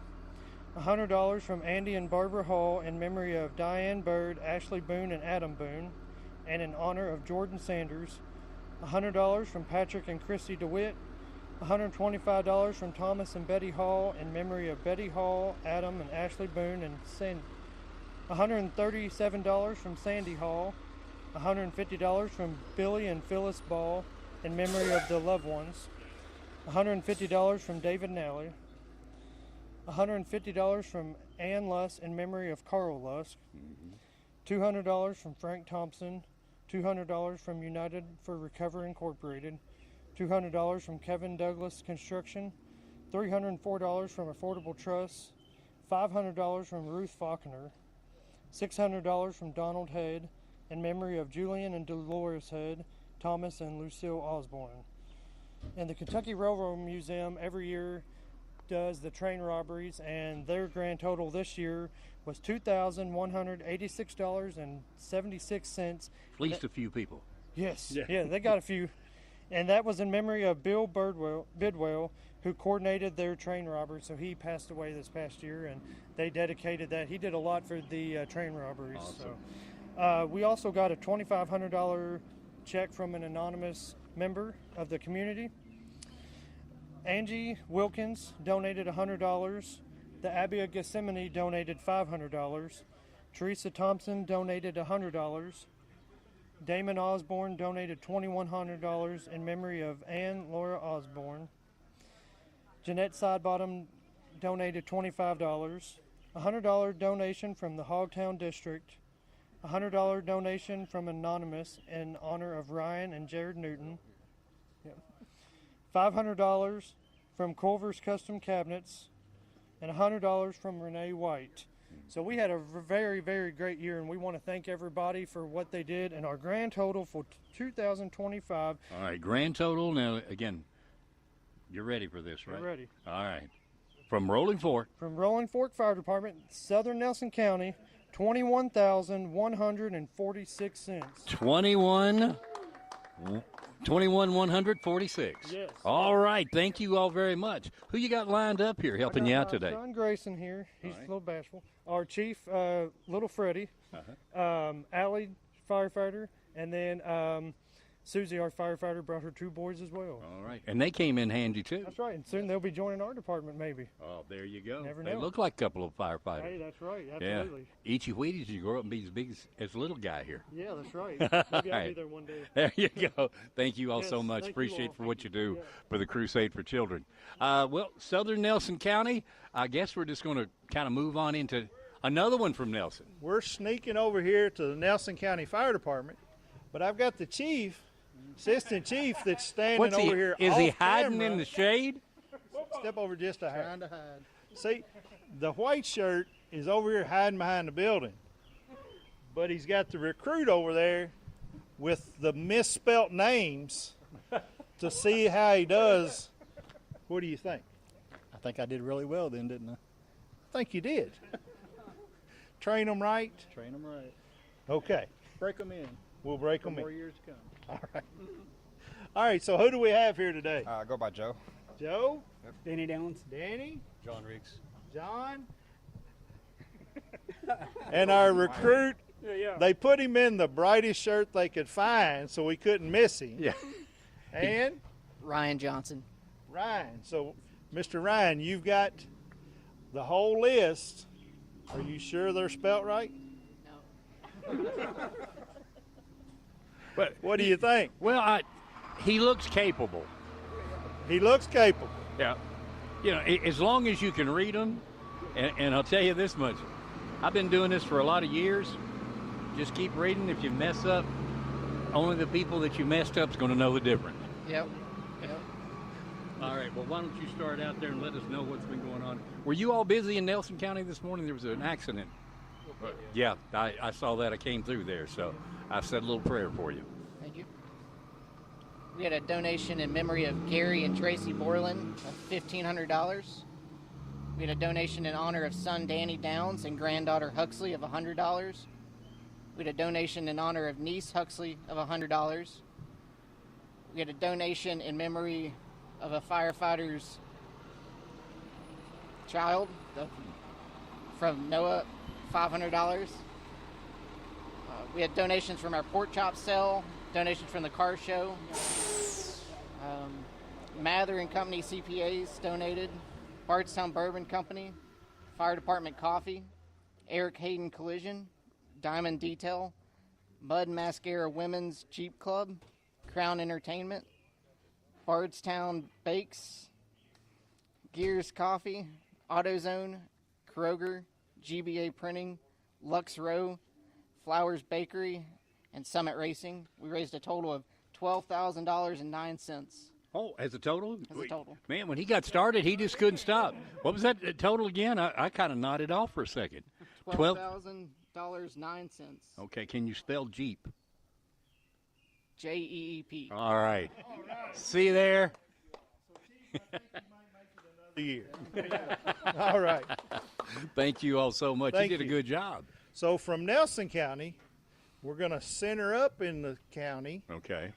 $100 from Andy and Barbara Hall in memory of Diane Bird, Ashley Boone, and Adam Boone, and in honor of Jordan Sanders, $100 from Patrick and Christy DeWitt, $125 from Thomas and Betty Hall in memory of Betty Hall, Adam, and Ashley Boone, and Sandy. $137 from Sandy Hall, $150 from Billy and Phyllis Ball in memory of the loved ones, $150 from David Nally, $150 from Ann Lusk in memory of Carl Lusk, $200 from Frank Thompson, $200 from United for Recovery Incorporated, $200 from Kevin Douglas Construction, $304 from Affordable Trust, $500 from Ruth Faulkner, $600 from Donald Head in memory of Julian and Dolores Head, Thomas and Lucille Osborne. And the Kentucky Railroad Museum every year does the train robberies, and their grand total this year was $2,186.76. Fleeced a few people. Yes, yeah, they got a few. And that was in memory of Bill Bidwell, who coordinated their train robbery. So he passed away this past year, and they dedicated that. He did a lot for the train robberies. Awesome. So we also got a $2,500 check from an anonymous member of the community. Angie Wilkins donated $100. The Abbey of Gethsemane donated $500. Teresa Thompson donated $100. Damon Osborne donated $2,100 in memory of Ann Laura Osborne. Jeanette Sidebottom donated $25. A $100 donation from the Hogtown District. A $100 donation from Anonymous in honor of Ryan and Jared Newton. $500 from Culver's Custom Cabinets. And $100 from Renee White. So we had a very, very great year, and we want to thank everybody for what they did. And our grand total for 2025. All right, grand total. Now, again, you're ready for this, right? We're ready. All right. From Rolling Fork. From Rolling Fork Fire Department, Southern Nelson County, $21,146. 21146. Yes. All right. Thank you all very much. Who you got lined up here helping you out today? John Grayson here. He's a little bashful. Our chief, Little Freddie. Allie, firefighter. And then Susie, our firefighter, brought her 2 boys as well. All right. And they came in handy, too. That's right. And soon they'll be joining our department, maybe. Oh, there you go. Never They know. look like a couple of firefighters. Hey, that's right. Absolutely. Yeah. Eat your Wheaties, you grow up and be as big as the little guy here. Yeah, that's right. Maybe I'll be there one day. There you go. Thank you all Yes, so much. thank you Appreciate all. for what you do Yeah. for the Crusade for Children. Well, Southern Nelson County, I guess we're just going to kind of move on into another one from Nelson. We're sneaking over here to the Nelson County Fire Department, but I've got the chief, assistant chief, that's standing What's over here. Is he off hiding camera. in the shade? Step over just a hair. Trying to hide. See, the white shirt is over here hiding behind the building, but he's got the recruit over there with the misspelt names to see how he does. What do you think? I think I did really well then, didn't I? I think you did. Train them right. Train them right. Okay. Break them in. We'll break for them in. more years to come. All right. All right, so who do we have here today? Go by Joe. Joe? Danny Downs. Danny? John Riggs. John? And our recruit, they put him in the brightest shirt they could find so we couldn't miss him. Yeah. And? Ryan Johnson. Ryan. So, Mr. Ryan, you've got the whole list. Are you sure they're spelt right? No. But what do you think? Well, he looks capable. He looks capable. Yeah. You know, as long as you can read them, and I'll tell you this much, I've been doing this for a lot of years. Just keep reading. If you mess up, only the people that you messed up is going to know the difference. Yep. All right, well, why don't you start out there and let us know what's been going on. Were you all busy in Nelson County this morning? There was an accident. Yeah, I saw that. I came through there, so I said a little prayer for you. Thank you. We had a donation in memory of Gary and Tracy Borland of $1,500. We had a donation in honor of son Danny Downs and granddaughter Huxley of $100. We had a donation in honor of niece Huxley of $100. We had a donation in memory of a firefighter's child from Noah, $500. We had donations from our pork chop sale, donations from the car show. Mather and Company CPAs donated. Bardstown Bourbon Company, Fire Department Coffee, Eric Hayden Collision, Diamond Detail, Mud Mascara Women's Jeep Club, Crown Entertainment, Bardstown Bakes, Gears Coffee, AutoZone, Kroger, GBA Printing, Lux Row, Flowers Bakery, and Summit Racing. We raised a total of $12,009. Oh, as a total? As a total. Man, when he got started, he just couldn't stop. What was that total again? I kind of nodded off for a second. $12,009. Okay, can you spell Jeep? JEEP. All right. See you there. Year. All right. Thank you all so much. Thank you did a you. good job. So from Nelson County, we're going to center up in the county. Okay.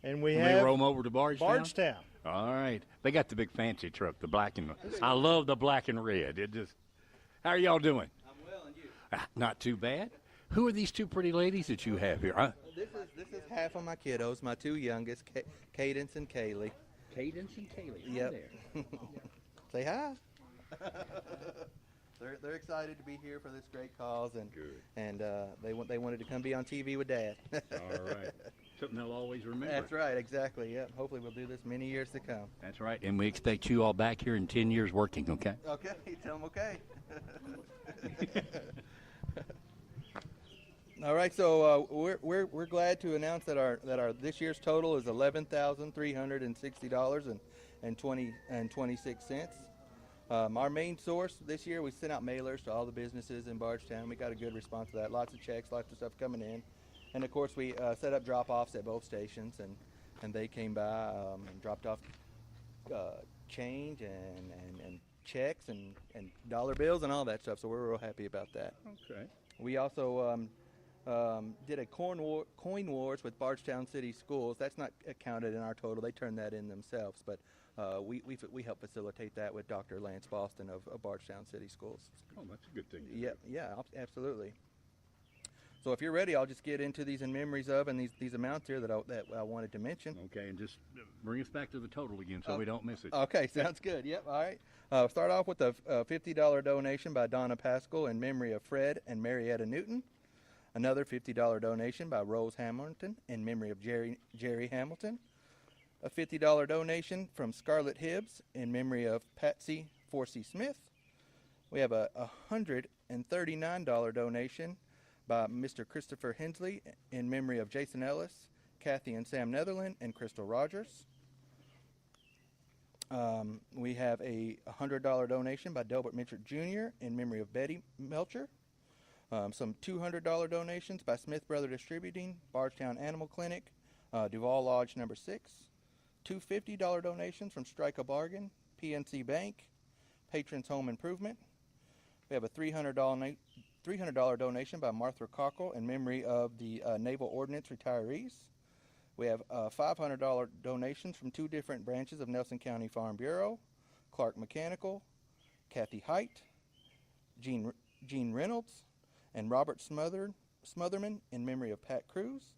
And we When have we roam over to Bardstown? Bardstown. All right. They got the big fancy truck, the black and I love the black and red. It just. How are y'all doing? I'm well, and you? Not too bad. Who are these two pretty ladies that you have here? This is half of my kiddos, my two youngest, Cadence and Kaylee. Cadence and Kaylee. Hi Yep. there. Say hi. They're excited to be here for this great cause, and they wanted to come be on TV with Dad. All right. Something they'll always remember. That's right, exactly. Yep. Hopefully we'll do this many years to come. That's right. And we expect you all back here in 10 years working, okay? Okay, tell them okay. All right, so we're glad to announce that our this year's total is $11,360.26. Our main source this year, we sent out mailers to all the businesses in Bardstown. We got a good response to that. Lots of checks, lots of stuff coming in, and of course we set up drop-offs at both stations, and they came by and dropped off change and checks and dollar bills and all that stuff. So we're real happy about that. Okay. We also did a coin wars with Bardstown City Schools. That's not counted in our total. They turned that in themselves, but we help facilitate that with Dr. Lance Boston of Bardstown City Schools. Oh, that's a good thing. Yeah, absolutely. So if you're ready, I'll just get into these in memories of and these amounts here that I wanted to mention. Okay, and just bring us back to the total again so we don't miss it. Okay, sounds good. Yep, all right. Start off with a $50 donation by Donna Pascal in memory of Fred and Marietta Newton. Another $50 donation by Rose Hamilton in memory of Jerry Hamilton. A $50 donation from Scarlett Hibbs in memory of Patsy Forsey Smith. We have a $139 donation by Mr. Christopher Hensley in memory of Jason Ellis, Kathy and Sam Netherland, and Crystal Rogers. We have a $100 donation by Delbert Mitchell Jr. in memory of Betty Melcher. Some $200 donations by Smith Brother Distributing, Bardstown Animal Clinic, Duval Lodge number 6. Two $50 donations from Strike a Bargain, PNC Bank, Patrons Home Improvement. We have a $300 donation by Martha Cockle in memory of the Naval Ordnance retirees. We have $500 donations from two different branches of Nelson County Farm Bureau, Clark Mechanical, Kathy Height, Gene Reynolds, and Robert Smotherman in memory of Pat Cruz.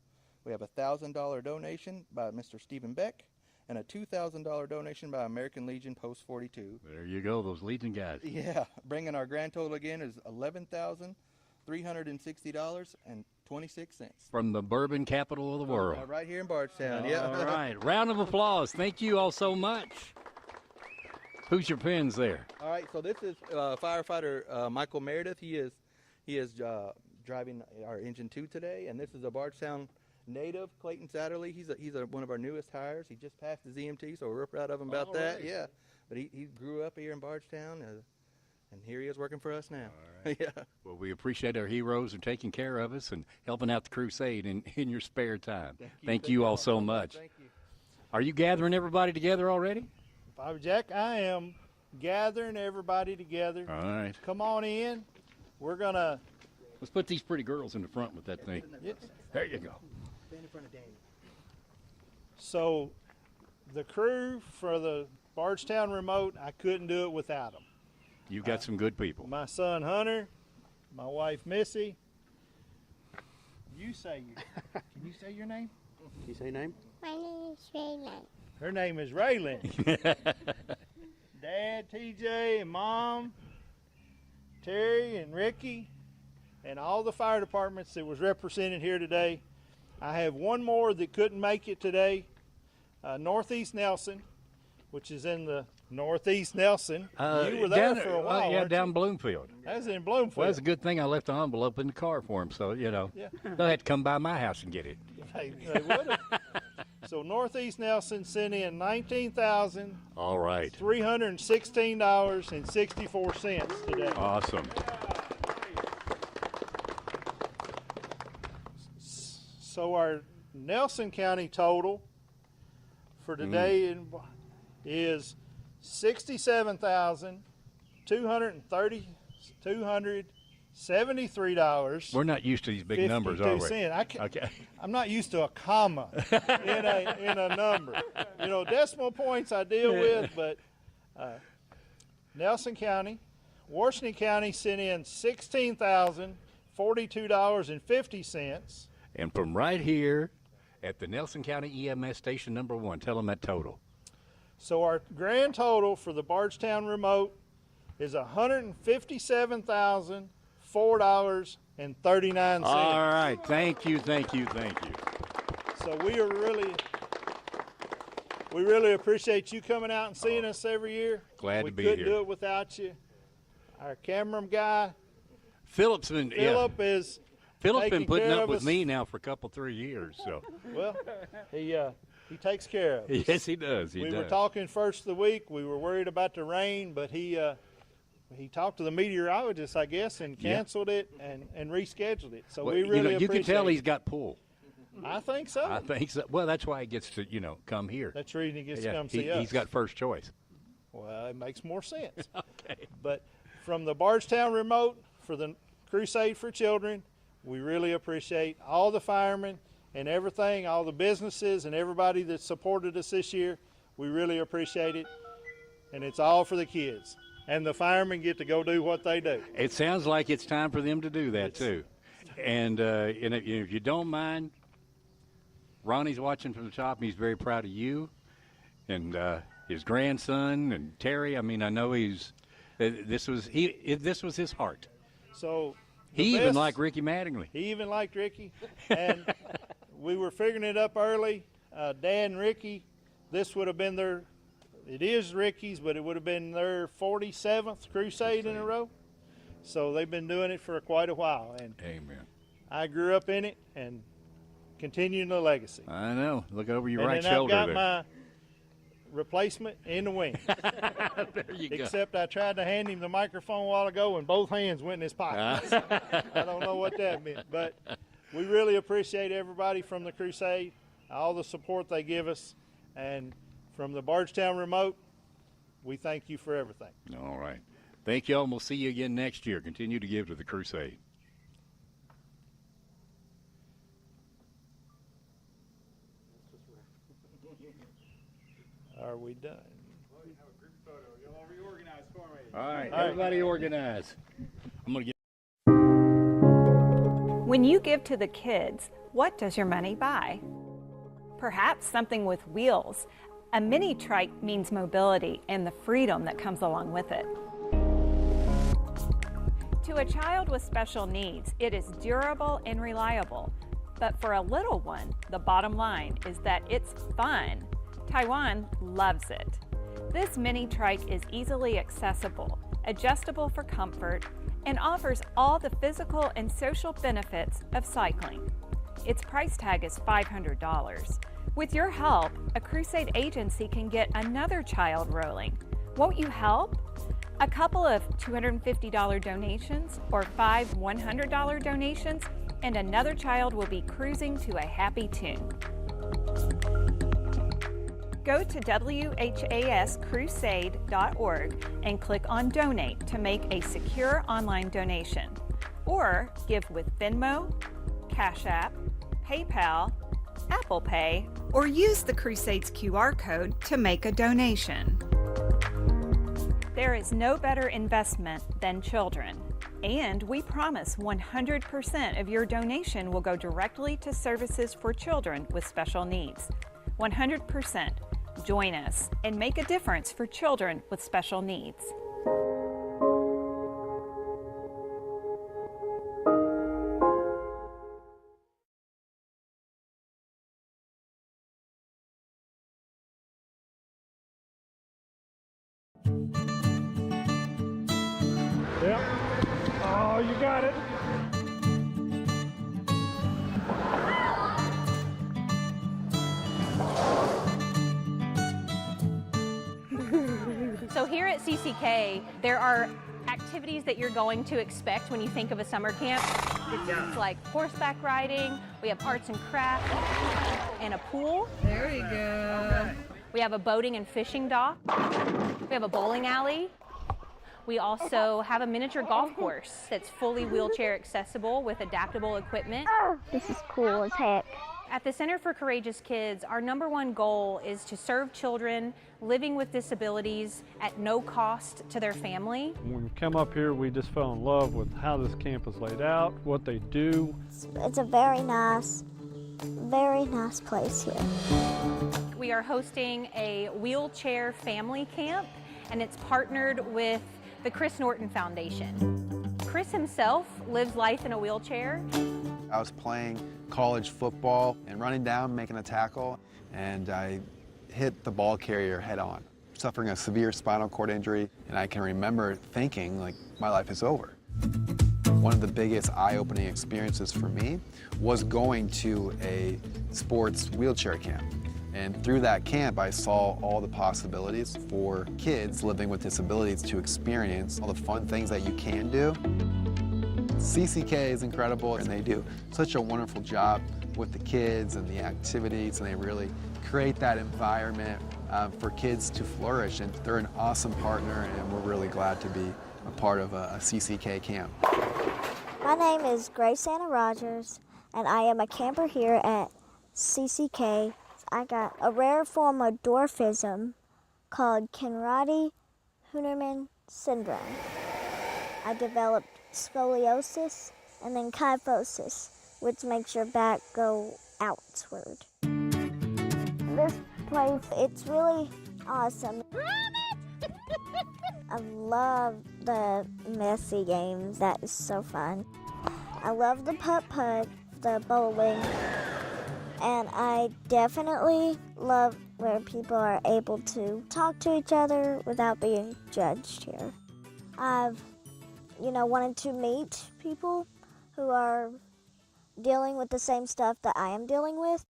We have a $1,000 donation by Mr. Stephen Beck and a $2,000 donation by American Legion Post 42. There you go, those Legion guys. Yeah, bringing our grand total again is $11,360.26. From the bourbon capital of the world. Right here in Bardstown, yeah. All right, round of applause. Thank you all so much. Who's your pins there? All right, so this is firefighter Michael Meredith. He is driving our engine 2 today, and this is a Bardstown native, Clayton Satterley. He's one of our newest hires. He just passed his EMT, so we're real proud of him about that. Right. Yeah, but he grew up here in Bardstown, and here he is working for us now. All right. Yeah. Well, we appreciate our heroes and taking care of us and helping out the crusade in your spare time. Thank you all so much. Thank you. Are you gathering everybody together already? Bobby Jack, I am gathering everybody together. All right. Come on in. We're going to... Let's put these pretty girls in the front with that thing. Yes. There you go. Stand in front of Danny. So the crew for the Bardstown remote, I couldn't do it without them. You got some good people. My son Hunter, my wife Missy. Can you say your name? Can you say name? My name is Raylan. Her name is Raylan. Dad, TJ, and Mom, Terry and Ricky, and all the fire departments that was represented here today. I have one more that couldn't make it today. Northeast Nelson, which is in the Northeast Nelson. You were there for a while, yeah, weren't down you? Bloomfield. That's in Bloomfield. Well, that's a good thing I left the envelope in the car for him, so, Yeah. they'll have to come by my house and get it. They would have. So Northeast Nelson sent in $19,316.64 All right. today. Awesome. So our Nelson County total for today is $67,273. We're not used to these big numbers, are we? Okay. I'm not used to a comma in a number. Decimal points I deal with, but Nelson County, Washington County sent in $16,042.50. And from right here at the Nelson County EMS Station number 1, tell them that total. So our grand total for the Bardstown remote is $157,004.39. All right. Thank you. So we really appreciate you coming out and seeing us every year. Glad to be We couldn't here. do it without you. Our camera guy, Philip's Philip been putting up with us. me now for a couple, 3 years. So. Well, he takes care of us. Yes, he does. We were talking first of the week. We were worried about the rain, but he talked to the meteorologist, I guess, and canceled it and rescheduled it. So Well, we really you can tell appreciate he's got pull. I think so. I think so. Well, that's why he gets to come here. That's the reason he gets to come see us. He's got first choice. Well, it makes more sense. Okay. But from the Bardstown remote for the Crusade for Children, We really appreciate all the firemen and everything, all the businesses and everybody that supported us this year. We really appreciate it, and it's all for the kids. And the firemen get to go do what they do. It sounds like it's time for them to do that too. And if you don't mind, Ronnie's watching from the top. He's very proud of you and his grandson and Terry. I mean, I know this was his heart. So he even liked Ricky Mattingly. He even liked Ricky, and we were figuring it up early. Dad and Ricky, this would have been it is Ricky's, but it would have been their 47th Crusade in a row. So they've been doing it for quite a while. And amen. I grew up in it and continuing the legacy. I know. Look over your and right then shoulder I've got there. my replacement in the wing. There you go. Except I tried to hand him the microphone a while ago and both hands went in his pockets. I don't know what that meant. But we really appreciate everybody from the Crusade, all the support they give us. And from the Bardstown Remote, we thank you for everything. All right. Thank you all, and we'll see you again next year. Continue to give to the Crusade. Are we done? All right, everybody organize. I'm going to get. When you give to the kids, what does your money buy? Perhaps something with wheels. A mini trike means mobility and the freedom that comes along with it. To a child with special needs, it is durable and reliable. But for a little one, the bottom line is that it's fun. Taiwan loves it. This mini trike is easily accessible, adjustable for comfort, and offers all the physical and social benefits of cycling. Its price tag is $500. With your help, a Crusade agency can get another child rolling. Won't you help? A couple of $250 donations or 5 $100 donations, and another child will be cruising to a happy tune. Go to WHAScrusade.org and click on Donate to make a secure online donation. Or give with Venmo, Cash App, PayPal, Apple Pay, or use the Crusade's QR code to make a donation. There is no better investment than children, and we promise 100% of your donation will go directly to services for children with special needs. 100%. Join us and make a difference for children with special needs. Yep. Oh, you got it. So here at CCK, there are activities that you're going to expect when you think of a summer camp. It's like horseback riding, we have arts and crafts, and a pool. There you go. We have a boating and fishing dock. We have a bowling alley. We also have a miniature golf course that's fully wheelchair accessible with adaptable equipment. This is cool as heck. At the Center for Courageous Kids, our #1 goal is to serve children living with disabilities at no cost to their family. When we come up here, we just fell in love with how this camp is laid out, what they do. It's a very nice place here. We are hosting a wheelchair family camp, and it's partnered with the Chris Norton Foundation. Chris himself lives life in a wheelchair. I was playing college football and running down, making a tackle, and I hit the ball carrier head on, suffering a severe spinal cord injury, and I can remember thinking, like, my life is over. One of the biggest eye-opening experiences for me was going to a sports wheelchair camp. And through that camp, I saw all the possibilities for kids living with disabilities to experience all the fun things that you can do. CCK is incredible, and they do such a wonderful job with the kids and the activities, and they really create that environment for kids to flourish. And they're an awesome partner, and we're really glad to be a part of a CCK camp. My name is Grace Anna Rogers, and I am a camper here at CCK. I got a rare form of dwarfism called Kinradi-Hunerman syndrome. I developed scoliosis and then kyphosis, which makes your back go outward. This place, it's really awesome. I love the messy games. That is so fun. I love the putt-putt, the bowling, and I definitely love where people are able to talk to each other without being judged here. I've, wanted to meet people who are dealing with the same stuff that I am dealing with,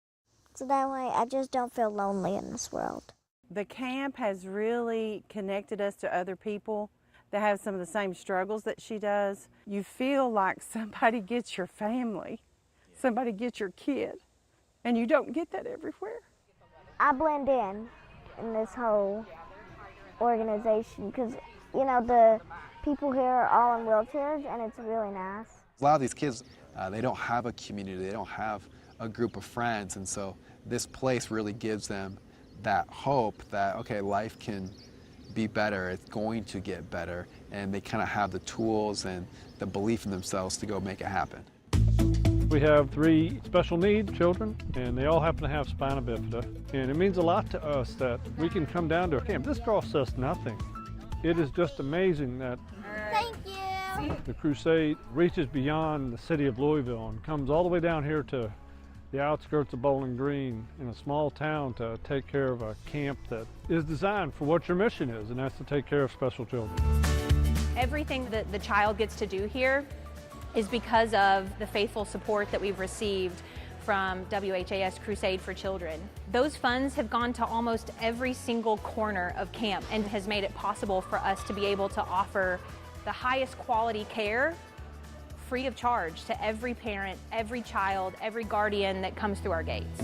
so that way I just don't feel lonely in this world. The camp has really connected us to other people that have some of the same struggles that she does. You feel like somebody gets your family, somebody gets your kid, and you don't get that everywhere. I blend in this whole organization because, the people here are all in wheelchairs, and it's really nice. A lot of these kids, they don't have a community, they don't have a group of friends, and so this place really gives them that hope that, okay, life can be better, it's going to get better, and they kind of have the tools and the belief in themselves to go make it happen. We have 3 special needs children, and they all happen to have spina bifida, and it means a lot to us that we can come down to a camp. This costs us nothing. It is just amazing that the Crusade reaches beyond the city of Louisville and comes all the way down here to the outskirts of Bowling Green in a small town to take care of a camp that is designed for what your mission is, and that's to take care of special children. Everything that the child gets to do here is because of the faithful support that we've received from WHAS Crusade for Children. Those funds have gone to almost every single corner of camp and has made it possible for us to be able to offer the highest quality care free of charge to every parent, every child, every guardian that comes through our gates.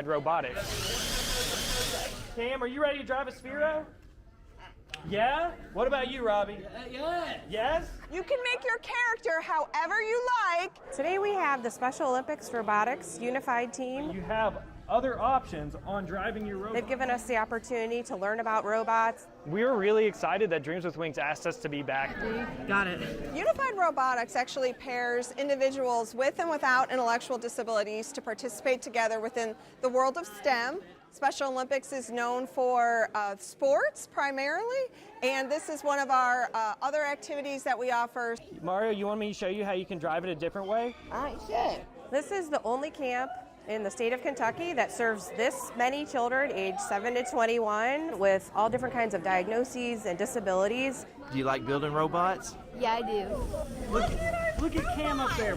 Robotics. Cam, are you ready to drive a Sphero? Yeah? What about you, Robbie? Yeah. Yes? You can make your character however you like. Today we have the Special Olympics Robotics Unified Team. You have other options on driving your robot. They've given us the opportunity to learn about robots. We were really excited that Dreams with Wings asked us to be back. Got it. Unified Robotics actually pairs individuals with and without intellectual disabilities to participate together within the world of STEM. Special Olympics is known for sports primarily, and this is one of our other activities that we offer. Mario, you want me to show you how you can drive it a different way? Sure. This is the only camp in the state of Kentucky that serves this many children aged 7 to 21 with all different kinds of diagnoses and disabilities. Do you like building robots? Yeah, I do. Look at Cam up there.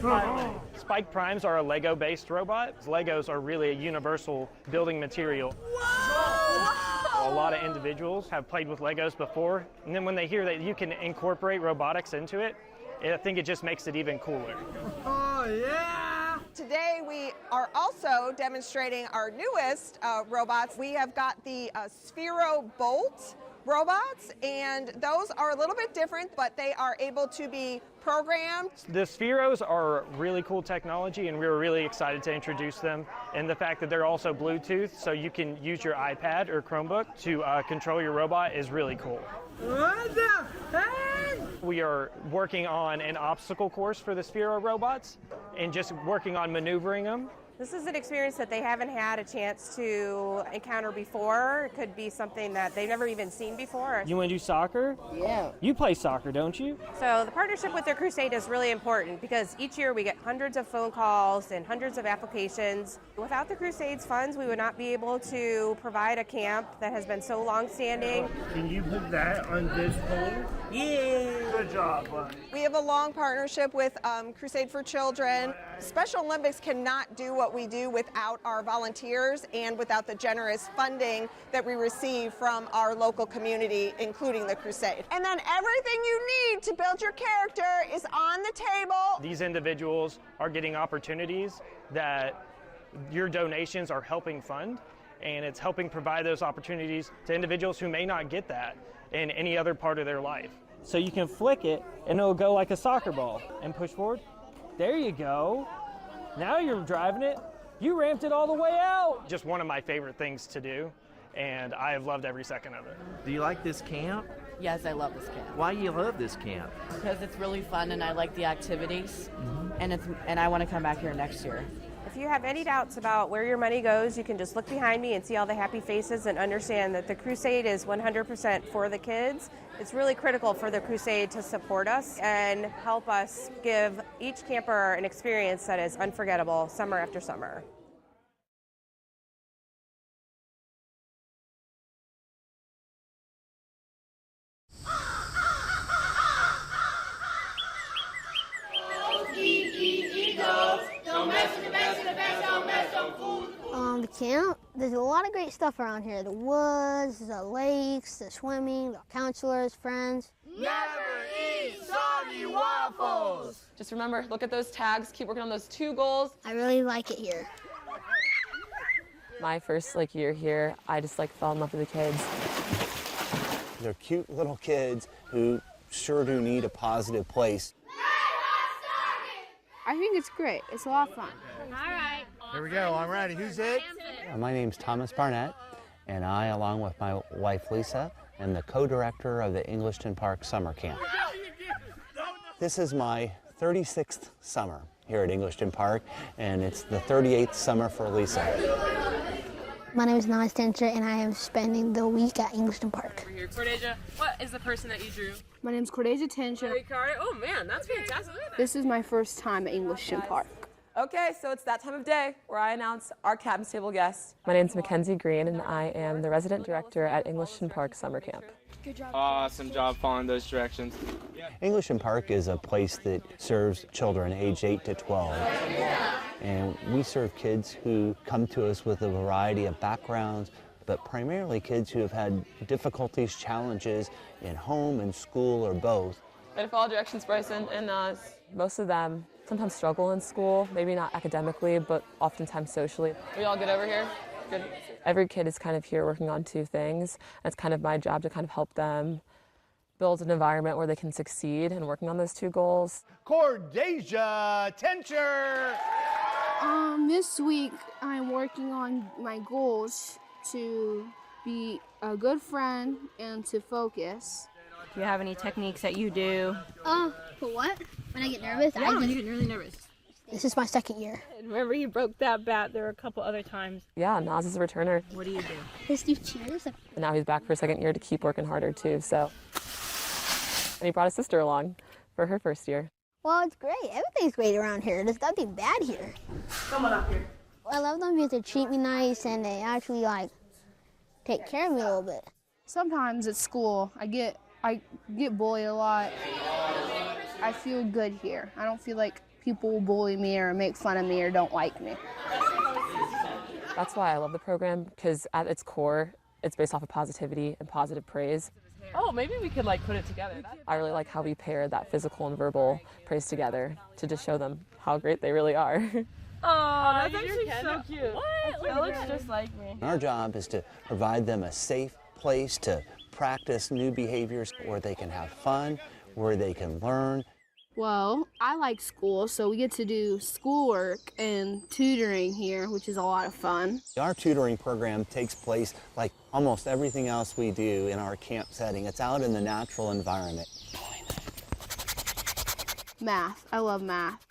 Spike Primes are a Lego-based robot. Legos are really a universal building material. A lot of individuals have played with Legos before, and then when they hear that you can incorporate robotics into it, I think it just makes it even cooler. Oh, yeah! Today we are also demonstrating our newest robots. We have got the Sphero Bolt robots, and those are a little bit different, but they are able to be programmed. The Spheros are really cool technology, and we were really excited to introduce them. And the fact that they're also Bluetooth, so you can use your iPad or Chromebook to control your robot, is really cool. What the heck? We are working on an obstacle course for the Sphero robots and just working on maneuvering them. This is an experience that they haven't had a chance to encounter before. It could be something that they've never even seen before. You want to do soccer? Yeah. You play soccer, don't you? So the partnership with the Crusade is really important because each year we get hundreds of phone calls and hundreds of applications. Without the Crusade's funds, we would not be able to provide a camp that has been so long-standing. Can you put that on this pole? Yeah. Good job, buddy. We have a long partnership with Crusade for Children. Special Olympics cannot do what what we do without our volunteers and without the generous funding that we receive from our local community, including the Crusade. And then everything you need to build your character is on the table. These individuals are getting opportunities that your donations are helping fund, and it's helping provide those opportunities to individuals who may not get that in any other part of their life. So you can flick it and it'll go like a soccer ball and push forward. There you go. Now you're driving it. You ramped it all the way out. Just one of my favorite things to do, and I have loved every second of it. Do you like this camp? Yes, I love this camp. Why do you love this camp? Because it's really fun and I like the activities, and I want to come back here next year. If you have any doubts about where your money goes, you can just look behind me and see all the happy faces and understand that the Crusade is 100% for the kids. It's really critical for the Crusade to support us and help us give each camper an experience that is unforgettable summer after summer. The camp, there's a lot of great stuff around here. The woods, the lakes, the swimming, the counselors, friends. Never eat soggy waffles! Just remember, look at those tags, keep working on those 2 goals. I really like it here. My first year here, I just fell in love with the kids. They're cute little kids who sure do need a positive place. I think it's great. It's a lot of fun. All right. Here we go. I'm ready. Who's it? My name's Thomas Barnett, and I, along with my wife Lisa, am the co-director of the Englishton Park Summer Camp. This is my 36th summer here at Englishton Park, and it's the 38th summer for Lisa. My name is Nas Tencher, and I am spending the week at Englishton Park. We're here. Cordeja, what is the person that you drew? My name is Cordeja Tencher. Oh man, that's fantastic. Look at that. This is my first time at Englishton Park. Okay, so it's that time of day where I announce our cabins table guests. My name's Mackenzie Green, and I am the resident director at Englishton Park Summer Camp. Good job. Awesome job following those directions. Englishton Park is a place that serves children aged 8 to 12. And we serve kids who come to us with a variety of backgrounds, but primarily kids who have had difficulties, challenges in home and school or both. Way to follow directions, Bryson and Nas. Most of them sometimes struggle in school, maybe not academically, but oftentimes socially. We all good over here? Good. Every kid is kind of here working on 2 things. And it's kind of my job to kind of help them build an environment where they can succeed in working on those 2 goals. Cordeja Tencher! This week I'm working on my goals to be a good friend and to focus. Do you have any techniques that you do? For what? When I get nervous? Yeah, when you get really nervous. This is my 2nd year. Remember you broke that bat. There were a couple other times. Yeah, Nas is a returner. What do you do? Just do cheers. And now he's back for a 2nd year to keep working harder too, so. And he brought his sister along for her 1st year. Well, it's great. Everything's great around here. There's nothing bad here. Come on up here. I love them because they treat me nice and they actually take care of me a little bit. Sometimes at school, I get bullied a lot. I feel good here. I don't feel like people will bully me or make fun of me or don't like me. That's why I love the program, because at its core, it's based off of positivity and positive praise. Oh, maybe we could put it together. I really like how we pair that physical and verbal praise together to just show them how great they really are. Oh, that's actually so cute. What? That looks just like me. Our job is to provide them a safe place to practice new behaviors where they can have fun, where they can learn. Well, I like school, so we get to do schoolwork and tutoring here, which is a lot of fun. Our tutoring program takes place like almost everything else we do in our camp setting. It's out in the natural environment. Math. I love math.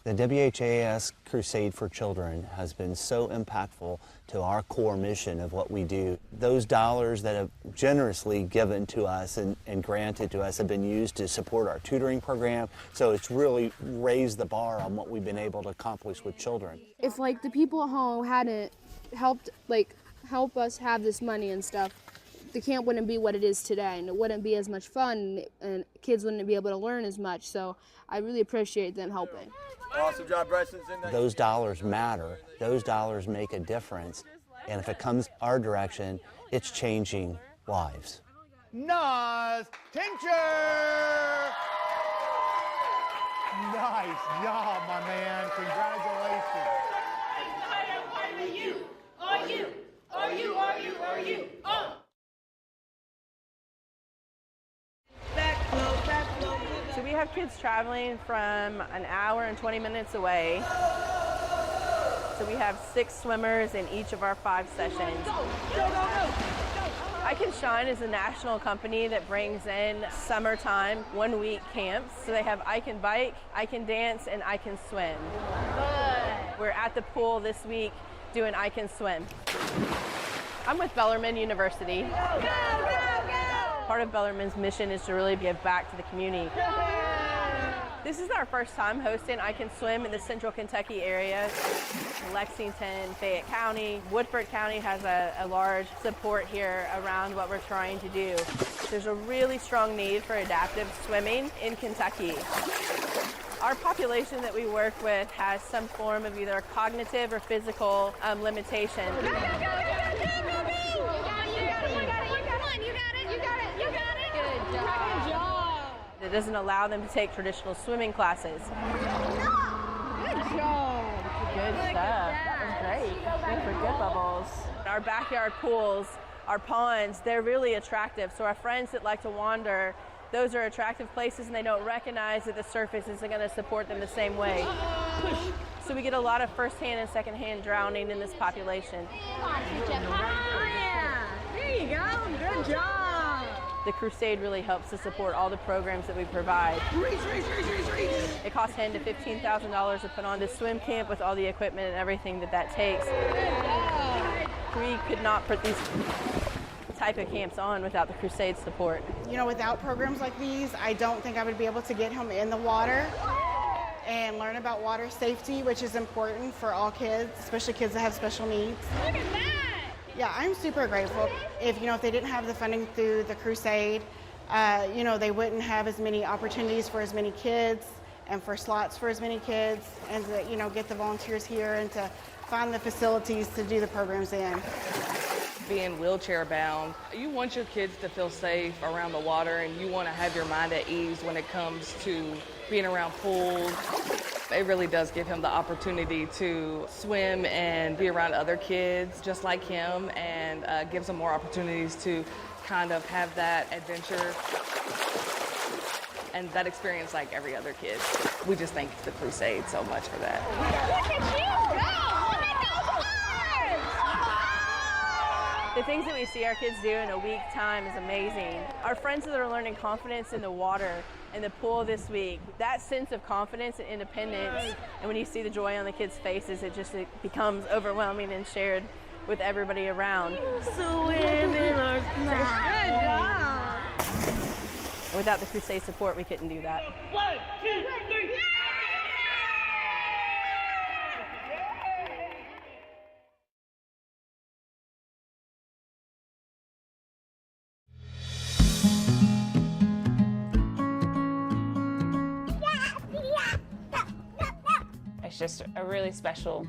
The WHAS Crusade for Children has been so impactful to our core mission of what we do. Those dollars that have generously given to us and granted to us have been used to support our tutoring program, so it's really raised the bar on what we've been able to accomplish with children. If the people at home hadn't help us have this money and stuff, the camp wouldn't be what it is today, and it wouldn't be as much fun, and kids wouldn't be able to learn as much. So I really appreciate them helping. Awesome job, Bryson. Those dollars matter. Those dollars make a difference. And if it comes our direction, it's changing lives. Nice tincture! Nice job, my man. Congratulations. Are you? So we have kids traveling from an hour and 20 minutes away. So we have 6 swimmers in each of our 5 sessions. Go. I Can Shine is a national company that brings in summertime 1-week camps. So they have I Can Bike, I Can Dance, and I Can Swim. We're at the pool this week doing I Can Swim. I'm with Bellarmine University. Go! Part of Bellarmine's mission is to really give back to the community. This is our first time hosting I Can Swim in the central Kentucky area. Lexington, Fayette County, Woodford County has a large support here around what we're trying to do. There's a really strong need for adaptive swimming in Kentucky. Our population that we work with has some form of either cognitive or physical limitation. It doesn't allow them to take traditional swimming classes. Good job. Good stuff. That was great. Good for good bubbles. Our backyard pools, our ponds, they're really attractive. So our friends that like to wander, those are attractive places and they don't recognize that the surface isn't going to support them the same way. So we get a lot of first-hand and second-hand drowning in this population. There you go. Good job. The Crusade really helps to support all the programs that we provide. It costs $10,000 to $15,000 to put on this swim camp with all the equipment and everything that takes. We could not put these type of camps on without the Crusade support. You know, without programs like these, I don't think I would be able to get him in the water and learn about water safety, which is important for all kids, especially kids that have special needs. Look at that! Yeah, I'm super grateful. If they didn't have the funding through the Crusade, they wouldn't have as many opportunities for as many kids and for slots for as many kids, and to, get the volunteers here and to find the facilities to do the programs in. Being wheelchair bound, you want your kids to feel safe around the water, and you want to have your mind at ease when it comes to being around pools. It really does give him the opportunity to swim and be around other kids just like him, and gives him more opportunities to kind of have that adventure and that experience like every other kid. We just thank the Crusade so much for that. Look at you! The things that we see our kids do in a week's time is amazing. Our friends that are learning confidence in the water and the pool this week, that sense of confidence and independence, and when you see the joy on the kids' faces, it becomes overwhelming and shared with everybody around. Swimming or flying. Good job. Without the Crusade support, we couldn't do that. 1, 2, 3. It's just a really special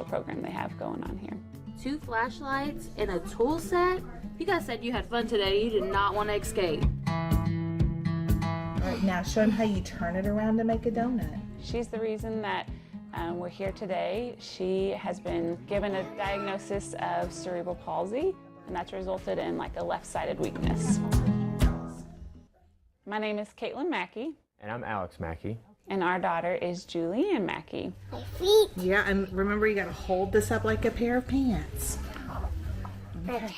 program they have going on here. 2 flashlights and a tool set? You guys said you had fun today. You did not want to escape. All right, now show them how you turn it around to make a donut. She's the reason that we're here today. She has been given a diagnosis of cerebral palsy, and that's resulted in like a left-sided weakness. My name is Caitlin Mackey. And I'm Alex Mackey. And our daughter is Julianne Mackey. My feet. Yeah, and remember you gotta hold this up like a pair of pants. Okay.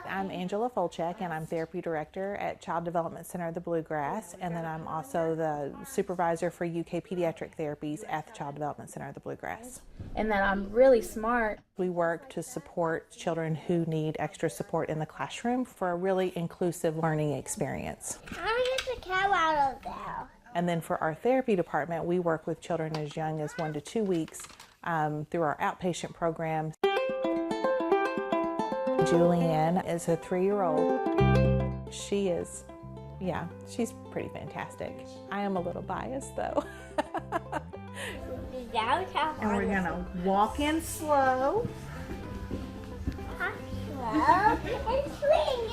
I'm Angela Folchek, and I'm Therapy Director at Child Development Center of the Bluegrass, and then I'm also the Supervisor for UK Pediatric Therapies at the Child Development Center of the Bluegrass. And then I'm really smart. We work to support children who need extra support in the classroom for a really inclusive learning experience. How do we get the cow out of there? And then for our therapy department, we work with children as young as 1 to 2 weeks through our outpatient programs. Julianne is a 3-year-old. She is, yeah, she's pretty fantastic. I am a little biased though. And we're gonna walk in slow.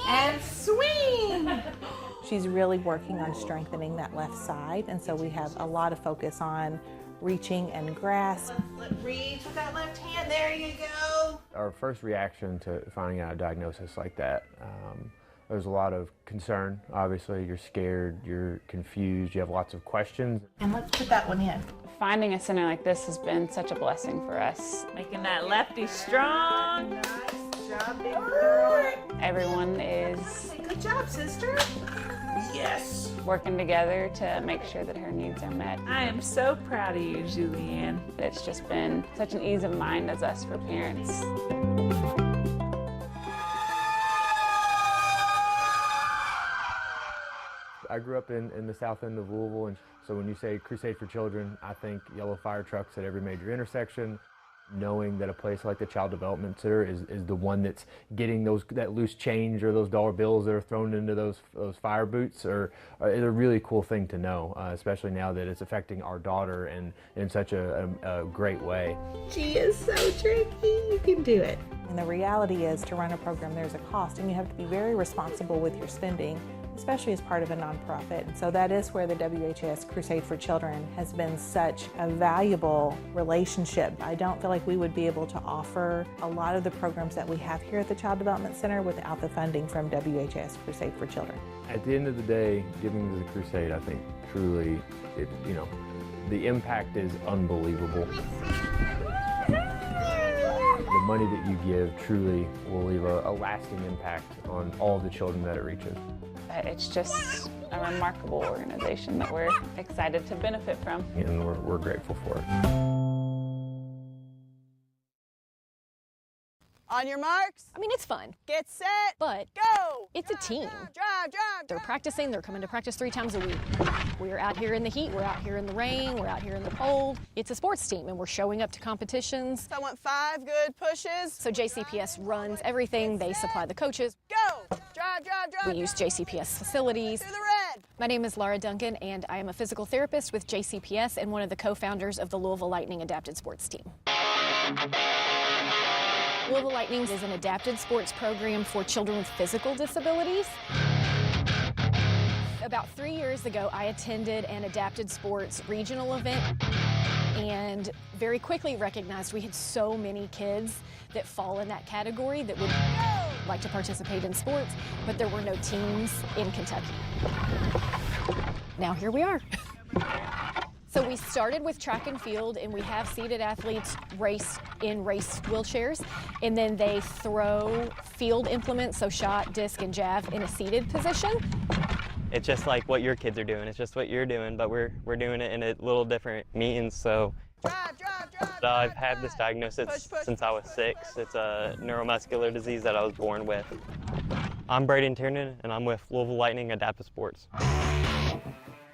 And swing. She's really working on strengthening that left side, and so we have a lot of focus on reaching and grasp. Reach with that left hand. There you go. Our first reaction to finding out a diagnosis like that, there's a lot of concern. Obviously, you're scared, you're confused, you have lots of questions. And let's put that one in. Finding a center like this has been such a blessing for us. Making that lefty strong. Nice job, big girl. Everyone is Good job, sister. Yes. working together to make sure that her needs are met. I am so proud of you, Julianne. It's just been such an ease of mind as us for parents. I grew up in the south end of Louisville, and so when you say Crusade for Children, I think yellow fire trucks at every major intersection. Knowing that a place like the Child Development Center is the one that's getting that loose change or those dollar bills that are thrown into those fire boots is a really cool thing to know, especially now that it's affecting our daughter in such a great way. She is so tricky. You can do it. And the reality is, to run a program, there's a cost, and you have to be very responsible with your spending, especially as part of a nonprofit. And so that is where the WHAS Crusade for Children has been such a valuable relationship. I don't feel like we would be able to offer a lot of the programs that we have here at the Child Development Center without the funding from WHAS Crusade for Children. At the end of the day, giving to the Crusade, I think truly, the impact is unbelievable. The money that you give truly will leave a lasting impact on all the children that it reaches. It's just a remarkable organization that we're excited to benefit from. And we're grateful for it. On your marks. I mean, it's fun. Get set. But go. It's a team. Drive. They're practicing. They're coming to practice 3 times a week. We're out here in the heat. We're out here in the rain. We're out here in the cold. It's a sports team, and we're showing up to competitions. So I want 5 good pushes. So JCPS runs everything. They supply the coaches. Go. Drive. We use JCPS facilities. To the red. My name is Laura Duncan, and I am a physical therapist with JCPS and one of the co-founders of the Louisville Lightning Adapted Sports Team. Louisville Lightning is an adapted sports program for children with physical disabilities. About 3 years ago, I attended an adapted sports regional event and very quickly recognized we had so many kids that fall in that category that would like to participate in sports, but there were no teams in Kentucky. Now here we are. So we started with track and field, and we have seated athletes race in race wheelchairs, and then they throw field implements, so shot, disc, and jav in a seated position. It's just like what your kids are doing. It's just what you're doing, but we're doing it in a little different means. So I've had this diagnosis since I was 6. It's a neuromuscular disease that I was born with. I'm Brady Tiernan, and I'm with Louisville Lightning Adaptive Sports.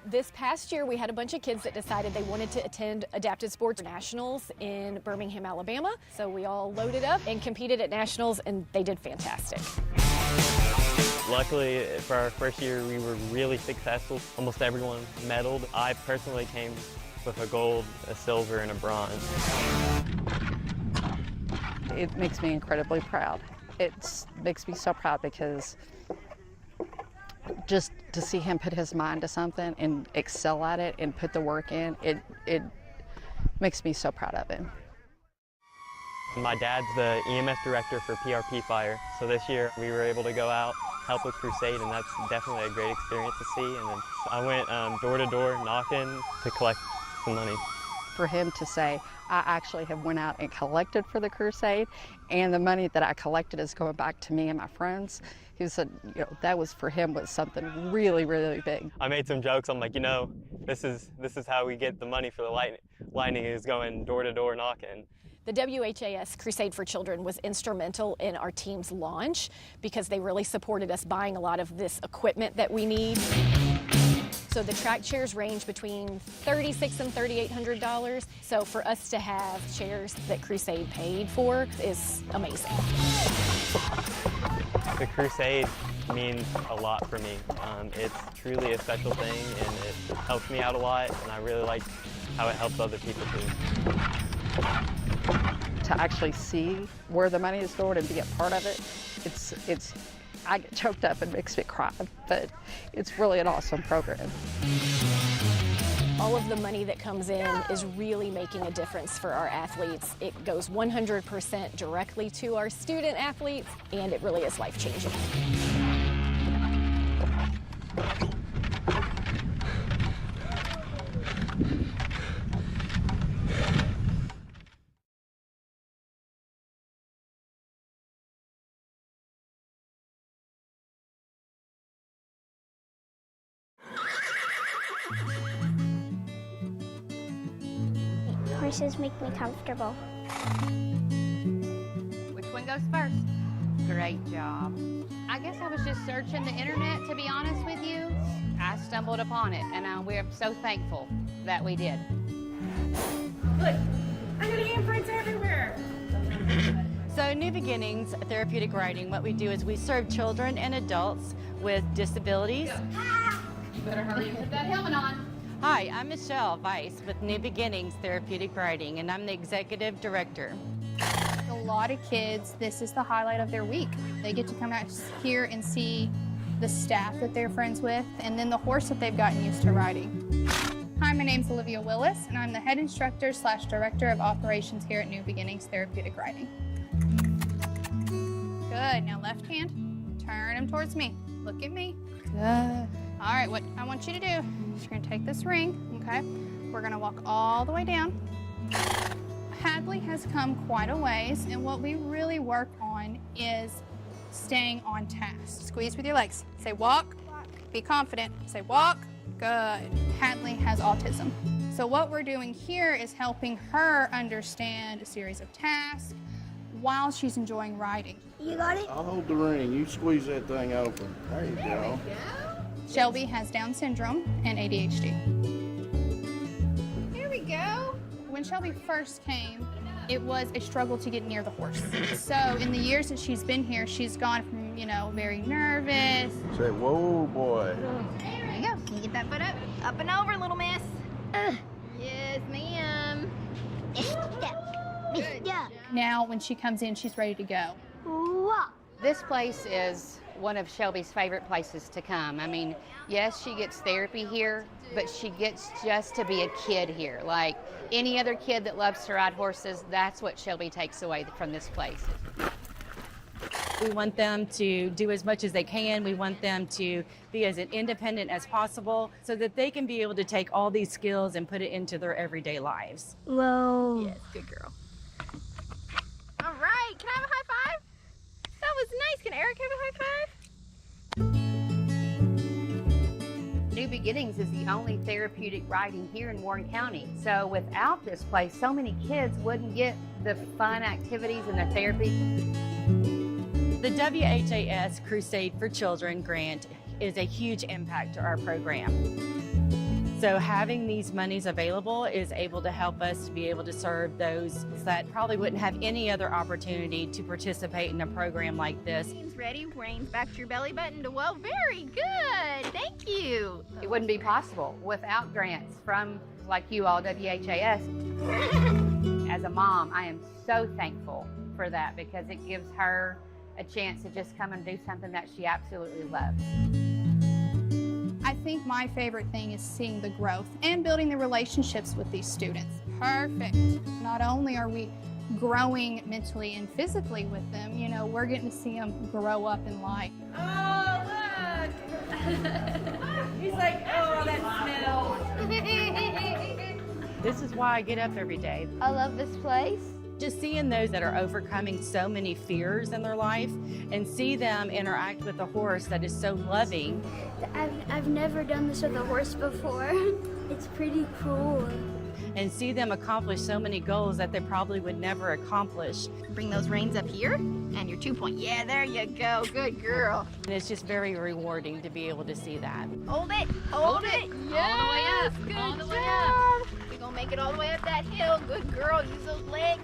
This past year, we had a bunch of kids that decided they wanted to attend Adapted Sports Nationals in Birmingham, Alabama. So we all loaded up and competed at Nationals, and they did fantastic. Luckily, for our first year, we were really successful. Almost everyone medaled. I personally came with a gold, a silver, and a bronze. It makes me incredibly proud. It makes me so proud because just to see him put his mind to something and excel at it and put the work in, it makes me so proud of him. My dad's the EMS director for PRP Fire, so this year we were able to go out, help with Crusade, and that's definitely a great experience to see. And then I went door to door knocking to collect some money. For him to say, I actually have went out and collected for the Crusade, and the money that I collected is going back to me and my friends. He said, that was for him was something really, really big. I made some jokes. I'm like, this is how we get the money for the Lightning is going door to door knocking. The WHAS Crusade for Children was instrumental in our team's launch because they really supported us buying a lot of this equipment that we need. So the track chairs range between $3,600 and $3,800. So for us to have chairs that Crusade paid for is amazing. The Crusade means a lot for me. It's truly a special thing, and it helps me out a lot, and I really like how it helps other people too. To actually see where the money is going and be a part of it, I get choked up and makes me cry, but it's really an awesome program. All of the money that comes in is really making a difference for our athletes. It goes 100% directly to our student athletes, and it really is life-changing. Horses make me comfortable. Which one goes first? Great job. I guess I was just searching the internet, to be honest with you. I stumbled upon it, and we're so thankful that we did. Look, I got handprints everywhere. So New Beginnings Therapeutic Riding, what we do is we serve children and adults with disabilities. You better hurry and put that helmet on. Hi, I'm Michelle Weiss with New Beginnings Therapeutic Riding, and I'm the Executive Director. A lot of kids, this is the highlight of their week. They get to come out here and see the staff that they're friends with, and then the horse that they've gotten used to riding. Hi, my name's Olivia Willis, and I'm the head instructor / director of operations here at New Beginnings Therapeutic Riding. Good, now left hand, turn him towards me. Look at me. Good. All right, what I want you to do is you're gonna take this ring, okay? We're gonna walk all the way down. Hadley has come quite a ways, and what we really work on is staying on task. Squeeze with your legs. Say walk, be confident. Say walk, good. Hadley has autism. So what we're doing here is helping her understand a series of tasks while she's enjoying riding. You got it? I'll hold the ring. You squeeze that thing open. There you go. Shelby has Down syndrome and ADHD. Here we go. When Shelby first came, it was a struggle to get near the horse. So in the years that she's been here, she's gone from, very nervous. Say, whoa, boy. There you go. Can you get that foot up? Up and over, little miss. Yes, ma'am. Good job. Now, when she comes in, she's ready to go. This place is one of Shelby's favorite places to come. I mean, yes, she gets therapy here, but she gets just to be a kid here. Like any other kid that loves to ride horses, that's what Shelby takes away from this place. We want them to do as much as they can. We want them to be as independent as possible so that they can be able to take all these skills and put it into their everyday lives. Whoa. Yes, good girl. All right, can I have a high five? That was nice. Can Eric have a high five? New Beginnings is the only therapeutic riding here in Warren County. So without this place, so many kids wouldn't get the fun activities and the therapy. The WHAS Crusade for Children grant is a huge impact to our program. So having these monies available is able to help us to be able to serve those that probably wouldn't have any other opportunity to participate in a program like this. Ready? Reins back to your belly button to whoa. Very good. Thank you. It wouldn't be possible without grants from like you all, WHAS. As a mom, I am so thankful for that because it gives her a chance to just come and do something that she absolutely loves. I think my favorite thing is seeing the growth and building the relationships with these students. Perfect. Not only are we growing mentally and physically with them, we're getting to see them grow up in life. Oh, look! He's like, oh, that smells. This is why I get up every day. I love this place. Just seeing those that are overcoming so many fears in their life and see them interact with a horse that is so loving. I've never done this with a horse before. It's pretty cool. And see them accomplish so many goals that they probably would never accomplish. Bring those reins up here and your 2-point. Yeah, there you go. Good girl. And it's just very rewarding to be able to see that. Hold it. Hold it. Yes. All the way up. Good All the job. way up. We're going to make it all the way up that hill. Good girl. Use those legs.